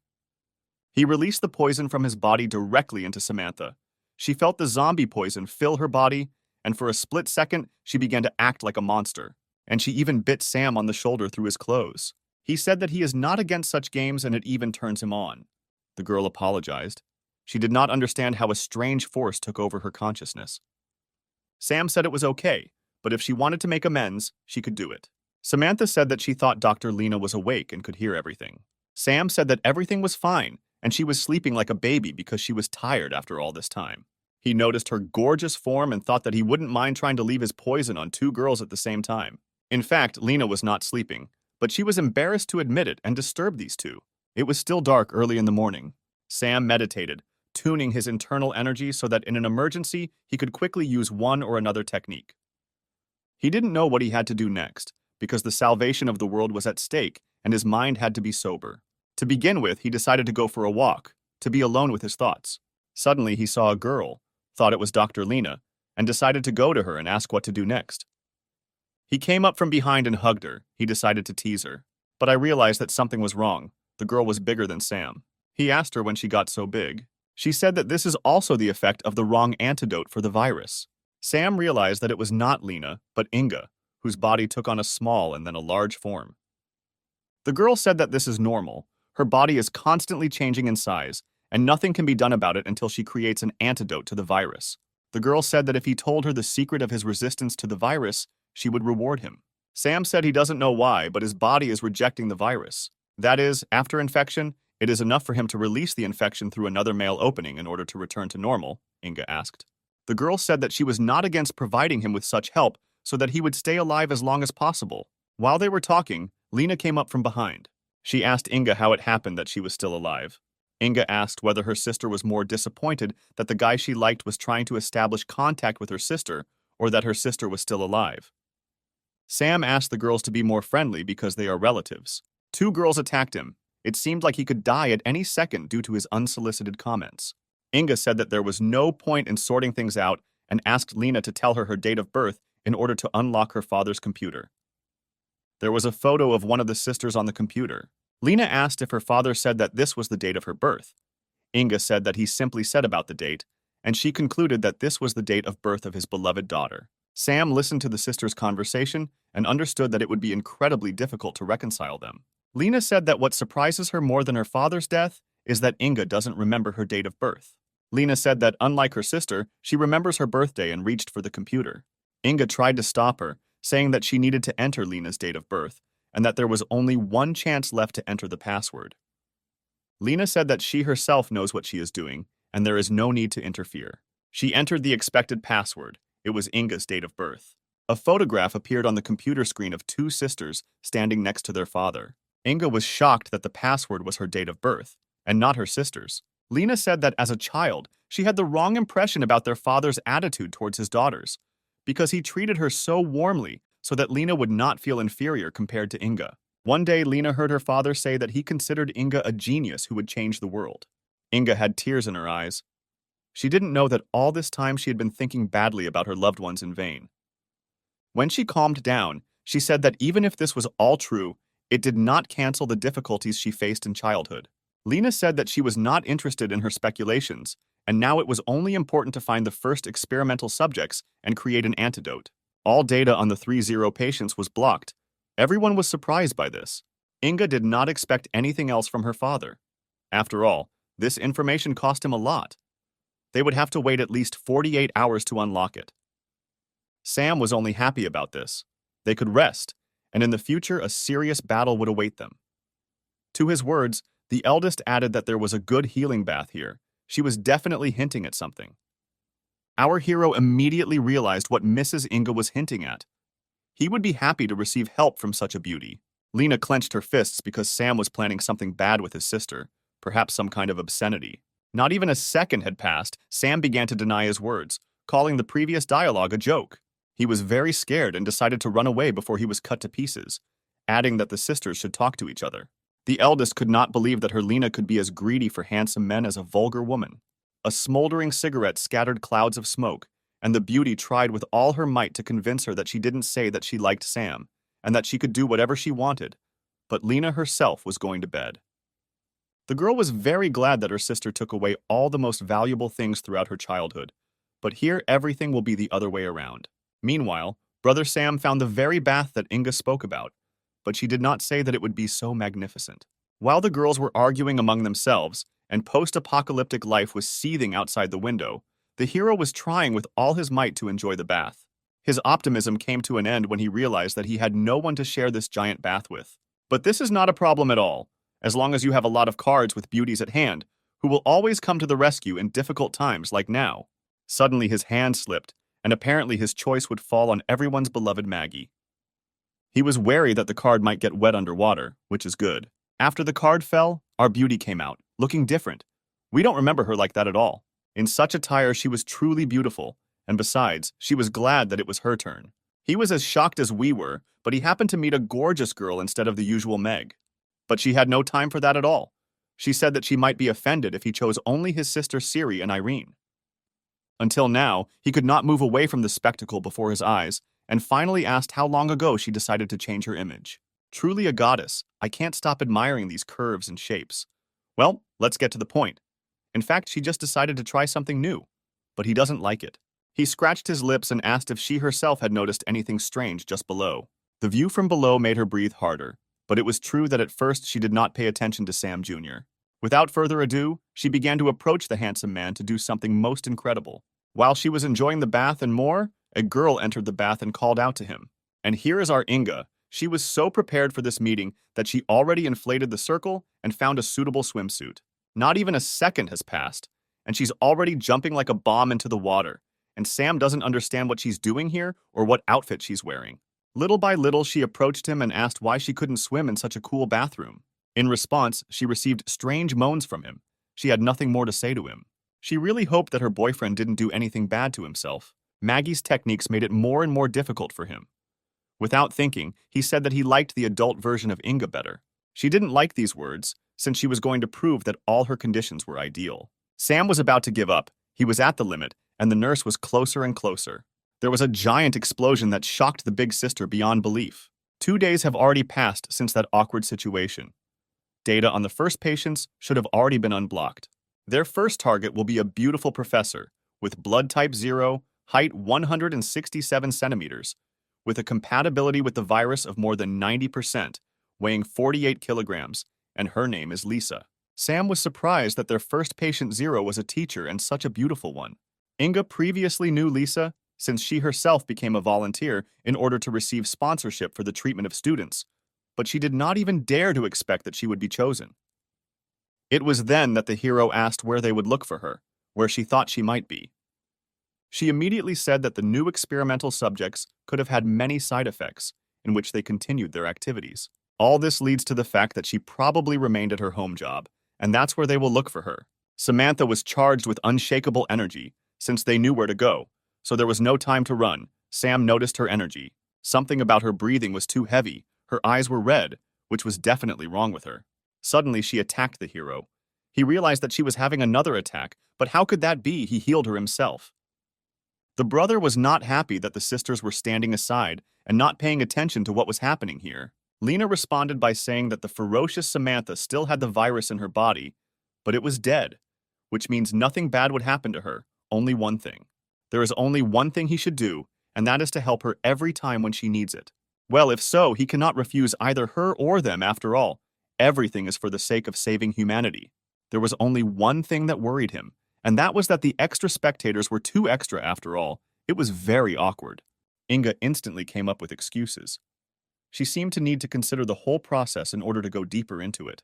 He released the poison from his body directly into Samantha. She felt the zombie poison fill her body, and for a split second, she began to act like a monster. And she even bit Sam on the shoulder through his clothes. He said that he is not against such games and it even turns him on. The girl apologized. She did not understand how a strange force took over her consciousness. Sam said it was okay, but if she wanted to make amends, she could do it. Samantha said that she thought Dr. Lena was awake and could hear everything. Sam said that everything was fine, and she was sleeping like a baby because she was tired after all this time. He noticed her gorgeous form and thought that he wouldn't mind trying to leave his poison on two girls at the same time. In fact, Lena was not sleeping, but she was embarrassed to admit it and disturb these two. It was still dark early in the morning. Sam meditated, tuning his internal energy so that in an emergency, he could quickly use one or another technique. He didn't know what he had to do next, because the salvation of the world was at stake and his mind had to be sober. To begin with, he decided to go for a walk, to be alone with his thoughts. Suddenly, he saw a girl, thought it was Dr. Lena, and decided to go to her and ask what to do next. He came up from behind and hugged her. He decided to tease her. But I realized that something was wrong. The girl was bigger than Sam. He asked her when she got so big. She said that this is also the effect of the wrong antidote for the virus. Sam realized that it was not Lena, but Inga, whose body took on a small and then a large form. The girl said that this is normal. Her body is constantly changing in size, and nothing can be done about it until she creates an antidote to the virus. The girl said that if he told her the secret of his resistance to the virus, she would reward him. Sam said he doesn't know why, but his body is rejecting the virus. That is, after infection, it is enough for him to release the infection through another male opening in order to return to normal, Inga asked. The girl said that she was not against providing him with such help so that he would stay alive as long as possible. While they were talking, Lena came up from behind. She asked Inga how it happened that she was still alive. Inga asked whether her sister was more disappointed that the guy she liked was trying to establish contact with her sister or that her sister was still alive. Sam asked the girls to be more friendly because they are relatives. Two girls attacked him. It seemed like he could die at any second due to his unsolicited comments. Inga said that there was no point in sorting things out and asked Lena to tell her date of birth in order to unlock her father's computer. There was a photo of one of the sisters on the computer. Lena asked if her father said that this was the date of her birth. Inga said that he simply said about the date, and she concluded that this was the date of birth of his beloved daughter. Sam listened to the sisters' conversation and understood that it would be incredibly difficult to reconcile them. Lena said that what surprises her more than her father's death is that Inga doesn't remember her date of birth. Lena said that, unlike her sister, she remembers her birthday and reached for the computer. Inga tried to stop her, saying that she needed to enter Lena's date of birth and that there was only one chance left to enter the password. Lena said that she herself knows what she is doing and there is no need to interfere. She entered the expected password. It was Inga's date of birth. A photograph appeared on the computer screen of two sisters standing next to their father. Inga was shocked that the password was her date of birth, and not her sister's. Lena said that as a child, she had the wrong impression about their father's attitude towards his daughters, because he treated her so warmly so that Lena would not feel inferior compared to Inga. One day, Lena heard her father say that he considered Inga a genius who would change the world. Inga had tears in her eyes. She didn't know that all this time she had been thinking badly about her loved ones in vain. When she calmed down, she said that even if this was all true, it did not cancel the difficulties she faced in childhood. Lena said that she was not interested in her speculations, and now it was only important to find the first experimental subjects and create an antidote. All data on the 3-0 patients was blocked. Everyone was surprised by this. Inga did not expect anything else from her father. After all, this information cost him a lot. They would have to wait at least 48 hours to unlock it. Sam was only happy about this. They could rest, and in the future a serious battle would await them. To his words, the eldest added that there was a good healing bath here. She was definitely hinting at something. Our hero immediately realized what Mrs. Inga was hinting at. He would be happy to receive help from such a beauty. Lena clenched her fists because Sam was planning something bad with his sister, perhaps some kind of obscenity. Not even a second had passed, Sam began to deny his words, calling the previous dialogue a joke. He was very scared and decided to run away before he was cut to pieces, adding that the sisters should talk to each other. The eldest could not believe that her Lena could be as greedy for handsome men as a vulgar woman. A smoldering cigarette scattered clouds of smoke, and the beauty tried with all her might to convince her that she didn't say that she liked Sam, and that she could do whatever she wanted. But Lena herself was going to bed. The girl was very glad that her sister took away all the most valuable things throughout her childhood, but here everything will be the other way around. Meanwhile, Brother Sam found the very bath that Inga spoke about, but she did not say that it would be so magnificent. While the girls were arguing among themselves, and post-apocalyptic life was seething outside the window, the hero was trying with all his might to enjoy the bath. His optimism came to an end when he realized that he had no one to share this giant bath with. But this is not a problem at all, as long as you have a lot of cards with beauties at hand, who will always come to the rescue in difficult times like now. Suddenly his hand slipped, and apparently his choice would fall on everyone's beloved Maggie. He was wary that the card might get wet underwater, which is good. After the card fell, our beauty came out, looking different. We don't remember her like that at all. In such attire, she was truly beautiful, and besides, she was glad that it was her turn. He was as shocked as we were, but he happened to meet a gorgeous girl instead of the usual Meg. But she had no time for that at all. She said that she might be offended if he chose only his sister Siri and Irene. Until now, he could not move away from the spectacle before his eyes, and finally asked how long ago she decided to change her image. Truly a goddess, I can't stop admiring these curves and shapes. Well, let's get to the point. In fact, she just decided to try something new. But he doesn't like it. He scratched his lips and asked if she herself had noticed anything strange just below. The view from below made her breathe harder, but it was true that at first she did not pay attention to Sam Jr. Without further ado, she began to approach the handsome man to do something most incredible. While she was enjoying the bath and more, a girl entered the bath and called out to him. And here is our Inga. She was so prepared for this meeting that she already inflated the circle and found a suitable swimsuit. Not even a second has passed, and she's already jumping like a bomb into the water, and Sam doesn't understand what she's doing here or what outfit she's wearing. Little by little, she approached him and asked why she couldn't swim in such a cool bathroom. In response, she received strange moans from him. She had nothing more to say to him. She really hoped that her boyfriend didn't do anything bad to himself. Maggie's techniques made it more and more difficult for him. Without thinking, he said that he liked the adult version of Inga better. She didn't like these words, since she was going to prove that all her conditions were ideal. Sam was about to give up. He was at the limit, and the nurse was closer and closer. There was a giant explosion that shocked the big sister beyond belief. 2 days have already passed since that awkward situation. Data on the first patients should have already been unblocked. Their first target will be a beautiful professor with blood type 0, height 167 centimeters, with a compatibility with the virus of more than 90%, weighing 48 kilograms, and her name is Lisa. Sam was surprised that their first patient 0 was a teacher and such a beautiful one. Inga previously knew Lisa since she herself became a volunteer in order to receive sponsorship for the treatment of students, but she did not even dare to expect that she would be chosen. It was then that the hero asked where they would look for her, where she thought she might be. She immediately said that the new experimental subjects could have had many side effects, in which they continued their activities. All this leads to the fact that she probably remained at her home job, and that's where they will look for her. Samantha was charged with unshakable energy, since they knew where to go, so there was no time to run. Sam noticed her energy. Something about her breathing was too heavy. Her eyes were red, which was definitely wrong with her. Suddenly, she attacked the hero. He realized that she was having another attack, but how could that be? He healed her himself. The brother was not happy that the sisters were standing aside and not paying attention to what was happening here. Lena responded by saying that the ferocious Samantha still had the virus in her body, but it was dead, which means nothing bad would happen to her, only one thing. There is only one thing he should do, and that is to help her every time when she needs it. Well, if so, he cannot refuse either her or them after all. Everything is for the sake of saving humanity. There was only one thing that worried him, and that was that the extra spectators were too extra after all. It was very awkward. Inga instantly came up with excuses. She seemed to need to consider the whole process in order to go deeper into it.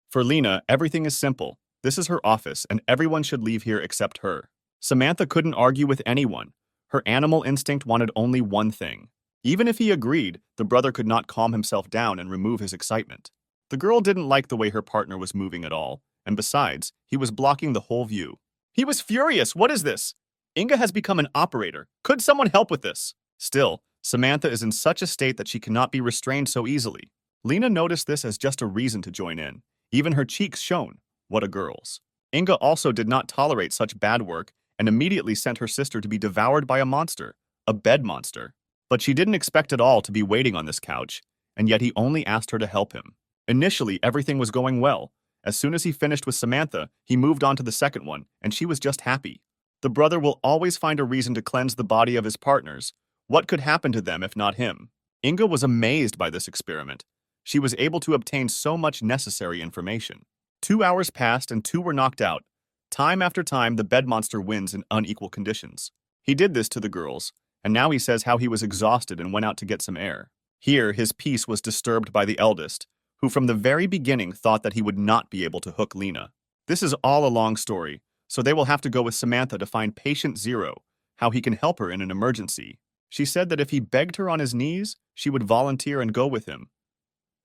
For Lena, everything is simple. This is her office, and everyone should leave here except her. Samantha couldn't argue with anyone. Her animal instinct wanted only one thing. Even if he agreed, the brother could not calm himself down and remove his excitement. The girl didn't like the way her partner was moving at all, and besides, he was blocking the whole view. He was furious. What is this? Inga has become an operator. Could someone help with this? Still, Samantha is in such a state that she cannot be restrained so easily. Lena noticed this as just a reason to join in. Even her cheeks shone. What a girl's. Inga also did not tolerate such bad work and immediately sent her sister to be devoured by a monster, a bed monster. But she didn't expect at all to be waiting on this couch, and yet he only asked her to help him. Initially, everything was going well. As soon as he finished with Samantha, he moved on to the second one, and she was just happy. The brother will always find a reason to cleanse the body of his partners. What could happen to them if not him? Inga was amazed by this experiment. She was able to obtain so much necessary information. 2 hours passed and 2 were knocked out. Time after time, the bed monster wins in unequal conditions. He did this to the girls, and now he says how he was exhausted and went out to get some air. Here, his peace was disturbed by the eldest, who from the very beginning thought that he would not be able to hook Lena. This is all a long story, so they will have to go with Samantha to find patient 0, how he can help her in an emergency. She said that if he begged her on his knees, she would volunteer and go with him.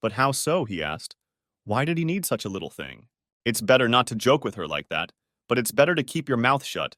But how so, he asked. Why did he need such a little thing? It's better not to joke with her like that, but it's better to keep your mouth shut.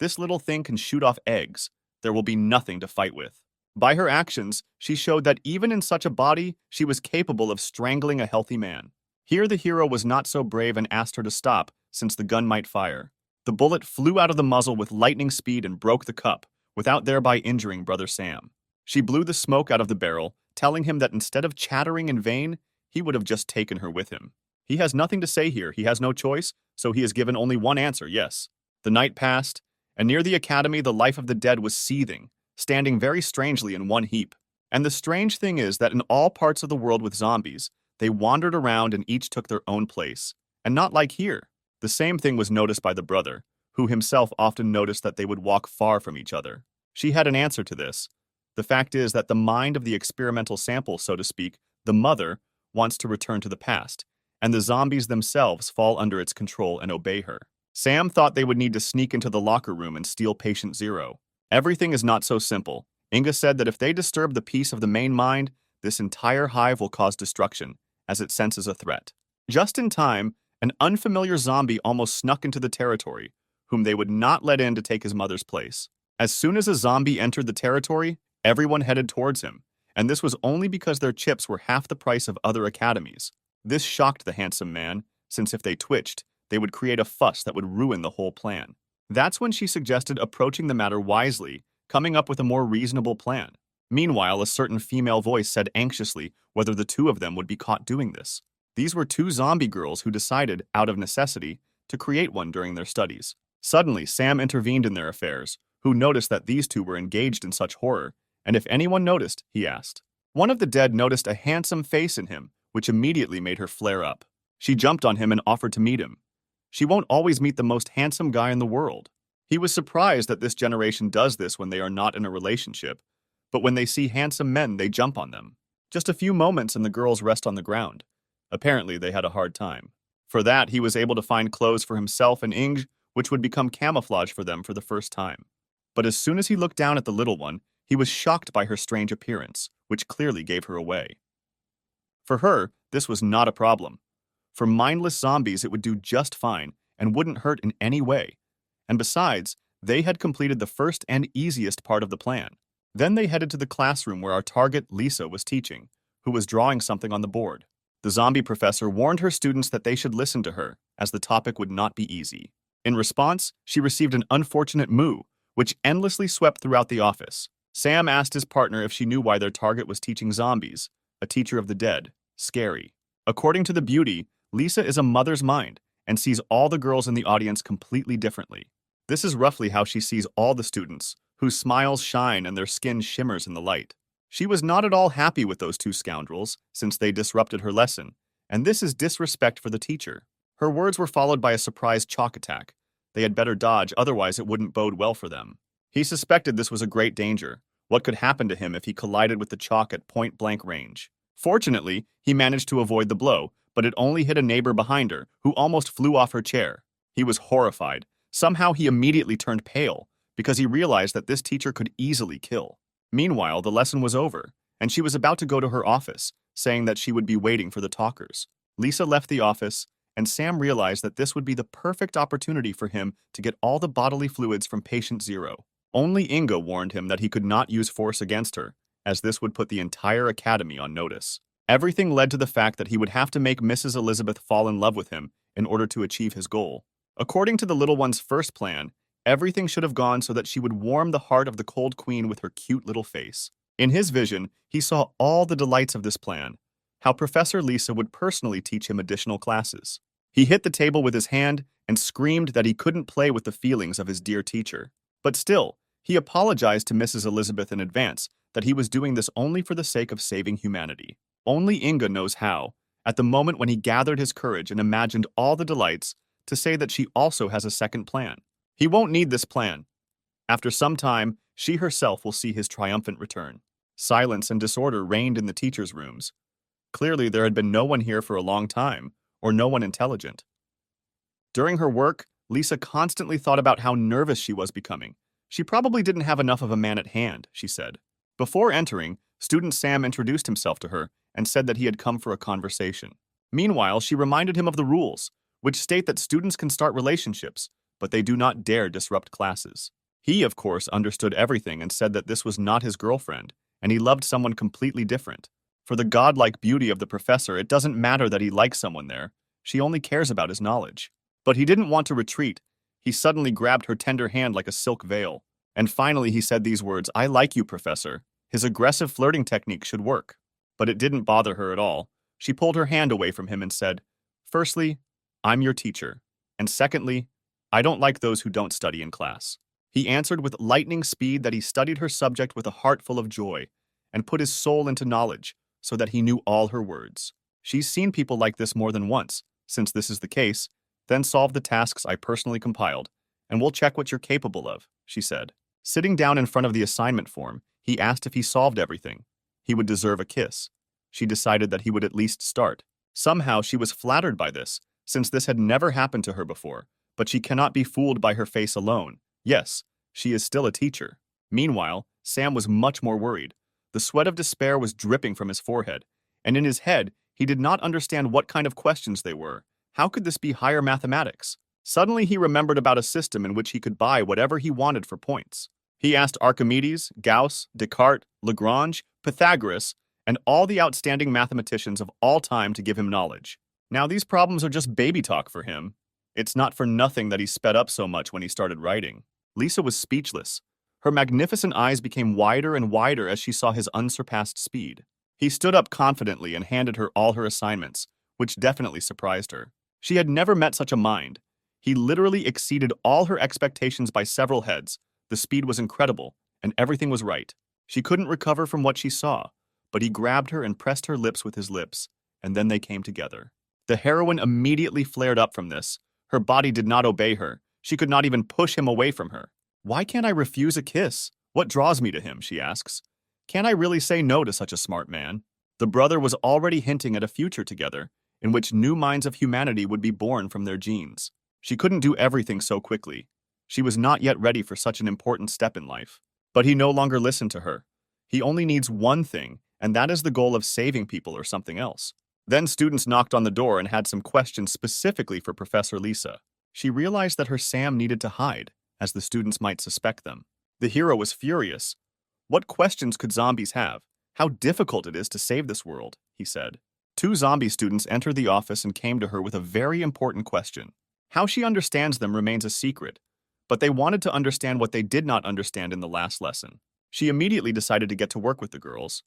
This little thing can shoot off eggs. There will be nothing to fight with. By her actions, she showed that even in such a body, she was capable of strangling a healthy man. Here the hero was not so brave and asked her to stop, since the gun might fire. The bullet flew out of the muzzle with lightning speed and broke the cup, without thereby injuring Brother Sam. She blew the smoke out of the barrel, telling him that instead of chattering in vain, he would have just taken her with him. He has nothing to say here, he has no choice, so he is given only one answer, yes. The night passed, and near the academy the life of the dead was seething, standing very strangely in one heap. And the strange thing is that in all parts of the world with zombies, they wandered around and each took their own place. And not like here. The same thing was noticed by the brother, who himself often noticed that they would walk far from each other. She had an answer to this. The fact is that the mind of the experimental sample, so to speak, the mother, wants to return to the past, and the zombies themselves fall under its control and obey her. Sam thought they would need to sneak into the locker room and steal patient zero. Everything is not so simple. Inga said that if they disturb the peace of the main mind, this entire hive will cause destruction, as it senses a threat. Just in time, an unfamiliar zombie almost snuck into the territory, whom they would not let in to take his mother's place. As soon as a zombie entered the territory, everyone headed towards him, and this was only because their chips were half the price of other academies. This shocked the handsome man, since if they twitched, they would create a fuss that would ruin the whole plan. That's when she suggested approaching the matter wisely, coming up with a more reasonable plan. Meanwhile, a certain female voice said anxiously whether the two of them would be caught doing this. These were two zombie girls who decided, out of necessity, to create one during their studies. Suddenly, Sam intervened in their affairs, who noticed that these two were engaged in such horror, and if anyone noticed, he asked. One of the dead noticed a handsome face in him, which immediately made her flare up. She jumped on him and offered to meet him. She won't always meet the most handsome guy in the world. He was surprised that this generation does this when they are not in a relationship, but when they see handsome men, they jump on them. Just a few moments and the girls rest on the ground. Apparently, they had a hard time. For that, he was able to find clothes for himself and Inge, which would become camouflage for them for the first time. But as soon as he looked down at the little one, he was shocked by her strange appearance, which clearly gave her away. For her, this was not a problem. For mindless zombies, it would do just fine and wouldn't hurt in any way. And besides, they had completed the first and easiest part of the plan. Then they headed to the classroom where our target, Lisa, was teaching, who was drawing something on the board. The zombie professor warned her students that they should listen to her, as the topic would not be easy. In response, she received an unfortunate moo, which endlessly swept throughout the office. Sam asked his partner if she knew why their target was teaching zombies, a teacher of the dead. Scary. According to the beauty, Lisa is a mother's mind and sees all the girls in the audience completely differently. This is roughly how she sees all the students, whose smiles shine and their skin shimmers in the light. She was not at all happy with those two scoundrels, since they disrupted her lesson, and this is disrespect for the teacher. Her words were followed by a surprise chalk attack. They had better dodge, otherwise it wouldn't bode well for them. He suspected this was a great danger. What could happen to him if he collided with the chalk at point-blank range? Fortunately, he managed to avoid the blow, but it only hit a neighbor behind her, who almost flew off her chair. He was horrified. Somehow he immediately turned pale, because he realized that this teacher could easily kill. Meanwhile, the lesson was over, and she was about to go to her office, saying that she would be waiting for the talkers. Lisa left the office, and Sam realized that this would be the perfect opportunity for him to get all the bodily fluids from patient zero. Only Inga warned him that he could not use force against her, as this would put the entire academy on notice. Everything led to the fact that he would have to make Mrs. Elizabeth fall in love with him in order to achieve his goal. According to the little one's first plan, everything should have gone so that she would warm the heart of the cold queen with her cute little face. In his vision, he saw all the delights of this plan, how Professor Lisa would personally teach him additional classes. He hit the table with his hand and screamed that he couldn't play with the feelings of his dear teacher. But still, he apologized to Mrs. Elizabeth in advance that he was doing this only for the sake of saving humanity. Only Inga knows how, at the moment when he gathered his courage and imagined all the delights, to say that she also has a second plan. He won't need this plan. After some time, she herself will see his triumphant return. Silence and disorder reigned in the teachers' rooms. Clearly, there had been no one here for a long time, or no one intelligent. During her work, Lisa constantly thought about how nervous she was becoming. She probably didn't have enough of a man at hand, she said. Before entering, student Sam introduced himself to her and said that he had come for a conversation. Meanwhile, she reminded him of the rules, which state that students can start relationships, but they do not dare disrupt classes. He, of course, understood everything and said that this was not his girlfriend, and he loved someone completely different. For the godlike beauty of the professor, it doesn't matter that he likes someone there. She only cares about his knowledge. But he didn't want to retreat. He suddenly grabbed her tender hand like a silk veil. And finally he said these words, "I like you, Professor." His aggressive flirting technique should work. But it didn't bother her at all. She pulled her hand away from him and said, "Firstly, I'm your teacher. And secondly, I don't like those who don't study in class. He answered with lightning speed that he studied her subject with a heart full of joy and put his soul into knowledge so that he knew all her words. She's seen people like this more than once. Since this is the case, then solve the tasks I personally compiled, and we'll check what you're capable of, she said. Sitting down in front of the assignment form, he asked if he solved everything. He would deserve a kiss. She decided that he would at least start. Somehow she was flattered by this, since this had never happened to her before, but she cannot be fooled by her face alone. Yes, she is still a teacher. Meanwhile, Sam was much more worried. The sweat of despair was dripping from his forehead, and in his head, he did not understand what kind of questions they were. How could this be higher mathematics? Suddenly he remembered about a system in which he could buy whatever he wanted for points. He asked Archimedes, Gauss, Descartes, Lagrange, Pythagoras, and all the outstanding mathematicians of all time to give him knowledge. Now these problems are just baby talk for him. It's not for nothing that he sped up so much when he started writing. Lisa was speechless. Her magnificent eyes became wider and wider as she saw his unsurpassed speed. He stood up confidently and handed her all her assignments, which definitely surprised her. She had never met such a mind. He literally exceeded all her expectations by several heads. The speed was incredible, and everything was right. She couldn't recover from what she saw, but he grabbed her and pressed her lips with his lips, and then they came together. The heroine immediately flared up from this. Her body did not obey her. She could not even push him away from her. Why can't I refuse a kiss? What draws me to him, she asks. Can I really say no to such a smart man? The brother was already hinting at a future together, in which new minds of humanity would be born from their genes. She couldn't do everything so quickly. She was not yet ready for such an important step in life. But he no longer listened to her. He only needs one thing, and that is the goal of saving people or something else. Then students knocked on the door and had some questions specifically for Professor Lisa. She realized that her Sam needed to hide, as the students might suspect them. The hero was furious. What questions could zombies have? How difficult it is to save this world, he said. Two zombie students entered the office and came to her with a very important question. How she understands them remains a secret, but they wanted to understand what they did not understand in the last lesson. She immediately decided to get to work with the girls.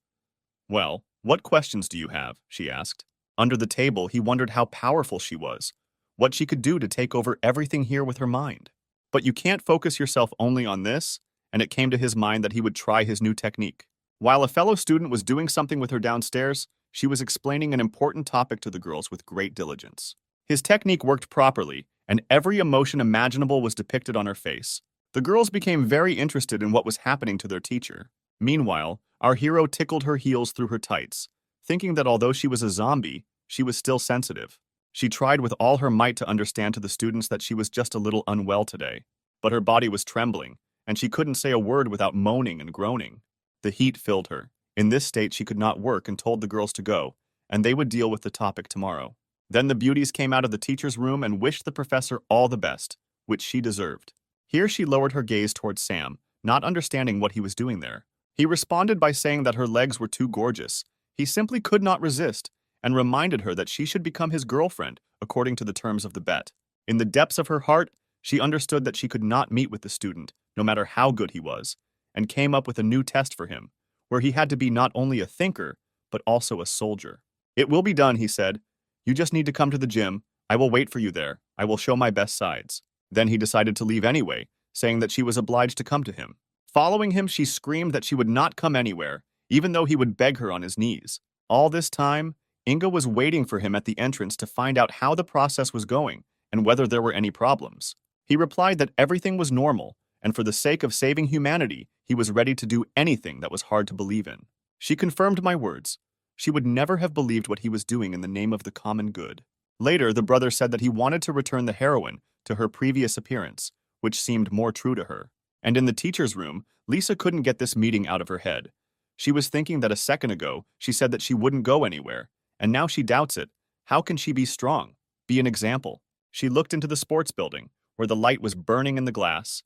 Well, what questions do you have? She asked. Under the table, he wondered how powerful she was, what she could do to take over everything here with her mind. But you can't focus yourself only on this, and it came to his mind that he would try his new technique. While a fellow student was doing something with her downstairs, she was explaining an important topic to the girls with great diligence. His technique worked properly, and every emotion imaginable was depicted on her face. The girls became very interested in what was happening to their teacher. Meanwhile, our hero tickled her heels through her tights, thinking that although she was a zombie, she was still sensitive. She tried with all her might to understand to the students that she was just a little unwell today, but her body was trembling, and she couldn't say a word without moaning and groaning. The heat filled her. In this state, she could not work and told the girls to go, and they would deal with the topic tomorrow. Then the beauties came out of the teacher's room and wished the professor all the best, which she deserved. Here she lowered her gaze towards Sam, not understanding what he was doing there. He responded by saying that her legs were too gorgeous. He simply could not resist, and reminded her that she should become his girlfriend, according to the terms of the bet. In the depths of her heart, she understood that she could not meet with the student, no matter how good he was, and came up with a new test for him, where he had to be not only a thinker, but also a soldier. It will be done, he said. You just need to come to the gym. I will wait for you there. I will show my best sides. Then he decided to leave anyway, saying that she was obliged to come to him. Following him, she screamed that she would not come anywhere, even though he would beg her on his knees. All this time, Inga was waiting for him at the entrance to find out how the process was going and whether there were any problems. He replied that everything was normal, and for the sake of saving humanity, he was ready to do anything that was hard to believe in. She confirmed my words. She would never have believed what he was doing in the name of the common good. Later, the brother said that he wanted to return the heroine to her previous appearance, which seemed more true to her. And in the teacher's room, Lisa couldn't get this meeting out of her head. She was thinking that a second ago, she said that she wouldn't go anywhere, and now she doubts it. How can she be strong? Be an example. She looked into the sports building, where the light was burning in the glass.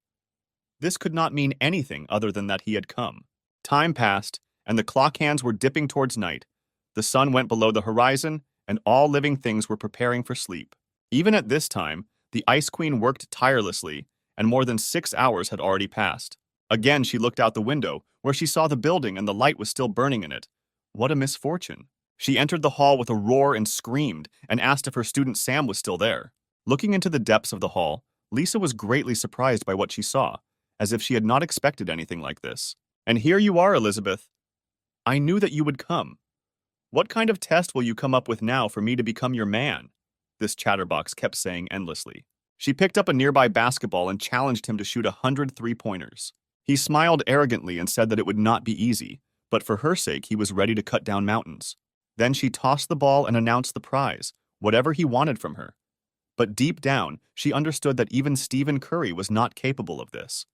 This could not mean anything other than that he had come. Time passed, and the clock hands were dipping towards night. The sun went below the horizon, and all living things were preparing for sleep. Even at this time, the Ice Queen worked tirelessly, and more than 6 hours had already passed. Again, she looked out the window, where she saw the building and the light was still burning in it. What a misfortune. She entered the hall with a roar and screamed, and asked if her student Sam was still there. Looking into the depths of the hall, Lisa was greatly surprised by what she saw, as if she had not expected anything like this. And here you are, Elizabeth. I knew that you would come. What kind of test will you come up with now for me to become your man? This chatterbox kept saying endlessly. She picked up a nearby basketball and challenged him to shoot 100 three-pointers. He smiled arrogantly and said that it would not be easy, but for her sake he was ready to cut down mountains. Then she tossed the ball and announced the prize, whatever he wanted from her. But deep down, she understood that even Stephen Curry was not capable of this.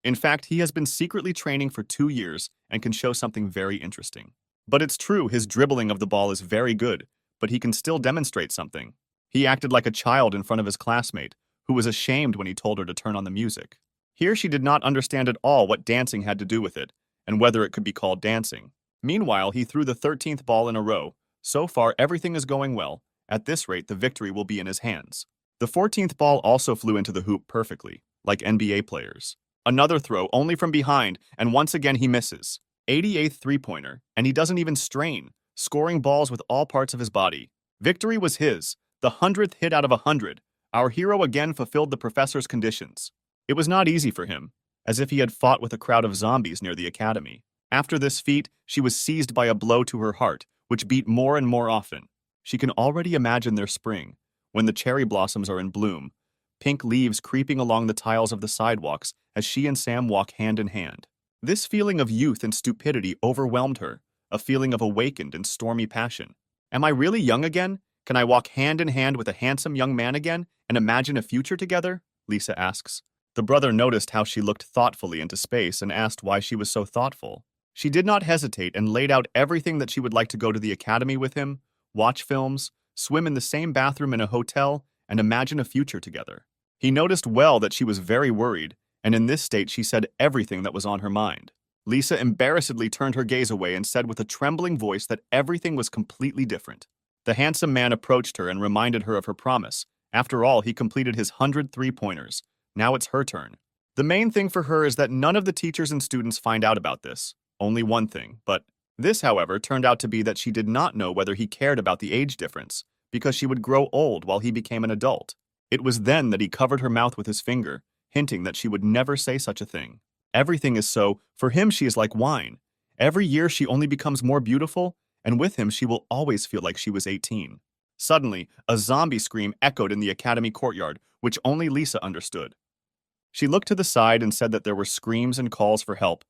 In fact, he has been secretly training for 2 years and can show something very interesting. But it's true, his dribbling of the ball is very good, but he can still demonstrate something. He acted like a child in front of his classmate, who was ashamed when he told her to turn on the music. Here she did not understand at all what dancing had to do with it, and whether it could be called dancing. Meanwhile, he threw the 13th ball in a row. So far, everything is going well. At this rate, the victory will be in his hands. The 14th ball also flew into the hoop perfectly, like NBA players. Another throw, only from behind, and once again he misses. 88th three-pointer, and he doesn't even strain, scoring balls with all parts of his body. Victory was his, the 100th hit out of 100. Our hero again fulfilled the professor's conditions. It was not easy for him, as if he had fought with a crowd of zombies near the academy. After this feat, she was seized by a blow to her heart, which beat more and more often. She can already imagine their spring, when the cherry blossoms are in bloom, pink leaves creeping along the tiles of the sidewalks as she and Sam walk hand in hand. This feeling of youth and stupidity overwhelmed her, a feeling of awakened and stormy passion. Am I really young again? Can I walk hand in hand with a handsome young man again and imagine a future together? Lisa asks. The brother noticed how she looked thoughtfully into space and asked why she was so thoughtful. She did not hesitate and laid out everything that she would like to go to the academy with him, watch films, swim in the same bathroom in a hotel, and imagine a future together. He noticed well that she was very worried, and in this state she said everything that was on her mind. Lisa embarrassedly turned her gaze away and said with a trembling voice that everything was completely different. The handsome man approached her and reminded her of her promise. After all, he completed his 100 three-pointers. Now it's her turn. The main thing for her is that none of the teachers and students find out about this. Only one thing, but this, however, turned out to be that she did not know whether he cared about the age difference, because she would grow old while he became an adult. It was then that he covered her mouth with his finger, hinting that she would never say such a thing. Everything is so, for him she is like wine. Every year she only becomes more beautiful, and with him she will always feel like she was 18. Suddenly, a zombie scream echoed in the academy courtyard, which only Lisa understood. She looked to the side and said that there were screams and calls for help,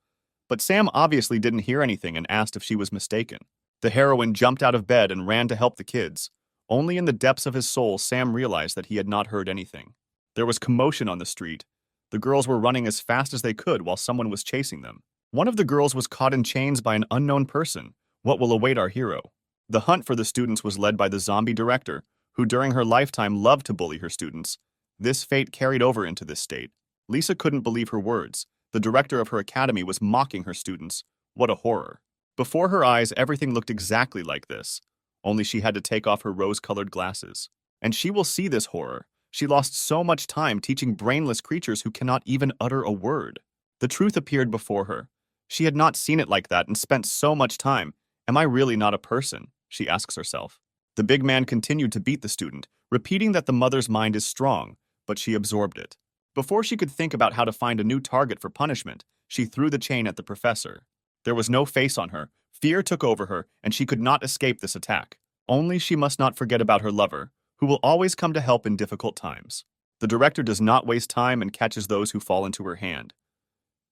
but Sam obviously didn't hear anything and asked if she was mistaken. The heroine jumped out of bed and ran to help the kids. Only in the depths of his soul, Sam realized that he had not heard anything. There was commotion on the street. The girls were running as fast as they could while someone was chasing them. One of the girls was caught in chains by an unknown person. What will await our hero? The hunt for the students was led by the zombie director, who during her lifetime loved to bully her students. This fate carried over into this state. Lisa couldn't believe her words. The director of her academy was mocking her students. What a horror. Before her eyes, everything looked exactly like this. Only she had to take off her rose-colored glasses. And she will see this horror. She lost so much time teaching brainless creatures who cannot even utter a word. The truth appeared before her. She had not seen it like that and spent so much time. Am I really not a person? She asks herself. The big man continued to beat the student, repeating that the mother's mind is strong, but she absorbed it. Before she could think about how to find a new target for punishment, she threw the chain at the professor. There was no face on her. Fear took over her, and she could not escape this attack. Only she must not forget about her lover, who will always come to help in difficult times. The director does not waste time and catches those who fall into her hand.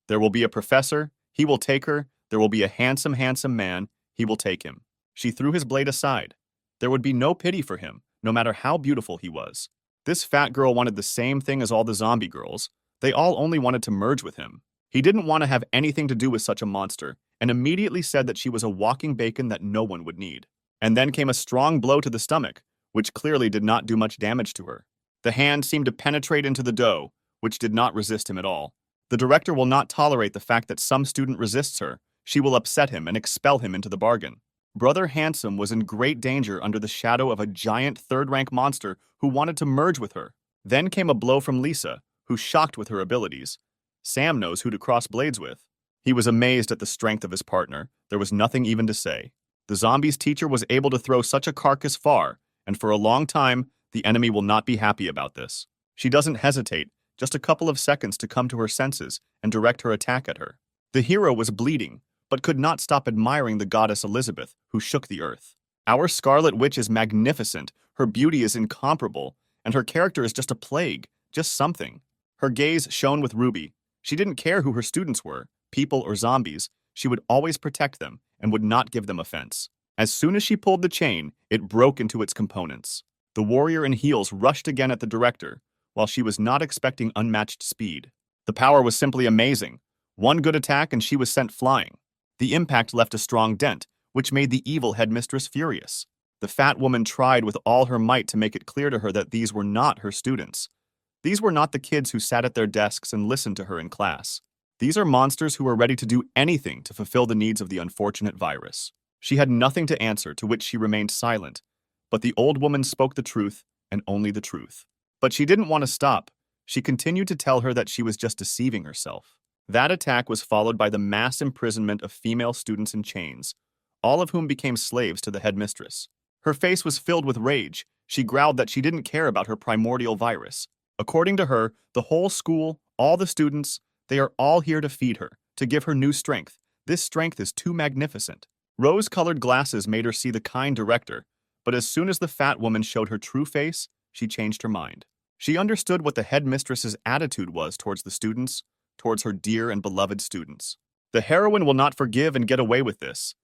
There will be a professor, he will take her. There will be a handsome, handsome man, he will take him. She threw his blade aside. There would be no pity for him, no matter how beautiful he was. This fat girl wanted the same thing as all the zombie girls. They all only wanted to merge with him. He didn't want to have anything to do with such a monster, and immediately said that she was a walking bacon that no one would need. And then came a strong blow to the stomach, which clearly did not do much damage to her. The hand seemed to penetrate into the dough, which did not resist him at all. The director will not tolerate the fact that some student resists her. She will upset him and expel him into the bargain. Brother Handsome was in great danger under the shadow of a giant third-rank monster who wanted to merge with her. Then came a blow from Lisa, who shocked with her abilities. Sam knows who to cross blades with. He was amazed at the strength of his partner. There was nothing even to say. The zombie's teacher was able to throw such a carcass far, and for a long time, The enemy will not be happy about this. She doesn't hesitate, just a couple of seconds to come to her senses and direct her attack at her. The hero was bleeding, but could not stop admiring the goddess Elizabeth, who shook the earth. Our Scarlet Witch is magnificent, her beauty is incomparable, and her character is just a plague, just something. Her gaze shone with ruby. She didn't care who her students were, people or zombies, she would always protect them and would not give them offense. As soon as she pulled the chain, it broke into its components. The warrior in heels rushed again at the director, while she was not expecting unmatched speed. The power was simply amazing. One good attack and she was sent flying. The impact left a strong dent, which made the evil headmistress furious. The fat woman tried with all her might to make it clear to her that these were not her students. These were not the kids who sat at their desks and listened to her in class. These are monsters who were ready to do anything to fulfill the needs of the unfortunate virus. She had nothing to answer, to which she remained silent, but the old woman spoke the truth, and only the truth. But she didn't want to stop. She continued to tell her that she was just deceiving herself. That attack was followed by the mass imprisonment of female students in chains, all of whom became slaves to the headmistress. Her face was filled with rage. She growled that she didn't care about her primordial virus. According to her, the whole school, all the students, they are all here to feed her, to give her new strength. This strength is too magnificent. Rose-colored glasses made her see the kind director, but as soon as the fat woman showed her true face, she changed her mind. She understood what the headmistress's attitude was towards the students, towards her dear and beloved students. The heroine will not forgive and get away with this.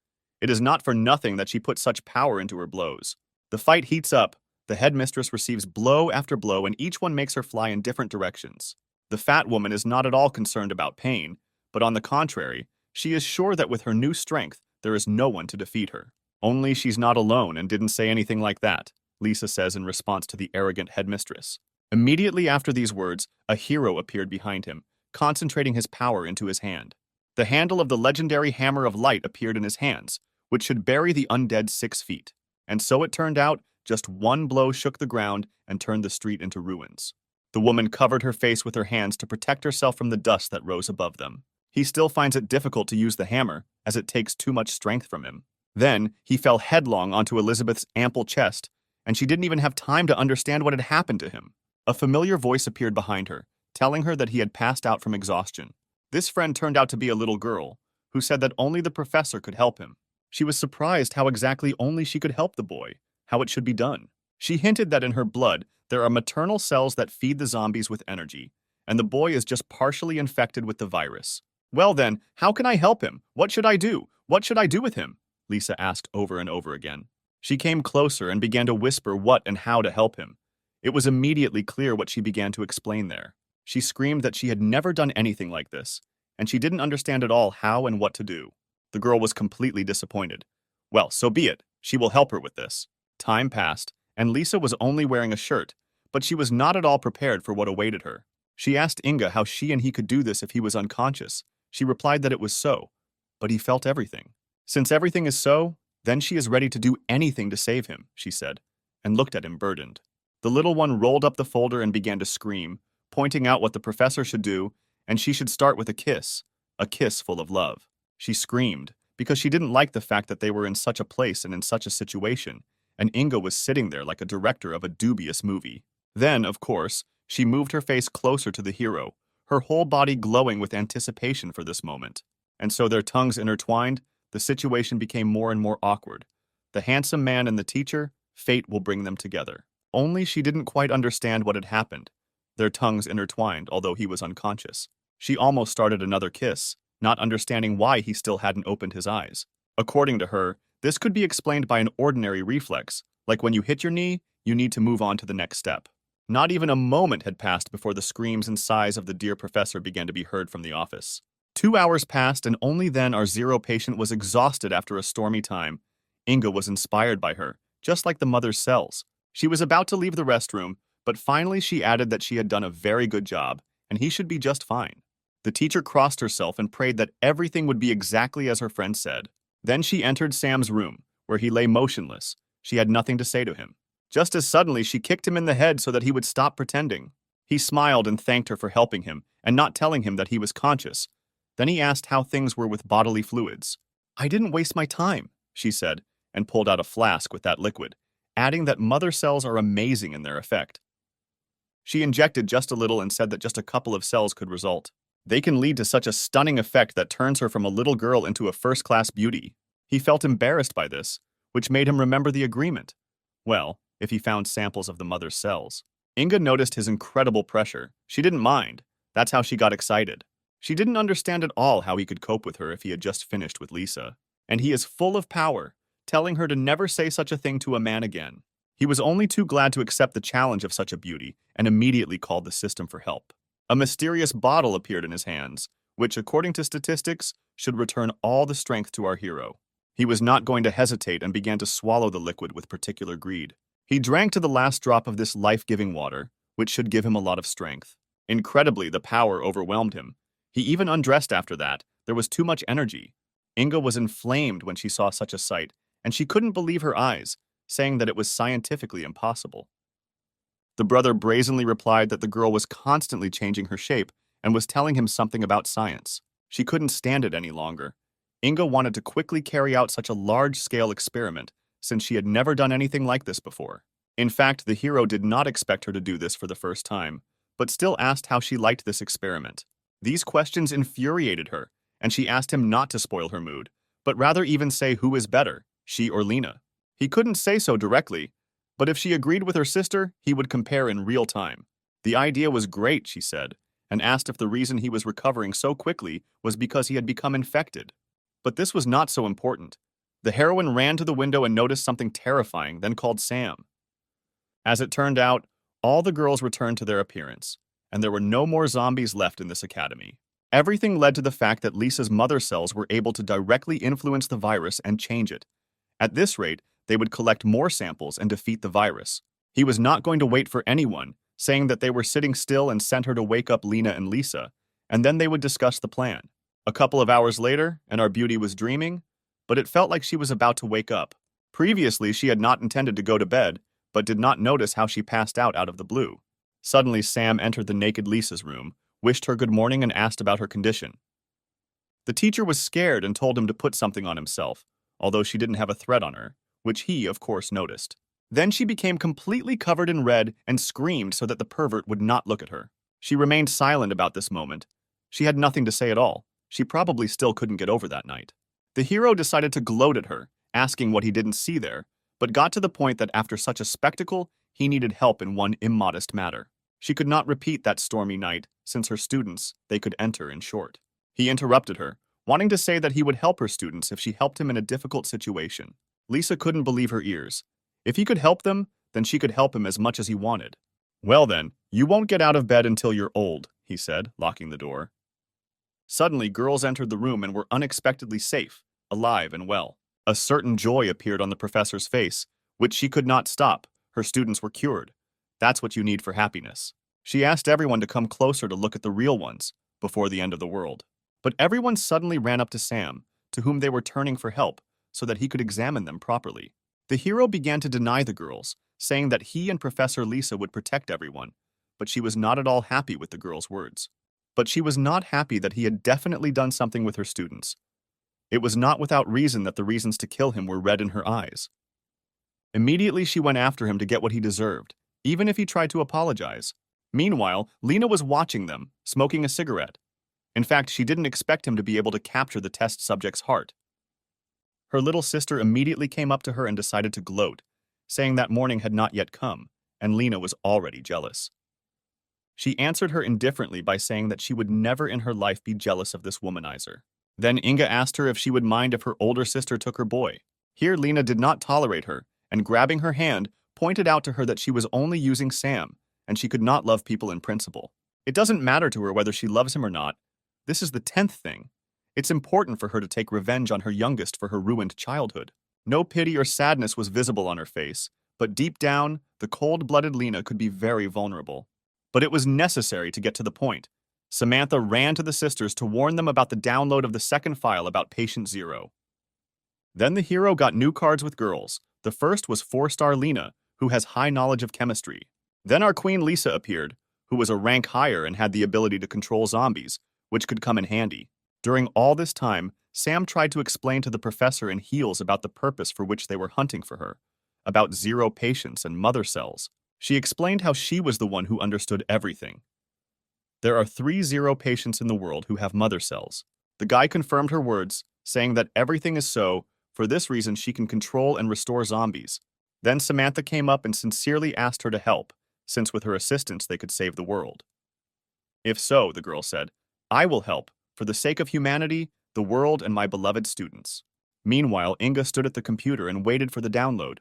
It is not for nothing that she put such power into her blows. The fight heats up, the headmistress receives blow after blow, and each one makes her fly in different directions. The fat woman is not at all concerned about pain, but on the contrary, she is sure that with her new strength, there is no one to defeat her. Only she's not alone and didn't say anything like that, Lisa says in response to the arrogant headmistress. Immediately after these words, a hero appeared behind him, concentrating his power into his hand. The handle of the legendary Hammer of Light appeared in his hands, which should bury the undead 6 feet. And so it turned out, just one blow shook the ground and turned the street into ruins. The woman covered her face with her hands to protect herself from the dust that rose above them. He still finds it difficult to use the hammer, as it takes too much strength from him. Then, he fell headlong onto Elizabeth's ample chest, and she didn't even have time to understand what had happened to him. A familiar voice appeared behind her, telling her that he had passed out from exhaustion. This friend turned out to be a little girl, who said that only the professor could help him. She was surprised how exactly only she could help the boy, how it should be done. She hinted that in her blood, there are maternal cells that feed the zombies with energy, and the boy is just partially infected with the virus. Well then, how can I help him? What should I do? What should I do with him? Lisa asked over and over again. She came closer and began to whisper what and how to help him. It was immediately clear what she began to explain there. She screamed that she had never done anything like this, and she didn't understand at all how and what to do. The girl was completely disappointed. Well, so be it. She will help her with this. Time passed, and Lisa was only wearing a shirt, but she was not at all prepared for what awaited her. She asked Inga how she and he could do this if he was unconscious. She replied that it was so, but he felt everything. Since everything is so, then she is ready to do anything to save him, she said, and looked at him burdened. The little one rolled up the folder and began to scream, pointing out what the professor should do, and she should start with a kiss full of love. She screamed, because she didn't like the fact that they were in such a place and in such a situation, and Inga was sitting there like a director of a dubious movie. Then, of course, she moved her face closer to the hero, her whole body glowing with anticipation for this moment. And so their tongues intertwined, the situation became more and more awkward. The handsome man and the teacher, fate will bring them together. Only she didn't quite understand what had happened. Their tongues intertwined, although he was unconscious. She almost started another kiss, not understanding why he still hadn't opened his eyes. According to her, this could be explained by an ordinary reflex, like when you hit your knee, you need to move on to the next step. Not even a moment had passed before the screams and sighs of the dear professor began to be heard from the office. 2 hours passed, and only then our zero patient was exhausted after a stormy time. Inga was inspired by her, just like the mother's cells. She was about to leave the restroom, but finally she added that she had done a very good job, and he should be just fine. The teacher crossed herself and prayed that everything would be exactly as her friend said. Then she entered Sam's room, where he lay motionless. She had nothing to say to him. Just as suddenly, she kicked him in the head so that he would stop pretending. He smiled and thanked her for helping him, and not telling him that he was conscious. Then he asked how things were with bodily fluids. "I didn't waste my time," she said, and pulled out a flask with that liquid. adding that mother cells are amazing in their effect. She injected just a little and said that just a couple of cells could result. They can lead to such a stunning effect that turns her from a little girl into a first-class beauty. He felt embarrassed by this, which made him remember the agreement. Well, if he found samples of the mother's cells. Inga noticed his incredible pressure. She didn't mind. That's how she got excited. She didn't understand at all how he could cope with her if he had just finished with Lisa. And he is full of power, telling her to never say such a thing to a man again. He was only too glad to accept the challenge of such a beauty and immediately called the system for help. A mysterious bottle appeared in his hands, which, according to statistics, should return all the strength to our hero. He was not going to hesitate and began to swallow the liquid with particular greed. He drank to the last drop of this life-giving water, which should give him a lot of strength. Incredibly, the power overwhelmed him. He even undressed after that. There was too much energy. Inga was inflamed when she saw such a sight, and she couldn't believe her eyes, saying that it was scientifically impossible. The brother brazenly replied that the girl was constantly changing her shape and was telling him something about science. She couldn't stand it any longer. Inga wanted to quickly carry out such a large-scale experiment, since she had never done anything like this before. In fact, the hero did not expect her to do this for the first time, but still asked how she liked this experiment. These questions infuriated her, and she asked him not to spoil her mood, but rather even say who is better, she or Lena. He couldn't say so directly, but if she agreed with her sister, he would compare in real time. The idea was great, she said, and asked if the reason he was recovering so quickly was because he had become infected. But this was not so important. The heroine ran to the window and noticed something terrifying, then called Sam. As it turned out, all the girls returned to their appearance, and there were no more zombies left in this academy. Everything led to the fact that Lisa's mother cells were able to directly influence the virus and change it. At this rate, they would collect more samples and defeat the virus. He was not going to wait for anyone, saying that they were sitting still and sent her to wake up Lena and Lisa, and then they would discuss the plan. A couple of hours later, and our beauty was dreaming, but it felt like she was about to wake up. Previously, she had not intended to go to bed, but did not notice how she passed out of the blue. Suddenly, Sam entered the naked Lisa's room, wished her good morning, and asked about her condition. The teacher was scared and told him to put something on himself, although she didn't have a thread on her, which he, of course, noticed. Then she became completely covered in red and screamed so that the pervert would not look at her. She remained silent about this moment. She had nothing to say at all. She probably still couldn't get over that night. The hero decided to gloat at her, asking what he didn't see there, but got to the point that after such a spectacle, he needed help in one immodest matter. She could not repeat that stormy night, since her students, they could enter in short. He interrupted her, wanting to say that he would help her students if she helped him in a difficult situation. Lisa couldn't believe her ears. If he could help them, then she could help him as much as he wanted. Well then, you won't get out of bed until you're old, he said, locking the door. Suddenly, girls entered the room and were unexpectedly safe, alive and well. A certain joy appeared on the professor's face, which she could not stop. Her students were cured. That's what you need for happiness. She asked everyone to come closer to look at the real ones, before the end of the world. But everyone suddenly ran up to Sam, to whom they were turning for help, so that he could examine them properly. The hero began to deny the girls, saying that he and Professor Lisa would protect everyone, but she was not at all happy with the girls' words. But she was not happy that he had definitely done something with her students. It was not without reason that the reasons to kill him were red in her eyes. Immediately she went after him to get what he deserved, even if he tried to apologize. Meanwhile, Lena was watching them, smoking a cigarette. In fact, she didn't expect him to be able to capture the test subject's heart. Her little sister immediately came up to her and decided to gloat, saying that morning had not yet come, and Lena was already jealous. She answered her indifferently by saying that she would never in her life be jealous of this womanizer. Then Inga asked her if she would mind if her older sister took her boy. Here Lena did not tolerate her, and grabbing her hand, pointed out to her that she was only using Sam, and she could not love people in principle. It doesn't matter to her whether she loves him or not. This is the 10th thing. It's important for her to take revenge on her youngest for her ruined childhood. No pity or sadness was visible on her face, but deep down, the cold-blooded Lena could be very vulnerable. But it was necessary to get to the point. Samantha ran to the sisters to warn them about the download of the second file about Patient Zero. Then the hero got new cards with girls. The first was 4-star Lena, who has high knowledge of chemistry. Then our queen Lisa appeared, who was a rank higher and had the ability to control zombies, which could come in handy. During all this time, Sam tried to explain to the professor in heels about the purpose for which they were hunting for her, about zero patients and mother cells. She explained how she was the one who understood everything. There are 30 patients in the world who have mother cells. The guy confirmed her words, saying that everything is so, for this reason she can control and restore zombies. Then Samantha came up and sincerely asked her to help, since with her assistance they could save the world. If so, the girl said, I will help, for the sake of humanity, the world, and my beloved students. Meanwhile, Inga stood at the computer and waited for the download.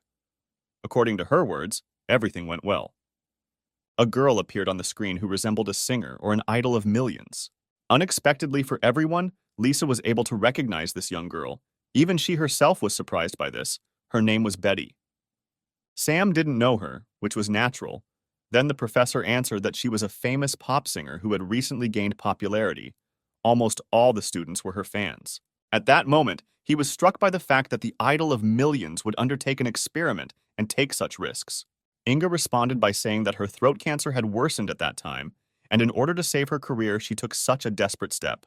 According to her words, everything went well. A girl appeared on the screen who resembled a singer or an idol of millions. Unexpectedly for everyone, Lisa was able to recognize this young girl. Even she herself was surprised by this. Her name was Betty. Sam didn't know her, which was natural. Then the professor answered that she was a famous pop singer who had recently gained popularity. Almost all the students were her fans. At that moment, he was struck by the fact that the idol of millions would undertake an experiment and take such risks. Inga responded by saying that her throat cancer had worsened at that time, and in order to save her career, she took such a desperate step.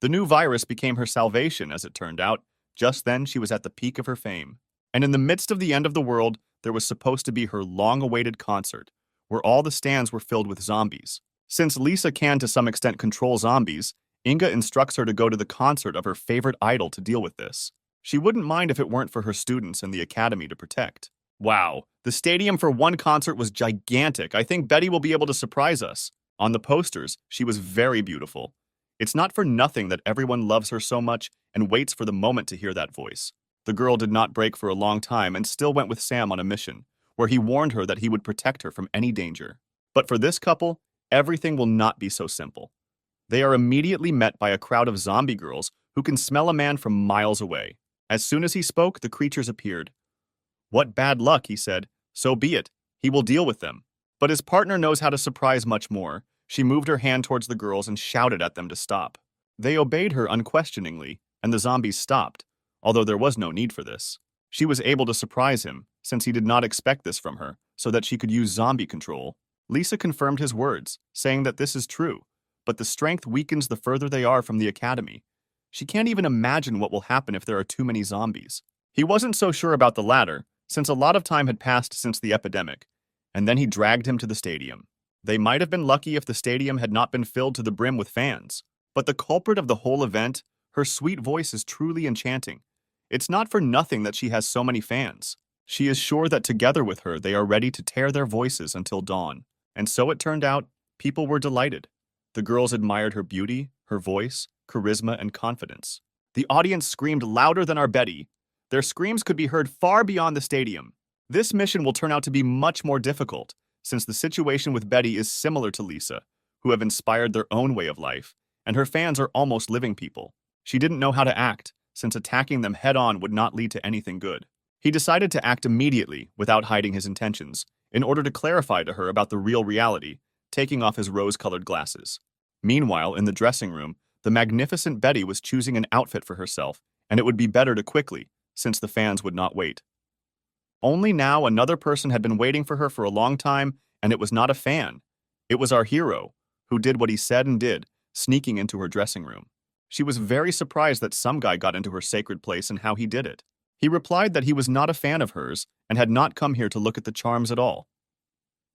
The new virus became her salvation, as it turned out. Just then, she was at the peak of her fame. And in the midst of the end of the world, there was supposed to be her long-awaited concert, where all the stands were filled with zombies. Since Lisa can to some extent control zombies, Inga instructs her to go to the concert of her favorite idol to deal with this. She wouldn't mind if it weren't for her students and the academy to protect. Wow, the stadium for one concert was gigantic. I think Betty will be able to surprise us. On the posters, she was very beautiful. It's not for nothing that everyone loves her so much and waits for the moment to hear that voice. The girl did not break for a long time and still went with Sam on a mission, where he warned her that he would protect her from any danger. But for this couple, everything will not be so simple. They are immediately met by a crowd of zombie girls who can smell a man from miles away. As soon as he spoke, the creatures appeared. What bad luck, he said. So be it. He will deal with them. But his partner knows how to surprise much more. She moved her hand towards the girls and shouted at them to stop. They obeyed her unquestioningly, and the zombies stopped, although there was no need for this. She was able to surprise him, since he did not expect this from her, so that she could use zombie control. Lisa confirmed his words, saying that this is true, but the strength weakens the further they are from the academy. She can't even imagine what will happen if there are too many zombies. He wasn't so sure about the latter, since a lot of time had passed since the epidemic, and then he dragged him to the stadium. They might have been lucky if the stadium had not been filled to the brim with fans, but the culprit of the whole event, her sweet voice, is truly enchanting. It's not for nothing that she has so many fans. She is sure that together with her they are ready to tear their voices until dawn. And so it turned out, people were delighted. The girls admired her beauty, her voice, charisma, and confidence. The audience screamed louder than our Betty. Their screams could be heard far beyond the stadium. This mission will turn out to be much more difficult, since the situation with Betty is similar to Lisa, who have inspired their own way of life, and her fans are almost living people. She didn't know how to act, since attacking them head-on would not lead to anything good. He decided to act immediately, without hiding his intentions, in order to clarify to her about the real reality, taking off his rose-colored glasses. Meanwhile, in the dressing room, the magnificent Betty was choosing an outfit for herself, and it would be better to quickly, since the fans would not wait. Only now another person had been waiting for her for a long time, and it was not a fan. It was our hero, who did what he said and did, sneaking into her dressing room. She was very surprised that some guy got into her sacred place and how he did it. He replied that he was not a fan of hers and had not come here to look at the charms at all.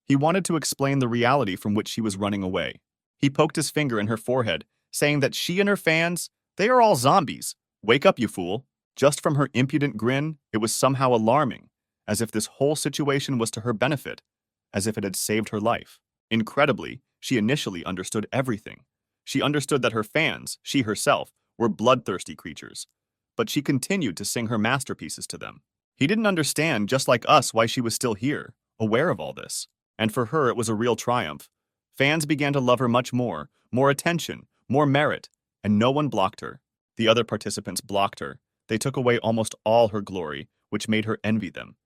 He wanted to explain the reality from which she was running away. He poked his finger in her forehead, saying that she and her fans, they are all zombies. Wake up, you fool. Just from her impudent grin, it was somehow alarming, as if this whole situation was to her benefit, as if it had saved her life. Incredibly, she initially understood everything. She understood that her fans, she herself, were bloodthirsty creatures. But she continued to sing her masterpieces to them. He didn't understand, just like us, why she was still here, aware of all this. And for her, it was a real triumph. Fans began to love her much more attention, more merit, and no one blocked her. The other participants blocked her. They took away almost all her glory, which made her envy them.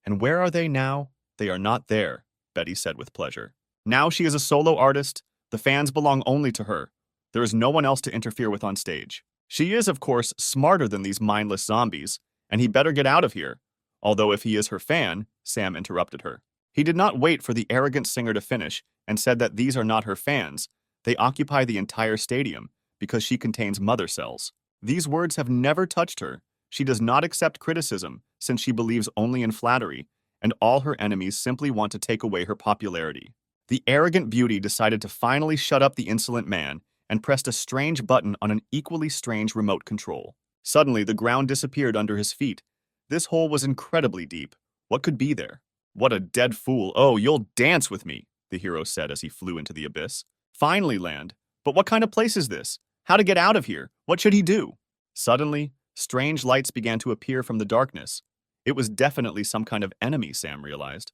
And where are they now? They are not there, Betty said with pleasure. Now she is a solo artist. The fans belong only to her. There is no one else to interfere with on stage. She is, of course, smarter than these mindless zombies, and he better get out of here. Although if he is her fan, Sam interrupted her. He did not wait for the arrogant singer to finish and said that these are not her fans. They occupy the entire stadium because she contains mother cells. These words have never touched her. She does not accept criticism, since she believes only in flattery, and all her enemies simply want to take away her popularity. The arrogant beauty decided to finally shut up the insolent man and pressed a strange button on an equally strange remote control. Suddenly, the ground disappeared under his feet. This hole was incredibly deep. What could be there? What a dead fool. Oh, you'll dance with me, the hero said as he flew into the abyss. Finally, land. But what kind of place is this? How to get out of here? What should he do? Suddenly, strange lights began to appear from the darkness. It was definitely some kind of enemy, Sam realized.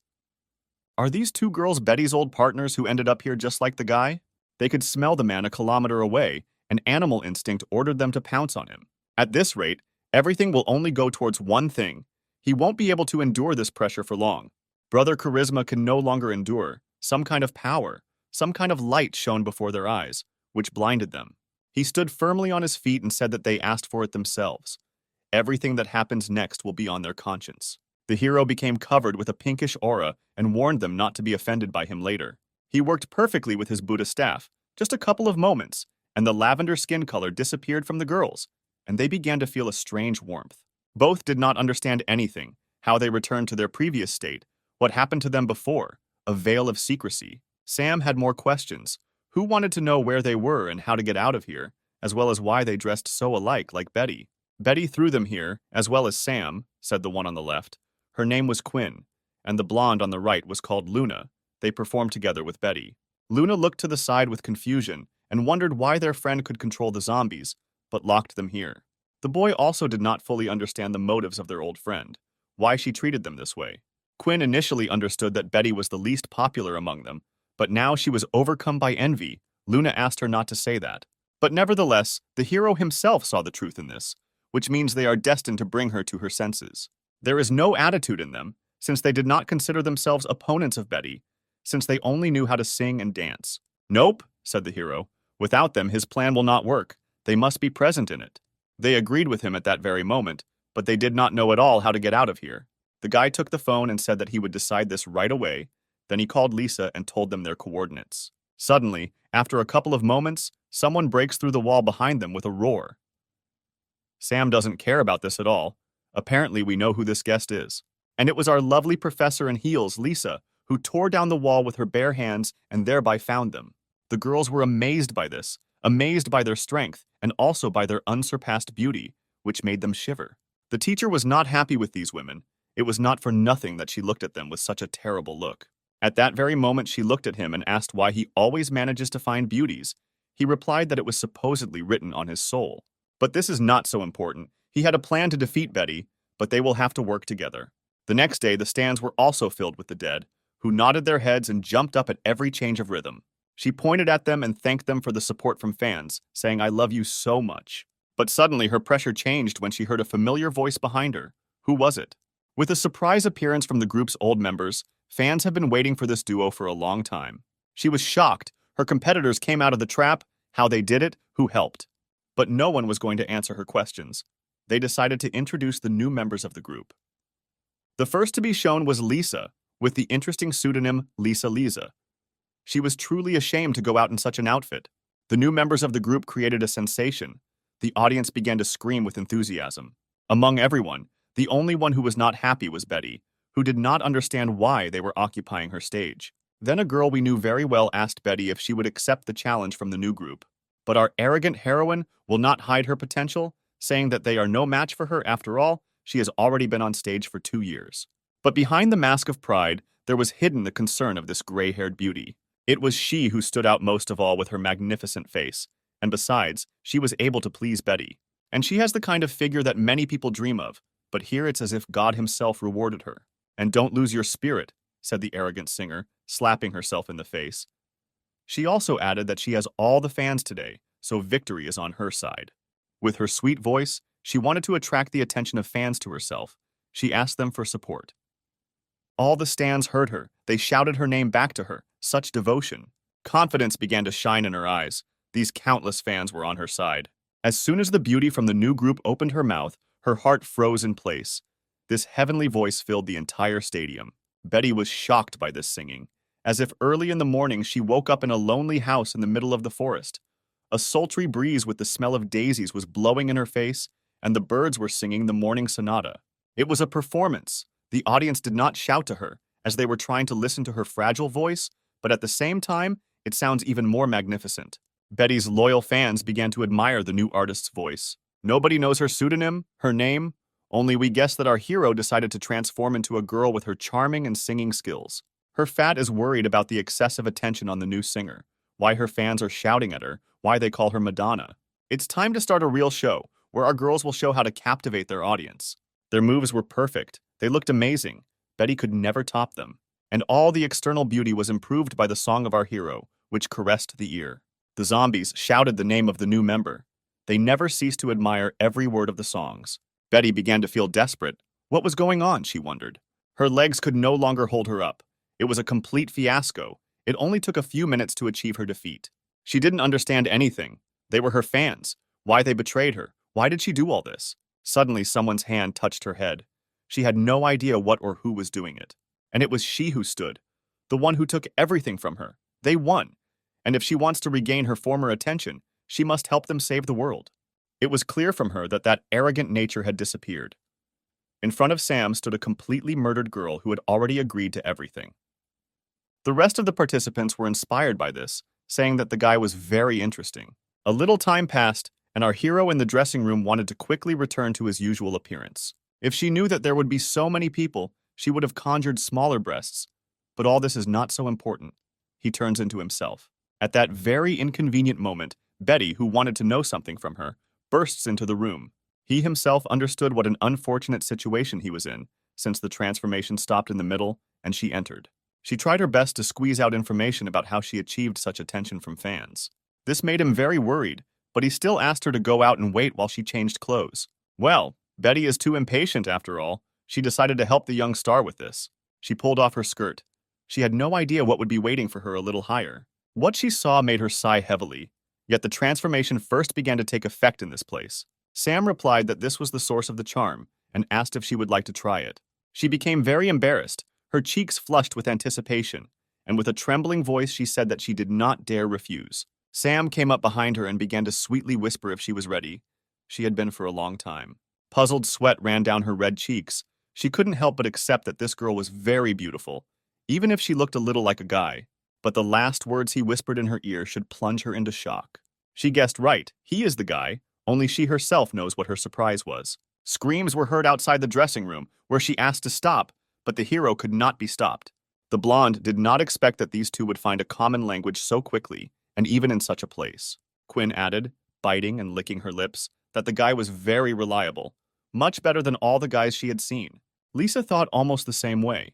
Are these two girls Betty's old partners who ended up here just like the guy? They could smell the man a kilometer away, and animal instinct ordered them to pounce on him. At this rate, everything will only go towards one thing. He won't be able to endure this pressure for long. Brother Charisma can no longer endure. Some kind of power, some kind of light shone before their eyes, which blinded them. He stood firmly on his feet and said that they asked for it themselves. Everything that happens next will be on their conscience. The hero became covered with a pinkish aura and warned them not to be offended by him later. He worked perfectly with his Buddha staff, just a couple of moments, and the lavender skin color disappeared from the girls, and they began to feel a strange warmth. Both did not understand anything, how they returned to their previous state, what happened to them before, a veil of secrecy. Sam had more questions. Who wanted to know where they were and how to get out of here, as well as why they dressed so alike like Betty? Betty threw them here, as well as Sam, said the one on the left. Her name was Quinn, and the blonde on the right was called Luna. They performed together with Betty. Luna looked to the side with confusion and wondered why their friend could control the zombies, but locked them here. The boy also did not fully understand the motives of their old friend, why she treated them this way. Quinn initially understood that Betty was the least popular among them, but now she was overcome by envy. Luna asked her not to say that. But nevertheless, the hero himself saw the truth in this, which means they are destined to bring her to her senses. There is no attitude in them, since they did not consider themselves opponents of Betty, since they only knew how to sing and dance. Nope, said the hero. Without them, his plan will not work. They must be present in it. They agreed with him at that very moment, but they did not know at all how to get out of here. The guy took the phone and said that he would decide this right away. Then he called Lisa and told them their coordinates. Suddenly, after a couple of moments, someone breaks through the wall behind them with a roar. Sam doesn't care about this at all. Apparently, we know who this guest is. And it was our lovely professor in heels, Lisa, who tore down the wall with her bare hands and thereby found them. The girls were amazed by this, amazed by their strength, and also by their unsurpassed beauty, which made them shiver. The teacher was not happy with these women. It was not for nothing that she looked at them with such a terrible look. At that very moment, she looked at him and asked why he always manages to find beauties. He replied that it was supposedly written on his soul. But this is not so important. He had a plan to defeat Betty, but they will have to work together. The next day, the stands were also filled with the dead, who nodded their heads and jumped up at every change of rhythm. She pointed at them and thanked them for the support from fans, saying, "I love you so much." But suddenly her pressure changed when she heard a familiar voice behind her. Who was it? With a surprise appearance from the group's old members, fans have been waiting for this duo for a long time. She was shocked. Her competitors came out of the trap, how they did it, who helped. But no one was going to answer her questions. They decided to introduce the new members of the group. The first to be shown was Lisa, with the interesting pseudonym Lisa Lisa. She was truly ashamed to go out in such an outfit. The new members of the group created a sensation. The audience began to scream with enthusiasm. Among everyone, the only one who was not happy was Betty, who did not understand why they were occupying her stage. Then a girl we knew very well asked Betty if she would accept the challenge from the new group. But our arrogant heroine will not hide her potential, saying that they are no match for her. After all, she has already been on stage for 2 years. But behind the mask of pride, there was hidden the concern of this gray-haired beauty. It was she who stood out most of all with her magnificent face, and besides, she was able to please Betty. And she has the kind of figure that many people dream of, but here it's as if God himself rewarded her. "And don't lose your spirit," said the arrogant singer, slapping herself in the face. She also added that she has all the fans today, so victory is on her side. With her sweet voice, she wanted to attract the attention of fans to herself. She asked them for support. All the stands heard her. They shouted her name back to her. Such devotion. Confidence began to shine in her eyes. These countless fans were on her side. As soon as the beauty from the new group opened her mouth, her heart froze in place. This heavenly voice filled the entire stadium. Betty was shocked by this singing, as if early in the morning she woke up in a lonely house in the middle of the forest. A sultry breeze with the smell of daisies was blowing in her face, and the birds were singing the morning sonata. It was a performance. The audience did not shout to her, as they were trying to listen to her fragile voice, but at the same time, it sounds even more magnificent. Betty's loyal fans began to admire the new artist's voice. Nobody knows her pseudonym, her name, only we guess that our hero decided to transform into a girl with her charming and singing skills. Her fat is worried about the excessive attention on the new singer, why her fans are shouting at her, why they call her Madonna. It's time to start a real show, where our girls will show how to captivate their audience. Their moves were perfect. They looked amazing. Betty could never top them. And all the external beauty was improved by the song of our hero, which caressed the ear. The zombies shouted the name of the new member. They never ceased to admire every word of the songs. Betty began to feel desperate. What was going on, she wondered. Her legs could no longer hold her up. It was a complete fiasco. It only took a few minutes to achieve her defeat. She didn't understand anything. They were her fans. Why they betrayed her? Why did she do all this? Suddenly, someone's hand touched her head. She had no idea what or who was doing it. And it was she who stood. The one who took everything from her. They won. And if she wants to regain her former attention, she must help them save the world. It was clear from her that that arrogant nature had disappeared. In front of Sam stood a completely murdered girl who had already agreed to everything. The rest of the participants were inspired by this, saying that the guy was very interesting. A little time passed, and our hero in the dressing room wanted to quickly return to his usual appearance. If she knew that there would be so many people, she would have conjured smaller breasts. But all this is not so important. He turns into himself. At that very inconvenient moment, Betty, who wanted to know something from her, bursts into the room. He himself understood what an unfortunate situation he was in, since the transformation stopped in the middle and she entered. She tried her best to squeeze out information about how she achieved such attention from fans. This made him very worried, but he still asked her to go out and wait while she changed clothes. Well, Betty is too impatient after all. She decided to help the young star with this. She pulled off her skirt. She had no idea what would be waiting for her a little higher. What she saw made her sigh heavily, yet the transformation first began to take effect in this place. Sam replied that this was the source of the charm and asked if she would like to try it. She became very embarrassed, her cheeks flushed with anticipation, and with a trembling voice she said that she did not dare refuse. Sam came up behind her and began to sweetly whisper if she was ready. She had been for a long time. Puzzled sweat ran down her red cheeks. She couldn't help but accept that this girl was very beautiful, even if she looked a little like a guy. But the last words he whispered in her ear should plunge her into shock. She guessed right, he is the guy, only she herself knows what her surprise was. Screams were heard outside the dressing room, where she asked to stop, but the hero could not be stopped. The blonde did not expect that these two would find a common language so quickly, and even in such a place. Quinn added, biting and licking her lips, that the guy was very reliable, much better than all the guys she had seen. Lisa thought almost the same way.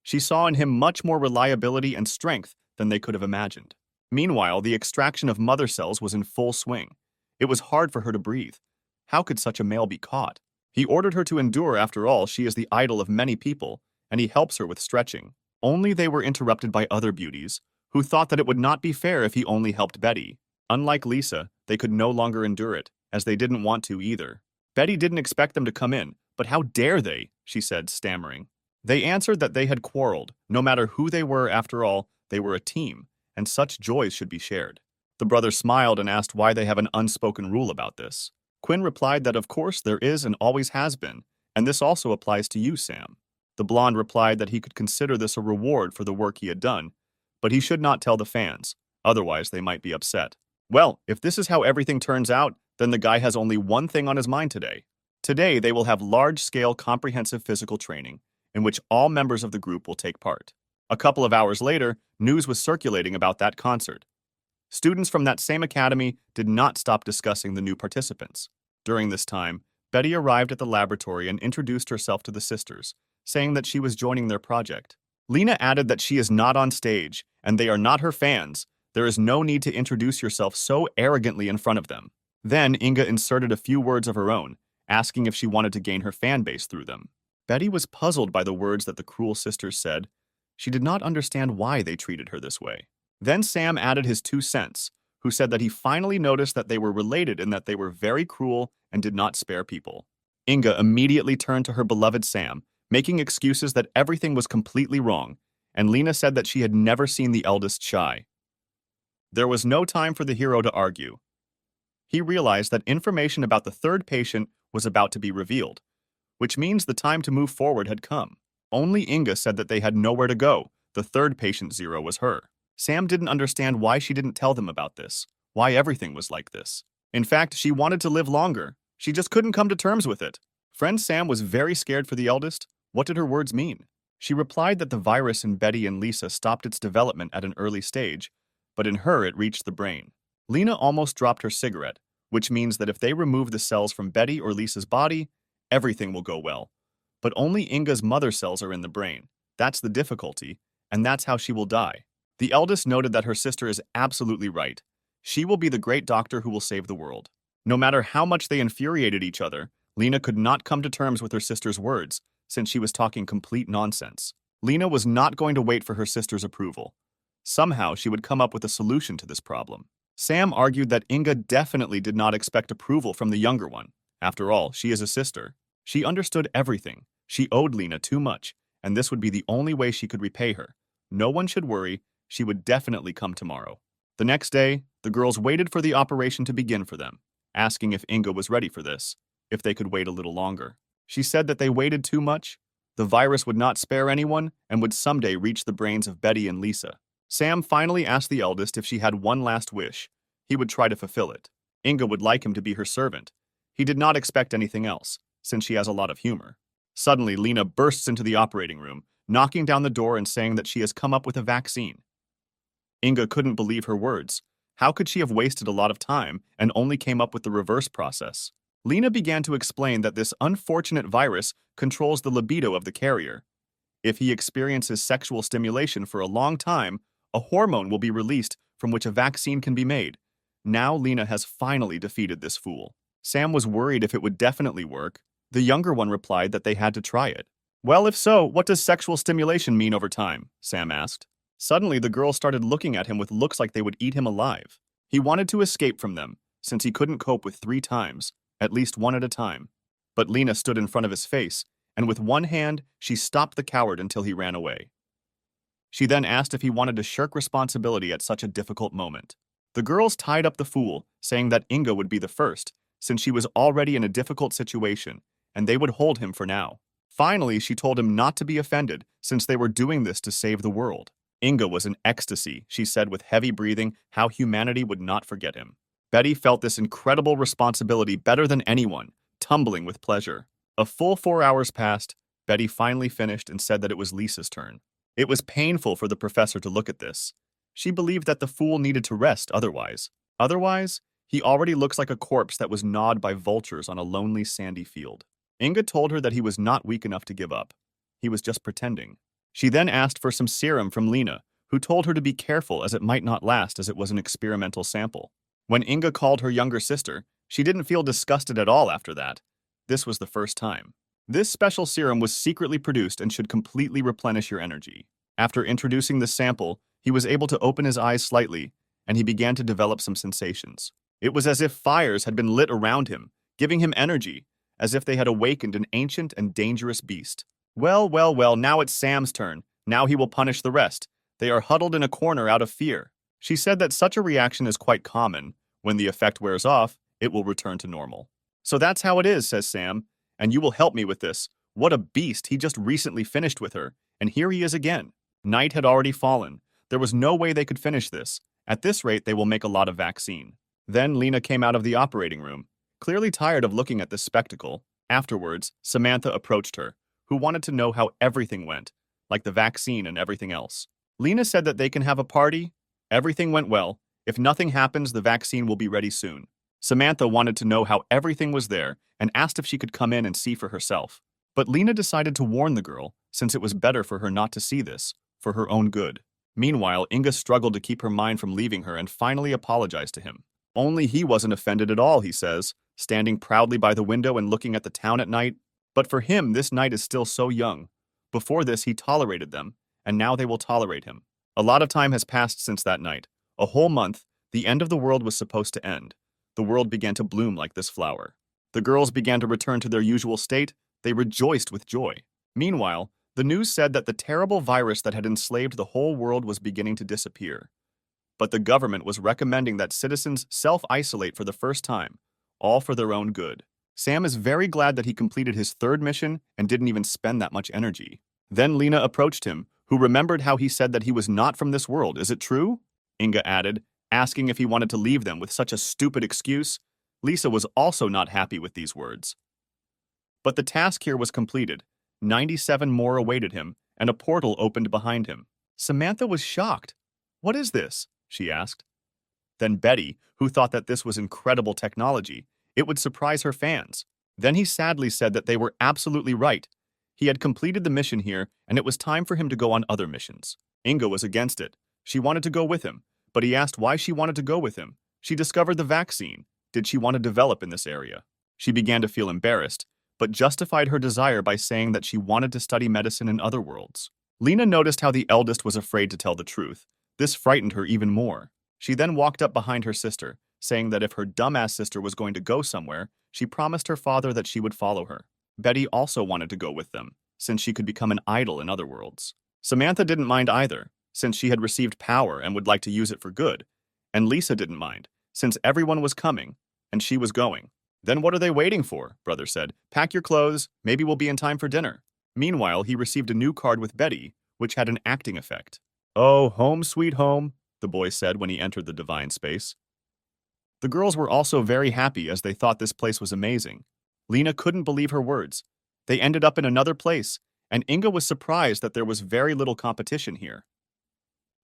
She saw in him much more reliability and strength than they could have imagined. Meanwhile, the extraction of mother cells was in full swing. It was hard for her to breathe. How could such a male be caught? He ordered her to endure. After all, she is the idol of many people, and he helps her with stretching. Only they were interrupted by other beauties, who thought that it would not be fair if he only helped Betty. Unlike Lisa, they could no longer endure it, as they didn't want to either. Betty didn't expect them to come in, but how dare they, she said, stammering. They answered that they had quarreled. No matter who they were, after all, they were a team, and such joys should be shared. The brothers smiled and asked why they have an unspoken rule about this. Quinn replied that of course there is and always has been, and this also applies to you, Sam. The blonde replied that he could consider this a reward for the work he had done, but he should not tell the fans, otherwise they might be upset. Well, if this is how everything turns out, then the guy has only one thing on his mind today. Today they will have large-scale comprehensive physical training, in which all members of the group will take part. A couple of hours later, news was circulating about that concert. Students from that same academy did not stop discussing the new participants. During this time, Betty arrived at the laboratory and introduced herself to the sisters, saying that she was joining their project. Lena added that she is not on stage, and they are not her fans. There is no need to introduce yourself so arrogantly in front of them. Then Inga inserted a few words of her own, asking if she wanted to gain her fan base through them. Betty was puzzled by the words that the cruel sisters said. She did not understand why they treated her this way. Then Sam added his 2 cents, who said that he finally noticed that they were related and that they were very cruel and did not spare people. Inga immediately turned to her beloved Sam, making excuses that everything was completely wrong, and Lena said that she had never seen the eldest shy. There was no time for the hero to argue. He realized that information about the third patient was about to be revealed. which means the time to move forward had come. Only Inga said that they had nowhere to go. The third patient zero was her. Sam didn't understand why she didn't tell them about this, why everything was like this. In fact, she wanted to live longer. She just couldn't come to terms with it. Friend Sam was very scared for the eldest. What did her words mean? She replied that the virus in Betty and Lisa stopped its development at an early stage, but in her it reached the brain. Lena almost dropped her cigarette, which means that if they remove the cells from Betty or Lisa's body, everything will go well. But only Inga's mother cells are in the brain. That's the difficulty, and that's how she will die. The eldest noted that her sister is absolutely right. She will be the great doctor who will save the world. No matter how much they infuriated each other, Lena could not come to terms with her sister's words, since she was talking complete nonsense. Lena was not going to wait for her sister's approval. Somehow she would come up with a solution to this problem. Sam argued that Inga definitely did not expect approval from the younger one. After all, she is a sister. She understood everything. She owed Lena too much, and this would be the only way she could repay her. No one should worry, she would definitely come tomorrow. The next day, the girls waited for the operation to begin for them, asking if Inga was ready for this, if they could wait a little longer. She said that they waited too much. The virus would not spare anyone and would someday reach the brains of Betty and Lisa. Sam finally asked the eldest if she had one last wish. He would try to fulfill it. Inga would like him to be her servant. He did not expect anything else, since she has a lot of humor. Suddenly, Lena bursts into the operating room, knocking down the door and saying that she has come up with a vaccine. Inga couldn't believe her words. How could she have wasted a lot of time and only came up with the reverse process? Lena began to explain that this unfortunate virus controls the libido of the carrier. If he experiences sexual stimulation for a long time, a hormone will be released from which a vaccine can be made. Now Lena has finally defeated this fool. Sam was worried if it would definitely work. The younger one replied that they had to try it. Well, if so, what does sexual stimulation mean over time? Sam asked. Suddenly, the girls started looking at him with looks like they would eat him alive. He wanted to escape from them, since he couldn't cope with 3 times, at least one at a time. But Lena stood in front of his face, and with one hand, she stopped the coward until he ran away. She then asked if he wanted to shirk responsibility at such a difficult moment. The girls tied up the fool, saying that Inga would be the first, since she was already in a difficult situation, and they would hold him for now. Finally, she told him not to be offended, since they were doing this to save the world. Inga was in ecstasy, she said with heavy breathing how humanity would not forget him. Betty felt this incredible responsibility better than anyone, tumbling with pleasure. A full 4 hours passed. Betty finally finished and said that it was Lisa's turn. It was painful for the professor to look at this. She believed that the fool needed to rest otherwise. Otherwise, he already looks like a corpse that was gnawed by vultures on a lonely sandy field. Inga told her that he was not weak enough to give up. He was just pretending. She then asked for some serum from Lena, who told her to be careful as it might not last as it was an experimental sample. When Inga called her younger sister, she didn't feel disgusted at all after that. This was the first time. This special serum was secretly produced and should completely replenish your energy. After introducing the sample, he was able to open his eyes slightly, and he began to develop some sensations. It was as if fires had been lit around him, giving him energy, as if they had awakened an ancient and dangerous beast. Well, well, well, now it's Sam's turn. Now he will punish the rest. They are huddled in a corner out of fear. She said that such a reaction is quite common. When the effect wears off, it will return to normal. So that's how it is, says Sam, and you will help me with this. What a beast, he just recently finished with her, and here he is again. Night had already fallen. There was no way they could finish this. At this rate, they will make a lot of vaccine. Then Lena came out of the operating room, clearly tired of looking at this spectacle. Afterwards, Samantha approached her, who wanted to know how everything went, like the vaccine and everything else. Lena said that they can have a party. Everything went well. If nothing happens, the vaccine will be ready soon. Samantha wanted to know how everything was there and asked if she could come in and see for herself. But Lena decided to warn the girl, since it was better for her not to see this, for her own good. Meanwhile, Inga struggled to keep her mind from leaving her and finally apologized to him. Only he wasn't offended at all, he says, standing proudly by the window and looking at the town at night. But for him, this night is still so young. Before this, he tolerated them, and now they will tolerate him. A lot of time has passed since that night. A whole month, the end of the world was supposed to end. The world began to bloom like this flower. The girls began to return to their usual state. They rejoiced with joy. Meanwhile, the news said that the terrible virus that had enslaved the whole world was beginning to disappear. But the government was recommending that citizens self-isolate for the first time, all for their own good. Sam is very glad that he completed his third mission and didn't even spend that much energy. Then Lena approached him, who remembered how he said that he was not from this world. Is it true? Inga added, asking if he wanted to leave them with such a stupid excuse. Lisa was also not happy with these words. But the task here was completed. 97 more awaited him, and a portal opened behind him. Samantha was shocked. What is this? She asked. Then Betty, who thought that this was incredible technology, it would surprise her fans. Then he sadly said that they were absolutely right. He had completed the mission here, and it was time for him to go on other missions. Inga was against it. She wanted to go with him, but he asked why she wanted to go with him. She discovered the vaccine. Did she want to develop in this area? She began to feel embarrassed, but justified her desire by saying that she wanted to study medicine in other worlds. Lena noticed how the eldest was afraid to tell the truth. This frightened her even more. She then walked up behind her sister, saying that if her dumbass sister was going to go somewhere, she promised her father that she would follow her. Betty also wanted to go with them, since she could become an idol in other worlds. Samantha didn't mind either, since she had received power and would like to use it for good. And Lisa didn't mind, since everyone was coming, and she was going. Then what are they waiting for? Brother said. Pack your clothes, maybe we'll be in time for dinner. Meanwhile, he received a new card with Betty, which had an acting effect. Oh, home sweet home, the boy said when he entered the divine space. The girls were also very happy as they thought this place was amazing. Lena couldn't believe her words. They ended up in another place, and Inga was surprised that there was very little competition here.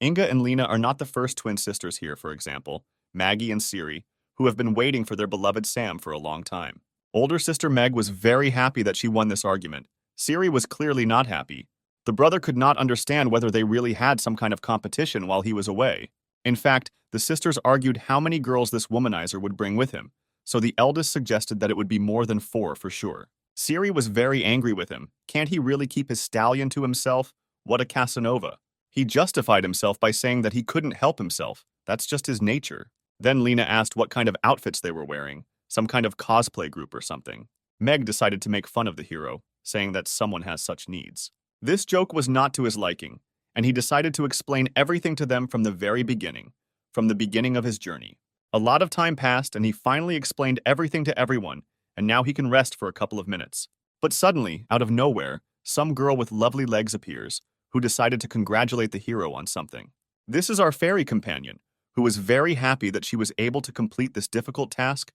Inga and Lena are not the first twin sisters here, for example, Maggie and Siri, who have been waiting for their beloved Sam for a long time. Older sister Meg was very happy that she won this argument. Siri was clearly not happy. The brother could not understand whether they really had some kind of competition while he was away. In fact, the sisters argued how many girls this womanizer would bring with him, so the eldest suggested that it would be more than 4 for sure. Siri was very angry with him. Can't he really keep his stallion to himself? What a Casanova. He justified himself by saying that he couldn't help himself. That's just his nature. Then Lena asked what kind of outfits they were wearing, some kind of cosplay group or something. Meg decided to make fun of the hero, saying that someone has such needs. This joke was not to his liking, and he decided to explain everything to them from the very beginning, from the beginning of his journey. A lot of time passed, and he finally explained everything to everyone, and now he can rest for a couple of minutes. But suddenly, out of nowhere, some girl with lovely legs appears, who decided to congratulate the hero on something. This is our fairy companion, who was very happy that she was able to complete this difficult task.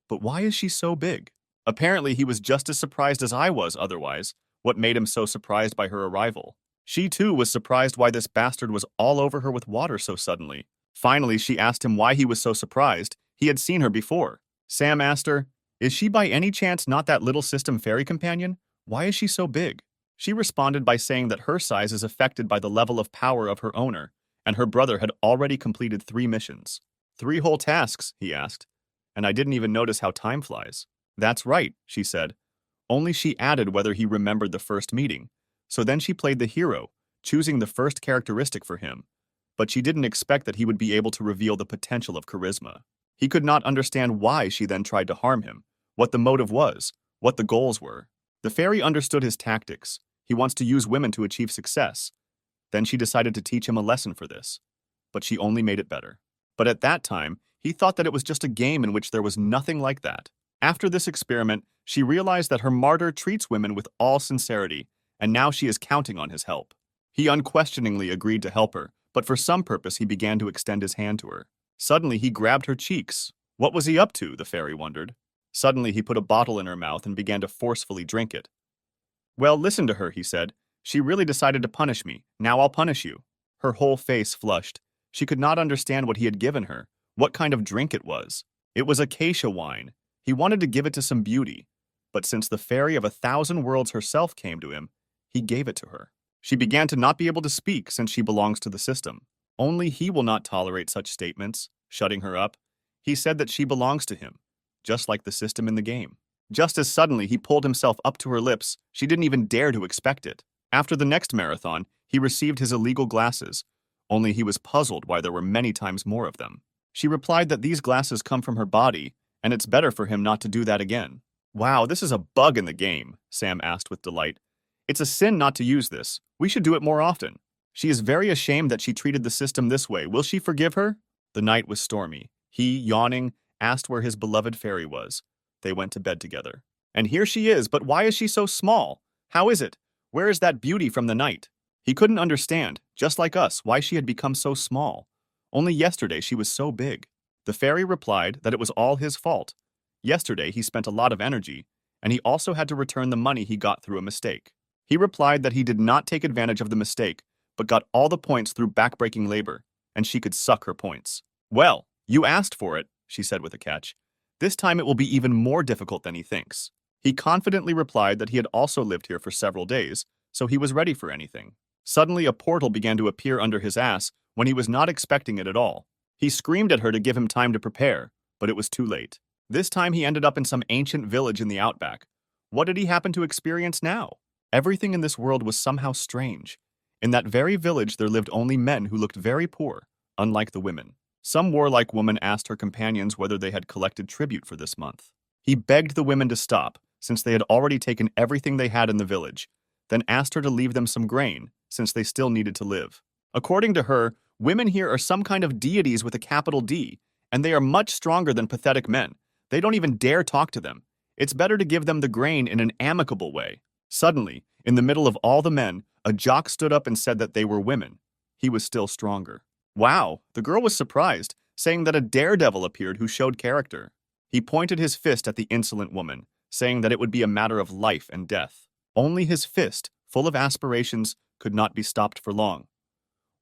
But why is she so big? Apparently, he was just as surprised as I was otherwise. What made him so surprised by her arrival? She too was surprised why this bastard was all over her with water so suddenly. Finally, she asked him why he was so surprised. He had seen her before. Sam asked her, "Is she by any chance not that little system fairy companion? Why is she so big?" She responded by saying that her size is affected by the level of power of her owner, and her brother had already completed 3 missions. 3 whole tasks, he asked, and I didn't even notice how time flies. That's right, she said. Only she added whether he remembered the first meeting. So then she played the hero, choosing the first characteristic for him. But she didn't expect that he would be able to reveal the potential of charisma. He could not understand why she then tried to harm him, what the motive was, what the goals were. The fairy understood his tactics. He wants to use women to achieve success. Then she decided to teach him a lesson for this. But she only made it better. But at that time, he thought that it was just a game in which there was nothing like that. After this experiment, she realized that her martyr treats women with all sincerity, and now she is counting on his help. He unquestioningly agreed to help her, but for some purpose he began to extend his hand to her. Suddenly he grabbed her cheeks. What was he up to, the fairy wondered. Suddenly he put a bottle in her mouth and began to forcefully drink it. Well, listen to her, he said. She really decided to punish me. Now I'll punish you. Her whole face flushed. She could not understand what he had given her, what kind of drink it was. It was acacia wine. He wanted to give it to some beauty, but since the fairy of 1,000 worlds herself came to him, he gave it to her. She began to not be able to speak since she belongs to the system. Only he will not tolerate such statements, shutting her up. He said that she belongs to him, just like the system in the game. Just as suddenly he pulled himself up to her lips, she didn't even dare to expect it. After the next marathon, he received his illegal glasses, only he was puzzled why there were many times more of them. She replied that these glasses come from her body, and it's better for him not to do that again. Wow, this is a bug in the game, Sam asked with delight. It's a sin not to use this. We should do it more often. She is very ashamed that she treated the system this way. Will she forgive her? The night was stormy. He, yawning, asked where his beloved fairy was. They went to bed together. And here she is, but why is she so small? How is it? Where is that beauty from the night? He couldn't understand, just like us, why she had become so small. Only yesterday she was so big. The fairy replied that it was all his fault. Yesterday he spent a lot of energy, and he also had to return the money he got through a mistake. He replied that he did not take advantage of the mistake, but got all the points through backbreaking labor, and she could suck her points. Well, you asked for it, she said with a catch. This time it will be even more difficult than he thinks. He confidently replied that he had also lived here for several days, so he was ready for anything. Suddenly a portal began to appear under his ass when he was not expecting it at all. He screamed at her to give him time to prepare, but it was too late. This time he ended up in some ancient village in the outback. What did he happen to experience now? Everything in this world was somehow strange. In that very village there lived only men who looked very poor, unlike the women. Some warlike woman asked her companions whether they had collected tribute for this month. He begged the women to stop, since they had already taken everything they had in the village, then asked her to leave them some grain, since they still needed to live. According to her, women here are some kind of deities with a capital D, and they are much stronger than pathetic men. They don't even dare talk to them. It's better to give them the grain in an amicable way. Suddenly, in the middle of all the men, a jock stood up and said that they were women. He was still stronger. Wow, the girl was surprised, saying that a daredevil appeared who showed character. He pointed his fist at the insolent woman, saying that it would be a matter of life and death. Only his fist, full of aspirations, could not be stopped for long.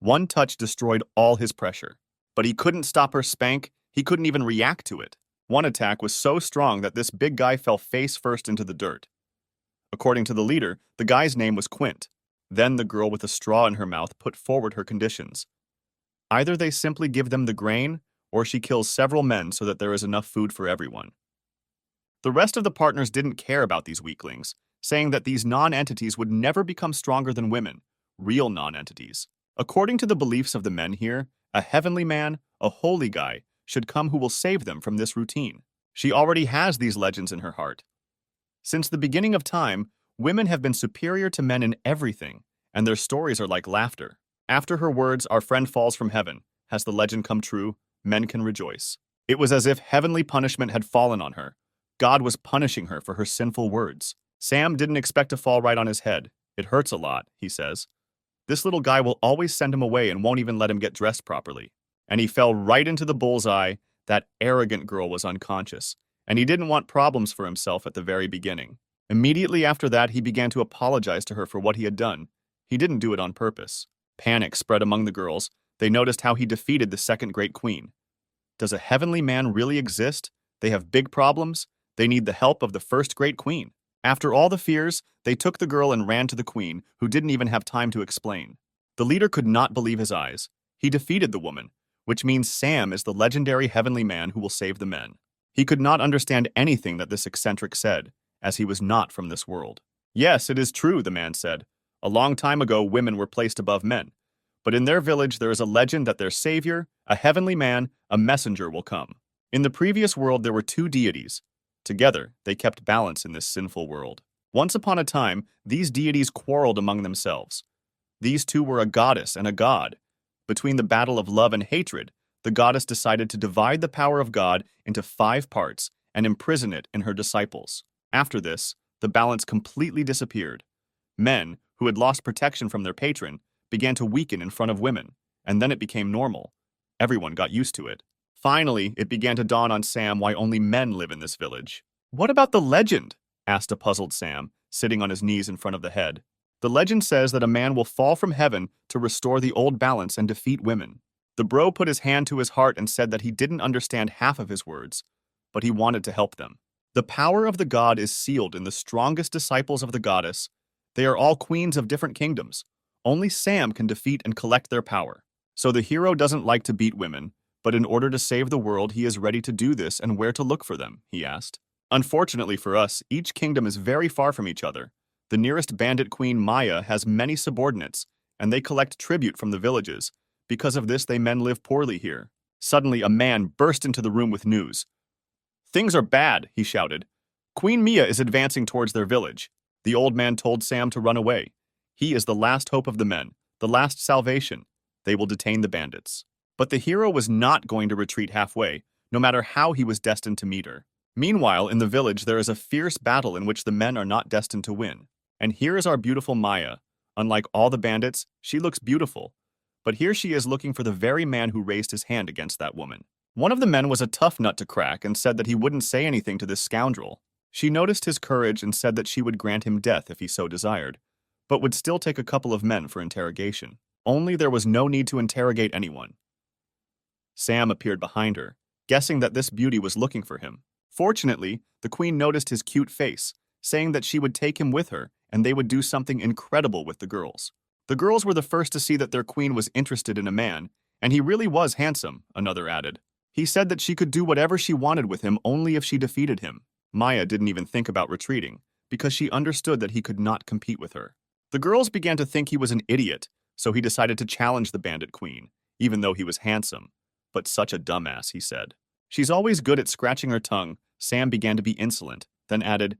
One touch destroyed all his pressure. But he couldn't stop her spank, he couldn't even react to it. One attack was so strong that this big guy fell face first into the dirt. According to the leader, the guy's name was Quint. Then the girl with a straw in her mouth put forward her conditions. Either they simply give them the grain, or she kills several men so that there is enough food for everyone. The rest of the partners didn't care about these weaklings, saying that these non-entities would never become stronger than women, real non-entities. According to the beliefs of the men here, a heavenly man, a holy guy, should come who will save them from this routine. She already has these legends in her heart. Since the beginning of time, women have been superior to men in everything, and their stories are like laughter. After her words, "Our friend falls from heaven," has the legend come true, men can rejoice. It was as if heavenly punishment had fallen on her. God was punishing her for her sinful words. Sam didn't expect to fall right on his head. It hurts a lot, he says. This little guy will always send him away and won't even let him get dressed properly. And he fell right into the bullseye. That arrogant girl was unconscious, and he didn't want problems for himself at the very beginning. Immediately after that, he began to apologize to her for what he had done. He didn't do it on purpose. Panic spread among the girls. They noticed how he defeated the second great queen. Does a heavenly man really exist? They have big problems. They need the help of the first great queen. After all the fears, they took the girl and ran to the queen, who didn't even have time to explain. The leader could not believe his eyes. He defeated the woman, which means Sam is the legendary heavenly man who will save the men. He could not understand anything that this eccentric said, as he was not from this world. Yes, it is true, the man said. A long time ago, women were placed above men. But in their village, there is a legend that their savior, a heavenly man, a messenger will come. In the previous world, there were two deities. Together, they kept balance in this sinful world. Once upon a time, these deities quarreled among themselves. These two were a goddess and a god. Between the battle of love and hatred, the goddess decided to divide the power of God into 5 parts and imprison it in her disciples. After this, the balance completely disappeared. Men, who had lost protection from their patron, began to weaken in front of women, and then it became normal. Everyone got used to it. Finally, it began to dawn on Sam why only men live in this village. What about the legend? Asked a puzzled Sam, sitting on his knees in front of the head. The legend says that a man will fall from heaven to restore the old balance and defeat women. The bro put his hand to his heart and said that he didn't understand half of his words, but he wanted to help them. The power of the god is sealed in the strongest disciples of the goddess. They are all queens of different kingdoms. Only Sam can defeat and collect their power. So the hero doesn't like to beat women, but in order to save the world, he is ready to do this, and where to look for them, he asked. Unfortunately for us, each kingdom is very far from each other. The nearest bandit queen, Maya, has many subordinates, and they collect tribute from the villages. Because of this, they men live poorly here. Suddenly, a man burst into the room with news. Things are bad, he shouted. Queen Mia is advancing towards their village. The old man told Sam to run away. He is the last hope of the men, the last salvation. They will detain the bandits. But the hero was not going to retreat halfway, no matter how he was destined to meet her. Meanwhile, in the village, there is a fierce battle in which the men are not destined to win. And here is our beautiful Maya. Unlike all the bandits, she looks beautiful. But here she is looking for the very man who raised his hand against that woman. One of the men was a tough nut to crack and said that he wouldn't say anything to this scoundrel. She noticed his courage and said that she would grant him death if he so desired, but would still take a couple of men for interrogation. Only there was no need to interrogate anyone. Sam appeared behind her, guessing that this beauty was looking for him. Fortunately, the queen noticed his cute face, saying that she would take him with her and they would do something incredible with the girls. The girls were the first to see that their queen was interested in a man, and he really was handsome, another added. He said that she could do whatever she wanted with him only if she defeated him. Maya didn't even think about retreating, because she understood that he could not compete with her. The girls began to think he was an idiot, so he decided to challenge the bandit queen, even though he was handsome. But such a dumbass, he said. She's always good at scratching her tongue. Sam began to be insolent, then added,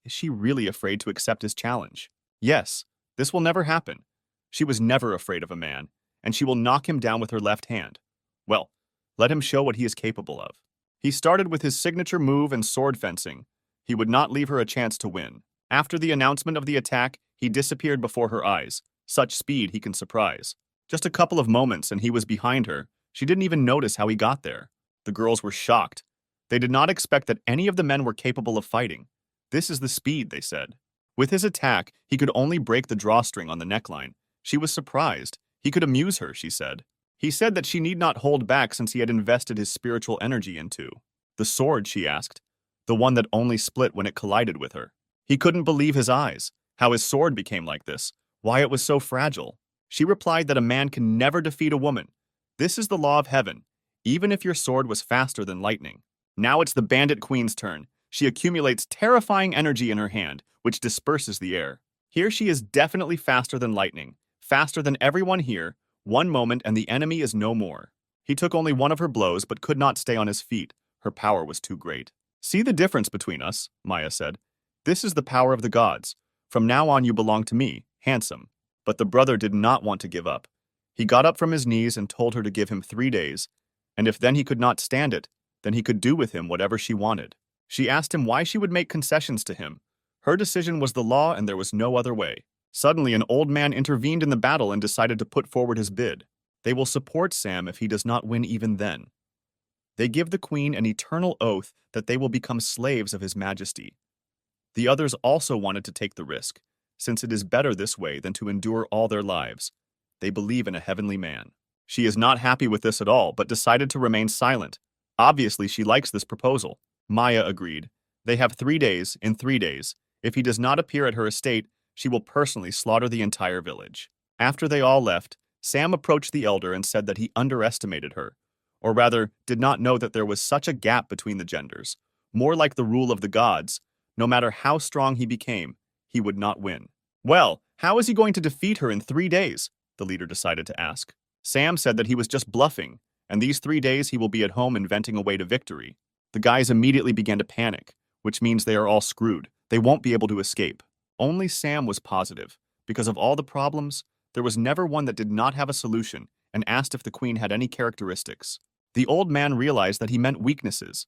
is she really afraid to accept his challenge? Yes, this will never happen. She was never afraid of a man, and she will knock him down with her left hand. Well, let him show what he is capable of. He started with his signature move and sword fencing. He would not leave her a chance to win. After the announcement of the attack, he disappeared before her eyes. Such speed he can surprise. Just a couple of moments and he was behind her. She didn't even notice how he got there. The girls were shocked. They did not expect that any of the men were capable of fighting. This is the speed, they said. With his attack, he could only break the drawstring on the neckline. She was surprised. He could amuse her, she said. He said that she need not hold back since he had invested his spiritual energy into the sword, she asked, the one that only split when it collided with her. He couldn't believe his eyes, how his sword became like this, why it was so fragile. She replied that a man can never defeat a woman. This is the law of heaven, even if your sword was faster than lightning. Now it's the bandit queen's turn. She accumulates terrifying energy in her hand, which disperses the air. Here she is definitely faster than lightning, faster than everyone here. One moment and the enemy is no more. He took only one of her blows but could not stay on his feet. Her power was too great. See the difference between us, Maya said. This is the power of the gods. From now on you belong to me, handsome. But the brother did not want to give up. He got up from his knees and told her to give him 3 days, and if then he could not stand it, then he could do with him whatever she wanted. She asked him why she would make concessions to him. Her decision was the law and there was no other way. Suddenly, an old man intervened in the battle and decided to put forward his bid. They will support Sam if he does not win even then. They give the queen an eternal oath that they will become slaves of his majesty. The others also wanted to take the risk, since it is better this way than to endure all their lives. They believe in a heavenly man. She is not happy with this at all, but decided to remain silent. Obviously, she likes this proposal. Maya agreed. They have 3 days. In 3 days, if he does not appear at her estate, she will personally slaughter the entire village. After they all left, Sam approached the elder and said that he underestimated her, or rather, did not know that there was such a gap between the genders. More like the rule of the gods. No matter how strong he became, he would not win. Well, how is he going to defeat her in 3 days? The leader decided to ask. Sam said that he was just bluffing, and these 3 days he will be at home inventing a way to victory. The guys immediately began to panic, which means they are all screwed. They won't be able to escape. Only Sam was positive. Because of all the problems, there was never one that did not have a solution, and asked if the queen had any characteristics. The old man realized that he meant weaknesses.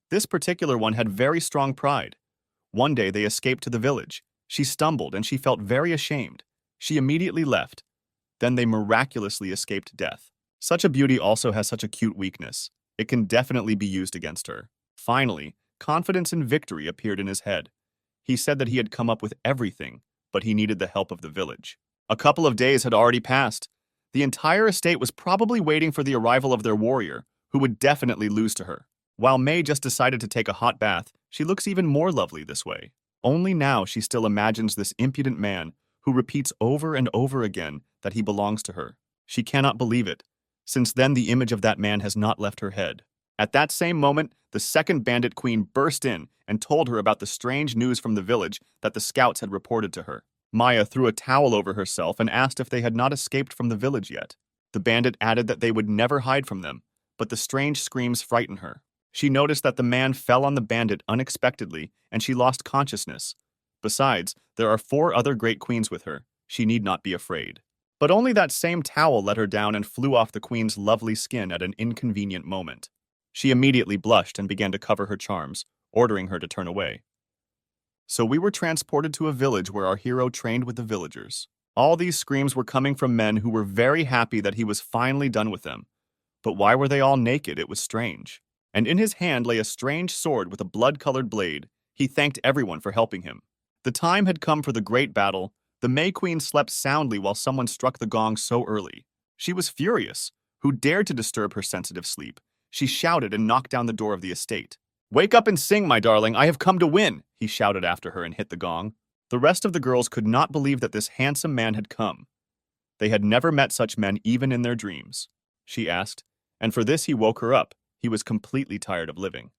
This particular one had very strong pride. One day they escaped to the village. She stumbled and she felt very ashamed. She immediately left. Then they miraculously escaped death. Such a beauty also has such a cute weakness. It can definitely be used against her. Finally, confidence in victory appeared in his head. He said that he had come up with everything, but he needed the help of the village. A couple of days had already passed. The entire estate was probably waiting for the arrival of their warrior, who would definitely lose to her. While May just decided to take a hot bath, she looks even more lovely this way. Only now she still imagines this impudent man who repeats over and over again that he belongs to her. She cannot believe it. Since then, the image of that man has not left her head. At that same moment, the second bandit queen burst in and told her about the strange news from the village that the scouts had reported to her. Maya threw a towel over herself and asked if they had not escaped from the village yet. The bandit added that they would never hide from them, but the strange screams frightened her. She noticed that the man fell on the bandit unexpectedly, and she lost consciousness. Besides, there are 4 other great queens with her. She need not be afraid. But only that same towel let her down and flew off the queen's lovely skin at an inconvenient moment. She immediately blushed and began to cover her charms, ordering her to turn away. So we were transported to a village where our hero trained with the villagers. All these screams were coming from men who were very happy that he was finally done with them. But why were they all naked? It was strange. And in his hand lay a strange sword with a blood-colored blade. He thanked everyone for helping him. The time had come for the great battle. The May Queen slept soundly while someone struck the gong so early. She was furious. Who dared to disturb her sensitive sleep? She shouted and knocked down the door of the estate. "Wake up and sing, my darling, I have come to win," he shouted after her and hit the gong. The rest of the girls could not believe that this handsome man had come. They had never met such men even in their dreams. She asked, and for this he woke her up. He was completely tired of living.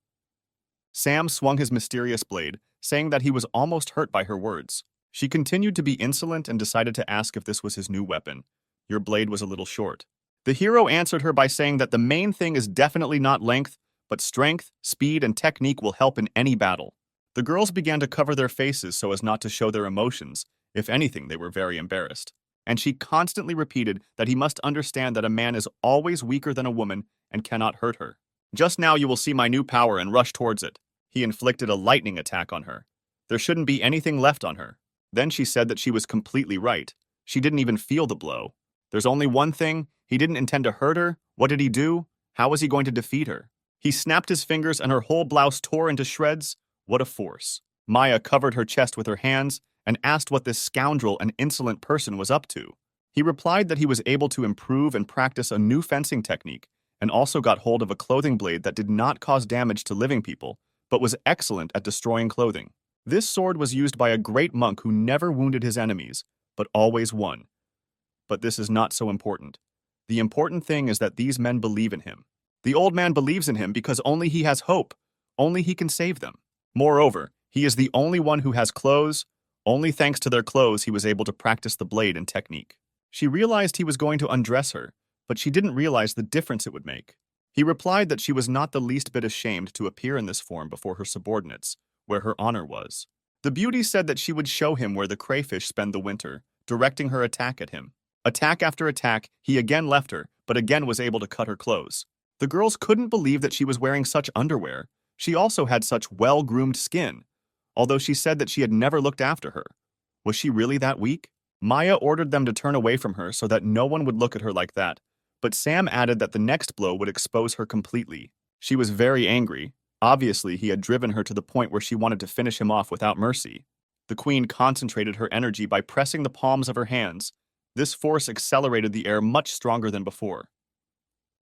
Sam swung his mysterious blade, saying that he was almost hurt by her words. She continued to be insolent and decided to ask if this was his new weapon. "Your blade was a little short." The hero answered her by saying that the main thing is definitely not length, but strength, speed, and technique will help in any battle. The girls began to cover their faces so as not to show their emotions. If anything, they were very embarrassed. And she constantly repeated that he must understand that a man is always weaker than a woman and cannot hurt her. "Just now you will see my new power and rush towards it." He inflicted a lightning attack on her. There shouldn't be anything left on her. Then she said that she was completely right. She didn't even feel the blow. There's only one thing. He didn't intend to hurt her. What did he do? How was he going to defeat her? He snapped his fingers and her whole blouse tore into shreds. What a force. Maya covered her chest with her hands and asked what this scoundrel and insolent person was up to. He replied that he was able to improve and practice a new fencing technique and also got hold of a clothing blade that did not cause damage to living people, but was excellent at destroying clothing. This sword was used by a great monk who never wounded his enemies, but always won. But this is not so important. The important thing is that these men believe in him. The old man believes in him because only he has hope. Only he can save them. Moreover, he is the only one who has clothes. Only thanks to their clothes he was able to practice the blade and technique. She realized he was going to undress her, but she didn't realize the difference it would make. He replied that she was not the least bit ashamed to appear in this form before her subordinates, where her honor was. The beauty said that she would show him where the crayfish spend the winter, directing her attack at him. Attack after attack, he again left her, but again was able to cut her clothes. The girls couldn't believe that she was wearing such underwear. She also had such well-groomed skin, although she said that she had never looked after her. Was she really that weak? Maya ordered them to turn away from her so that no one would look at her like that, but Sam added that the next blow would expose her completely. She was very angry. Obviously, he had driven her to the point where she wanted to finish him off without mercy. The queen concentrated her energy by pressing the palms of her hands. This force accelerated the air much stronger than before.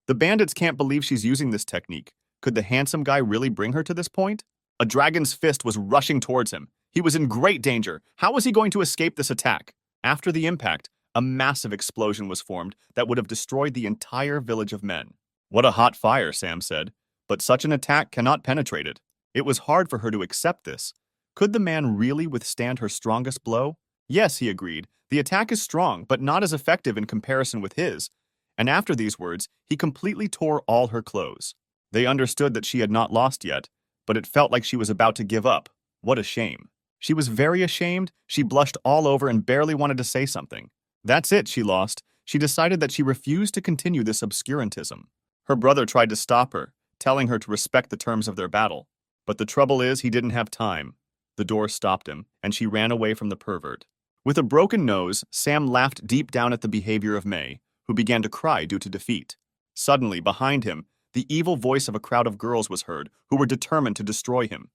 The bandits can't believe she's using this technique. Could the handsome guy really bring her to this point? A dragon's fist was rushing towards him. He was in great danger. How was he going to escape this attack? After the impact, a massive explosion was formed that would have destroyed the entire village of men. "What a hot fire," Sam said. But such an attack cannot penetrate it. It was hard for her to accept this. Could the man really withstand her strongest blow? Yes, he agreed. The attack is strong, but not as effective in comparison with his. And after these words, he completely tore all her clothes. They understood that she had not lost yet, but it felt like she was about to give up. What a shame. She was very ashamed. She blushed all over and barely wanted to say something. That's it, she lost. She decided that she refused to continue this obscurantism. Her brother tried to stop her, telling her to respect the terms of their battle. But the trouble is, he didn't have time. The door stopped him, and she ran away from the pervert. With a broken nose, Sam laughed deep down at the behavior of May, who began to cry due to defeat. Suddenly, behind him, the evil voice of a crowd of girls was heard, who were determined to destroy him.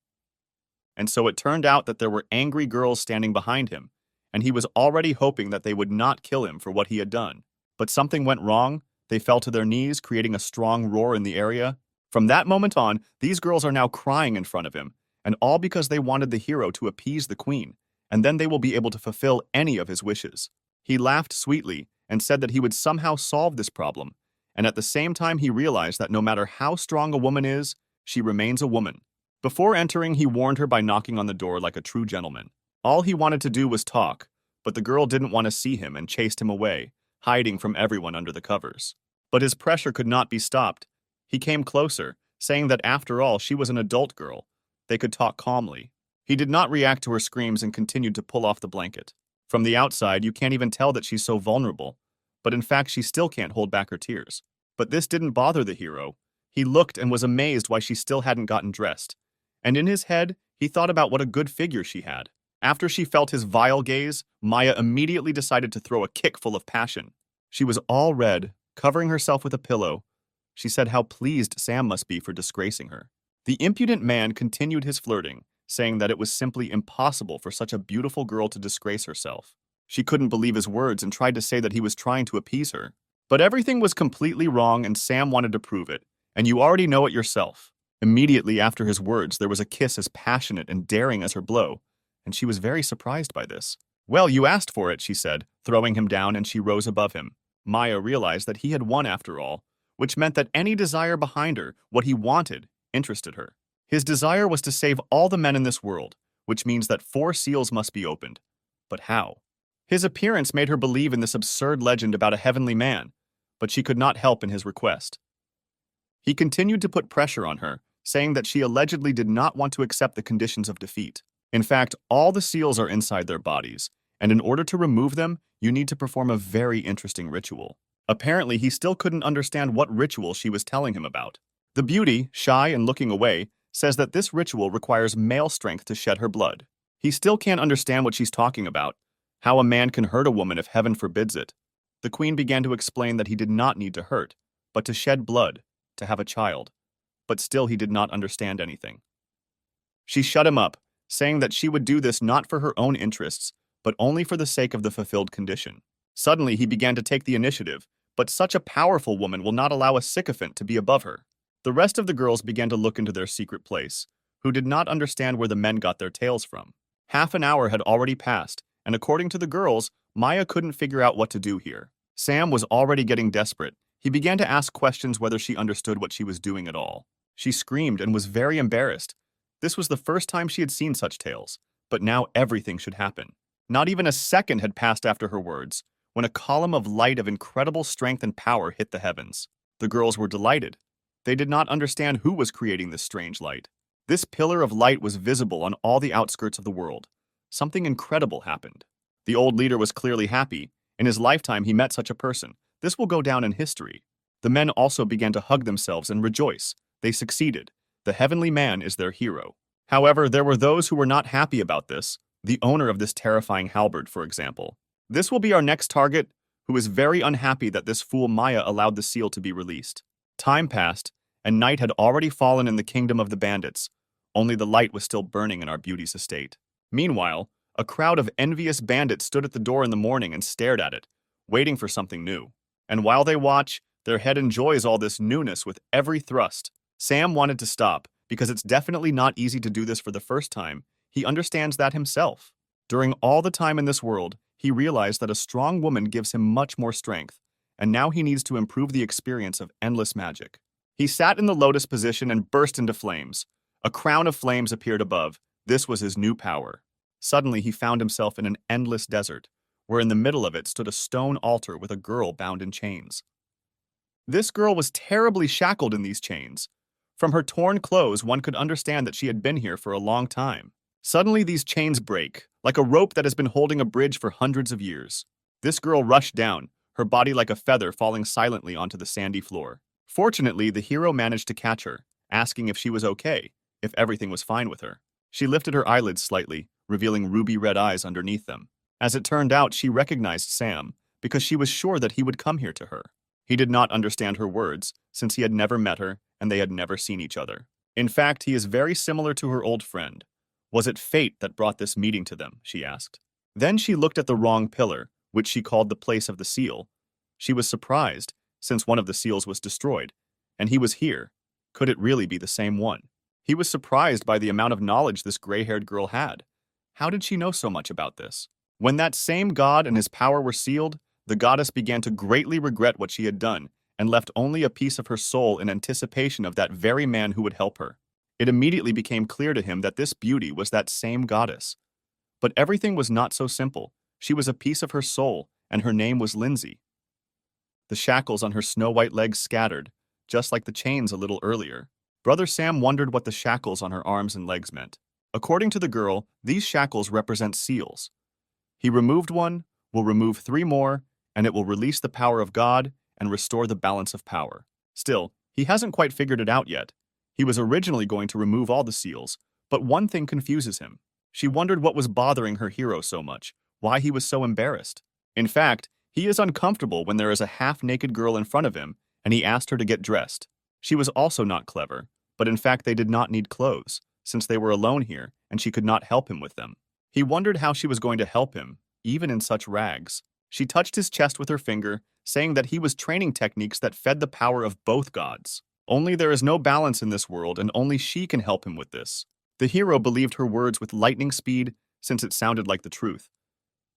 And so it turned out that there were angry girls standing behind him, and he was already hoping that they would not kill him for what he had done. But something went wrong. They fell to their knees, creating a strong roar in the area. From that moment on, these girls are now crying in front of him, and all because they wanted the hero to appease the queen, and then they will be able to fulfill any of his wishes. He laughed sweetly and said that he would somehow solve this problem, and at the same time he realized that no matter how strong a woman is, she remains a woman. Before entering, he warned her by knocking on the door like a true gentleman. All he wanted to do was talk, but the girl didn't want to see him and chased him away, hiding from everyone under the covers. But his pressure could not be stopped. He came closer, saying that after all, she was an adult girl. They could talk calmly. He did not react to her screams and continued to pull off the blanket. From the outside, you can't even tell that she's so vulnerable, but in fact, she still can't hold back her tears. But this didn't bother the hero. He looked and was amazed why she still hadn't gotten dressed. and in his head, he thought about what a good figure she had. After she felt his vile gaze, Maya immediately decided to throw a kick full of passion. She was all red, covering herself with a pillow. She said how pleased Sam must be for disgracing her. The impudent man continued his flirting, saying that it was simply impossible for such a beautiful girl to disgrace herself. She couldn't believe his words and tried to say that he was trying to appease her. But everything was completely wrong and Sam wanted to prove it, and you already know it yourself. Immediately after his words, there was a kiss as passionate and daring as her blow, and she was very surprised by this. "Well, you asked for it," she said, throwing him down, and she rose above him. Maya realized that he had won after all, which meant that any desire behind her, what he wanted, interested her. His desire was to save all the men in this world, which means that 4 seals must be opened. But how? His appearance made her believe in this absurd legend about a heavenly man, but she could not help in his request. He continued to put pressure on her, saying that she allegedly did not want to accept the conditions of defeat. In fact, all the seals are inside their bodies, and in order to remove them, you need to perform a very interesting ritual. Apparently, he still couldn't understand what ritual she was telling him about. The beauty, shy and looking away, says that this ritual requires male strength to shed her blood. He still can't understand what she's talking about, how a man can hurt a woman if heaven forbids it. The queen began to explain that he did not need to hurt, but to shed blood, to have a child. But still he did not understand anything. She shut him up, saying that she would do this not for her own interests, but only for the sake of the fulfilled condition. Suddenly he began to take the initiative, but such a powerful woman will not allow a sycophant to be above her. The rest of the girls began to look into their secret place, who did not understand where the men got their tales from. Half an hour had already passed, and according to the girls, Maya couldn't figure out what to do here. Sam was already getting desperate. He began to ask questions whether she understood what she was doing at all. She screamed and was very embarrassed. This was the first time she had seen such tales, but now everything should happen. Not even a second had passed after her words, when a column of light of incredible strength and power hit the heavens. The girls were delighted. They did not understand who was creating this strange light. This pillar of light was visible on all the outskirts of the world. Something incredible happened. The old leader was clearly happy. In his lifetime, he met such a person. This will go down in history. The men also began to hug themselves and rejoice. They succeeded. The heavenly man is their hero. However, there were those who were not happy about this. The owner of this terrifying halberd, for example. This will be our next target, who is very unhappy that this fool Maya allowed the seal to be released. Time passed, and night had already fallen in the kingdom of the bandits. Only the light was still burning in our beauty's estate. Meanwhile, a crowd of envious bandits stood at the door in the morning and stared at it, waiting for something new. And while they watch, their head enjoys all this newness with every thrust. Sam wanted to stop, because it's definitely not easy to do this for the first time. He understands that himself. During all the time in this world, he realized that a strong woman gives him much more strength, and now he needs to improve the experience of endless magic. He sat in the lotus position and burst into flames. A crown of flames appeared above. This was his new power. Suddenly, he found himself in an endless desert, where in the middle of it stood a stone altar with a girl bound in chains. This girl was terribly shackled in these chains. From her torn clothes, one could understand that she had been here for a long time. Suddenly, these chains break, like a rope that has been holding a bridge for hundreds of years. This girl rushed down, her body like a feather falling silently onto the sandy floor. Fortunately, the hero managed to catch her, asking if she was okay, if everything was fine with her. She lifted her eyelids slightly, revealing ruby-red eyes underneath them. As it turned out, she recognized Sam, because she was sure that he would come here to her. He did not understand her words, since he had never met her and they had never seen each other. In fact, he is very similar to her old friend. Was it fate that brought this meeting to them, she asked. Then she looked at the wrong pillar, which she called the place of the seal. She was surprised, since one of the seals was destroyed, and he was here. Could it really be the same one? He was surprised by the amount of knowledge this gray-haired girl had. How did she know so much about this? When that same god and his power were sealed, the goddess began to greatly regret what she had done and left only a piece of her soul in anticipation of that very man who would help her. It immediately became clear to him that this beauty was that same goddess. But everything was not so simple. She was a piece of her soul, and her name was Lindsay. The shackles on her snow-white legs scattered, just like the chains a little earlier. Brother Sam wondered what the shackles on her arms and legs meant. According to the girl, these shackles represent seals. He removed one, will remove 3 more, and it will release the power of God and restore the balance of power. Still, he hasn't quite figured it out yet. He was originally going to remove all the seals, but one thing confuses him. She wondered what was bothering her hero so much, why he was so embarrassed. In fact, he is uncomfortable when there is a half-naked girl in front of him, and he asked her to get dressed. She was also not clever, but in fact they did not need clothes, since they were alone here, and she could not help him with them. He wondered how she was going to help him, even in such rags. She touched his chest with her finger, saying that he was training techniques that fed the power of both gods. Only there is no balance in this world, and only she can help him with this. The hero believed her words with lightning speed, since it sounded like the truth.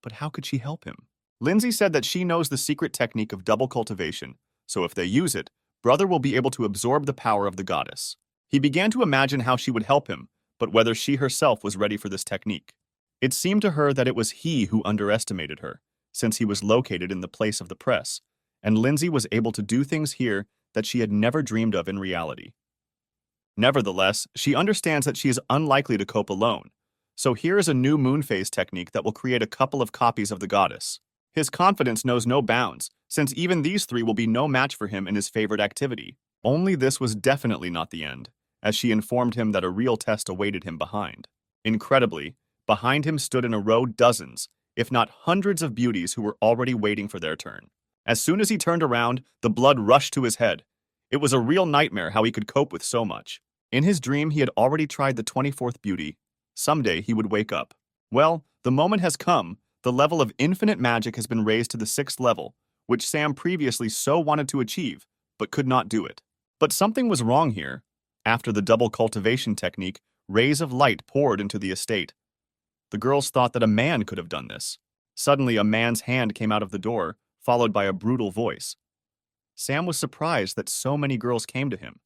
But how could she help him? Lindsay said that she knows the secret technique of double cultivation, so if they use it, Brother will be able to absorb the power of the goddess. He began to imagine how she would help him, but whether she herself was ready for this technique. It seemed to her that it was he who underestimated her, since he was located in the place of the press, and Lindsay was able to do things here that she had never dreamed of in reality. Nevertheless, she understands that she is unlikely to cope alone, so here is a new moon phase technique that will create a couple of copies of the goddess. His confidence knows no bounds, since even these three will be no match for him in his favorite activity. Only this was definitely not the end, as she informed him that a real test awaited him behind. Incredibly, behind him stood in a row dozens, if not hundreds of beauties who were already waiting for their turn. As soon as he turned around, the blood rushed to his head. It was a real nightmare how he could cope with so much. In his dream, he had already tried the 24th beauty. Someday he would wake up. Well, the moment has come. The level of infinite magic has been raised to the 6th level, which Sam previously so wanted to achieve, but could not do it. But something was wrong here. After the double cultivation technique, rays of light poured into the estate. The girls thought that a man could have done this. Suddenly, a man's hand came out of the door, followed by a brutal voice. Sam was surprised that so many girls came to him.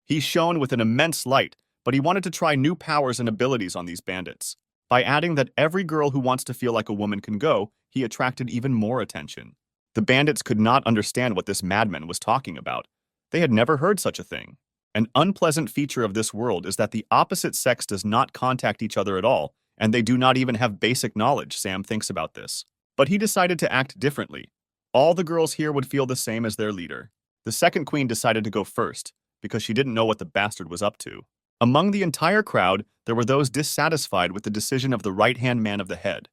He shone with an immense light, but he wanted to try new powers and abilities on these bandits. By adding that every girl who wants to feel like a woman can go, he attracted even more attention. The bandits could not understand what this madman was talking about. They had never heard such a thing. An unpleasant feature of this world is that the opposite sex does not contact each other at all, and they do not even have basic knowledge. Sam thinks about this. But he decided to act differently. All the girls here would feel the same as their leader. The second queen decided to go first, because she didn't know what the bastard was up to. Among the entire crowd, there were those dissatisfied with the decision of the right-hand man of the head.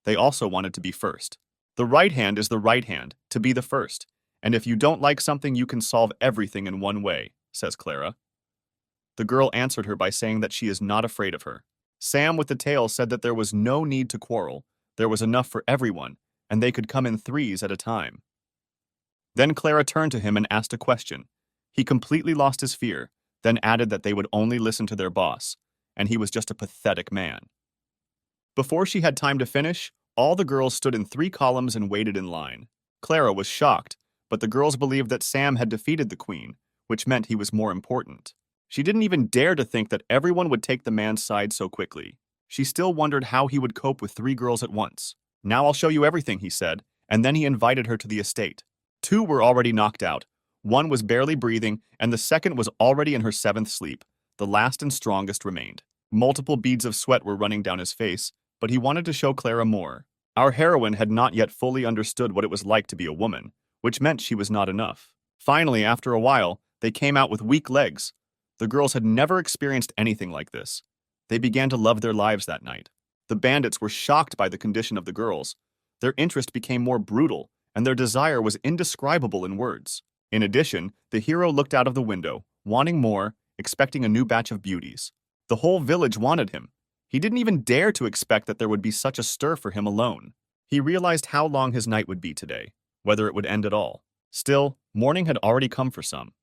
They also wanted to be first. The right hand is the right hand, to be the first. And if you don't like something, you can solve everything in one way, says Clara. The girl answered her by saying that she is not afraid of her. Sam with the tail said that there was no need to quarrel. There was enough for everyone, and they could come in threes at a time. Then Clara turned to him and asked a question. He completely lost his fear, then added that they would only listen to their boss, and he was just a pathetic man. Before she had time to finish, all the girls stood in 3 columns and waited in line. Clara was shocked, but the girls believed that Sam had defeated the queen, which meant he was more important. She didn't even dare to think that everyone would take the man's side so quickly. She still wondered how he would cope with 3 girls at once. Now I'll show you everything, he said, and then he invited her to the estate. 2 were already knocked out. 1 was barely breathing, and the second was already in her 7th sleep. The last and strongest remained. Multiple beads of sweat were running down his face, but he wanted to show Clara more. Our heroine had not yet fully understood what it was like to be a woman, which meant she was not enough. Finally, after a while, they came out with weak legs. The girls had never experienced anything like this. They began to love their lives that night. The bandits were shocked by the condition of the girls. Their interest became more brutal, and their desire was indescribable in words. In addition, the hero looked out of the window, wanting more, expecting a new batch of beauties. The whole village wanted him. He didn't even dare to expect that there would be such a stir for him alone. He realized how long his night would be today, whether it would end at all. Still, morning had already come for some.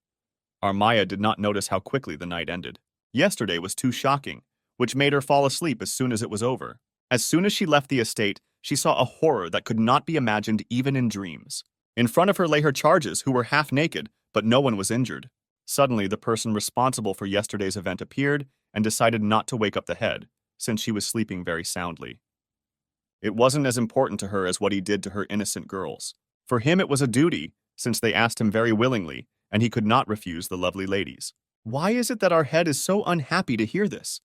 Armaya did not notice how quickly the night ended. Yesterday was too shocking, which made her fall asleep as soon as it was over. As soon as she left the estate, she saw a horror that could not be imagined even in dreams. In front of her lay her charges, who were half naked, but no one was injured. Suddenly, the person responsible for yesterday's event appeared and decided not to wake up the head, since she was sleeping very soundly. It wasn't as important to her as what he did to her innocent girls. For him, it was a duty, since they asked him very willingly, and he could not refuse the lovely ladies. Why is it that our head is so unhappy to hear this?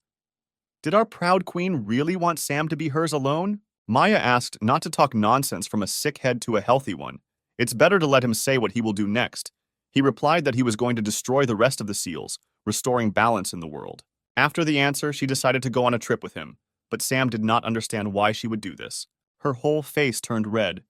Did our proud queen really want Sam to be hers alone? Maya asked not to talk nonsense from a sick head to a healthy one. It's better to let him say what he will do next. He replied that he was going to destroy the rest of the seals, restoring balance in the world. After the answer, she decided to go on a trip with him, but Sam did not understand why she would do this. Her whole face turned red,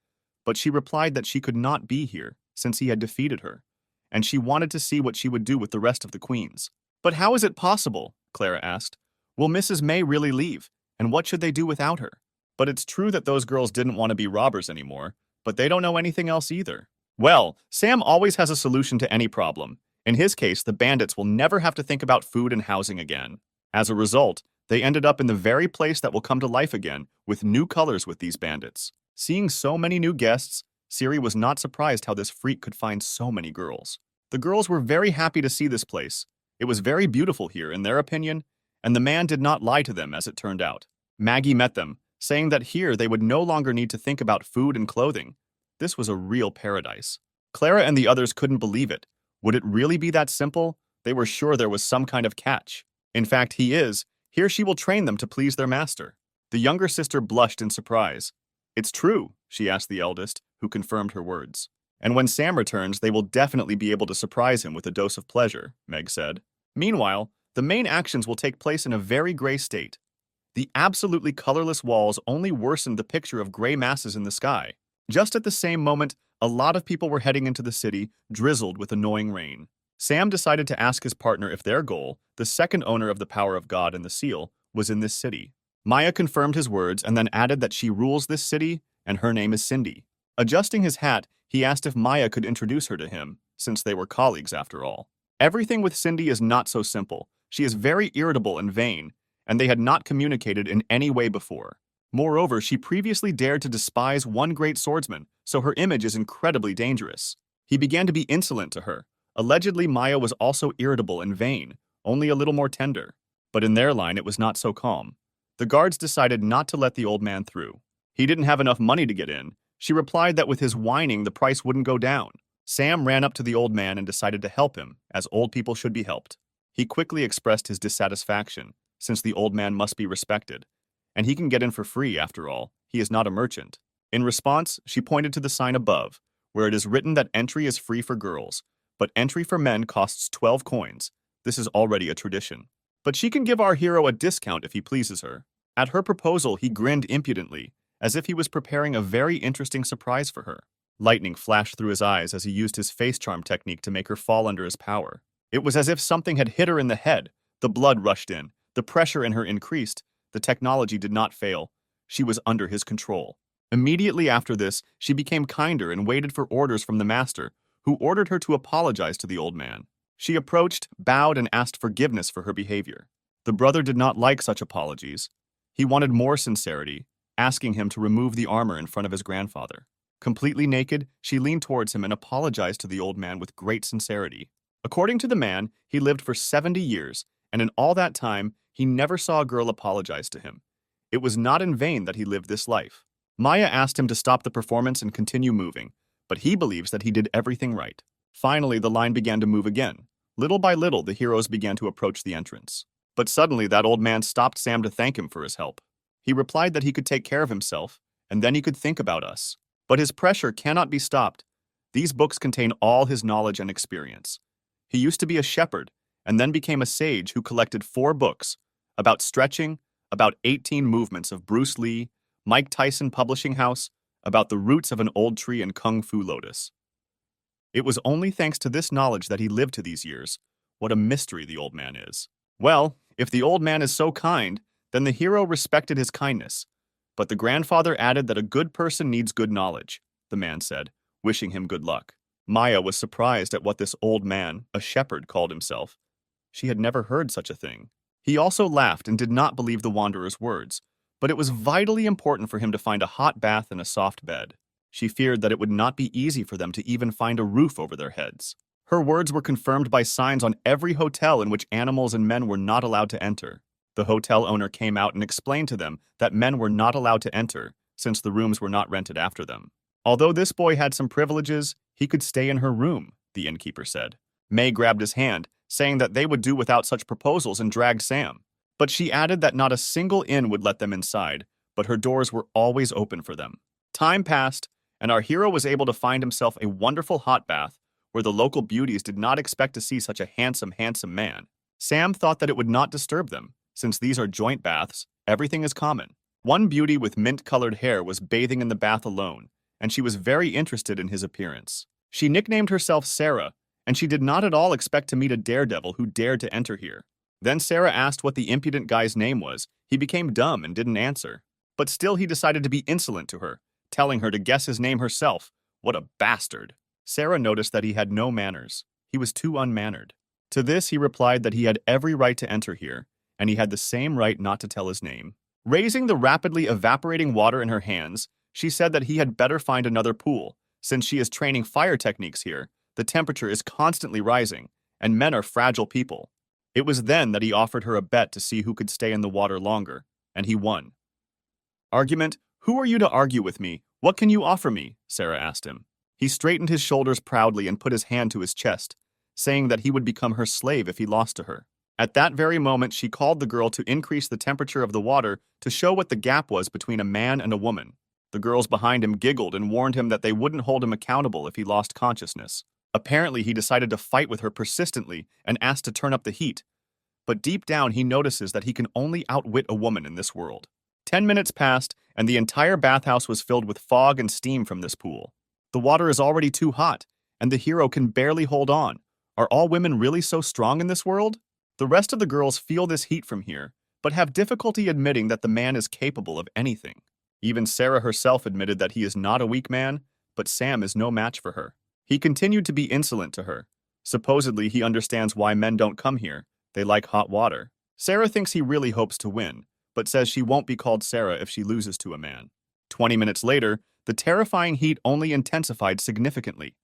but she replied that she could not be here since he had defeated her, and she wanted to see what she would do with the rest of the queens. But how is it possible? Clara asked. Will Mrs. May really leave, and what should they do without her? But it's true that those girls didn't want to be robbers anymore, but they don't know anything else either. Well, Sam always has a solution to any problem. In his case, the bandits will never have to think about food and housing again. As a result, they ended up in the very place that will come to life again, with new colors with these bandits. Seeing so many new guests, Siri was not surprised how this freak could find so many girls. The girls were very happy to see this place. It was very beautiful here, in their opinion, and the man did not lie to them as it turned out. Maggie met them, saying that here they would no longer need to think about food and clothing. This was a real paradise. Clara and the others couldn't believe it. Would it really be that simple? They were sure there was some kind of catch. In fact, he is. Here she will train them to please their master. The younger sister blushed in surprise. It's true, she asked the eldest, who confirmed her words. And when Sam returns, they will definitely be able to surprise him with a dose of pleasure, Meg said. Meanwhile, the main actions will take place in a very gray state. The absolutely colorless walls only worsened the picture of gray masses in the sky. Just at the same moment, a lot of people were heading into the city, drizzled with annoying rain. Sam decided to ask his partner if their goal, the second owner of the power of God and the seal, was in this city. Maya confirmed his words and then added that she rules this city and her name is Cindy. Adjusting his hat, he asked if Maya could introduce her to him, since they were colleagues after all. Everything with Cindy is not so simple. She is very irritable and vain, and they had not communicated in any way before. Moreover, she previously dared to despise one great swordsman, so her image is incredibly dangerous. He began to be insolent to her. Allegedly, Maya was also irritable and vain, only a little more tender. But in their line, it was not so calm. The guards decided not to let the old man through. He didn't have enough money to get in. She replied that with his whining, the price wouldn't go down. Sam ran up to the old man and decided to help him, as old people should be helped. He quickly expressed his dissatisfaction, since the old man must be respected. And he can get in for free, after all. He is not a merchant. In response, she pointed to the sign above, where it is written that entry is free for girls, but entry for men costs 12 coins. This is already a tradition. But she can give our hero a discount if he pleases her. At her proposal, he grinned impudently, as if he was preparing a very interesting surprise for her. Lightning flashed through his eyes as he used his face charm technique to make her fall under his power. It was as if something had hit her in the head. The blood rushed in. The pressure in her increased. The technology did not fail. She was under his control. Immediately after this, she became kinder and waited for orders from the master, who ordered her to apologize to the old man. She approached, bowed, and asked forgiveness for her behavior. The brother did not like such apologies. He wanted more sincerity, asking him to remove the armor in front of his grandfather. Completely naked, she leaned towards him and apologized to the old man with great sincerity. According to the man, he lived for 70 years, and in all that time, he never saw a girl apologize to him. It was not in vain that he lived this life. Maya asked him to stop the performance and continue moving, but he believes that he did everything right. Finally, the line began to move again. Little by little, the heroes began to approach the entrance. But suddenly, that old man stopped Sam to thank him for his help. He replied that he could take care of himself, and then he could think about us. But his pressure cannot be stopped. These books contain all his knowledge and experience. He used to be a shepherd, and then became a sage who collected 4 books about stretching, about 18 movements of Bruce Lee, Mike Tyson Publishing House, about the roots of an old tree and Kung Fu Lotus. It was only thanks to this knowledge that he lived to these years. What a mystery the old man is. Well, if the old man is so kind, then the hero respected his kindness. But the grandfather added that a good person needs good knowledge, the man said, wishing him good luck. Maya was surprised at what this old man, a shepherd, called himself. She had never heard such a thing. He also laughed and did not believe the wanderer's words, but it was vitally important for him to find a hot bath and a soft bed. She feared that it would not be easy for them to even find a roof over their heads. Her words were confirmed by signs on every hotel in which animals and men were not allowed to enter. The hotel owner came out and explained to them that men were not allowed to enter, since the rooms were not rented after them. Although this boy had some privileges, he could stay in her room, the innkeeper said. May grabbed his hand, saying that they would do without such proposals, and dragged Sam. But she added that not a single inn would let them inside, but her doors were always open for them. Time passed, and our hero was able to find himself a wonderful hot bath where the local beauties did not expect to see such a handsome man. Sam thought that it would not disturb them. Since these are joint baths, everything is common. One beauty with mint-colored hair was bathing in the bath alone, and she was very interested in his appearance. She nicknamed herself Sarah, and she did not at all expect to meet a daredevil who dared to enter here. Then Sarah asked what the impudent guy's name was. He became dumb and didn't answer. But still he decided to be insolent to her, telling her to guess his name herself. What a bastard! Sarah noticed that he had no manners. He was too unmannered. To this he replied that he had every right to enter here, and he had the same right not to tell his name. Raising the rapidly evaporating water in her hands, she said that he had better find another pool. Since she is training fire techniques here, the temperature is constantly rising, and men are fragile people. It was then that he offered her a bet to see who could stay in the water longer, and he won. Argument: Who are you to argue with me? What can you offer me? Sarah asked him. He straightened his shoulders proudly and put his hand to his chest, saying that he would become her slave if he lost to her. At that very moment, she called the girl to increase the temperature of the water to show what the gap was between a man and a woman. The girls behind him giggled and warned him that they wouldn't hold him accountable if he lost consciousness. Apparently, he decided to fight with her persistently and asked to turn up the heat. But deep down, he notices that he can only outwit a woman in this world. 10 minutes passed, and the entire bathhouse was filled with fog and steam from this pool. The water is already too hot, and the hero can barely hold on. Are all women really so strong in this world? The rest of the girls feel this heat from here, but have difficulty admitting that the man is capable of anything. Even Sarah herself admitted that he is not a weak man, but Sam is no match for her. He continued to be insolent to her. Supposedly, he understands why men don't come here. They like hot water. Sarah thinks he really hopes to win, but says she won't be called Sarah if she loses to a man. 20 minutes later, the terrifying heat only intensified significantly.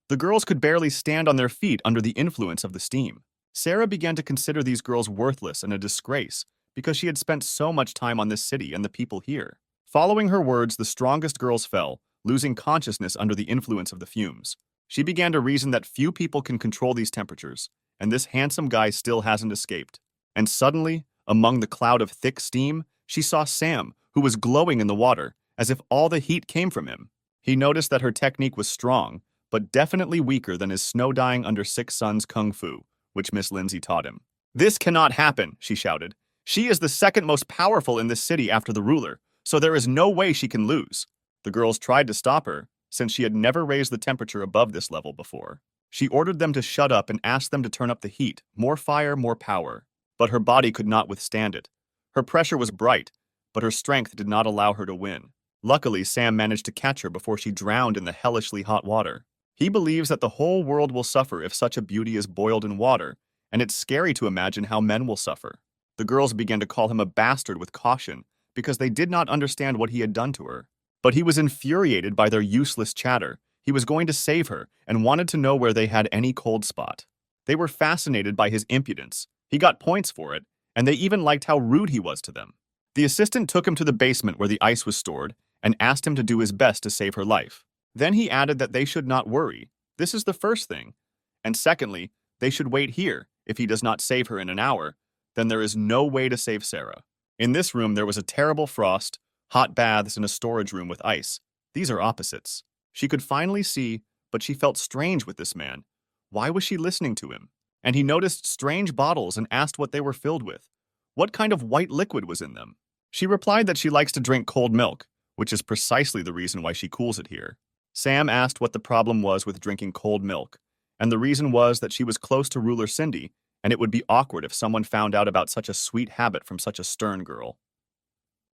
The girls could barely stand on their feet under the influence of the steam. Sarah began to consider these girls worthless and a disgrace because she had spent so much time on this city and the people here. Following her words, the strongest girls fell, losing consciousness under the influence of the fumes. She began to reason that few people can control these temperatures, and this handsome guy still hasn't escaped. And suddenly, among the cloud of thick steam, she saw Sam, who was glowing in the water, as if all the heat came from him. He noticed that her technique was strong, but definitely weaker than his snow-dying under 6 suns kung fu, which Miss Lindsay taught him. "This cannot happen," she shouted. "She is the second most powerful in this city after the ruler, so there is no way she can lose." The girls tried to stop her, since she had never raised the temperature above this level before. She ordered them to shut up and asked them to turn up the heat, more fire, more power. But her body could not withstand it. Her pressure was bright, but her strength did not allow her to win. Luckily, Sam managed to catch her before she drowned in the hellishly hot water. He believes that the whole world will suffer if such a beauty is boiled in water, and it's scary to imagine how men will suffer. The girls began to call him a bastard with caution because they did not understand what he had done to her. But he was infuriated by their useless chatter. He was going to save her and wanted to know where they had any cold spot. They were fascinated by his impudence. He got points for it, and they even liked how rude he was to them. The assistant took him to the basement where the ice was stored and asked him to do his best to save her life. Then he added that they should not worry. This is the first thing. And secondly, they should wait here. If he does not save her in an hour, then there is no way to save Sarah. In this room, there was a terrible frost, hot baths, and a storage room with ice. These are opposites. She could finally see, but she felt strange with this man. Why was she listening to him? And he noticed strange bottles and asked what they were filled with. What kind of white liquid was in them? She replied that she likes to drink cold milk, which is precisely the reason why she cools it here. Sam asked what the problem was with drinking cold milk, and the reason was that she was close to Ruler Cindy, and it would be awkward if someone found out about such a sweet habit from such a stern girl.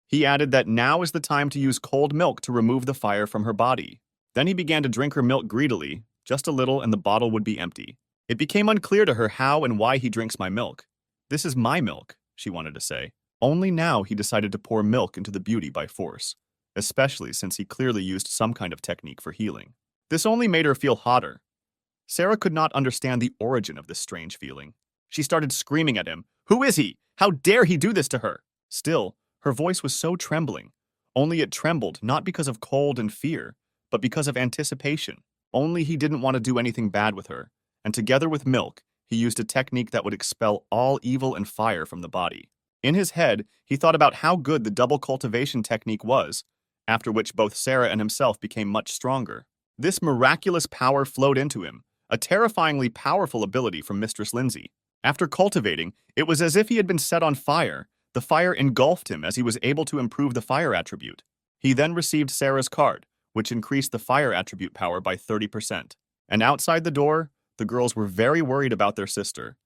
He added that now is the time to use cold milk to remove the fire from her body. Then he began to drink her milk greedily, just a little, and the bottle would be empty. It became unclear to her how and why he drinks my milk. "This is my milk," she wanted to say. Only now he decided to pour milk into the beauty by force, especially since he clearly used some kind of technique for healing. This only made her feel hotter. Sarah could not understand the origin of this strange feeling. She started screaming at him. "Who is he? How dare he do this to her?" Still, her voice was so trembling. Only it trembled not because of cold and fear, but because of anticipation. Only he didn't want to do anything bad with her, and together with milk, he used a technique that would expel all evil and fire from the body. In his head, he thought about how good the double cultivation technique was, after which both Sarah and himself became much stronger. This miraculous power flowed into him, a terrifyingly powerful ability from Mistress Lindsay. After cultivating, it was as if he had been set on fire. The fire engulfed him as he was able to improve the fire attribute. He then received Sarah's card, which increased the fire attribute power by 30%. And outside the door, the girls were very worried about their sister,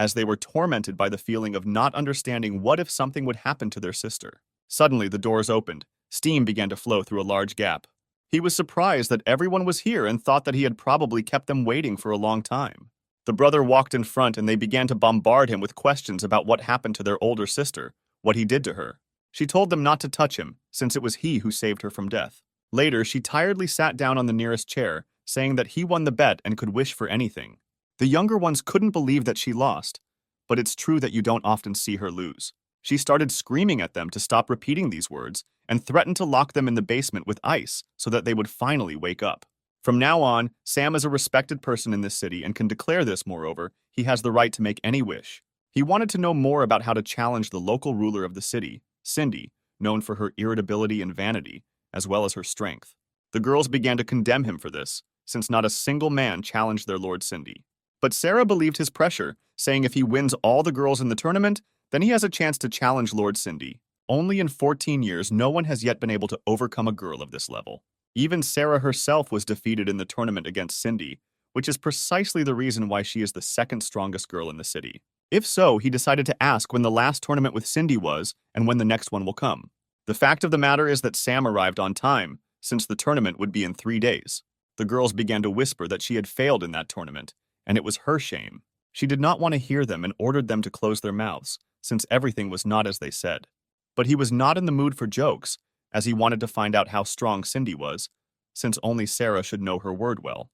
as they were tormented by the feeling of not understanding what if something would happen to their sister. Suddenly, the doors opened. Steam began to flow through a large gap. He was surprised that everyone was here and thought that he had probably kept them waiting for a long time. The brother walked in front and they began to bombard him with questions about what happened to their older sister, what he did to her. She told them not to touch him, since it was he who saved her from death. Later, she tiredly sat down on the nearest chair, saying that he won the bet and could wish for anything. The younger ones couldn't believe that she lost, but it's true that you don't often see her lose. She started screaming at them to stop repeating these words and threatened to lock them in the basement with ice so that they would finally wake up. From now on, Sam is a respected person in this city and can declare this, moreover, he has the right to make any wish. He wanted to know more about how to challenge the local ruler of the city, Cindy, known for her irritability and vanity, as well as her strength. The girls began to condemn him for this, since not a single man challenged their Lord Cindy. But Sarah believed his pressure, saying if he wins all the girls in the tournament, then he has a chance to challenge Lord Cindy. Only in 14 years, no one has yet been able to overcome a girl of this level. Even Sarah herself was defeated in the tournament against Cindy, which is precisely the reason why she is the second strongest girl in the city. If so, he decided to ask when the last tournament with Cindy was and when the next one will come. The fact of the matter is that Sam arrived on time, since the tournament would be in 3 days. The girls began to whisper that she had failed in that tournament, and it was her shame. She did not want to hear them and ordered them to close their mouths, since everything was not as they said. But he was not in the mood for jokes, as he wanted to find out how strong Cindy was, since only Sarah should know her word well.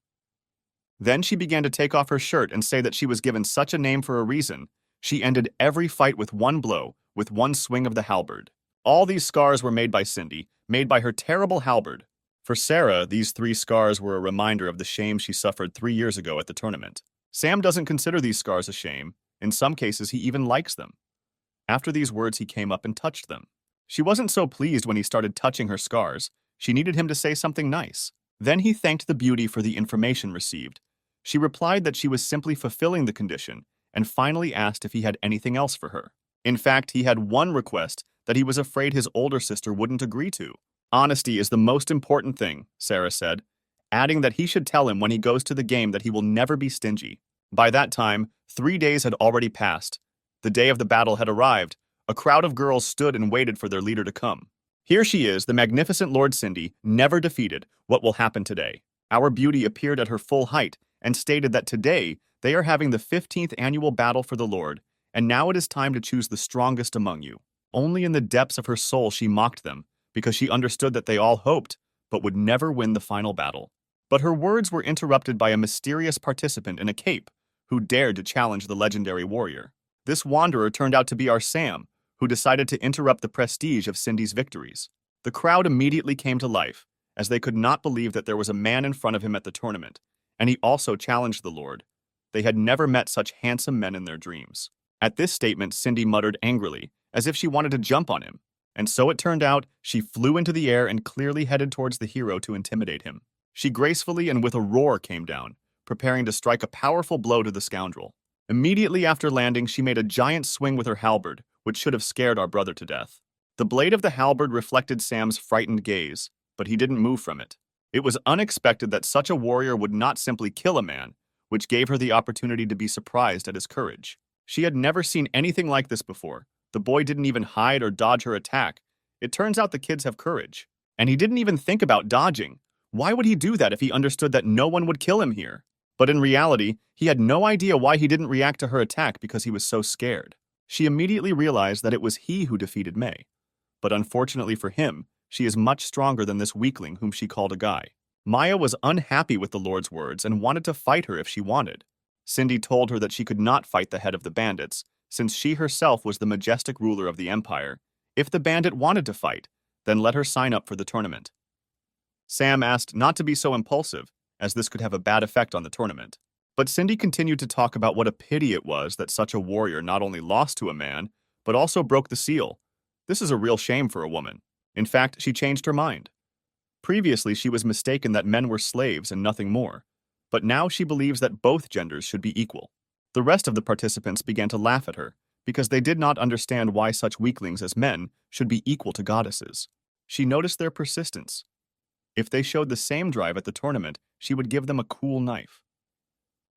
Then she began to take off her shirt and say that she was given such a name for a reason. She ended every fight with one blow, with one swing of the halberd. All these scars were made by Cindy, made by her terrible halberd. For Sarah, these 3 scars were a reminder of the shame she suffered 3 years ago at the tournament. Sam doesn't consider these scars a shame. In some cases, he even likes them. After these words, he came up and touched them. She wasn't so pleased when he started touching her scars. She needed him to say something nice. Then he thanked the beauty for the information received. She replied that she was simply fulfilling the condition and finally asked if he had anything else for her. In fact, he had one request that he was afraid his older sister wouldn't agree to. Honesty is the most important thing, Sarah said, adding that he should tell him when he goes to the game that he will never be stingy. By that time, 3 days had already passed. The day of the battle had arrived. A crowd of girls stood and waited for their leader to come. Here she is, the magnificent Lord Cindy, never defeated. What will happen today? Our beauty appeared at her full height and stated that today they are having the 15th annual battle for the Lord, and now it is time to choose the strongest among you. Only in the depths of her soul she mocked them, because she understood that they all hoped, but would never win the final battle. But her words were interrupted by a mysterious participant in a cape, who dared to challenge the legendary warrior. This wanderer turned out to be our Sam, who decided to interrupt the prestige of Cindy's victories. The crowd immediately came to life, as they could not believe that there was a man in front of him at the tournament, and he also challenged the Lord. They had never met such handsome men in their dreams. At this statement, Cindy muttered angrily, as if she wanted to jump on him. And so it turned out, she flew into the air and clearly headed towards the hero to intimidate him. She gracefully and with a roar came down, preparing to strike a powerful blow to the scoundrel. Immediately after landing, she made a giant swing with her halberd, which should have scared our brother to death. The blade of the halberd reflected Sam's frightened gaze, but he didn't move from it. It was unexpected that such a warrior would not simply kill a man, which gave her the opportunity to be surprised at his courage. She had never seen anything like this before. The boy didn't even hide or dodge her attack. It turns out the kids have courage. And he didn't even think about dodging. Why would he do that if he understood that no one would kill him here? But in reality, he had no idea why he didn't react to her attack because he was so scared. She immediately realized that it was he who defeated May. But unfortunately for him, she is much stronger than this weakling whom she called a guy. Maya was unhappy with the Lord's words and wanted to fight her if she wanted. Cindy told her that she could not fight the head of the bandits, since she herself was the majestic ruler of the empire. If the bandit wanted to fight, then let her sign up for the tournament. Sam asked not to be so impulsive, as this could have a bad effect on the tournament. But Cindy continued to talk about what a pity it was that such a warrior not only lost to a man, but also broke the seal. This is a real shame for a woman. In fact, she changed her mind. Previously, she was mistaken that men were slaves and nothing more, but now she believes that both genders should be equal. The rest of the participants began to laugh at her, because they did not understand why such weaklings as men should be equal to goddesses. She noticed their persistence. If they showed the same drive at the tournament, she would give them a cool knife.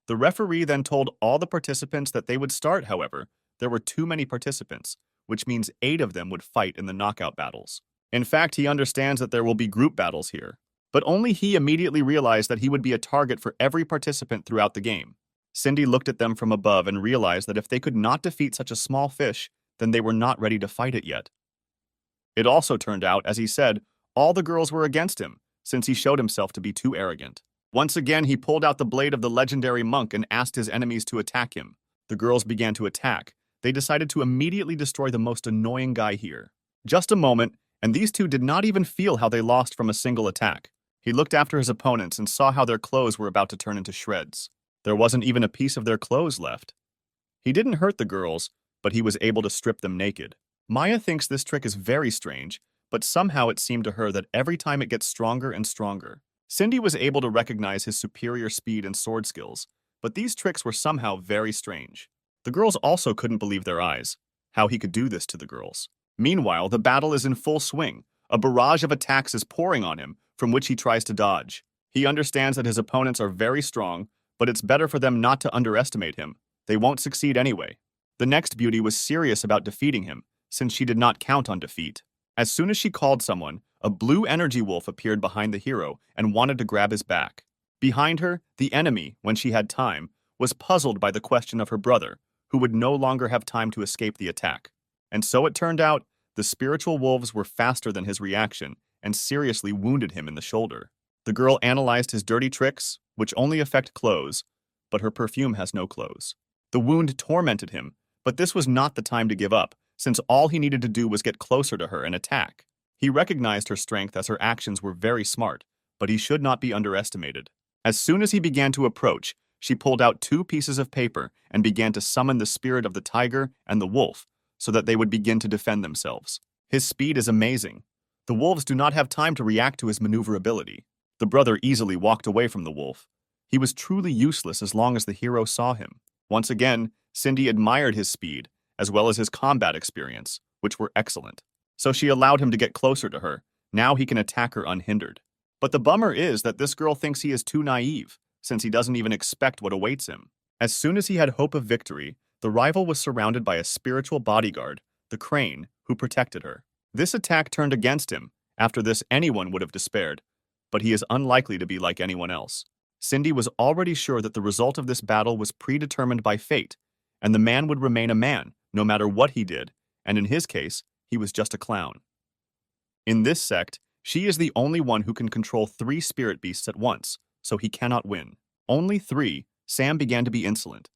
The referee then told all the participants that they would start, however, there were too many participants, which means 8 of them would fight in the knockout battles. In fact, he understands that there will be group battles here, but only he immediately realized that he would be a target for every participant throughout the game. Cindy looked at them from above and realized that if they could not defeat such a small fish, then they were not ready to fight it yet. It also turned out, as he said, all the girls were against him, since he showed himself to be too arrogant. Once again, he pulled out the blade of the legendary monk and asked his enemies to attack him. The girls began to attack. They decided to immediately destroy the most annoying guy here. Just a moment, and these two did not even feel how they lost from a single attack. He looked after his opponents and saw how their clothes were about to turn into shreds. There wasn't even a piece of their clothes left. He didn't hurt the girls, but he was able to strip them naked. Maya thinks this trick is very strange, but somehow it seemed to her that every time it gets stronger and stronger. Cindy was able to recognize his superior speed and sword skills, but these tricks were somehow very strange. The girls also couldn't believe their eyes, how he could do this to the girls. Meanwhile, the battle is in full swing. A barrage of attacks is pouring on him, from which he tries to dodge. He understands that his opponents are very strong, but it's better for them not to underestimate him. They won't succeed anyway. The next beauty was serious about defeating him, since she did not count on defeat. As soon as she called someone, a blue energy wolf appeared behind the hero and wanted to grab his back. Behind her, the enemy, when she had time, was puzzled by the question of her brother, who would no longer have time to escape the attack. And so it turned out, the spiritual wolves were faster than his reaction and seriously wounded him in the shoulder. The girl analyzed his dirty tricks, which only affect clothes, but her perfume has no clothes. The wound tormented him, but this was not the time to give up, since all he needed to do was get closer to her and attack. He recognized her strength as her actions were very smart, but he should not be underestimated. As soon as he began to approach, she pulled out 2 pieces of paper and began to summon the spirit of the tiger and the wolf so that they would begin to defend themselves. His speed is amazing. The wolves do not have time to react to his maneuverability. The brother easily walked away from the wolf. He was truly useless as long as the hero saw him. Once again, Cindy admired his speed, as well as his combat experience, which were excellent. So she allowed him to get closer to her. Now he can attack her unhindered. But the bummer is that this girl thinks he is too naive, since he doesn't even expect what awaits him. As soon as he had hope of victory, the rival was surrounded by a spiritual bodyguard, the crane, who protected her. This attack turned against him. After this, anyone would have despaired, but he is unlikely to be like anyone else. Cindy was already sure that the result of this battle was predetermined by fate, and the man would remain a man, no matter what he did, and in his case, he was just a clown. In this sect, she is the only one who can control 3 spirit beasts at once, so he cannot win. Only 3, Sam began to be insolent.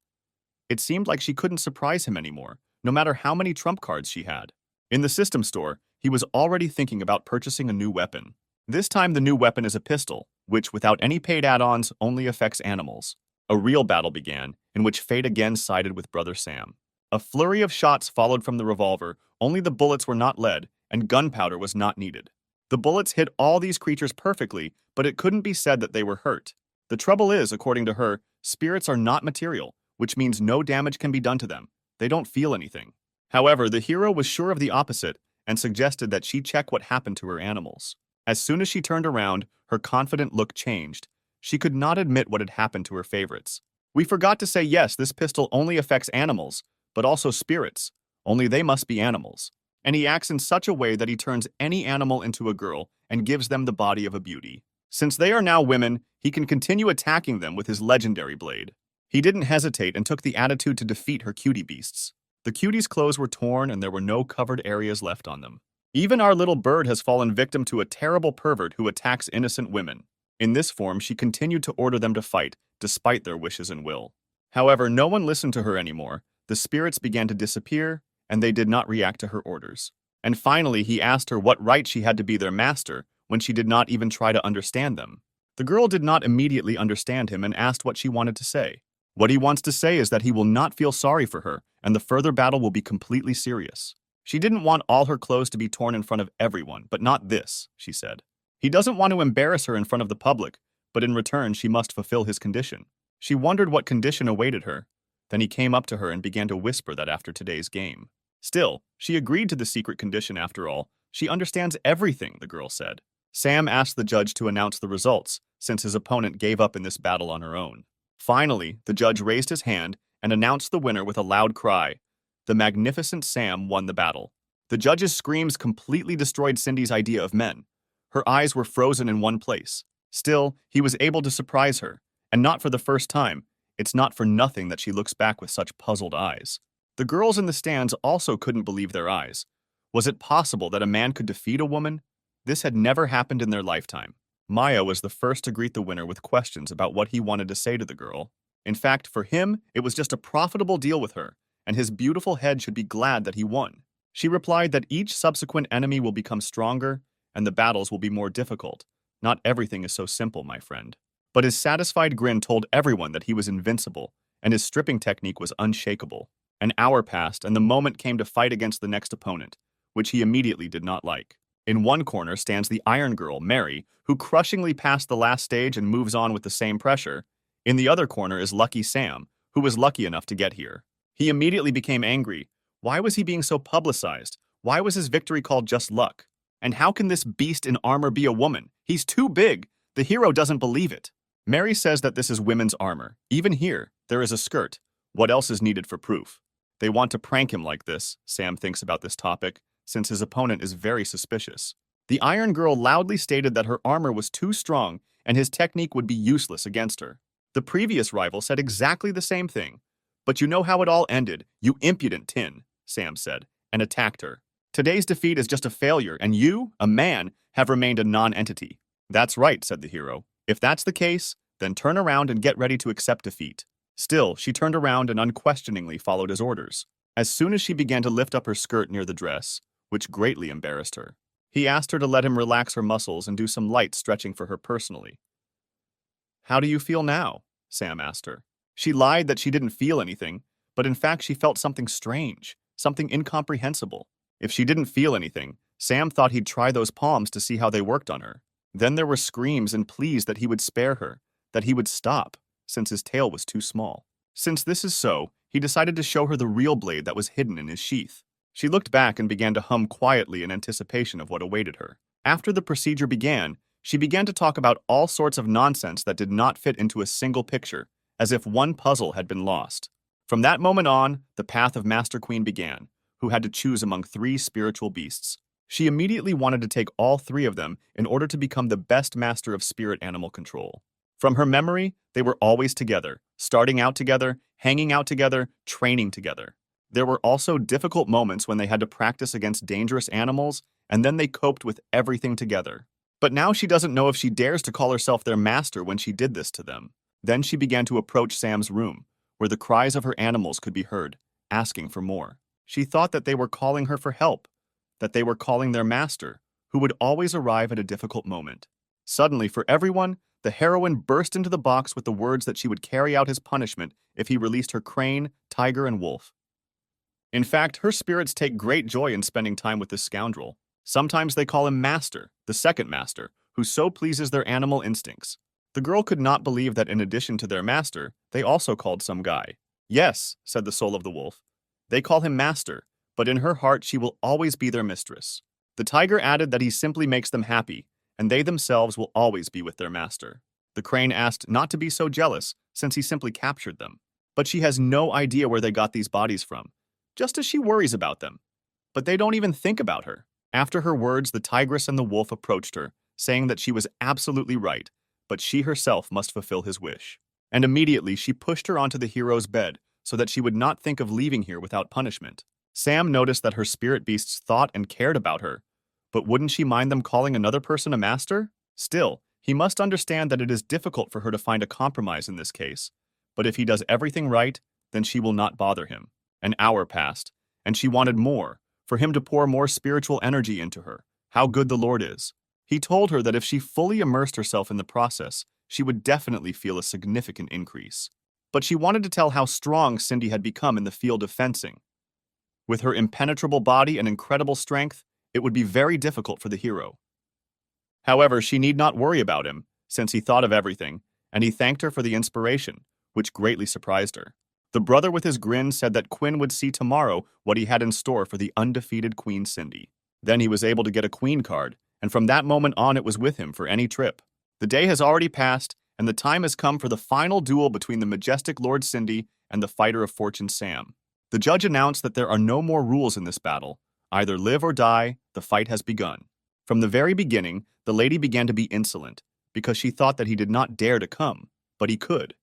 It seemed like she couldn't surprise him anymore, no matter how many trump cards she had. In the system store, he was already thinking about purchasing a new weapon. This time the new weapon is a pistol, which without any paid add-ons only affects animals. A real battle began, in which fate again sided with Brother Sam. A flurry of shots followed from the revolver, only the bullets were not lead, and gunpowder was not needed. The bullets hit all these creatures perfectly, but it couldn't be said that they were hurt. The trouble is, according to her, spirits are not material, which means no damage can be done to them. They don't feel anything. However, the hero was sure of the opposite and suggested that she check what happened to her animals. As soon as she turned around, her confident look changed. She could not admit what had happened to her favorites. We forgot to say yes, this pistol only affects animals, but also spirits. Only they must be animals. And he acts in such a way that he turns any animal into a girl and gives them the body of a beauty. Since they are now women, he can continue attacking them with his legendary blade. He didn't hesitate and took the attitude to defeat her cutie beasts. The cuties' clothes were torn and there were no covered areas left on them. Even our little bird has fallen victim to a terrible pervert who attacks innocent women. In this form, she continued to order them to fight, despite their wishes and will. However, no one listened to her anymore. The spirits began to disappear, and they did not react to her orders. And finally, he asked her what right she had to be their master when she did not even try to understand them. The girl did not immediately understand him and asked what she wanted to say. What he wants to say is that he will not feel sorry for her, and the further battle will be completely serious. She didn't want all her clothes to be torn in front of everyone, but not this, she said. He doesn't want to embarrass her in front of the public, but in return she must fulfill his condition. She wondered what condition awaited her. Then he came up to her and began to whisper that after today's game. Still, she agreed to the secret condition after all. She understands everything, the girl said. Sam asked the judge to announce the results, since his opponent gave up in this battle on her own. Finally, the judge raised his hand and announced the winner with a loud cry. The magnificent Sam won the battle. The judge's screams completely destroyed Cindy's idea of men. Her eyes were frozen in one place. Still, he was able to surprise her, and not for the first time. It's not for nothing that she looks back with such puzzled eyes. The girls in the stands also couldn't believe their eyes. Was it possible that a man could defeat a woman? This had never happened in their lifetime. Maya was the first to greet the winner with questions about what he wanted to say to the girl. In fact, for him, it was just a profitable deal with her, and his beautiful head should be glad that he won. She replied that each subsequent enemy will become stronger, and the battles will be more difficult. Not everything is so simple, my friend. But his satisfied grin told everyone that he was invincible, and his stripping technique was unshakable. An hour passed, and the moment came to fight against the next opponent, which he immediately did not like. In one corner stands the Iron Girl, Mary, who crushingly passed the last stage and moves on with the same pressure. In the other corner is Lucky Sam, who was lucky enough to get here. He immediately became angry. Why was he being so publicized? Why was his victory called just luck? And how can this beast in armor be a woman? He's too big. The hero doesn't believe it. Mary says that this is women's armor. Even here, there is a skirt. What else is needed for proof? They want to prank him like this, Sam thinks about this topic, since his opponent is very suspicious. The Iron Girl loudly stated that her armor was too strong and his technique would be useless against her. The previous rival said exactly the same thing. But you know how it all ended, you impudent tin, Sam said, and attacked her. Today's defeat is just a failure, and you, a man, have remained a non-entity. That's right, said the hero. If that's the case, then turn around and get ready to accept defeat. Still, she turned around and unquestioningly followed his orders. As soon as she began to lift up her skirt near the dress, which greatly embarrassed her, he asked her to let him relax her muscles and do some light stretching for her personally. How do you feel now? Sam asked her. She lied that she didn't feel anything, but in fact she felt something strange, something incomprehensible. If she didn't feel anything, Sam thought he'd try those palms to see how they worked on her. Then there were screams and pleas that he would spare her, that he would stop, since his tail was too small. Since this is so, he decided to show her the real blade that was hidden in his sheath. She looked back and began to hum quietly in anticipation of what awaited her. After the procedure began, she began to talk about all sorts of nonsense that did not fit into a single picture, as if one puzzle had been lost. From that moment on, the path of Master Queen began, who had to choose among 3 spiritual beasts. She immediately wanted to take all 3 of them in order to become the best master of spirit animal control. From her memory, they were always together, starting out together, hanging out together, training together. There were also difficult moments when they had to practice against dangerous animals, and then they coped with everything together. But now she doesn't know if she dares to call herself their master when she did this to them. Then she began to approach Sam's room, where the cries of her animals could be heard, asking for more. She thought that they were calling her for help, that they were calling their master, who would always arrive at a difficult moment. Suddenly, for everyone, the heroine burst into the box with the words that she would carry out his punishment if he released her crane, tiger, and wolf. In fact, her spirits take great joy in spending time with this scoundrel. Sometimes they call him Master, the second master, who so pleases their animal instincts. The girl could not believe that in addition to their master, they also called some guy. Yes, said the soul of the wolf. They call him Master, but in her heart she will always be their mistress. The tiger added that he simply makes them happy, and they themselves will always be with their master. The crane asked not to be so jealous, since he simply captured them. But she has no idea where they got these bodies from, just as she worries about them. But they don't even think about her. After her words, the tigress and the wolf approached her, saying that she was absolutely right, but she herself must fulfill his wish. And immediately she pushed her onto the hero's bed so that she would not think of leaving here without punishment. Sam noticed that her spirit beasts thought and cared about her, but wouldn't she mind them calling another person a master? Still, he must understand that it is difficult for her to find a compromise in this case, but if he does everything right, then she will not bother him. An hour passed, and she wanted more, for him to pour more spiritual energy into her. How good the Lord is. He told her that if she fully immersed herself in the process, she would definitely feel a significant increase. But she wanted to tell how strong Cindy had become in the field of fencing. With her impenetrable body and incredible strength, it would be very difficult for the hero. However, she need not worry about him, since he thought of everything, and he thanked her for the inspiration, which greatly surprised her. The brother with his grin said that Quinn would see tomorrow what he had in store for the undefeated Queen Cindy. Then he was able to get a queen card, and from that moment on it was with him for any trip. The day has already passed, and the time has come for the final duel between the majestic Lord Cindy and the fighter of fortune Sam. The judge announced that there are no more rules in this battle. Either live or die, the fight has begun. From the very beginning, the lady began to be insolent, because she thought that he did not dare to come, but he could.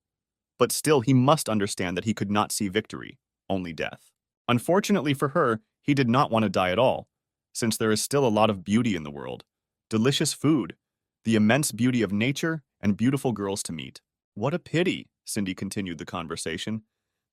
But still he must understand that he could not see victory, only death. Unfortunately for her, he did not want to die at all, since there is still a lot of beauty in the world. Delicious food, the immense beauty of nature, and beautiful girls to meet. What a pity, Cindy continued the conversation,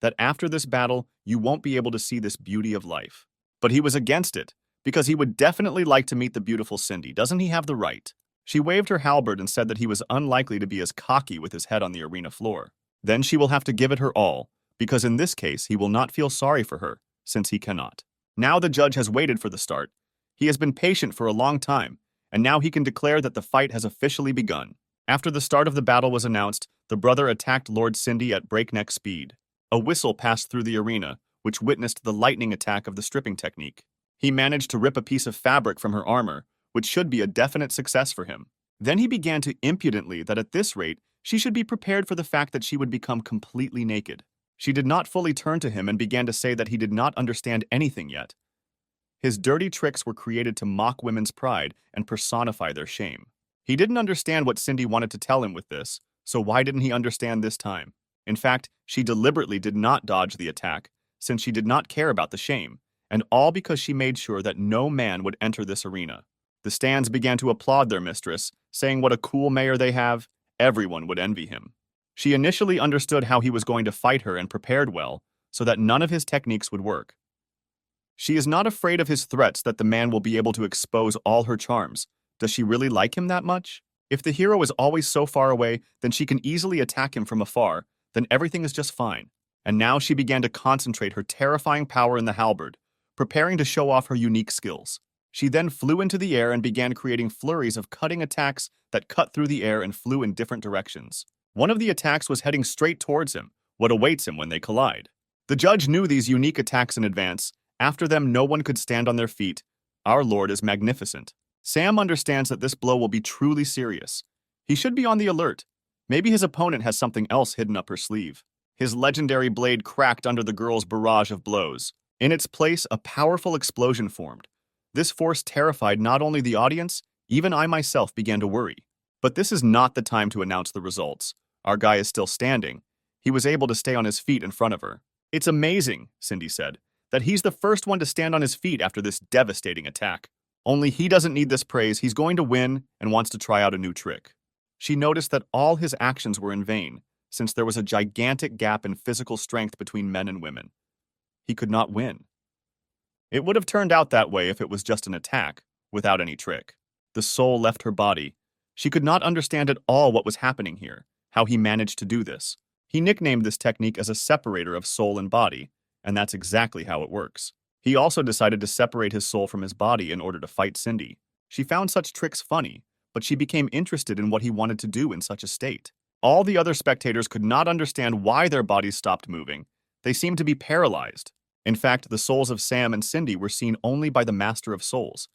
that after this battle you won't be able to see this beauty of life. But he was against it, because he would definitely like to meet the beautiful Cindy. Doesn't he have the right? She waved her halberd and said that he was unlikely to be as cocky with his head on the arena floor. Then she will have to give it her all, because in this case he will not feel sorry for her, since he cannot. Now the judge has waited for the start. He has been patient for a long time, and now he can declare that the fight has officially begun. After the start of the battle was announced, the brother attacked Lord Cindy at breakneck speed. A whistle passed through the arena, which witnessed the lightning attack of the stripping technique. He managed to rip a piece of fabric from her armor, which should be a definite success for him. Then he began to impudently that at this rate, she should be prepared for the fact that she would become completely naked. She did not fully turn to him and began to say that he did not understand anything yet. His dirty tricks were created to mock women's pride and personify their shame. He didn't understand what Cindy wanted to tell him with this, so why didn't he understand this time? In fact, she deliberately did not dodge the attack, since she did not care about the shame, and all because she made sure that no man would enter this arena. The stands began to applaud their mistress, saying what a cool mayor they have. Everyone would envy him. She initially understood how he was going to fight her and prepared well, so that none of his techniques would work. She is not afraid of his threats that the man will be able to expose all her charms. Does she really like him that much? If the hero is always so far away, then she can easily attack him from afar, then everything is just fine. And now she began to concentrate her terrifying power in the halberd, preparing to show off her unique skills. She then flew into the air and began creating flurries of cutting attacks that cut through the air and flew in different directions. One of the attacks was heading straight towards him, what awaits him when they collide. The judge knew these unique attacks in advance. After them, no one could stand on their feet. Our Lord is magnificent. Sam understands that this blow will be truly serious. He should be on the alert. Maybe his opponent has something else hidden up her sleeve. His legendary blade cracked under the girl's barrage of blows. In its place, a powerful explosion formed. This force terrified not only the audience, even I myself began to worry. But this is not the time to announce the results. Our guy is still standing. He was able to stay on his feet in front of her. It's amazing, Cindy said, that he's the first one to stand on his feet after this devastating attack. Only he doesn't need this praise. He's going to win and wants to try out a new trick. She noticed that all his actions were in vain, since there was a gigantic gap in physical strength between men and women. He could not win. It would have turned out that way if it was just an attack, without any trick. The soul left her body. She could not understand at all what was happening here, how he managed to do this. He nicknamed this technique as a separator of soul and body, and that's exactly how it works. He also decided to separate his soul from his body in order to fight Cindy. She found such tricks funny, but she became interested in what he wanted to do in such a state. All the other spectators could not understand why their bodies stopped moving. They seemed to be paralyzed. In fact, the souls of Sam and Cindy were seen only by the Master of Souls,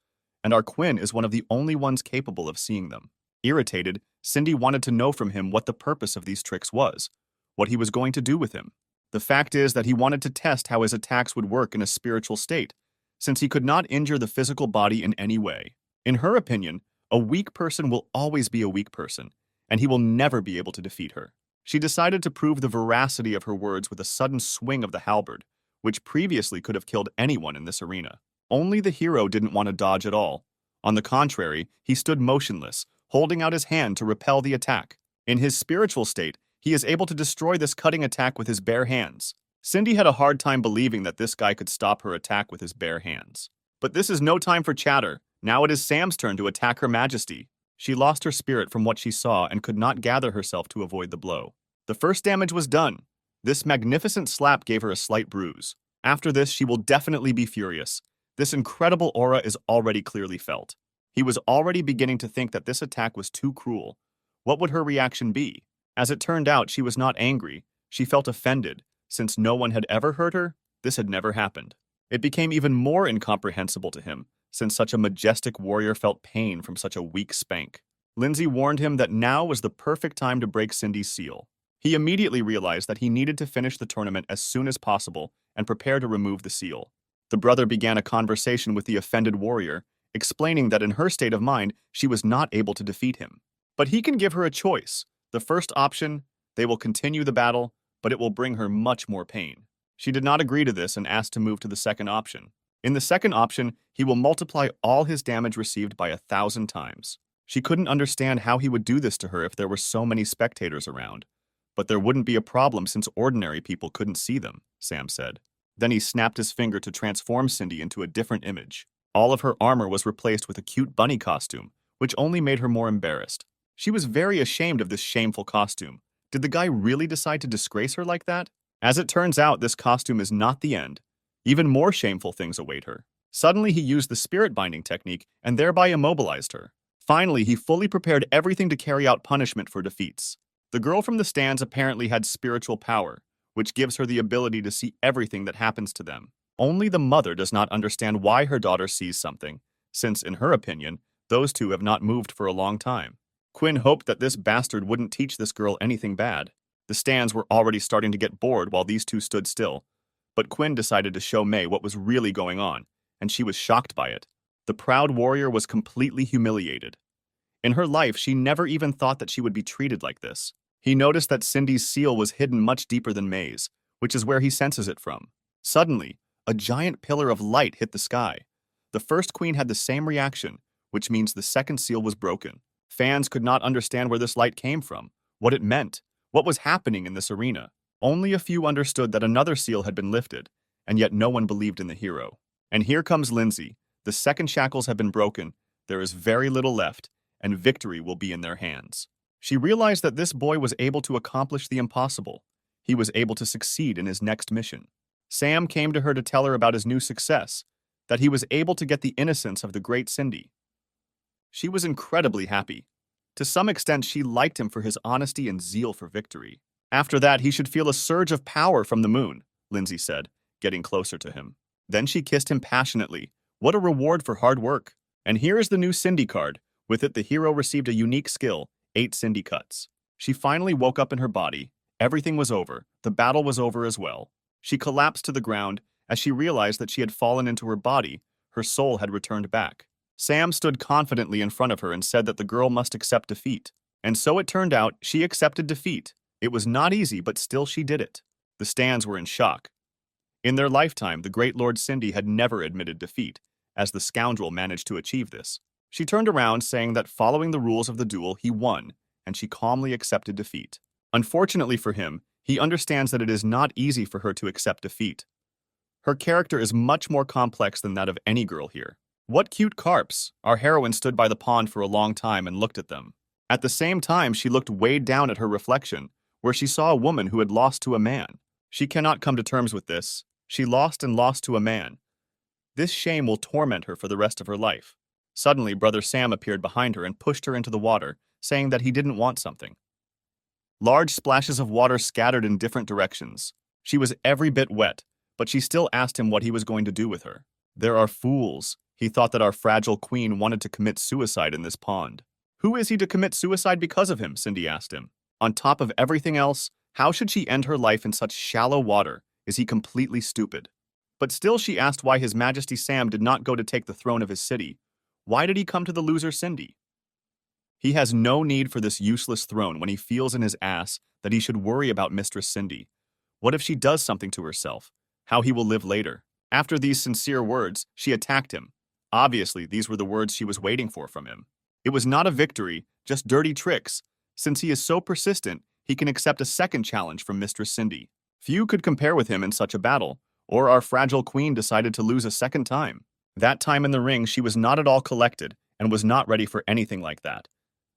and our Quinn is one of the only ones capable of seeing them. Irritated, Cindy wanted to know from him what the purpose of these tricks was, what he was going to do with him. The fact is that he wanted to test how his attacks would work in a spiritual state, since he could not injure the physical body in any way. In her opinion, a weak person will always be a weak person, and he will never be able to defeat her. She decided to prove the veracity of her words with a sudden swing of the halberd, which previously could have killed anyone in this arena. Only the hero didn't want to dodge at all. On the contrary, he stood motionless, holding out his hand to repel the attack. In his spiritual state, he is able to destroy this cutting attack with his bare hands. Cindy had a hard time believing that this guy could stop her attack with his bare hands. But this is no time for chatter. Now it is Sam's turn to attack Her Majesty. She lost her spirit from what she saw and could not gather herself to avoid the blow. The first damage was done. This magnificent slap gave her a slight bruise. After this, she will definitely be furious. This incredible aura is already clearly felt. He was already beginning to think that this attack was too cruel. What would her reaction be? As it turned out, she was not angry. She felt offended, Since no one had ever hurt her, this had never happened. It became even more incomprehensible to him, since such a majestic warrior felt pain from such a weak spank. Lindsay warned him that now was the perfect time to break Cindy's seal. He immediately realized that he needed to finish the tournament as soon as possible and prepare to remove the seal. The brother began a conversation with the offended warrior, explaining that in her state of mind, she was not able to defeat him. But he can give her a choice. The first option, they will continue the battle, but it will bring her much more pain. She did not agree to this and asked to move to the second option. In the second option, he will multiply all his damage received by 1,000 times. She couldn't understand how he would do this to her if there were so many spectators around. But there wouldn't be a problem since ordinary people couldn't see them, Sam said. Then he snapped his finger to transform Cindy into a different image. All of her armor was replaced with a cute bunny costume, which only made her more embarrassed. She was very ashamed of this shameful costume. Did the guy really decide to disgrace her like that? As it turns out, this costume is not the end. Even more shameful things await her. Suddenly, he used the spirit binding technique and thereby immobilized her. Finally, he fully prepared everything to carry out punishment for defeats. The girl from the stands apparently had spiritual power, which gives her the ability to see everything that happens to them. Only the mother does not understand why her daughter sees something, since, in her opinion, those two have not moved for a long time. Quinn hoped that this bastard wouldn't teach this girl anything bad. The stands were already starting to get bored while these two stood still. But Quinn decided to show May what was really going on, and she was shocked by it. The proud warrior was completely humiliated. In her life, she never even thought that she would be treated like this. He noticed that Cindy's seal was hidden much deeper than May's, which is where he senses it from. Suddenly, a giant pillar of light hit the sky. The first queen had the same reaction, which means the second seal was broken. Fans could not understand where this light came from, what it meant, what was happening in this arena. Only a few understood that another seal had been lifted, and yet no one believed in the hero. And here comes Lindsay. The second shackles have been broken, there is very little left, and victory will be in their hands. She realized that this boy was able to accomplish the impossible. He was able to succeed in his next mission. Sam came to her to tell her about his new success, that he was able to get the innocence of the great Cindy. She was incredibly happy. To some extent, she liked him for his honesty and zeal for victory. After that, he should feel a surge of power from the moon, Lindsay said, getting closer to him. Then she kissed him passionately. What a reward for hard work. And here is the new Cindy card. With it, the hero received a unique skill, 8 Cindy cuts. She finally woke up in her body. Everything was over. The battle was over as well. She collapsed to the ground. As she realized that she had fallen into her body, her soul had returned back. Sam stood confidently in front of her and said that the girl must accept defeat. And so it turned out, she accepted defeat. It was not easy, but still she did it. The stands were in shock. In their lifetime, the great Lord Cindy had never admitted defeat, as the scoundrel managed to achieve this. She turned around, saying that following the rules of the duel, he won, and she calmly accepted defeat. Unfortunately for him, he understands that it is not easy for her to accept defeat. Her character is much more complex than that of any girl here. What cute carps! Our heroine stood by the pond for a long time and looked at them. At the same time, she looked weighed down at her reflection, where she saw a woman who had lost to a man. She cannot come to terms with this. She lost and lost to a man. This shame will torment her for the rest of her life. Suddenly, Brother Sam appeared behind her and pushed her into the water, saying that he didn't want something. Large splashes of water scattered in different directions. She was every bit wet, but she still asked him what he was going to do with her. There are fools. He thought that our fragile queen wanted to commit suicide in this pond. Who is he to commit suicide because of him? Cindy asked him. On top of everything else, how should she end her life in such shallow water? Is he completely stupid? But still she asked why His Majesty Sam did not go to take the throne of his city. Why did he come to the loser Cindy? He has no need for this useless throne when he feels in his ass that he should worry about Mistress Cindy. What if she does something to herself? How he will live later. After these sincere words, she attacked him. Obviously, these were the words she was waiting for from him. It was not a victory, just dirty tricks. Since he is so persistent, he can accept a second challenge from Mistress Cindy. Few could compare with him in such a battle, or our fragile queen decided to lose a second time. That time in the ring, she was not at all collected and was not ready for anything like that.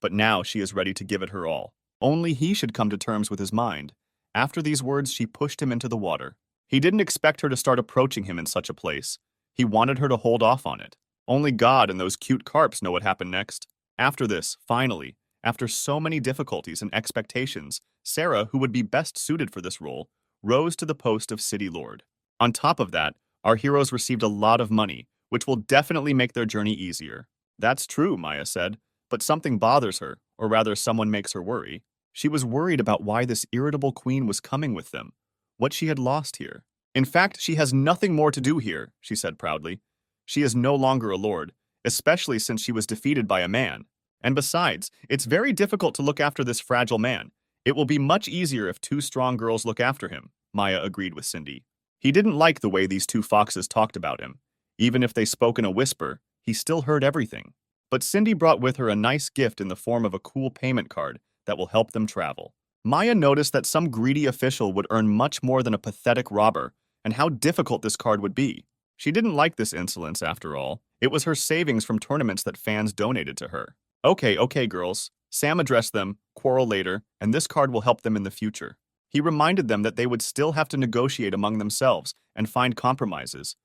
But now she is ready to give it her all. Only he should come to terms with his mind. After these words, she pushed him into the water. He didn't expect her to start approaching him in such a place. He wanted her to hold off on it. Only God and those cute carps know what happened next. After this, finally, after so many difficulties and expectations, Sarah, who would be best suited for this role, rose to the post of city lord. On top of that, our heroes received a lot of money, which will definitely make their journey easier. That's true, Maya said, but something bothers her, or rather someone makes her worry. She was worried about why this irritable queen was coming with them, what she had lost here. In fact, she has nothing more to do here, she said proudly. She is no longer a lord, especially since she was defeated by a man. And besides, it's very difficult to look after this fragile man. It will be much easier if two strong girls look after him, Maya agreed with Cindy. He didn't like the way these two foxes talked about him. Even if they spoke in a whisper, he still heard everything. But Cindy brought with her a nice gift in the form of a cool payment card that will help them travel. Maya noticed that some greedy official would earn much more than a pathetic robber, and how difficult this card would be. She didn't like this insolence after all. It was her savings from tournaments that fans donated to her. Okay, girls. Sam addressed them, quarrel later, and this card will help them in the future. He reminded them that they would still have to negotiate among themselves and find compromises.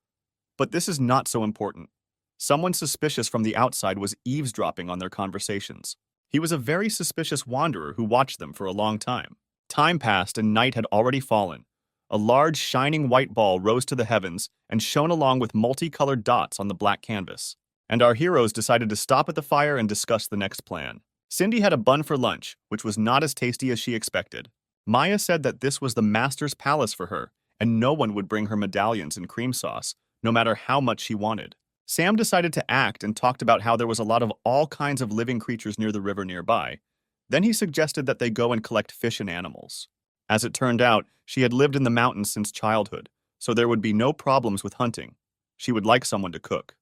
But this is not so important. Someone suspicious from the outside was eavesdropping on their conversations. He was a very suspicious wanderer who watched them for a long time. Time passed and night had already fallen. A large, shining white ball rose to the heavens and shone along with multicolored dots on the black canvas. And our heroes decided to stop at the fire and discuss the next plan. Cindy had a bun for lunch, which was not as tasty as she expected. Maya said that this was the master's palace for her, and no one would bring her medallions and cream sauce, no matter how much she wanted. Sam decided to act and talked about how there was a lot of all kinds of living creatures near the river nearby. Then he suggested that they go and collect fish and animals. As it turned out, she had lived in the mountains since childhood, so there would be no problems with hunting. She would like someone to cook.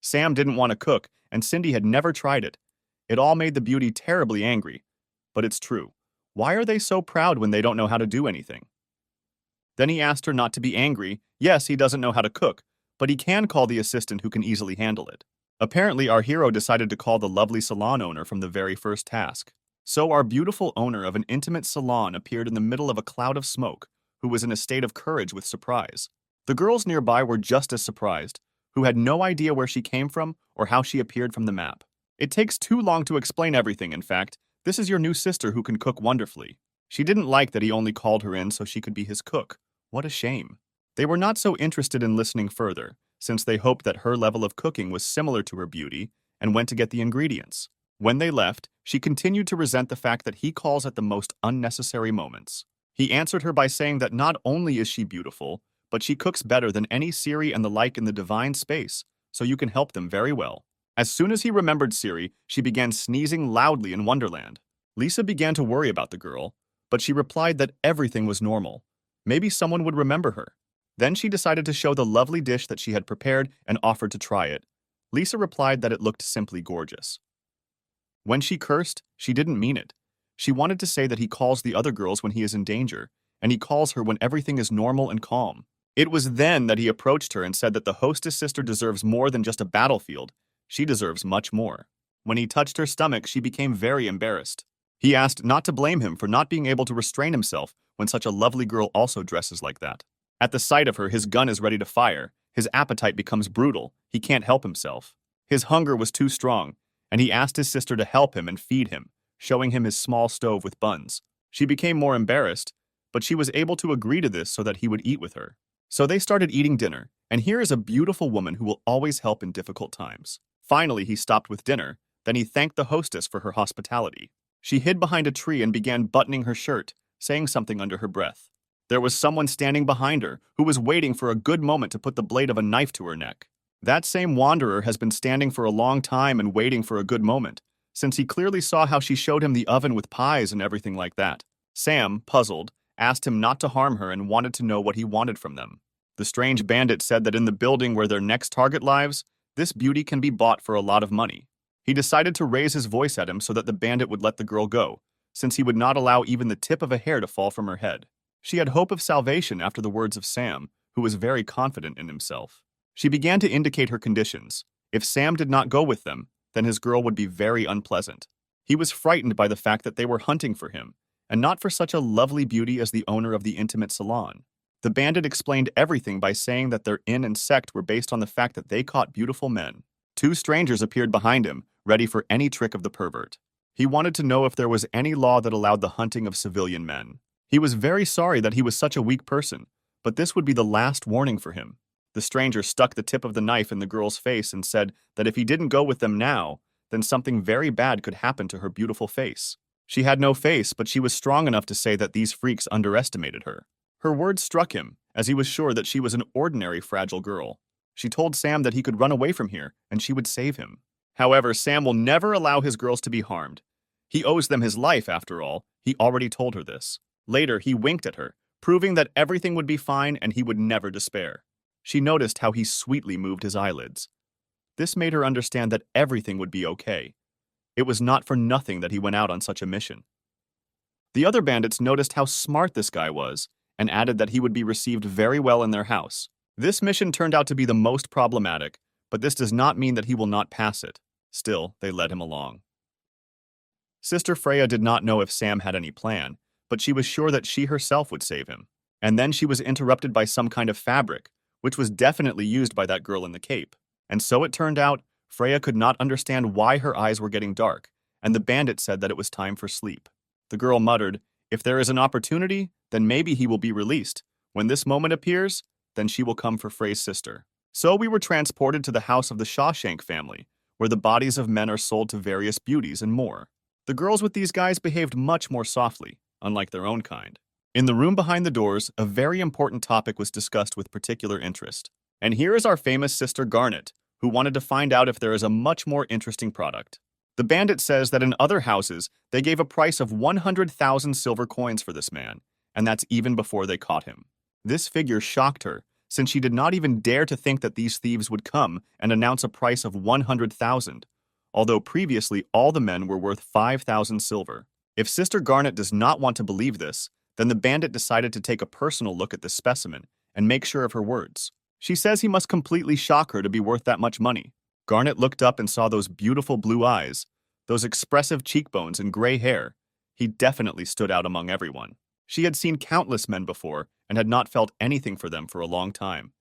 Sam didn't want to cook, and Cindy had never tried it. It all made the beauty terribly angry. But it's true. Why are they so proud when they don't know how to do anything? Then he asked her not to be angry. Yes, he doesn't know how to cook, but he can call the assistant who can easily handle it. Apparently, our hero decided to call the lovely salon owner from the very first task. So our beautiful owner of an intimate salon appeared in the middle of a cloud of smoke, who was in a state of courage with surprise. The girls nearby were just as surprised, who had no idea where she came from or how she appeared from the map. It takes too long to explain everything, in fact. This is your new sister who can cook wonderfully. She didn't like that he only called her in so she could be his cook. What a shame. They were not so interested in listening further, since they hoped that her level of cooking was similar to her beauty and went to get the ingredients. When they left, she continued to resent the fact that he calls at the most unnecessary moments. He answered her by saying that not only is she beautiful, but she cooks better than any Siri and the like in the divine space, so you can help them very well. As soon as he remembered Siri, she began sneezing loudly in Wonderland. Lisa began to worry about the girl, but she replied that everything was normal. Maybe someone would remember her. Then she decided to show the lovely dish that she had prepared and offered to try it. Lisa replied that it looked simply gorgeous. When she cursed, she didn't mean it. She wanted to say that he calls the other girls when he is in danger, and he calls her when everything is normal and calm. It was then that he approached her and said that the hostess sister deserves more than just a battlefield. She deserves much more. When he touched her stomach, she became very embarrassed. He asked not to blame him for not being able to restrain himself when such a lovely girl also dresses like that. At the sight of her, his gun is ready to fire. His appetite becomes brutal. He can't help himself. His hunger was too strong, and he asked his sister to help him and feed him, showing him his small stove with buns. She became more embarrassed, but she was able to agree to this so that he would eat with her. So they started eating dinner, and here is a beautiful woman who will always help in difficult times. Finally, he stopped with dinner. Then he thanked the hostess for her hospitality. She hid behind a tree and began buttoning her shirt, saying something under her breath. There was someone standing behind her who was waiting for a good moment to put the blade of a knife to her neck. That same wanderer has been standing for a long time and waiting for a good moment, since he clearly saw how she showed him the oven with pies and everything like that. Sam, puzzled, asked him not to harm her and wanted to know what he wanted from them. The strange bandit said that in the building where their next target lives, this beauty can be bought for a lot of money. He decided to raise his voice at him so that the bandit would let the girl go, since he would not allow even the tip of a hair to fall from her head. She had hope of salvation after the words of Sam, who was very confident in himself. She began to indicate her conditions. If Sam did not go with them, then his girl would be very unpleasant. He was frightened by the fact that they were hunting for him, and not for such a lovely beauty as the owner of the intimate salon. The bandit explained everything by saying that their inn and sect were based on the fact that they caught beautiful men. Two strangers appeared behind him, ready for any trick of the pervert. He wanted to know if there was any law that allowed the hunting of civilian men. He was very sorry that he was such a weak person, but this would be the last warning for him. The stranger stuck the tip of the knife in the girl's face and said that if he didn't go with them now, then something very bad could happen to her beautiful face. She had no face, but she was strong enough to say that these freaks underestimated her. Her words struck him, as he was sure that she was an ordinary fragile girl. She told Sam that he could run away from here, and she would save him. However, Sam will never allow his girls to be harmed. He owes them his life, after all. He already told her this. Later, he winked at her, proving that everything would be fine and he would never despair. She noticed how he sweetly moved his eyelids. This made her understand that everything would be okay. It was not for nothing that he went out on such a mission. The other bandits noticed how smart this guy was and added that he would be received very well in their house. This mission turned out to be the most problematic, but this does not mean that he will not pass it. Still, they led him along. Sister Freya did not know if Sam had any plan, but she was sure that she herself would save him. And then she was interrupted by some kind of fabric, which was definitely used by that girl in the cape. And so it turned out, Freya could not understand why her eyes were getting dark, and the bandit said that it was time for sleep. The girl muttered, "If there is an opportunity, then maybe he will be released. When this moment appears, then she will come for Frey's sister." So we were transported to the house of the Shawshank family, where the bodies of men are sold to various beauties and more. The girls with these guys behaved much more softly, unlike their own kind. In the room behind the doors, a very important topic was discussed with particular interest. And here is our famous sister Garnet, who wanted to find out if there is a much more interesting product. The bandit says that in other houses, they gave a price of 100,000 silver coins for this man, and that's even before they caught him. This figure shocked her, since she did not even dare to think that these thieves would come and announce a price of 100,000, although previously all the men were worth 5,000 silver. If Sister Garnet does not want to believe this, then the bandit decided to take a personal look at this specimen and make sure of her words. She says he must completely shock her to be worth that much money. Garnet looked up and saw those beautiful blue eyes, those expressive cheekbones and gray hair. He definitely stood out among everyone. She had seen countless men before and had not felt anything for them for a long time.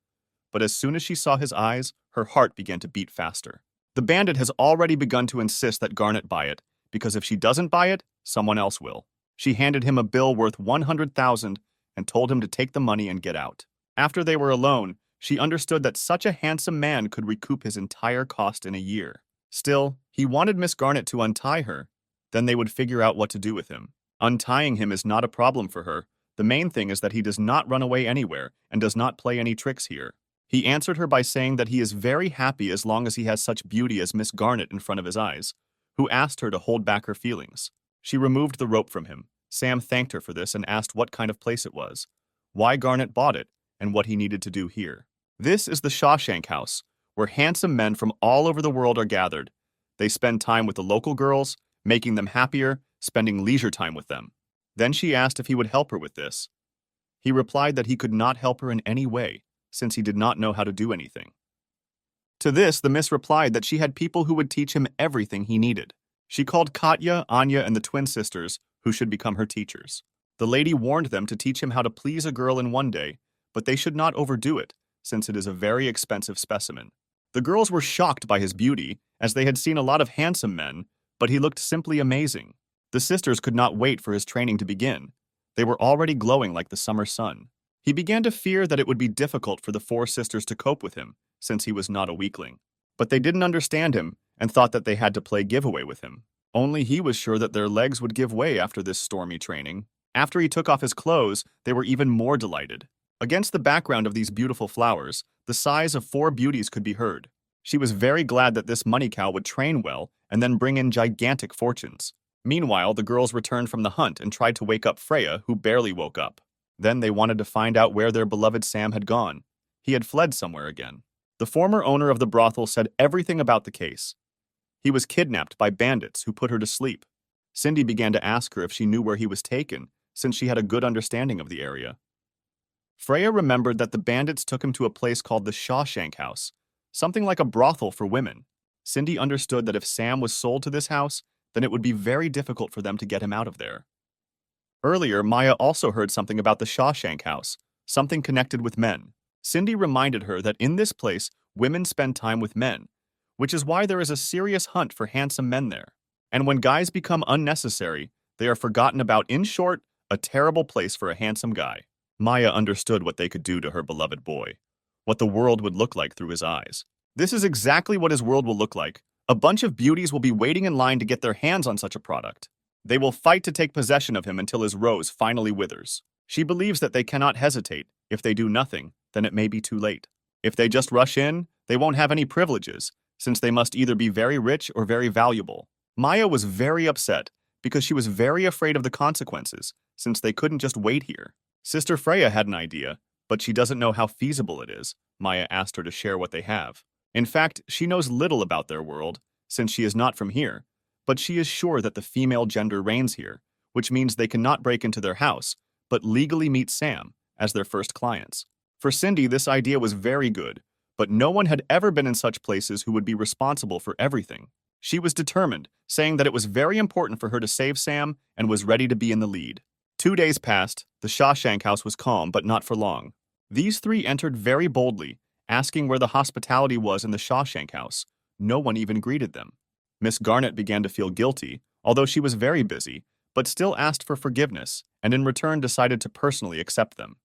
But as soon as she saw his eyes, her heart began to beat faster. The bandit has already begun to insist that Garnet buy it, because if she doesn't buy it, someone else will. She handed him a bill worth 100,000 and told him to take the money and get out. After they were alone, she understood that such a handsome man could recoup his entire cost in a year. Still, he wanted Miss Garnet to untie her. Then they would figure out what to do with him. Untying him is not a problem for her. The main thing is that he does not run away anywhere and does not play any tricks here. He answered her by saying that he is very happy as long as he has such beauty as Miss Garnet in front of his eyes, who asked her to hold back her feelings. She removed the rope from him. Sam thanked her for this and asked what kind of place it was, why Garnet bought it, and what he needed to do here. This is the Shawshank House, where handsome men from all over the world are gathered. They spend time with the local girls, making them happier, spending leisure time with them. Then she asked if he would help her with this. He replied that he could not help her in any way, since he did not know how to do anything. To this, the miss replied that she had people who would teach him everything he needed. She called Katya, Anya, and the twin sisters, who should become her teachers. The lady warned them to teach him how to please a girl in one day, but they should not overdo it, since it is a very expensive specimen. The girls were shocked by his beauty, as they had seen a lot of handsome men, but he looked simply amazing. The sisters could not wait for his training to begin. They were already glowing like the summer sun. He began to fear that it would be difficult for the four sisters to cope with him, since he was not a weakling. But they didn't understand him and thought that they had to play giveaway with him. Only he was sure that their legs would give way after this stormy training. After he took off his clothes, they were even more delighted. Against the background of these beautiful flowers, the sighs of four beauties could be heard. She was very glad that this money cow would train well and then bring in gigantic fortunes. Meanwhile, the girls returned from the hunt and tried to wake up Freya, who barely woke up. Then they wanted to find out where their beloved Sam had gone. He had fled somewhere again. The former owner of the brothel said everything about the case. He was kidnapped by bandits who put her to sleep. Cindy began to ask her if she knew where he was taken, since she had a good understanding of the area. Freya remembered that the bandits took him to a place called the Shawshank House, something like a brothel for women. Cindy understood that if Sam was sold to this house, then it would be very difficult for them to get him out of there. Earlier, Maya also heard something about the Shawshank House, something connected with men. Cindy reminded her that in this place, women spend time with men, which is why there is a serious hunt for handsome men there. And when guys become unnecessary, they are forgotten about. In short, A terrible place for a handsome guy. Maya understood what they could do to her beloved boy, what the world would look like through his eyes. This is exactly what his world will look like. A bunch of beauties will be waiting in line to get their hands on such a product. They will fight to take possession of him until his rose finally withers. She believes that they cannot hesitate. If they do nothing, then it may be too late. If they just rush in, they won't have any privileges, since they must either be very rich or very valuable. Maya was very upset because she was very afraid of the consequences, since they couldn't just wait here. Sister Freya had an idea, but she doesn't know how feasible it is. Maya asked her to share what they have. In fact, she knows little about their world, since she is not from here, but she is sure that the female gender reigns here, which means they cannot break into their house, but legally meet Sam as their first clients. For Cindy, this idea was very good, but no one had ever been in such places who would be responsible for everything. She was determined, saying that it was very important for her to save Sam and was ready to be in the lead. 2 days passed. The Shawshank house was calm, but not for long. These three entered very boldly, asking where the hospitality was in the Shawshank house. No one even greeted them. Miss Garnet began to feel guilty, although she was very busy, but still asked for forgiveness, and in return decided to personally accept them.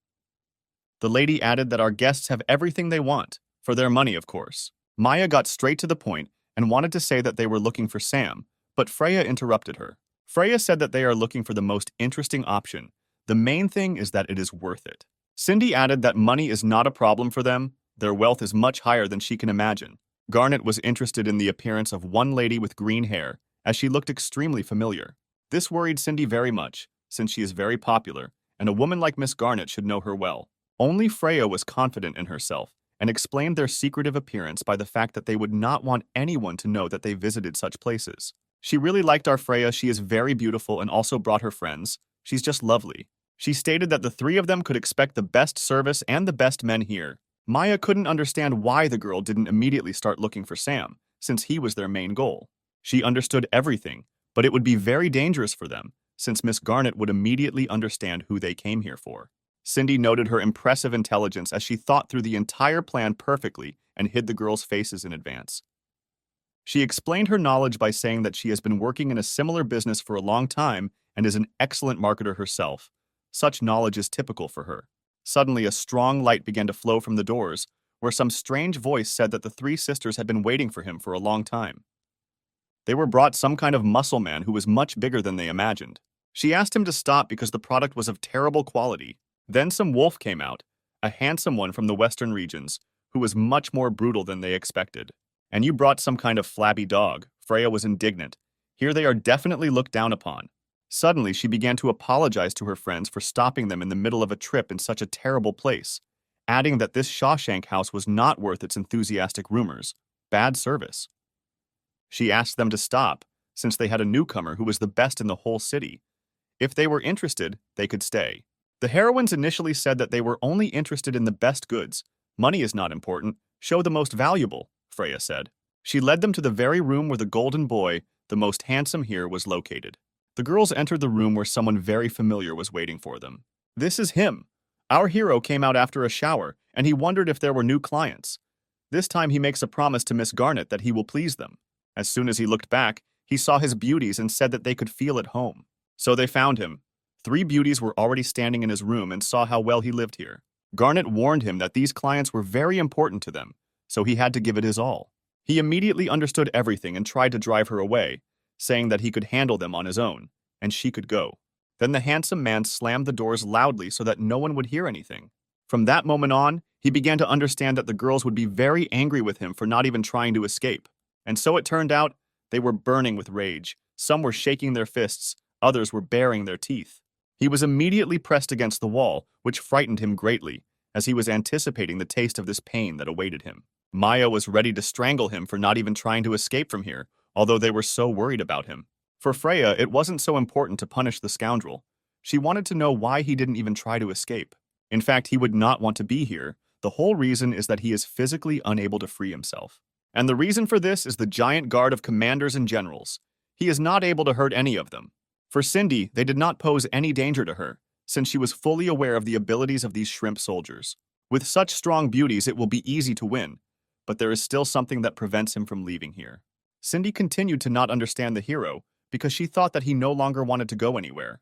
The lady added that our guests have everything they want, for their money, of course. Maya got straight to the point and wanted to say that they were looking for Sam, but Freya interrupted her. Freya said that they are looking for the most interesting option. The main thing is that it is worth it. Cindy added that money is not a problem for them. Their wealth is much higher than she can imagine. Garnet was interested in the appearance of one lady with green hair, as she looked extremely familiar. This worried Cindy very much, since she is very popular, and a woman like Miss Garnet should know her well. Only Freya was confident in herself, and explained their secretive appearance by the fact that they would not want anyone to know that they visited such places. She really liked our Freya. She is very beautiful and also brought her friends. She's just lovely. She stated that the three of them could expect the best service and the best men here. Maya couldn't understand why the girl didn't immediately start looking for Sam, since he was their main goal. She understood everything, but it would be very dangerous for them, since Miss Garnet would immediately understand who they came here for. Cindy noted her impressive intelligence as she thought through the entire plan perfectly and hid the girls' faces in advance. She explained her knowledge by saying that she has been working in a similar business for a long time and is an excellent marketer herself. Such knowledge is typical for her. Suddenly, a strong light began to flow from the doors, where some strange voice said that the three sisters had been waiting for him for a long time. They were brought some kind of muscle man who was much bigger than they imagined. She asked him to stop because the product was of terrible quality. Then some wolf came out, a handsome one from the western regions, who was much more brutal than they expected. And you brought some kind of flabby dog. Freya was indignant. Here they are definitely looked down upon. Suddenly, she began to apologize to her friends for stopping them in the middle of a trip in such a terrible place, adding that this Shawshank house was not worth its enthusiastic rumors. Bad service. She asked them to stop, since they had a newcomer who was the best in the whole city. If they were interested, they could stay. The heroines initially said that they were only interested in the best goods. Money is not important. Show the most valuable, Freya said. She led them to the very room where the golden boy, the most handsome here, was located. The girls entered the room where someone very familiar was waiting for them. This is him. Our hero came out after a shower, and he wondered if there were new clients. This time he makes a promise to Miss Garnet that he will please them. As soon as he looked back, he saw his beauties and said that they could feel at home. So they found him. 3 beauties were already standing in his room and saw how well he lived here. Garnet warned him that these clients were very important to them, so he had to give it his all. He immediately understood everything and tried to drive her away, saying that he could handle them on his own, and she could go. Then the handsome man slammed the doors loudly so that no one would hear anything. From that moment on, he began to understand that the girls would be very angry with him for not even trying to escape. And so it turned out, they were burning with rage. Some were shaking their fists, others were baring their teeth. He was immediately pressed against the wall, which frightened him greatly, as he was anticipating the taste of this pain that awaited him. Maya was ready to strangle him for not even trying to escape from here, although they were so worried about him. For Freya, it wasn't so important to punish the scoundrel. She wanted to know why he didn't even try to escape. In fact, he would not want to be here. The whole reason is that he is physically unable to free himself. And the reason for this is the giant guard of commanders and generals. He is not able to hurt any of them. For Cindy, they did not pose any danger to her, since she was fully aware of the abilities of these shrimp soldiers. With such strong beauties, it will be easy to win, but there is still something that prevents him from leaving here. Cindy continued to not understand the hero because she thought that he no longer wanted to go anywhere.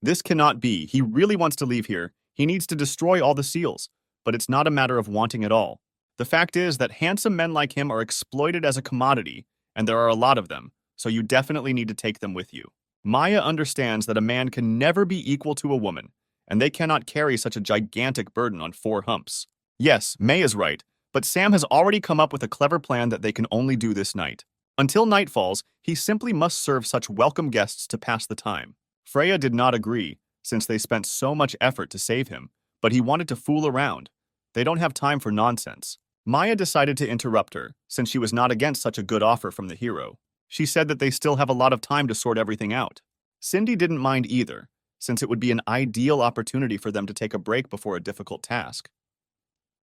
This cannot be. He really wants to leave here. He needs to destroy all the seals. But it's not a matter of wanting at all. The fact is that handsome men like him are exploited as a commodity, and there are a lot of them, so you definitely need to take them with you. Maya understands that a man can never be equal to a woman, and they cannot carry such a gigantic burden on four humps. Yes, May is right, but Sam has already come up with a clever plan that they can only do this night. Until night falls, he simply must serve such welcome guests to pass the time. Freya did not agree, since they spent so much effort to save him, but he wanted to fool around. They don't have time for nonsense. Maya decided to interrupt her, since she was not against such a good offer from the hero. She said that they still have a lot of time to sort everything out. Cindy didn't mind either, since it would be an ideal opportunity for them to take a break before a difficult task.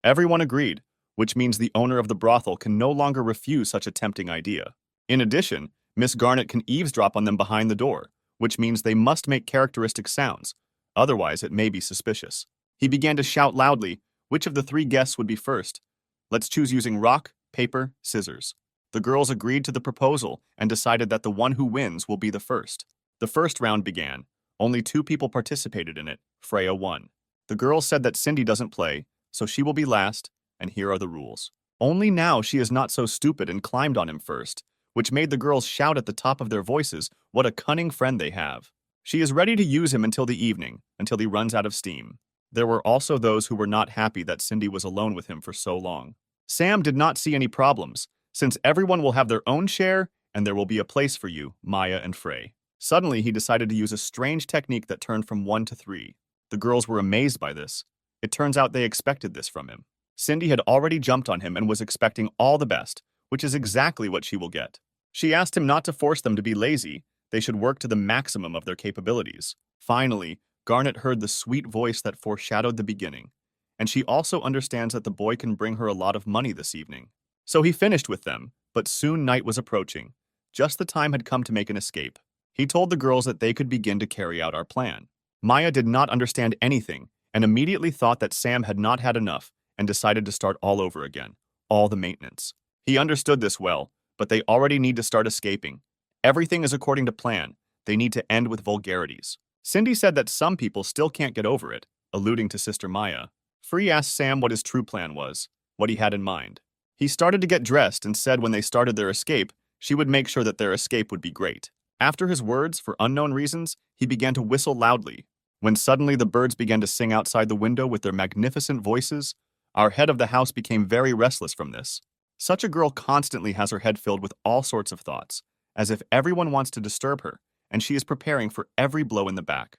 Everyone agreed, which means the owner of the brothel can no longer refuse such a tempting idea. In addition, Miss Garnet can eavesdrop on them behind the door, which means they must make characteristic sounds, otherwise it may be suspicious. He began to shout loudly, which of the three guests would be first. Let's choose using rock, paper, scissors. The girls agreed to the proposal and decided that the one who wins will be the first. The first round began. Only 2 people participated in it. Freya won. The girls said that Cindy doesn't play, so she will be last, and here are the rules. Only now she is not so stupid and climbed on him first, which made the girls shout at the top of their voices what a cunning friend they have. She is ready to use him until the evening, until he runs out of steam. There were also those who were not happy that Cindy was alone with him for so long. Sam did not see any problems, since everyone will have their own share and there will be a place for you, Maya and Frey. Suddenly, he decided to use a strange technique that turned from 1 to 3. The girls were amazed by this. It turns out they expected this from him. Cindy had already jumped on him and was expecting all the best, which is exactly what she will get. She asked him not to force them to be lazy. They should work to the maximum of their capabilities. Finally, Garnet heard the sweet voice that foreshadowed the beginning, and she also understands that the boy can bring her a lot of money this evening. So he finished with them, but soon night was approaching. Just the time had come to make an escape. He told the girls that they could begin to carry out our plan. Maya did not understand anything and immediately thought that Sam had not had enough and decided to start all over again, all the maintenance. He understood this well, but they already need to start escaping. Everything is according to plan. They need to end with vulgarities. Cindy said that some people still can't get over it, alluding to Sister Maya. Free asked Sam what his true plan was, what he had in mind. He started to get dressed and said when they started their escape, she would make sure that their escape would be great. After his words, for unknown reasons, he began to whistle loudly. When suddenly the birds began to sing outside the window with their magnificent voices, our head of the house became very restless from this. Such a girl constantly has her head filled with all sorts of thoughts, as if everyone wants to disturb her, and she is preparing for every blow in the back.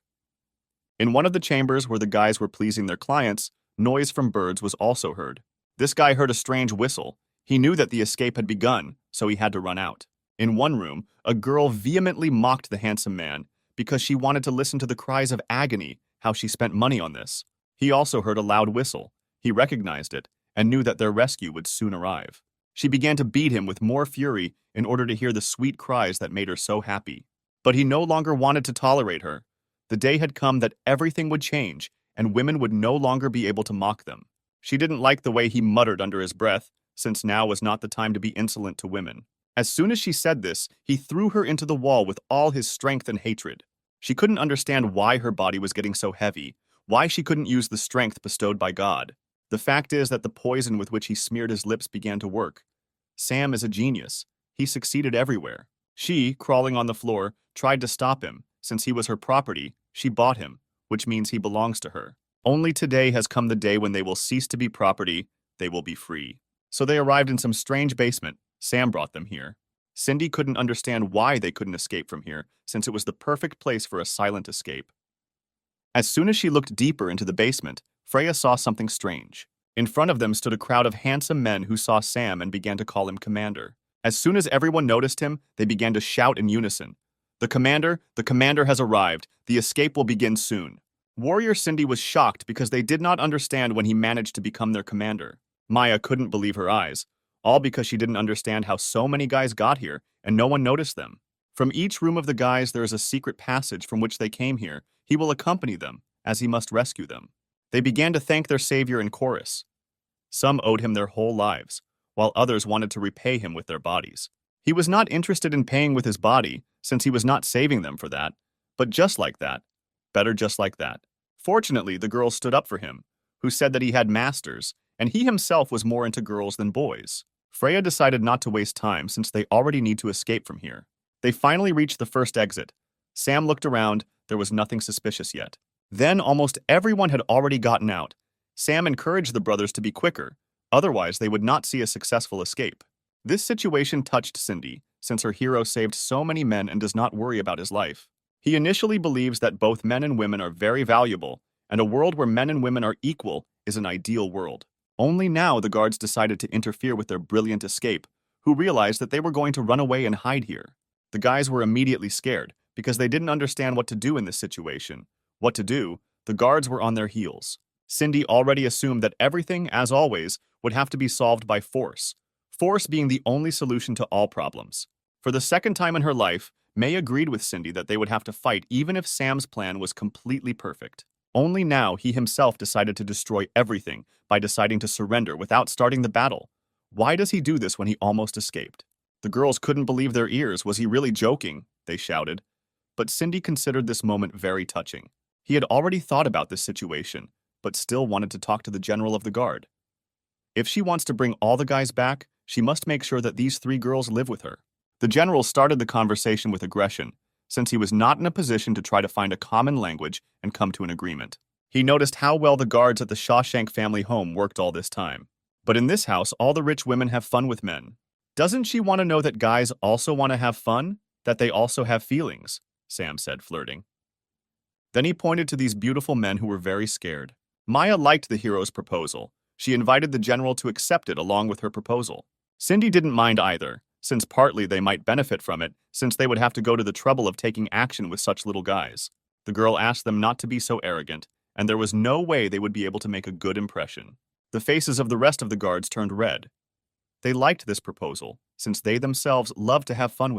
In one of the chambers where the guys were pleasing their clients, noise from birds was also heard. This guy heard a strange whistle. He knew that the escape had begun, so he had to run out. In one room, a girl vehemently mocked the handsome man because she wanted to listen to the cries of agony, how she spent money on this. He also heard a loud whistle. He recognized it and knew that their rescue would soon arrive. She began to beat him with more fury in order to hear the sweet cries that made her so happy. But he no longer wanted to tolerate her. The day had come that everything would change, and women would no longer be able to mock them. She didn't like the way he muttered under his breath, since now was not the time to be insolent to women. As soon as she said this, he threw her into the wall with all his strength and hatred. She couldn't understand why her body was getting so heavy, why she couldn't use the strength bestowed by God. The fact is that the poison with which he smeared his lips began to work. Sam is a genius. He succeeded everywhere. She, crawling on the floor, tried to stop him. Since he was her property, she bought him, which means he belongs to her. Only today has come the day when they will cease to be property, they will be free. So they arrived in some strange basement. Sam brought them here. Cindy couldn't understand why they couldn't escape from here, since it was the perfect place for a silent escape. As soon as she looked deeper into the basement, Freya saw something strange. In front of them stood a crowd of handsome men who saw Sam and began to call him commander. As soon as everyone noticed him, they began to shout in unison. The commander has arrived. The escape will begin soon. Warrior Cindy was shocked because they did not understand when he managed to become their commander. Maya couldn't believe her eyes, all because she didn't understand how so many guys got here and no one noticed them. From each room of the guys there is a secret passage from which they came here. He will accompany them, as he must rescue them. They began to thank their savior in chorus. Some owed him their whole lives, while others wanted to repay him with their bodies. He was not interested in paying with his body, since he was not saving them for that. But just like that, better just like that. Fortunately, the girl stood up for him, who said that he had masters, and he himself was more into girls than boys. Freya decided not to waste time since they already need to escape from here. They finally reached the first exit. Sam looked around, there was nothing suspicious yet. Then almost everyone had already gotten out. Sam encouraged the brothers to be quicker, otherwise they would not see a successful escape. This situation touched Cindy, since her hero saved so many men and does not worry about his life. He initially believes that both men and women are very valuable, and a world where men and women are equal is an ideal world. Only now the guards decided to interfere with their brilliant escape, who realized that they were going to run away and hide here. The guys were immediately scared, because they didn't understand what to do in this situation. What to do, the guards were on their heels. Cindy already assumed that everything, as always, would have to be solved by force. Force being the only solution to all problems. For the second time in her life, May agreed with Cindy that they would have to fight even if Sam's plan was completely perfect. Only now he himself decided to destroy everything by deciding to surrender without starting the battle. Why does he do this when he almost escaped? The girls couldn't believe their ears. Was he really joking? They shouted. But Cindy considered this moment very touching. He had already thought about this situation, but still wanted to talk to the general of the guard. If she wants to bring all the guys back, she must make sure that these 3 girls live with her. The general started the conversation with aggression, since he was not in a position to try to find a common language and come to an agreement. He noticed how well the guards at the Shawshank family home worked all this time. But in this house, all the rich women have fun with men. Doesn't she want to know that guys also want to have fun? That they also have feelings? Sam said, flirting. Then he pointed to these beautiful men who were very scared. Maya liked the hero's proposal. She invited the general to accept it along with her proposal. Cindy didn't mind either, since partly they might benefit from it, since they would have to go to the trouble of taking action with such little guys. The girl asked them not to be so arrogant, and there was no way they would be able to make a good impression. The faces of the rest of the guards turned red. They liked this proposal, since they themselves loved to have fun with